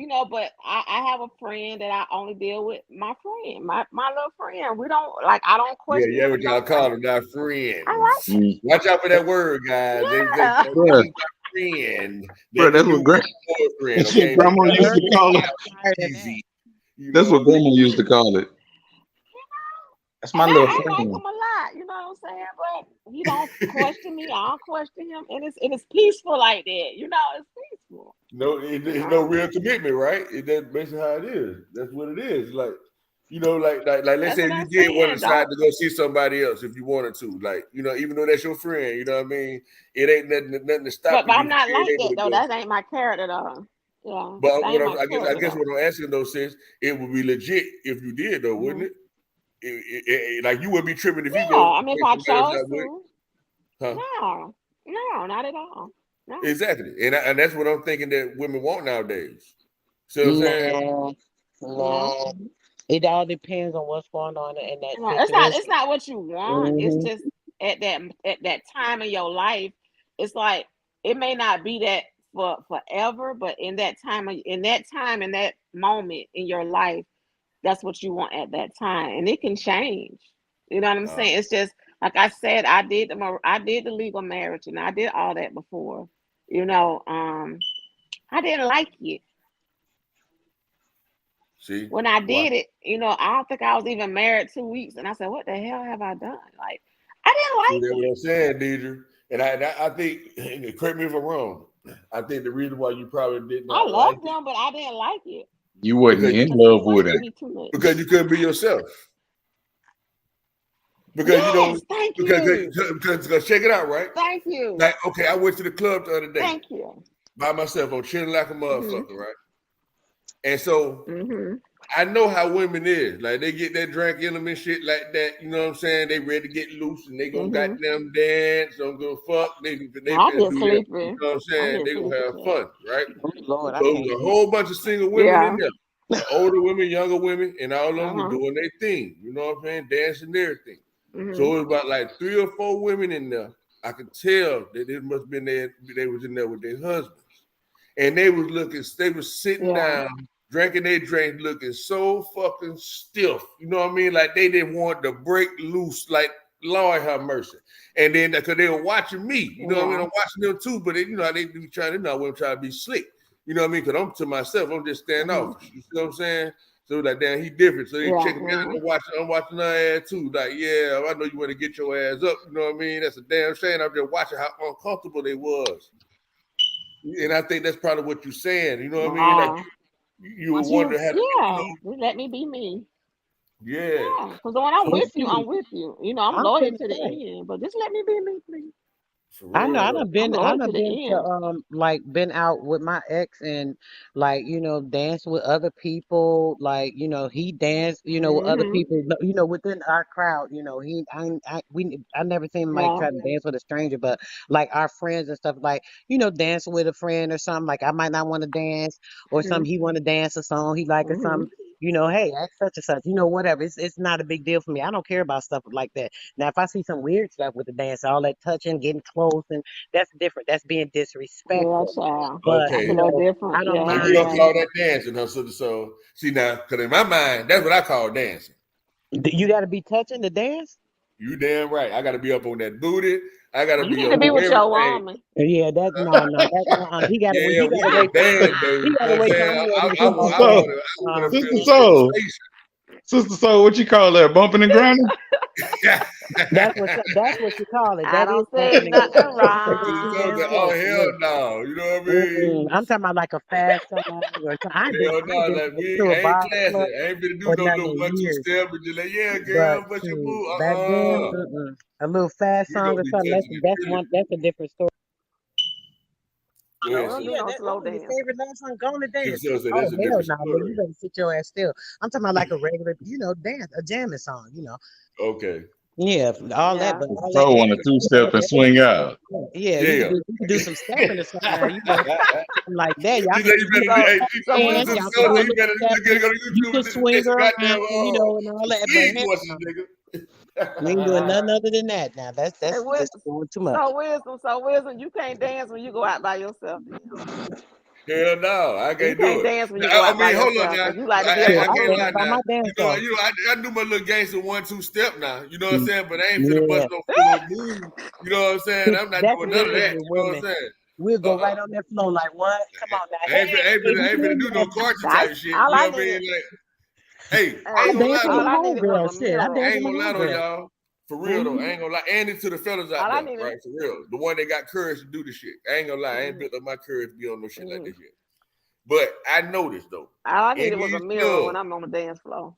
I have a friend that I only deal with my friend, my little friend. We don't I don't question. Yeah, what y'all call them, not friends. I like Watch out for that word, guys. Yeah. They friend. Bro, that's what grandma used to call it. That's what grandma used to call it. That's my little friend. I like him a lot, you know what I'm saying? But he don't question me, I don't question him, and it's peaceful like that. It's peaceful. No, it's no real commitment, right? That's basically how it is. That's what it is. Like, let's say you did want to decide to go see somebody else if you wanted to. Like, even though that's your friend, you know what I mean? It ain't nothing to stop you. But I'm not like that though. That ain't my character though. Yeah. But I guess what I'm asking though, sis, it would be legit if you did though, wouldn't it? Like you would be tripping if you go. I mean, if I chose to. Huh? No, not at all. No. Exactly, and that's what I'm thinking that women want nowadays. See what I'm saying? No. It all depends on what's going on in that situation. It's not what you want. It's just at that time in your life, it's like it may not be that for forever, but in that that moment in your life, that's what you want at that time, and it can change. You know what I'm saying? It's just like I said, I did the legal marriage, and I did all that before. I didn't like it. See, when I did it, I don't think I was even married 2 weeks, and I said, "What the hell have I done?" Like, I See, didn't that's like what it. I'm saying, Deidre. And I think, and correct me if I'm wrong, I think the reason why you probably did I not like loved it them, but I didn't like it. You wasn't because in It love was with to it. me too much. because you couldn't be yourself. Because Yes, thank you. because check it out, right? Thank you. Like, okay, I went to the club the other day Thank you. by myself. I'm chilling like a motherfucker, Mm-hmm. right? And so Mm-hmm. I know how women is. Like they get that drink in them and shit like that. You know what I'm saying? They ready to get loose and they gonna Mm-hmm. goddamn dance. Don't give a fuck. They I finna get do that. You sleepy. know what I'm I saying? get They gonna sleepy have too. fun, right? Oh Lord, I So it can't was a sleep. whole bunch of single women Yeah. in there. The older women, younger women, and all of them were Uh-huh. doing their thing. You know what I'm saying? Dancing and everything. Mm-hmm. So it was about like 3 or 4 women in there. I could tell that it must have been there. They was in there with their husbands, and they was looking. They was sitting Yeah. down, drinking their drink, looking so fucking stiff. You know what I mean? Like they didn't want to break loose. Like Lord have mercy. And then because they were watching me, you know what I mean? Yeah. I'm watching them too, but they, they be trying. I wasn't trying to be slick. You know what I mean? Because I'm to myself. I'm just standoffish. You see what I'm saying? So like, damn, he different. So they Yeah. checking me out. I'm watching her ass too. Like, yeah, I know you want to get your ass up. You know what I mean? That's a damn shame. I'm just watching how uncomfortable they was. And I think that's probably what you're saying. You know what I mean? Like Wow. you were wondering how to, Just let me be me. yeah. Yeah. Because when I'm Well, with you, shoot, I'm with you. I'm I'm loyal finna to the say. end. But just let me be me, please. For I know real though. I'm I loyal to done the been to end. like been out with my ex and like dance with other people like he danced with other Mm-hmm. people within our crowd he I never seen him like Yeah. try to dance with a stranger but like our friends and stuff like dancing with a friend or something like I might not want to dance or something he want to dance a song he like or Mm-hmm. something hey ask such and such whatever it's not a big deal for me I don't care about stuff like that. Now, if I see some weird stuff with the dance, all that touching, getting close, and that's different. That's being Yeah, disrespectful. child. But That's a Okay. little I different. don't Yeah. And you mind. don't Yeah. call that dancing, huh? So see now, because in my mind, that's what I call dancing. You got to be touching the dance. You damn right. I gotta be up on that booty. I gotta You be need up to be on with your everything. woman. Yeah, that's no. That's He got to wait. Yeah, He got we to can wait till I'm dance, ready. baby. He You got know to what I'm wait till saying? I'm ready I Sister for want Soul, to Sister feel Soul, sensation. Sister Soul, what you call that? Bumping and grinding? That's what you call it. I That is don't say bumping and nothing grinding. But So you you see, know wrong. dance that, slow. oh hell Yeah. no. You know what I mean? I'm talking about like a fast song or something. I Hell no, been like to a I ain't bar classy. club I ain't gonna do or no nothing little in 1-2 years. step and just like, yeah, But girl, but your shoot, move. back then, a little fast We song gonna or be something. touching it pretty. That's a different story. Go I ahead, don't sis. do no That's slow one of your dance. favorite love songs. Go on and Sister dance. Sister said Oh that's a hell different no, man! You story. better sit your ass still. I'm talking about like a regular, dance, a jamming song. Okay. Yeah, all that, Yeah. but all that So on a extra. two-step and swing out. Yeah, Yeah. you can do some stepping or something. Now something like that. Y'all She can said do you better So she so said dance. wisdom. Sister Y'all can Soul do a said you little better stepping. go to You YouTube can and swing this around, goddamn and all that. But speed hell, horses, nigga. we ain't doing nothing other than that. Now Hey, that's just doing too much. so wisdom. You can't dance when you go out by yourself. Then Hell no, I you can't do can't it. dance when you Now, go I out by mean, hold on yourself now. because you like to be Shit, I I can't stand lie alone. by now. my damn self. I do my little gangster 1-2 step now. You know what I'm Mm, saying? But I ain't finna Yeah, bust no full move. You know what I'm saying? see, I'm not that's doing the none of difference that. with You know what I'm women. saying? We'll go Uh-uh. right on that flow. Like what? Come on now. Hey, I ain't finna do no cartoon I type shit. all You I know what I mean? needed. Like, hey, I I ain't Hey, gonna dance lie with my all though. I needed was homegirl. a Shit, I mirror. I dance ain't with gonna my lie though, homegirl. y'all. For real though, Mm-hmm. I ain't gonna lie. And it to the fellas out All I there, needed. right? For real. The one that got courage to do the shit. I ain't gonna lie. I ain't Mm-hmm, built up my courage to be on no shit like mm-hmm. this yet. But I noticed though, All I in needed was a these mirror when clubs, I'm on the dance floor.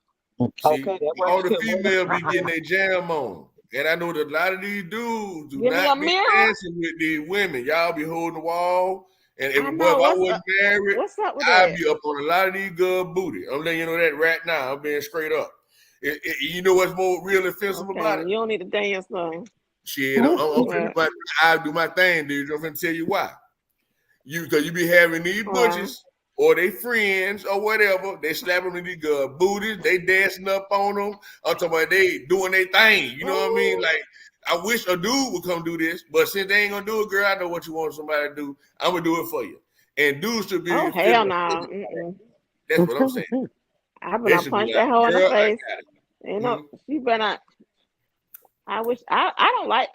see, Okay, that all works the too. females be getting their jam on. And I know that a lot of these dudes do Give me a not be mirror. dancing with these women. Y'all be holding the wall. And I boy, know if I wasn't married, what's up with I'd that. be up on a lot of these good booty. I'm letting you know that right now. I'm being straight up. You know what's more real offensive Okay, about well it? you don't need to dance now. Shit, I'm finna do What? I do my thing, dude. I'm finna tell you why. Because you be having these Why? butches or they friends or whatever, they slapping them these good booties, they dancing up on them. I'm talking about they doing their thing. You know what I mean? Ooh. Like, I wish a dude would come do this, but since they ain't gonna do it, girl, I know what you want somebody to do. I'm gonna do it for you. And dudes should Oh be hell feeling no. offended by that. Mm-mm. That's what I'm saying. I They better should be punch like, that hoe in the girl, I face. got it. You know, she better. I wish I don't like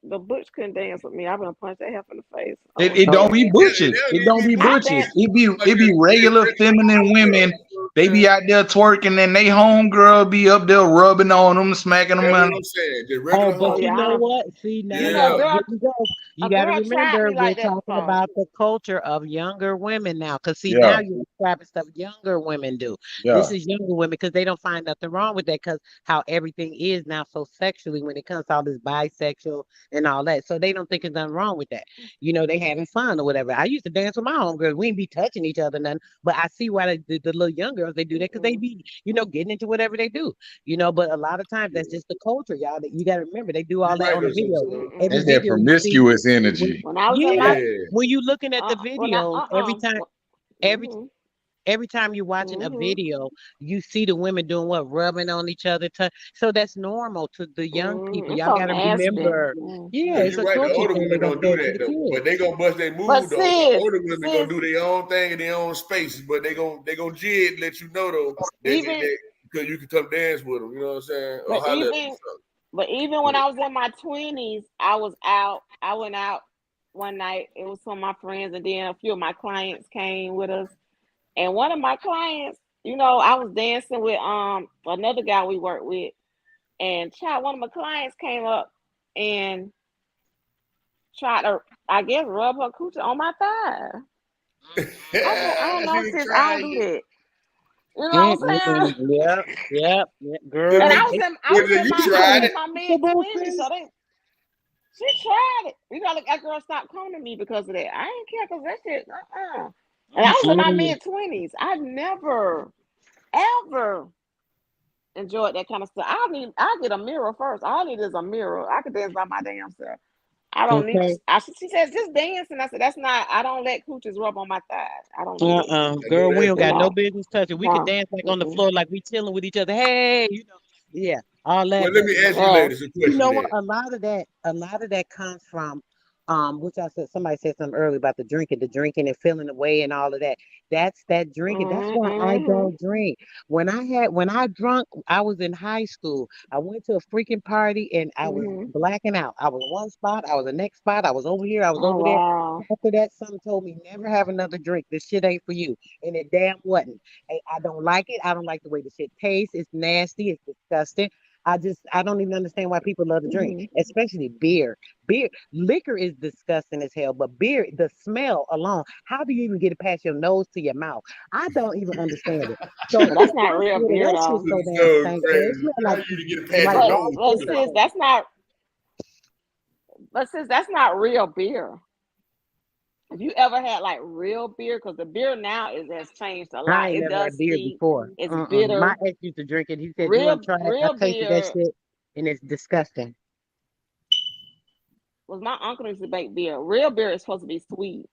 the butch couldn't dance with me. I better punch that heifer in the face. It, Oh it no. don't be They butches. don't It even don't be be I butches. butches. bet It be Like it be that regular regular feminine women They be out there twerking and they homegirl be up there rubbing on them, smacking them. That's what On. I'm saying. Just Oh, regular but you know home. what? See, now Yeah. here we go. You a got to girl tried remember me we're like that talking before. about the culture of younger women now. Because see, Yeah. now you're describing stuff younger women do. Yeah. This is younger women because they don't find nothing wrong with that because how everything is now so sexually when it comes to all this bisexual and all that. So they don't think there's nothing wrong with that. You know, they having fun or whatever. I used to dance with my homegirls. We ain't be touching each other nothing. But I see why the little young girls, they do that because they be, you know, getting into whatever they do. You know, but a lot of times that's just the culture, y'all. That you got to remember, they do all that on the video. Every That's that video you see, promiscuous energy. When I was in yeah, my when you looking at the when I videos, every mhm, every time you're watching a video, you see the women doing what, rubbing on each other. So that's normal to the young people. it's Y'all so got to nasty. remember, yeah, Yeah, it's you're a right. The culture older thing. They're women gonna don't show do it to that the though, kids. but they gonna bust their But move though. sis, Older women gonna do their own thing in their own spaces, but they gonna jig and let you know though even because you can come dance with them. You know what I'm saying? Or but holler at them. even when I was in my 20s, I was out. I went out one night. It was some of my friends, and then a few of my clients came with us. And one of my clients, you know, I was dancing with another guy we worked with, and one of my clients came up and tried to, I guess, rub her coochie on my thigh. I don't know, sis. I don't do that. You know what I'm saying? Yep, girl. And They, I was in my mid Come on, 20s, so sis. she tried it. You gotta, that girl stopped coming to me because of that. I ain't care because that shit. And I was in my mid 20s. I never, ever enjoyed that kind of stuff. I get a mirror first. All I need is a mirror. I could dance by my damn self. I don't need. Okay. She says just dance, and I said that's not. I don't let coochies rub on my thighs. I don't do that. Girl, we don't got no No, business touching. We could no. dance like on the floor, like we chilling with each other. Hey, you know, yeah, all that. Well, let me ask you ladies a You question know then. what? A lot of that comes from, which I said. Somebody said something earlier about the drinking and feeling the way and all of that. That's that drinking. That's why I don't drink. When I drunk, I was in high school. I went to a freaking party and I was blacking out. I was one spot, I was the next spot, I was over here, I was Oh over there. wow. After that, something told me never have another drink. This shit ain't for you. And it damn wasn't. I don't like it. I don't like the way the shit tastes. It's nasty. It's disgusting. I don't even understand why people love to drink, especially beer. Liquor is disgusting as hell, but beer, the smell alone, how do you even get it past your nose to your mouth? I don't even understand it. So But that's not real beer that shit's though. so damn stank. It Crazy. smells How like you get it past your nose? But sis, that's not. But sis, that's not real beer. Have you ever had like real beer? Because the beer now has changed a lot. I ain't It never does had beer stink. before. It's My bitter. ex used to drink it. He said, "You want to try it?" I Real tasted that beer shit, and it's disgusting. was my uncle used to make beer. Real beer is supposed to be sweet.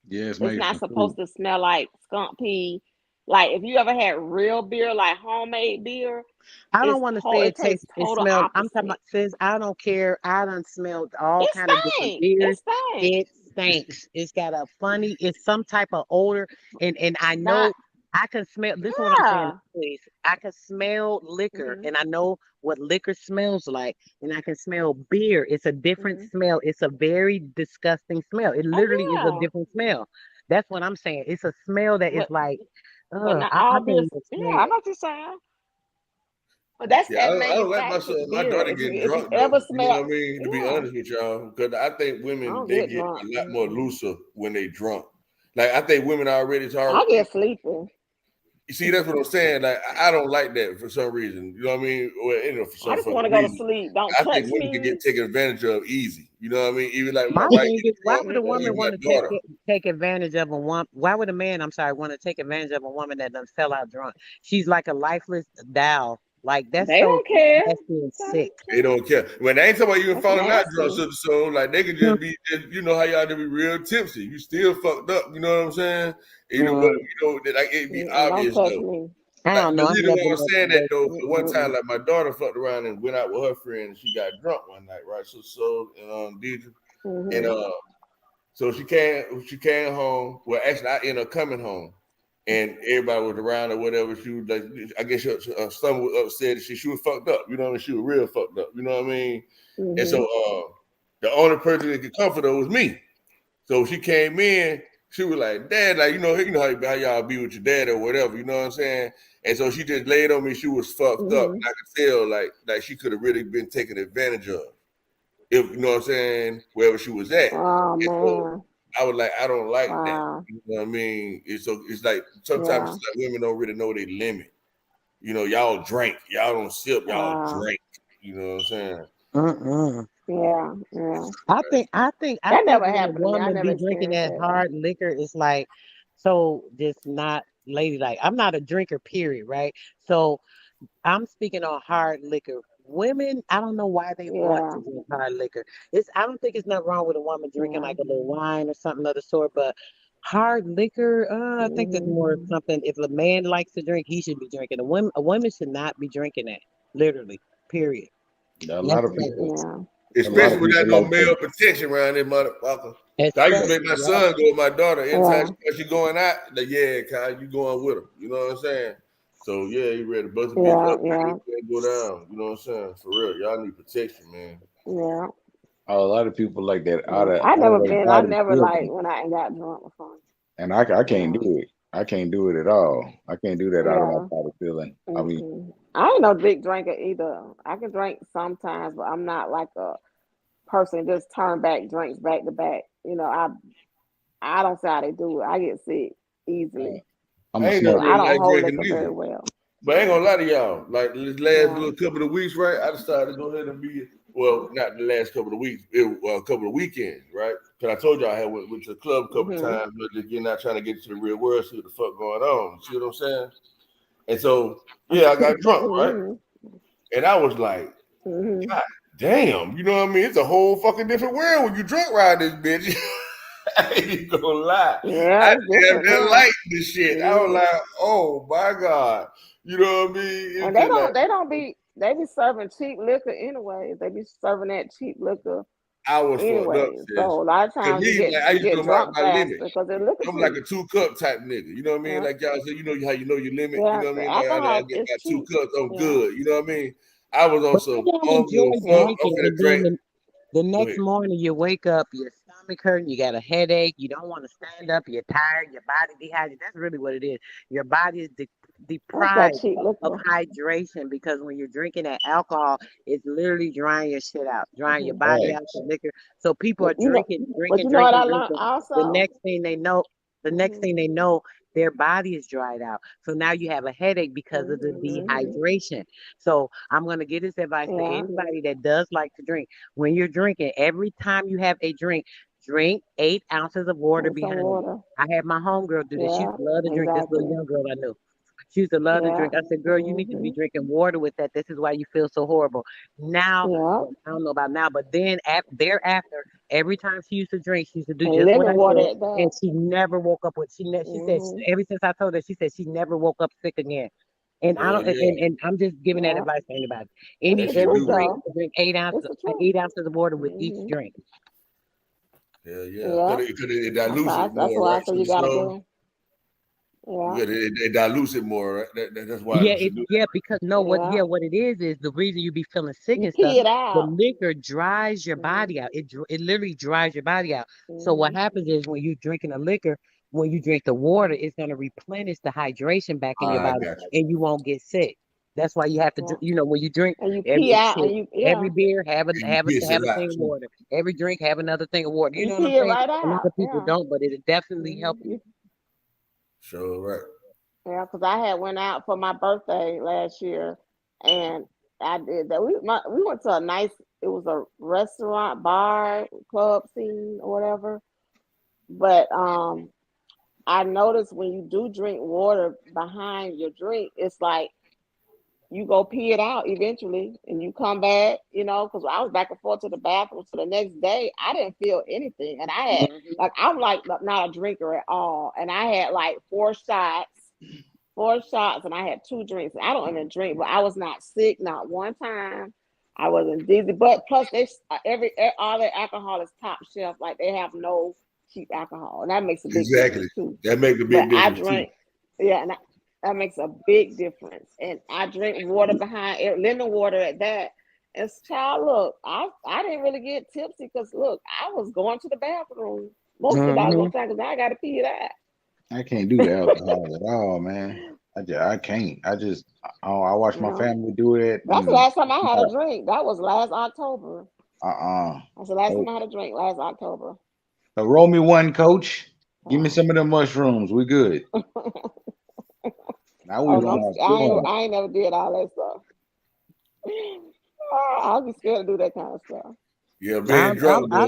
Yeah, It's not supposed to smell like skunk pee. Like if you ever had real beer, like homemade beer, I don't want to say it it tastes. tastes It total smells. I'm talking opposite. about. Sis, I don't care. I done smelled all It kind of different stank. It beers. stank. It stinks. It's got a funny. It's some type of odor, and I Not know I can smell. This is what I'm saying, yeah. please. I can smell liquor, and I know what liquor smells like, and I can smell beer. It's a different smell. It's a very disgusting smell. It literally is a Oh different smell. That's what I'm saying. It's a smell that yeah. is like, But not I all can't beer. even Yeah, explain I it. know what you're saying. But that's Yeah, that I don't like my son, manufactured my beer. daughter If getting you drunk though. ever You know smell, what I mean? To be yeah, honest with y'all, because I think I women don't they get get drunk. a lot more looser when they drunk. Like I think women already I talk. get sleepy. You see, that's what I'm saying. Like I don't like that for some reason. You know what I mean? Well, you know, for I some just want fucking to go to reason. sleep. Don't I think touch women can me. get taken advantage of easy. You know what I mean? Even like my My wife thing getting is, why drunk, would a or woman even my want to daughter. take advantage of a woman? Why would a man, I'm sorry, want to take advantage of a woman that done fell out drunk? She's like a lifeless doll. Like that's They so don't care. nasty and sick. They don't care. When they ain't talking about you That's falling out drunk, nasty. so like they can just be, you know how y'all to be real tipsy. You still fucked up. You know what I'm saying? You know, but you know, like it be Don't obvious touch though. me. I Like don't the know. I'm reason why never I'm like saying that that. though, for one time, like my daughter fucked around and went out with her friend, and she got drunk one night, right? So and Deidre, and so she came home. Well, actually, I ended up coming home, and everybody was around or whatever. She was like, I guess her stomach was upset. She was fucked up. You know what I mean? She was real fucked up. You know what I mean? And so the only person that could comfort her was me. So she came in. She was like, Dad, like, you know how y'all be with your dad or whatever, you know what I'm saying? And so she just laid on me. She was fucked up. And I could tell like she could have really been taken advantage of. If you know what I'm saying, wherever she was at. Oh And so man. I was like, I don't like that. Wow. You know what I mean? It's like sometimes Yeah. it's like women don't really know their limit. You know, y'all drink, y'all don't sip, y'all drink. You know what I'm saying? Yeah, yeah. I think That never when a happened to me. I woman never be drinking experienced that that though. hard liquor, it's like so just not ladylike. I'm not a drinker, period, right? So I'm speaking on hard liquor. Women, I don't know why they want Yeah, to drink hard liquor. I don't think it's nothing wrong with a woman drinking yeah. like a little wine or something of the sort, but hard liquor, I think there's more something. If a man likes to drink, he should be drinking. A woman should not be drinking that. Literally, period. A That's lot of the people, Yeah. a lot Especially of when I people no like male to, protection around this motherfucker. I used to make especially my right. son go with my daughter anytime Yeah. she going out. Like, yeah, Kyle, you going with him. You know what I'm saying? So yeah, he ready to bust a bitch Yeah, up. yeah, Go down. You know what I'm saying? For real, y'all need protection, man. yeah, a lot of people like that yeah. I out never of their been. I body never like feeling, when I got drunk before. and I can't Yeah, do it. I can't do it at all. I can't do that out of my yeah. body feeling. I mean, I ain't no big drinker either. I can drink sometimes, but I'm not like a person that just turn back drinks back to back. You know, I don't see how they do it. I get sick easily. I'm I a ain't never So smoker. I really don't like hold drinking liquor very either. well. But I ain't gonna lie to y'all. Like this last Yeah. little couple of weeks, right? I decided to go ahead and be not the last couple of weeks, a couple of weekends, right? Because I told y'all I had went to the club a couple of times, but just getting out trying to get to the real world, see what the fuck going on. See what I'm saying? And so yeah, I got drunk, right? And I was like, God damn, you know what I mean? It's a whole fucking different world when you drunk ride this bitch. I ain't even gonna lie. Yeah, I it's damn different near now. like this shit. I was like, oh my God. You know what I mean? And It's just like they be serving cheap liquor anyway. They be serving that cheap liquor I was fucked up, anyway. sis. So a lot of Cause times me, like I you used to get know drunk my faster limit. because the liquor I'm like cheap. a 2 cup type nigga. You know what I mean? Yeah. Like y'all said, you know how you know your limit. You Yeah, know what I the mean? Like I alcohol get is about 2 cheap. cups. I'm Yeah. good. You know what I mean? I was on But I some. don't I don't give a enjoy fuck. I'm drinking, finna and then drink. the Go next ahead. morning you wake up, your stomach hurting, you got a headache, you don't want to stand up, you're tired, your body dehydrated. That's really what it is. Your body is That's that deprived cheap of liquor. hydration because when you're drinking that alcohol, it's literally drying your shit out, drying your body Right. out, the liquor. So people are But you know, drinking, but drinking, you know what drinking, I learned drinking. The also. next thing they know, the next thing they know, their body is dried out. So now you have a headache because of the dehydration. So I'm gonna give this advice to Yeah, anybody that does like to drink. When you're drinking, every time you have a drink 8 ounces of water drink some behind it. water. I had my homegirl do this. She Yeah, used to love to drink. This little exactly. young girl I knew. She used to love to Yeah. drink. I said, girl, you need to be drinking water with that. This is why you feel so horrible. Now, Yeah. well, I don't know about now, but then thereafter, every time she used to drink, she used to do And just what lemon I water said, at that. and she never woke up with. She said ever since I told her, she said she never woke up sick again. And I Hell don't, yeah. and I'm just giving that Yeah. advice to anybody. It's Any the Yes, you every truth do, drink, bro. though. drink It's the truth. 8 ounces of water with each drink. Hell yeah. Yeah. Cause it dilutes it That's more, what I right? say So you the gotta snow, do. Yeah. it dilutes it more, right? That's why Yeah, you should do because no, Yeah. what it is the reason you be feeling sick You and stuff. pee it The out. liquor dries your body out. It literally dries your body out. So what happens is when you're drinking a liquor, when you drink the water, it's gonna replenish the hydration back in your I body, got you. and you won't get sick. That's why you have to, Yeah. when you drink And you pee every out shit, and you every yeah. beer And you piss have a a lot thing of too. water. Every drink have another thing of water. You You know what I'm pee it saying? right A lot out. of people Yeah. don't, but it'll definitely help you. You Sure, right. Yeah, because I had went out for my birthday last year, and I did that. We went to a nice. It was a restaurant, bar, club scene, or whatever. But I noticed when you do drink water behind your drink, it's like you go pee it out eventually, and you come back. You know, because I was back and forth to the bathroom. So the next day, I didn't feel anything, and I had I'm like not a drinker at all, and I had like 4 shots and I had 2 drinks. I don't even drink, but I was not sick, not one time. I wasn't dizzy. But plus, all their alcohol is top shelf. Like they have no cheap alcohol, and that makes a big Exactly. difference too. That makes a But big I difference too. drink, yeah, and that makes a big difference. And I drink water behind it, lemon water at that. And child, look, I didn't really get tipsy because look, I was going to the bathroom. Most of the dogs gonna time because I gotta pee it out. I can't do the alcohol at all, man. I can't. I watch my family do it. That's the last time I had a drink. That was last October. That's the last time I had a drink, last October. So roll me one, coach. Give me some of them mushrooms. We good. Now we I ain't never did all that stuff. I'll be scared to do that kind of stuff. Yeah, I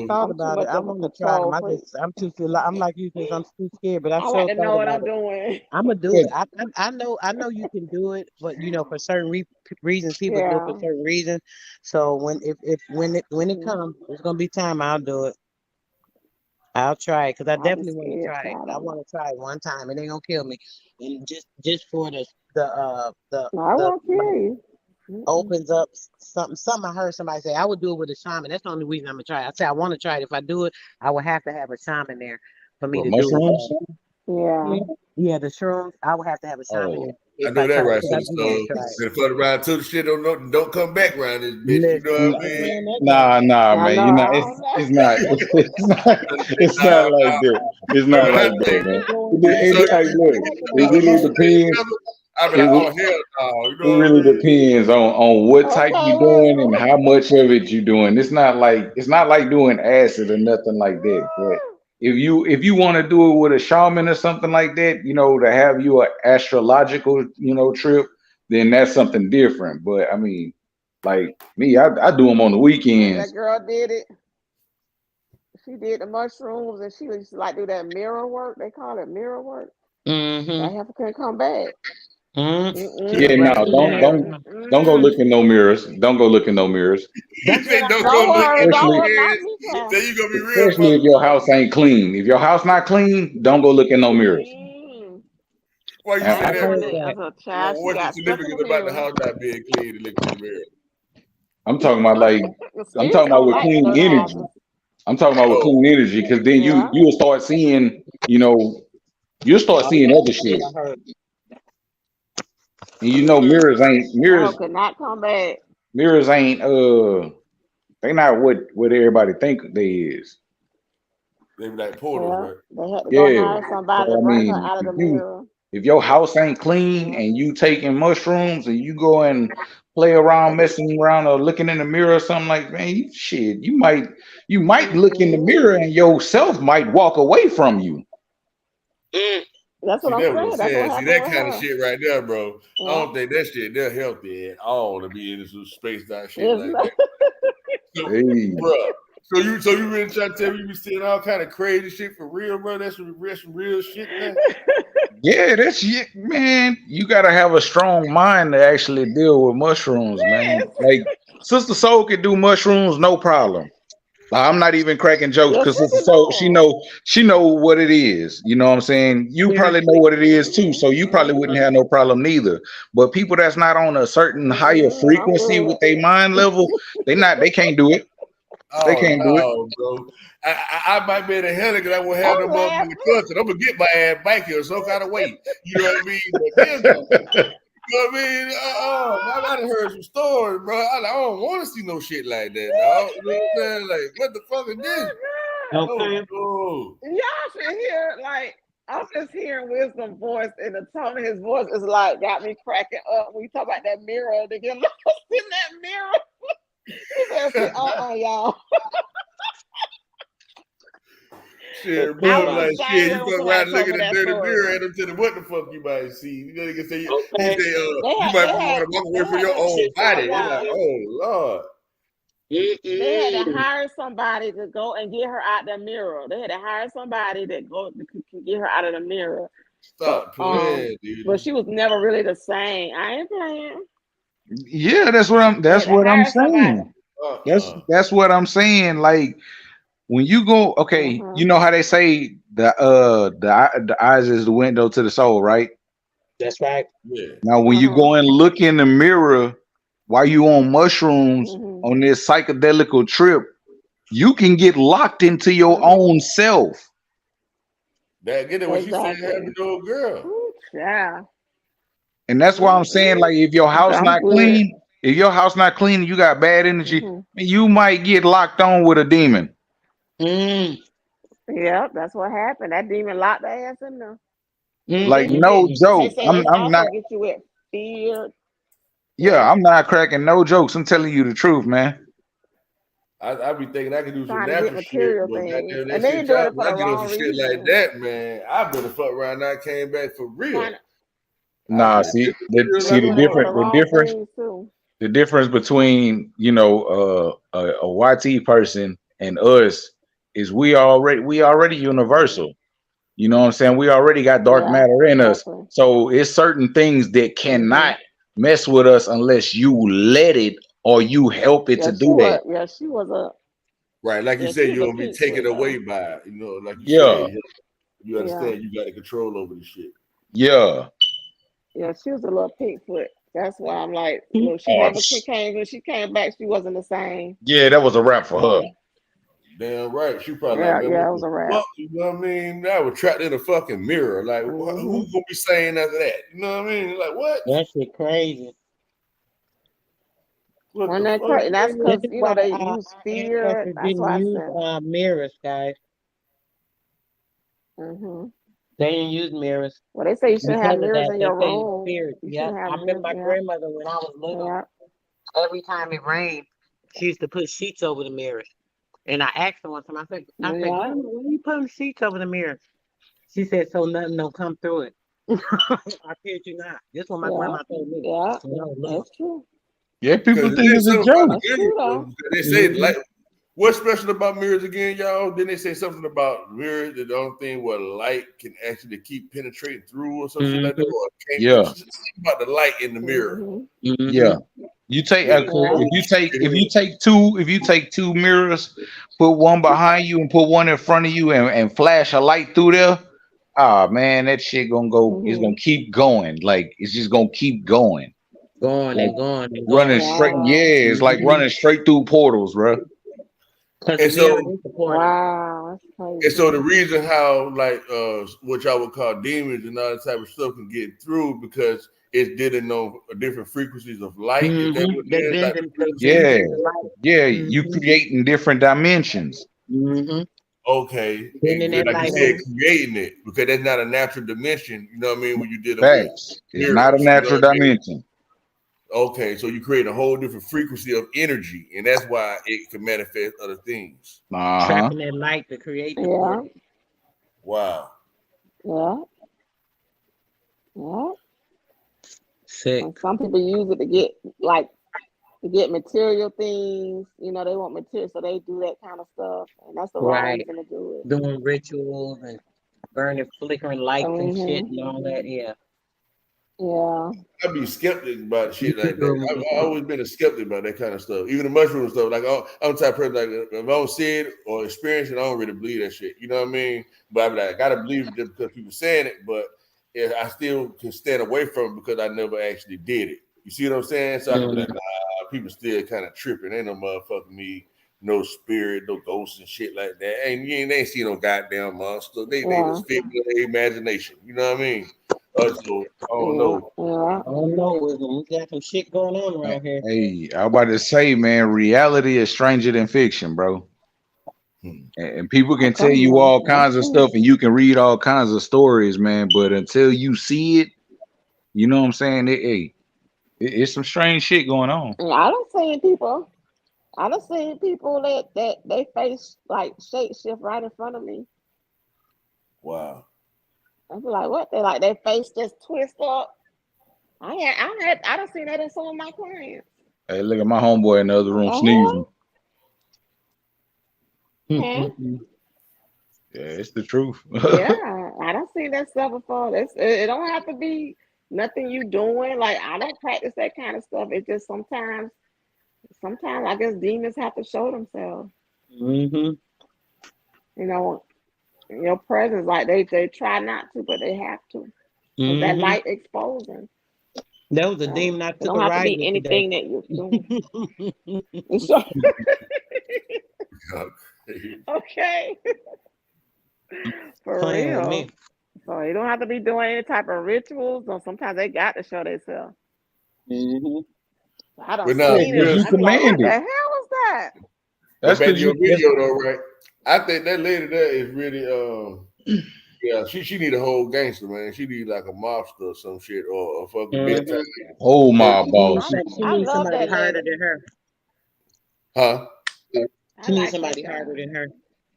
thought about it. I want to try them. I'm too scared. I'm like you because I'm too scared. But I like to thought know what about I'm doing. I'm gonna do it. I know you can do it, but for certain reasons, people do it for certain reasons. So when it comes, it's gonna be time. I'll do it. I'll try it because I definitely want to try it. I want to try it one time. It ain't gonna kill me, and just for the I won't kill you. Opens up something. I heard somebody say I would do it with a shaman. That's the only reason I'm gonna try it. I say I want to try it. If I do it, I would have to have a shaman there for me to mushrooms? do it. Yeah, the shrooms. I would have to have a shaman there. I know that right. So the fun around till the shit don't come back around this bitch. You know what I mean? Nah, man. You know, it's not like that. It's not like that, man. It really depends. I mean, oh hell no! You know It really depends on what type you're doing and how much of it you're doing. It's not like doing acid or nothing like that. But if you want to do it with a shaman or something like that, to have you an astrological, trip, then that's something different. But I mean, like me, I do them on the weekends. That girl did it. She did the mushrooms and she used to like do that mirror work. They call it mirror work. That heifer couldn't come back. Yeah, no, don't go look in no mirrors. Don't go look in no mirrors. Don't go look in no mirrors. Then you gonna be real. Especially if your house ain't clean. If your house not clean, don't go look in no mirrors. Why you say that? What's the significance about the house not being clean to look in the mirror? I'm talking about with clean energy. I'm talking about with clean energy because then you'll start seeing, you'll start seeing other shit. And mirrors could not come back. Mirrors ain't they not what everybody think they is. They be like portals, right? They had to go hire somebody to bring her out of the mirror. If your house ain't clean and you taking mushrooms and you go and play around, messing around or looking in the mirror or something like, man, you might look in the mirror and yourself might walk away from you. That's what I'm saying. See that kind of shit right there, bro. I don't think that shit they're healthy at all to be in some space that shit like that. Bro. So you really trying to tell me you be seeing all kind of crazy shit for real, bro? That's some real shit, man. Yeah, that's shit, man. You gotta have a strong mind to actually deal with mushrooms, man. Like Sister Soul can do mushrooms, no problem. I'm not even cracking jokes because Sister Soul, she know what it is. You know what I'm saying? You probably know what it is too, so you probably wouldn't have no problem neither. But people that's not on a certain higher frequency with their mind level, they can't do it. They can't do it, bro. I might be in a hell because I won't have no motherfucking cussing. I'm gonna get my ass back here some kind of way. You know what I mean? But you know what I mean? I done heard some stories, bro. I don't want to see no shit like that, dog. You know what I'm saying? Like, what the fuck is this? Okay. Y'all should hear, I'm just hearing Wisdom's voice, and the tone of his voice is got me cracking up when you talk about that mirror. To get lost in that mirror. He said, y'all. Shit, bro, shit, you go around looking at the dirty mirror at him, tell him what the fuck you might see. You know, you can say, you might want to walk away from your own body. Like, oh, Lord. They had to hire somebody to go and get her out the mirror. They had to hire somebody that can get her out of the mirror. Stop playing, dude. But she was never really the same. I ain't playing. Yeah, that's what I'm saying. That's what I'm saying. Like when you go, okay, you know how they say the eyes is the window to the soul, right? That's right. Yeah. Now when you go and look in the mirror while you on mushrooms on this psychedelic trip, you can get locked into your own self. That get it what she said happened to old girl. Ooh, yeah. And that's why I'm saying, like, if your house not clean, and you got bad energy, you might get locked on with a demon. Yeah, that's what happened. That demon locked their ass in there. Like They no joke. say I'm it's I'm also not. get you with fear. Yeah, I'm not cracking no jokes. I'm telling you the truth, man. I be thinking I can do some Trying to get natural shit, material but things, goddamn that and they shit ain't doing y'all, it for when the I get on wrong some shit like reason. that, man, I better fuck around now. I came back for real. I Nah, get see, real They like a doing it for the the wrong difference, things too. the difference between a YT person and us is we already universal. You know what I'm saying? We already got dark Yeah, matter in us. exactly. So it's certain things that cannot mess with us unless you let it or you help it to do that. She was a. right, like you Yeah, she said, was you a don't be pink taken foot away though. by it. You know, like you Yeah, said, you Yeah, understand you got the control over the shit. yeah. yeah, she was a little pink foot. That's why I'm like, look, she Oh, never came when she came back. She wasn't the same. yeah, that was a wrap for her. Damn right. She probably like, Yeah, man, yeah, what it the was a wrap. fuck? You know what I mean? I was trapped in a fucking mirror. Like, who gonna be saying after that? You know what I mean? Like, what? That shit crazy. What When the that fuck? that's This because is why they our use fear. ancestors That's didn't why I use said. mirrors, guys. They didn't use mirrors Well, they say you shouldn't have because of mirrors that. in They your say it's room. spirit. You Yep. shouldn't have I remember mirrors. my Yeah, grandmother when I was little. yeah. Every time it rained, she used to put sheets over the mirrors. And I asked her one time, I said, Yeah. Grandma, why are you putting sheets over the mirror? She said, so nothing don't come through it. I kid you not. This is what my Yeah, grandma told me yeah, when I was little. that's true. Yeah, people Because think there's it's a something about joke. the That's true though. mirror. They say like, what's special about mirrors again, y'all? Didn't they say something about mirrors that the only thing where light can actually keep penetrating through or some shit like that? Or can't, Yeah, just think about the light in the mirror. yeah. You take Yeah, if you take two mirrors, put one behind you and put one in front of you and flash a light through there. Ah man, that shit gonna go. It's gonna keep going. Like it's just gonna keep going. Going Like and going and running going. straight. Wow. Yeah, it's like running straight through portals, bro. Because the and mirror so is the portal. Wow, that's and so crazy. the reason how like what y'all would call demons and all that type of stuff can get through because it's dealing on different frequencies of light. Is that what They it is? bend Like them, the Yeah, the light. yeah. You creating different dimensions. okay, Bending that like you light said, over. creating it because that's not a natural dimension. You know what I mean? When you're dealing with Facts. It's not a mirrors, you know natural what I mean? dimension. Okay, so you create a whole different frequency of energy, and that's why it can manifest other things. Trapping that light to create the Yeah, portal. Wow. yeah, yeah. Sick. And some people use it to get material things. You know, they want material, so they do that kind of stuff, and that's the wrong Right. reason to do it. Doing rituals and burning, flickering lights and shit and all that. Yeah. Yeah. I'd be skeptic about shit like that. I've always been a skeptic about that kind of stuff. Even the mushroom stuff. Like I'm the type of person like if I don't see it or experience it, I don't really believe that shit. You know what I mean? But I'm like, I gotta believe it just because people saying it, but I still can stand away from it because I never actually did it. You see what I'm saying? So I can be like, nah, people still kind of tripping. Ain't no motherfucking me, no spirit, no ghosts and shit like that. They ain't see no goddamn monster. They just fit their imagination. You know what I mean? So I don't know. Yeah. I don't know. We got some shit going on around here. Hey, I was about to say, man, reality is stranger than fiction, bro. And people can tell you all kinds of stuff and you can read all kinds of stories, man. But until you see it, you know what I'm saying? It's some strange shit going on. I don't see people. I done seen people that they face like shape shift right in front of me. Wow. I be like, what? They like their face just twist up. I done seen that in some of my clients. Hey, look at my homeboy in the other room sneezing. Yeah, Yeah, it's the truth. yeah, I done seen that stuff before. It don't have to be nothing you doing. Like I don't practice that kind of stuff. It just sometimes I guess demons have to show themselves. You know, in your presence, like they try not to, but they have to. Cause that light exposing. That was a demon I It took don't a have to ride be with anything today. that you're doing. So, okay. For Playing with real. me. So you don't have to be doing any type of rituals, or sometimes they got to show themselves. I don't But now, seen it. you I be like, what command the it. hell was that? but That's back to because your video though, right? I think that lady there is really yeah, she need a whole gangster, man. She need like a mobster or some shit or a fucking big time. Whole mob boss. She I needs love somebody that harder lady. than her. Huh? She needs somebody harder than her.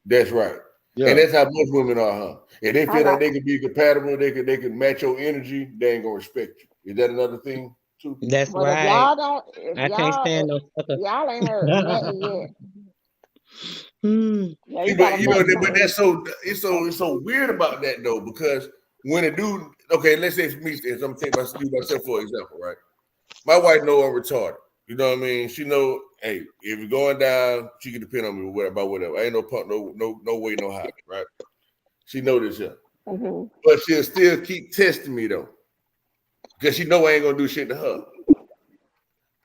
That's right. Yeah. And that's how most women are, huh? If they feel like like they can be compatible, they can match your energy, they ain't gonna respect you. Is that another thing too? That's But if right. y'all don't, if I can't y'all, stand no sucker. y'all ain't heard nothing yet. Yeah, See, you but gotta you know, make but that's so weird about that though, because when a dude, okay, let's say for me, I'm thinking myself for example, right? My wife know I'm retarded. You know what I mean? She know, hey, if you're going down, she can depend on me about whatever. I ain't no punk, no way, no how, right? She know this shit. But she'll still keep testing me though. Because she know I ain't gonna do shit to her.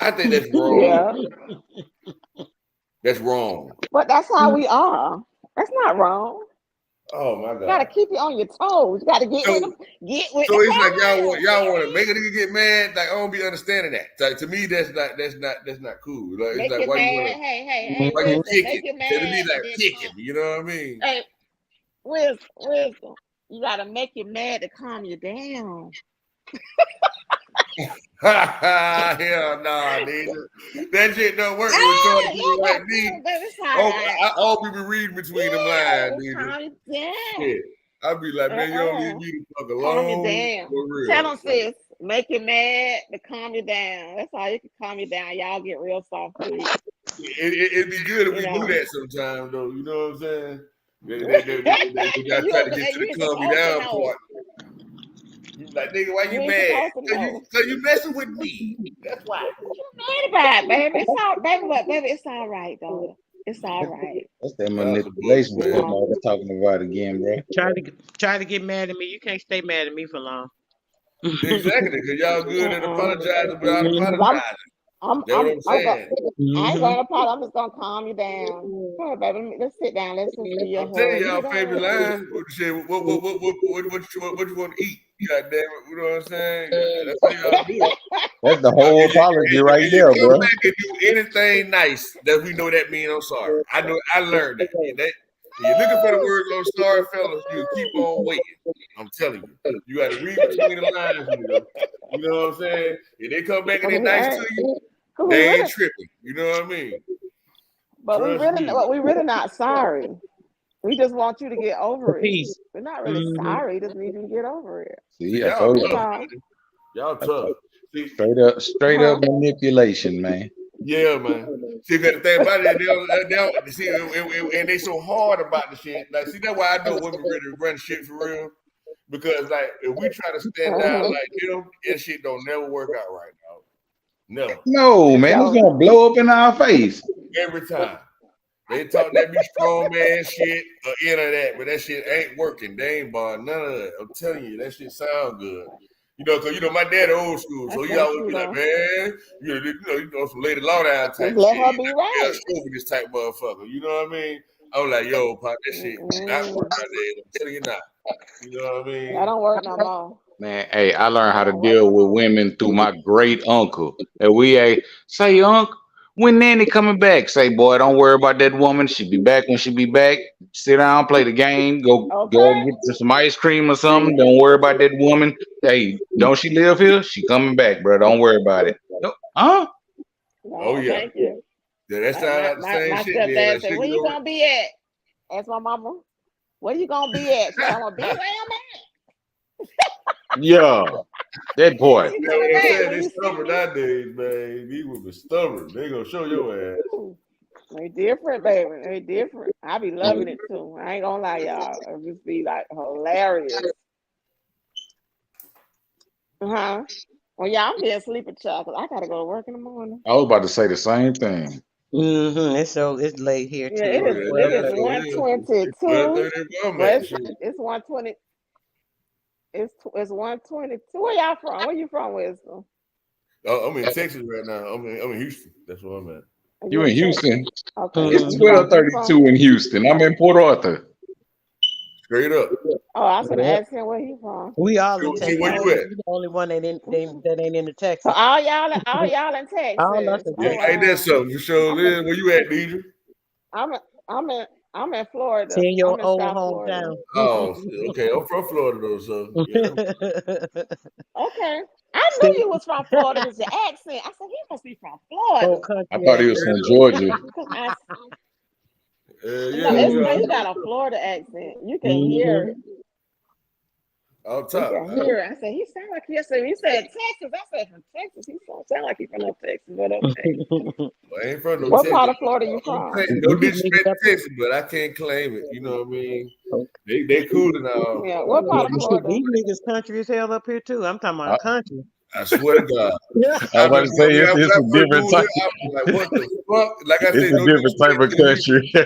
I think that's wrong. Yeah. That's wrong. But that's how we are. That's not wrong. Oh my God. You gotta keep you on your toes. You gotta get with them. Get with So the it's like crowd. y'all want to make a nigga get mad. Like I don't be understanding that. Like, to me, that's not cool. Like it's Make like you why mad. you wanna Hey, why you wisdom. kicking? Make you So mad. to me, like Then kicking. You know what I mean? hey, wisdom. You gotta make you mad to calm you down. Hell nah, nigga. That shit don't work with retarded people like me. I'll be reading between them lines, nigga. Calm you down. Shit. I'll be like, man, you don't leave me the fuck Calm you alone. down. For real. Tell them, sis. Make you mad to calm you down. That's how you can calm you down. Y'all get real soft. It'd be good if we do that sometime, though. You know what I'm saying? They gotta try to get to the calm me down part. You like, nigga, why you mad? Cause you messing with me. That's why. Mad about it, baby. It's all, baby, it's all right, daughter. It's all right. That's that manipulation stuff I was talking about again, bro. Try to get mad at me. You can't stay mad at me for long. Exactly, because y'all good at apologizing without apologizing. That's what I'm saying. I ain't going to apologize. I'm just going to calm you down. Come on, baby. Let's sit down. Let's just be your I'm telling hug. y'all favorite line. What you want to eat? God damn it, you know what I'm saying? That's how y'all do it. That's the whole apology right there, Come bro. back and do anything nice that we know that means I'm sorry. I learned that. When you're looking for the words I'm sorry, fellas, you keep on waiting. I'm telling you. You got to read between the lines, you know what I'm saying? If they come back and they're nice to you, they ain't tripping. You know what I mean? But we really not sorry. We just want you to get over it. We're not really sorry. We just need you to get over it. See, y'all tough. Y'all tough. See, straight up manipulation, man. Yeah, man. See, the thing about it, see, and they so hard about the shit. Like, see, that's why I know women really run shit for real. Because, like, if we try to stand down like them, that shit don't never work out right now. Never. No, man, it's gonna blow up in our face every time. They talk that be strong man shit or any of that, but that shit ain't working. They ain't buying none of that. I'm telling you, that shit sound good. You know, because my dad old school, so he always be like, man, you know, some Lady Lawdown type shit. Let her be right. Over this type motherfucker. You know what I mean? I'm like, yo, pop, that shit not work nowadays. I'm telling you not. You know what I mean? That don't work no more. Man, hey, I learned how to deal with women through my great uncle. And we say, uncle, when Nanny coming back? Say, boy, don't worry about that woman. She be back when she be back. Sit down, play the game, go get some ice cream or something. Don't worry about that woman. Hey, don't she live here? She coming back, bro. Don't worry about it. Huh? Oh yeah. Thank you. Yeah, that sounds like the same my shit. stepdad said, where you gonna be at? Ask my mama. Where you gonna be at? She said, I'm gonna be where I'm at. Yeah, that boy. You know what I'm saying? They stubborn nowadays, man. He would be stubborn. They gonna show your ass. They different, baby. They different. I be loving it too. I ain't gonna lie, y'all. It just be like hilarious. Well, yeah, I'm being sleeping, child, because I gotta go to work in the morning. I was about to say the same thing. It's late here too. Yeah, it is 1:22. It's 1:20. It's 1:22. Where y'all from? Where you from, Wisdom? Oh, I'm in Texas right now. I'm in Houston. That's where I'm at. You in Houston? Okay. It's 12:32 in Houston. I'm in Port Arthur. Straight up. Oh, I was gonna ask him where he from. We all in Texas. Where you at? You the only one that ain't in the Texas. So all y'all in Texas. All us in Yeah, ain't that something? For sure. Where you at, Deidre? I'm I'm in Florida. See your I'm in old South Florida. hometown. Oh, okay. I'm from Florida though, so yeah. Okay. I knew you was from Florida with your accent. I said, he must be from Old Florida. I country thought he was from Georgia. No, he got a Florida accent. You can hear it. Off You top. can hear it. I said, he sound like he said Texas. I said from Texas. He sound like he from no Texas, but okay. Well, I ain't from no What Texas. part of Florida you from? No disrespect to Texas, but I can't claim it. You know what I mean? They cool now. Yeah, what part of Florida? These niggas country as hell up here too. I'm talking about country. I swear to God. I was about to say it's a different type. I was like, what the fuck? Like I said, It's a different type of country. You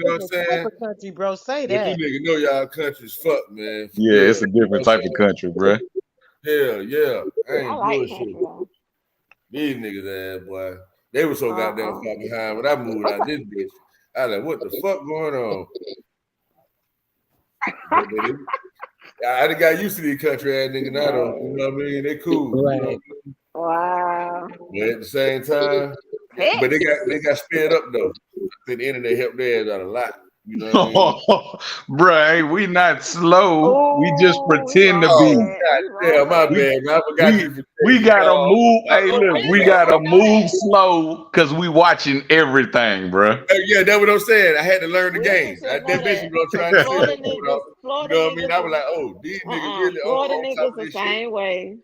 know what I'm saying? Country, bro. Say But that. you niggas know y'all country's fuck, man. For Yeah, real. it's a different type of country, bro. Hell yeah. I ain't I like bullshit. country though. These niggas ass boy. They were so goddamn far behind when I moved out this bitch. I was like, what the fuck going on? I done got used to these country ass niggas now though. You know what I mean? They cool. Right. You know? Wow. But at the same time, but they got sped up though. I think the internet helped their ass out a lot. You know what I mean? Bruh, we not slow. We just pretend to be. Yeah, my bad, man. I forgot We gotta move. Hey, look, we gotta move slow because we watching everything, bruh. Yeah, that's what I'm saying. I had to learn the game. That basically what I'm trying to say. You know what I mean? I was like, oh, these niggas really Florida on top niggas of the this same way.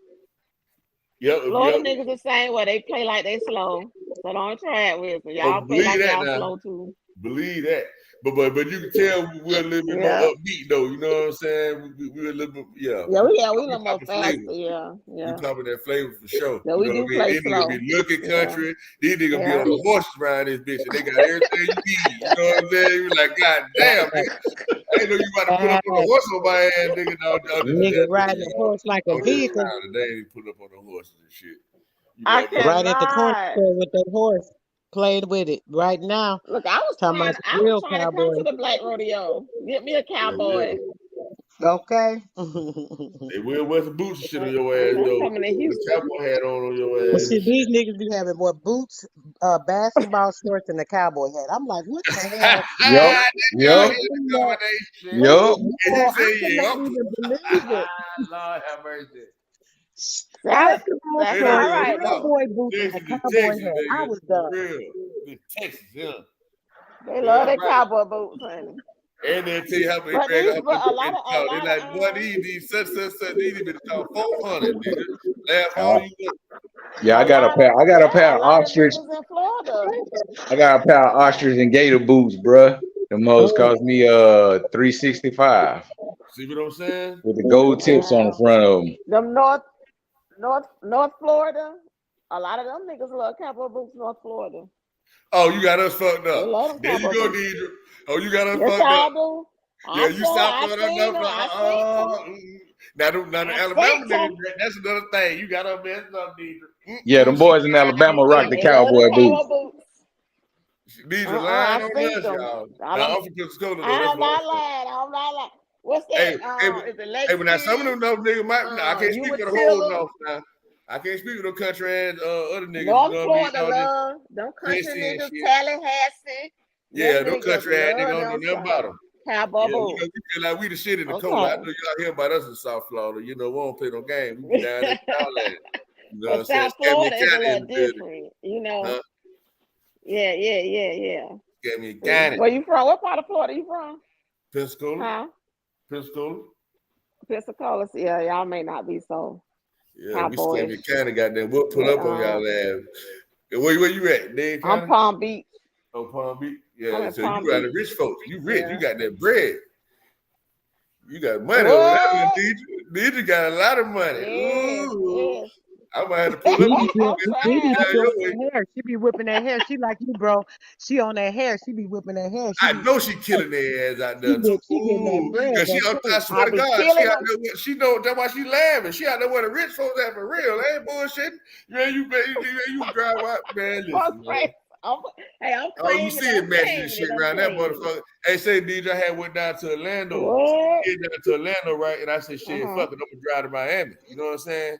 Yep. Florida niggas the same way. They play like they slow. So don't try it with me. Y'all play like y'all slow too. Believe that. But you can tell we're a little bit more upbeat though. You know what I'm saying? We're a little bit, we a little more faster. Yeah. We top of that flavor for sure. Yeah, we you know do what I mean? play These niggas slow. be looking country. These niggas be on the horses around this bitch and they got everything you need. You know what I'm saying? You like, God damn, nigga. I ain't know you about to put up on the horse on my ass, nigga. Nigga riding a horse like a vehicle. They ain't put up on the horses and shit. I cannot. Right at the corner store with that horse. Played with it right now. Look, I was trying to come to the black rodeo. Get me a cowboy. Okay. They will wear some boots and shit on your ass though. Coming to Houston. The cowboy hat on your ass. See, these niggas be having more boots, basketball shorts, and a cowboy hat. I'm like, what the hell? Yup. I cannot even believe it. Lord have mercy. That's all right. Cowboy boots and a cowboy hat. I was done. Texas, yeah. They love their cowboy boots, honey. And they'll tell you how many grand they're like, boy, these such, these been called 400, nigga. Laugh all you want. Yeah, I got a pair of ostrich. I got a pair of ostrich and gator boots, bruh. The most cost me $365. See what I'm saying? With the gold tips on the front of them. Them North Florida, a lot of them niggas love cowboy boots. North Florida. Oh, you got us fucked up. There you go, Deidre. Oh, you got us fucked up. Yeah, you stopped fucked up. Now the Alabama niggas, that's another thing. You got us messed up, Deidre. Yeah, them boys in Alabama rock the cowboy boots. Deidre lying on us, y'all. Now, I'm from Pensacola, though. I'm not lying. What's that? Hey, but now some of them niggas might. I can't speak for the whole North now. I can't speak for no country and other niggas. North Florida love them country niggas, Tallahassee. Yeah, them country ass niggas don't know nothing about them. Cowboy boots. We feel like we the shit in the cold. I know y'all hear about us in South Florida. You know, we don't play no game. We be down there. You know what I'm saying? South Florida is a little different. You know. Yeah. Get me got it. Where you from? What part of Florida you from? Pensacola. Huh? Pensacola. Yeah, y'all may not be so. Yeah, we scam your county, goddamn. We'll pull up on y'all ass. Where you at, Dade County? I'm Palm Beach. Oh, Palm Beach. Yeah, so you got the rich folks. You rich. Yeah. You got that bread. You got money over there, Deidre got a lot of money. Yes. I might have to pull up on hair. She be whipping that hair. She like you, bro. She on that hair. She be whipping that hair. I know she killing their ass out there. She getting that bread. I swear to God, she out there. She know that's why she laughing. She out there where the rich folks at for real. They ain't bullshit. Man, you drive out, man. Listen, man. I'm you see it matching this shit around that motherfucker. Hey, say DJ, I had went down to Orlando. Get down to Orlando, right? And I said, shit, fuck it, I'm gonna drive to Miami. You know what I'm saying?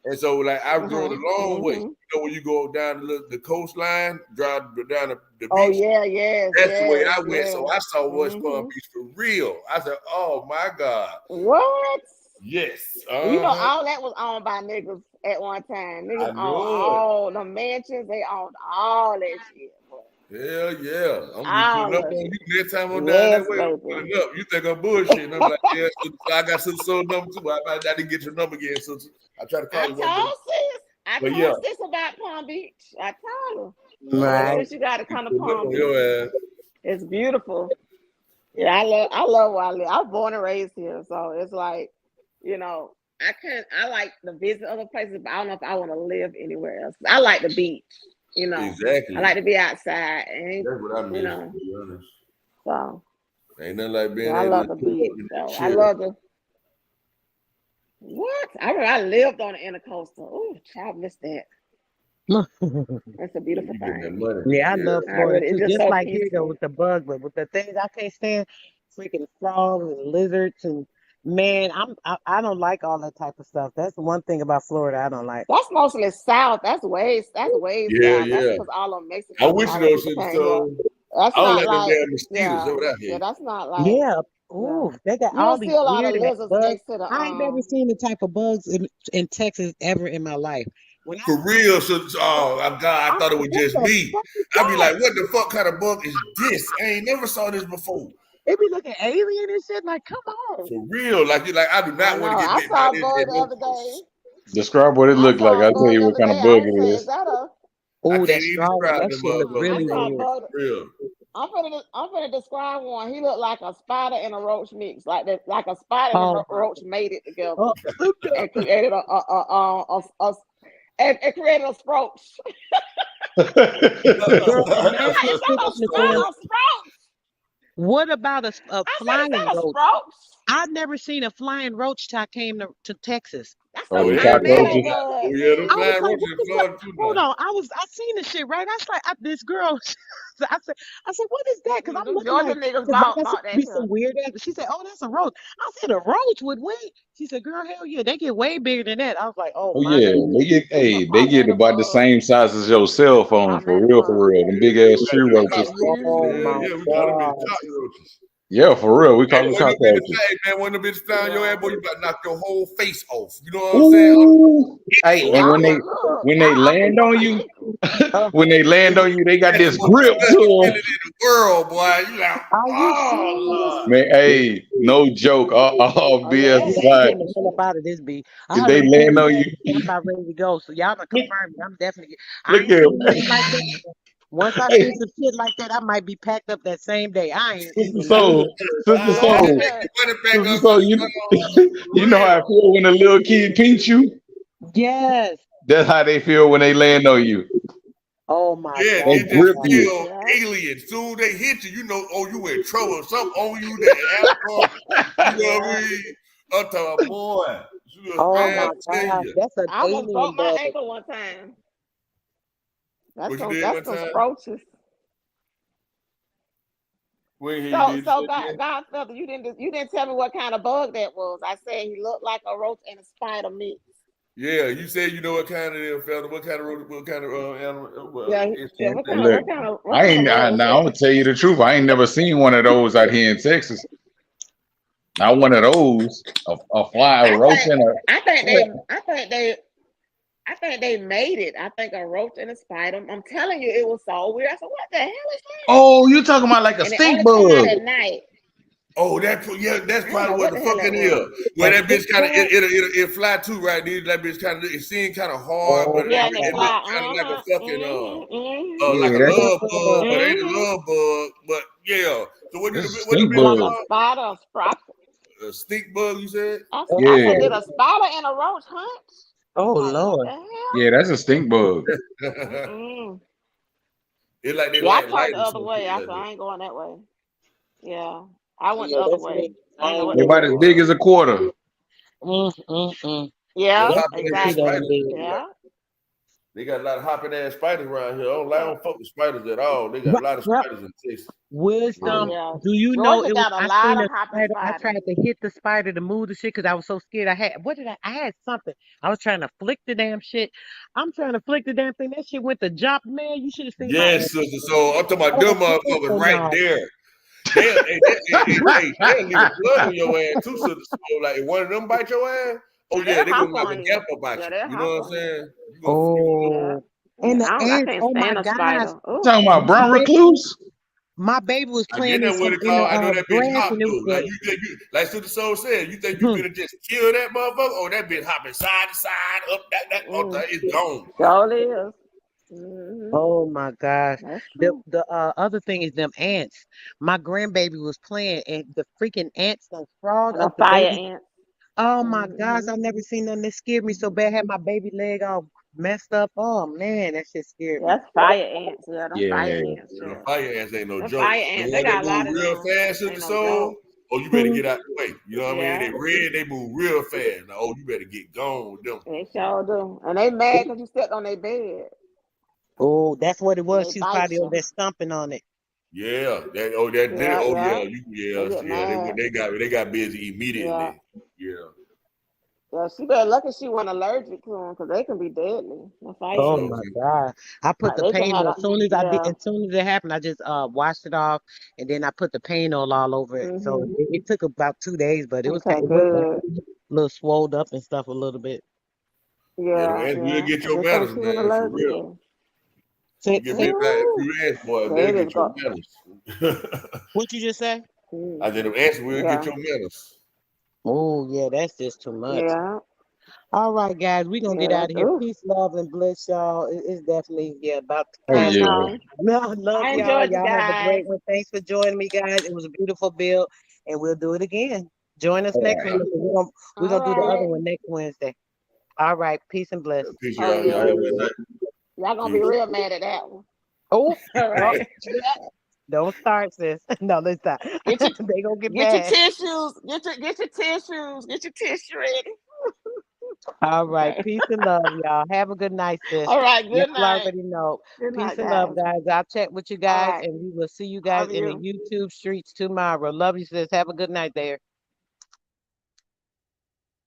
And so, like, I drove a long way. Mm-hmm. You know, when you go down the coastline, drive down the Oh beach. yeah, yes, That's the way yes, I went. yes. So I saw West Palm Mm-hmm. Beach for real. I said, "Oh my God, What? yes." You know, all that was owned by niggas at one time. Niggas I owned know it. all the mansions. They owned all that shit. Boy. Hell yeah. I'm gonna be pulling All up of on it. you next time I'm down Yes, that way. I'm baby. pulling up. You think I'm bullshitting. I'm like, yeah, so I got so number 2. I didn't get your number again, so I tried to call you one day. I But told yeah. sis about Palm Beach. I told her. Right. Sis, you gotta come to Pull up Palm on Beach. your ass. It's beautiful. Yeah, I love where I live. I was born and raised here. So it's like, you know, I like to visit other places, but I don't know if I want to live anywhere else. I like the beach, you know. Exactly. I like to be outside, and That's what I miss, you know. to be honest. So Ain't nothing like being I able love to the pull beach. up and So I chill. love the what? I lived on the intercoastal. Oh, child, missed that. That's a beautiful thing. Yeah, I love Florida It's too. just Just so like here though peaceful. with the bugs, but with the things I can't stand, freaking frogs and lizards and man, I don't like all that type of stuff. That's the one thing about Florida I don't like. That's mostly south. That's way Yeah, south. That's yeah. because all of I Mexico wish and you all the know people shit. came here. So That's I don't not like them like damn mosquitoes over that yeah. here. That's not like Yeah. yeah. Ooh, they got You all don't see these a lot of weird ass lizards bugs. next to the I ain't never seen the type of bugs in Texas ever in my life. When I For real, so oh God, I thought it was what just the me. fuck is I'd be that? like, what the fuck kind of bug is this? I ain't never saw this before. It be looking alien and shit. Like, come on. For real, like I do I not want know. to get I bit by saw a this bug at the no other cost. day. Describe what it I looked like. saw a I'll tell bug you the what other kind day. of I bug was it saying, is is. that a I Oh, can't that even straw one. describe That them shit look motherfuckers. really I saw a weird. bug. For real. I'm gonna describe one. He looked like a spider and a roach mix, like a spider and Oh a my roach made it together god. and created and created a sproach. Girl, imagine Is that sitting a in the damn. sproach? What about a I said, is flying that a roach? sproach? I've never seen a flying roach till I came to Texas. That's Oh, a the palmetto cockroaches. bug, Oh yeah, them I was flying man. like, roaches what in is that? Florida too Hold now. on. I seen the shit, right? I was like, this girl, I said, what is that? Because I'm Them looking Georgia like, niggas cause like I said, bought that be some here. weird ass. She said, oh, that's a roach. I said, a roach would weigh. She said, girl, hell yeah, they get way bigger than that. I was like, oh Oh my yeah, goodness. It's a they get palmetto about the bug. same size as your cell It's a phone for palmetto real, bug. for real. Them big ass Like tree them roaches. cockroaches. Oh Hell my yeah, we call them bitches god. cockroaches. Yeah, for real. We call And them when them bitches cockroaches. fly, man, when them bitches fly on your ass, Yeah. boy, you about to knock your whole face off. You know what I'm saying? Ooh. Hey, and Y'all look. when they Y'all think land I'm on you, illegal. when they land on you, they got That's the this most grip disgusting to feeling them. in the world, boy. You like, Are you oh serious? Lord. Man, hey, no joke. All Oh yeah, BS that Yeah, I'm aside, getting the hell up out of this beat. I if heard they them kids land on say you, I'm about ready to go. So y'all done confirmed me. I'm definitely. I look ain't here. seen shit like that. Once I see some shit like that, I might be packed up that same day. I ain't Sister even lying. Soul, Sister yeah, Take Soul, yeah. your money back Sister up, Soul, Sister you For know how I real. feel when a little kid pinch you? Yes. That's how they feel when they land on you. Oh my Yeah, They it god. just grip you. feel Yeah. alien. Soon they hit you, you know, oh, you in trouble. Something on you that alcohol, you know what I Yeah. mean? I'm talking about, boy. Oh Man, I my tell god. you. That's an I almost alien broke my bug. ankle one time. What you did one That's some time? sproaches. We ain't hear you, did you say it again? Godfather, you didn't tell me what kind of bug that was. I said he looked like a roach and a spider mix. Yeah, you said you know what kind of them fella, what kind of animal, Yeah, it's yeah. that. Look, What kind of bug was now I'm that? gonna tell you the truth. I ain't never seen one of those out here in Texas. Not one of those. A fly, a I roach, think and a. I think they I think they I think they made it. I think a roach and a spider. I'm telling you, it was so weird. I said, "What the hell is that?" Oh, you talking about like a And it stink only come out bug? at night. Oh, that's I don't probably know what what the the hell fuck that it is. was. Where A that stink bitch kind of bug? it fly too, right? That bitch kind of it seemed kind of hard, but Oh Yeah, my and it it looked god. fly. kind of like a fucking Yeah, like a that's love bug, but ain't a Mm-hmm. love bug. But yeah. So that's a what the stink bitch Like bug. a called? spider, a sprout. A stink bug, you said? I said, Yeah, did a spider and a roach hunt? Oh Like, what Lord. the hell? yeah, that's a stink bug. Mm-mm. It's like they Yeah, I like turned light the or other some way. shit I like said, that. I ain't going that way. Yeah, I went Yeah, the other that's way. me. I I ain't know ain't what They that about doing as was. big as a quarter. it. Mm. Yeah, Yeah, That's how big way the too exactly. damn spiders big. be like? Yeah. They got a lot of hopping ass spiders around here. I don't fuck with spiders at all. They got a lot of Right. spiders in Texas. Wisdom, Yeah. do you know Georgia it was? got a I lot seen of a hopping spider. I spiders. tried to hit the spider to move the shit because I was so scared. I had something. I was trying to flick the damn shit. I'm trying to flick the damn thing. That shit went to jump, man. You should have seen my ass. Yes, sister. So I'm talking about Oh, them hell motherfuckers right no. there. They'll leave a plug on your ass too, sister. So like if one of them bite your ass, oh yeah, They'll they gonna hop knock a on gap you. about Yeah, you. they'll You know hop what I'm on you. saying? Oh, and the I ants. can't Oh my stand a gosh. spider. Ooh. Talking about brown recluse? My baby was I get playing in that what some it called. I know that bitch grass hop and it though. Like you think you, like Sister Soul said, you think you finna just kill that motherfucker? Oh, that bitch hopping side to side, up it's gone. Surely is. Mm-hmm. Oh my gosh. That's The true. the other thing is them ants. My grandbaby was playing and the freaking ants done crawled The up the fire baby. ants. Oh my gosh, Mm-hmm. I never seen nothing that scared me so bad. Had my baby leg all messed up. Oh man, that shit scared me. That's fire ants. Yeah, them fire Yeah. ants. The Yeah. fire ants ain't no Them joke. fire The ants. They one that got a move lot of real them. fast, Sister Ain't no Soul. joke. Oh, you better get out the way. You know what I mean? Yeah. They red, they move real fast. Now, oh, you better get gone with them. They sure do. And they mad because you stepped on their bed. Oh, that's what it And was. they She was bite probably over you. there stomping on it. Yeah, that oh that did it. Yeah, Oh yeah. yeah, They get mad. they got busy Yeah. immediately. Yeah. Yeah, she better lucky she wasn't allergic to them because they can be deadly. The fire Oh So my ants. God. I put Like the they can have paint a yeah. as soon as it happened, I just washed it off and then I put the paint all over it. So Mhm. it took about 2 days, but it was Okay, it went back good. a little swolled up and stuff a little bit. yeah, the Yeah, ants will yeah. get A your good thing manners, she wasn't man, for allergic real. to. You Say, get say bit by a Ooh. few ants, boy, they'll Baby get your go. manners. what you just say? I said them ants will get Yeah. your manners. Oh yeah, that's just too much. Yeah. All right, guys, we're gonna Yeah. get out of here. Ooh. Peace, love, and bliss, y'all. It's definitely about to Oh I pass yeah. by. know. No, love I y'all. enjoyed you Y'all have a guys. great one. Thanks for joining me, guys. It was a beautiful build, and we'll do it again. Join us All next right. Wednesday. We're All gonna do the other right. one next Wednesday. All right, peace and bliss. Peace, Oh y'all. Y'all have a yeah. good night. Y'all gonna be Peace. real mad at that one. Oh, All oh, right. don't start, sis. No, let's stop. Get your They gonna get get your mad. tissues. Get your tissues. Get your tissue ready. All right, Okay. peace and love, y'all. Have a good night, sis. All right. Y'all Good night. already know. Good Peace night, and love, guys. guys. I'll check with you All guys, right. and we will see you guys Love in the you. YouTube streets tomorrow. Love you, sis. Have a good night there.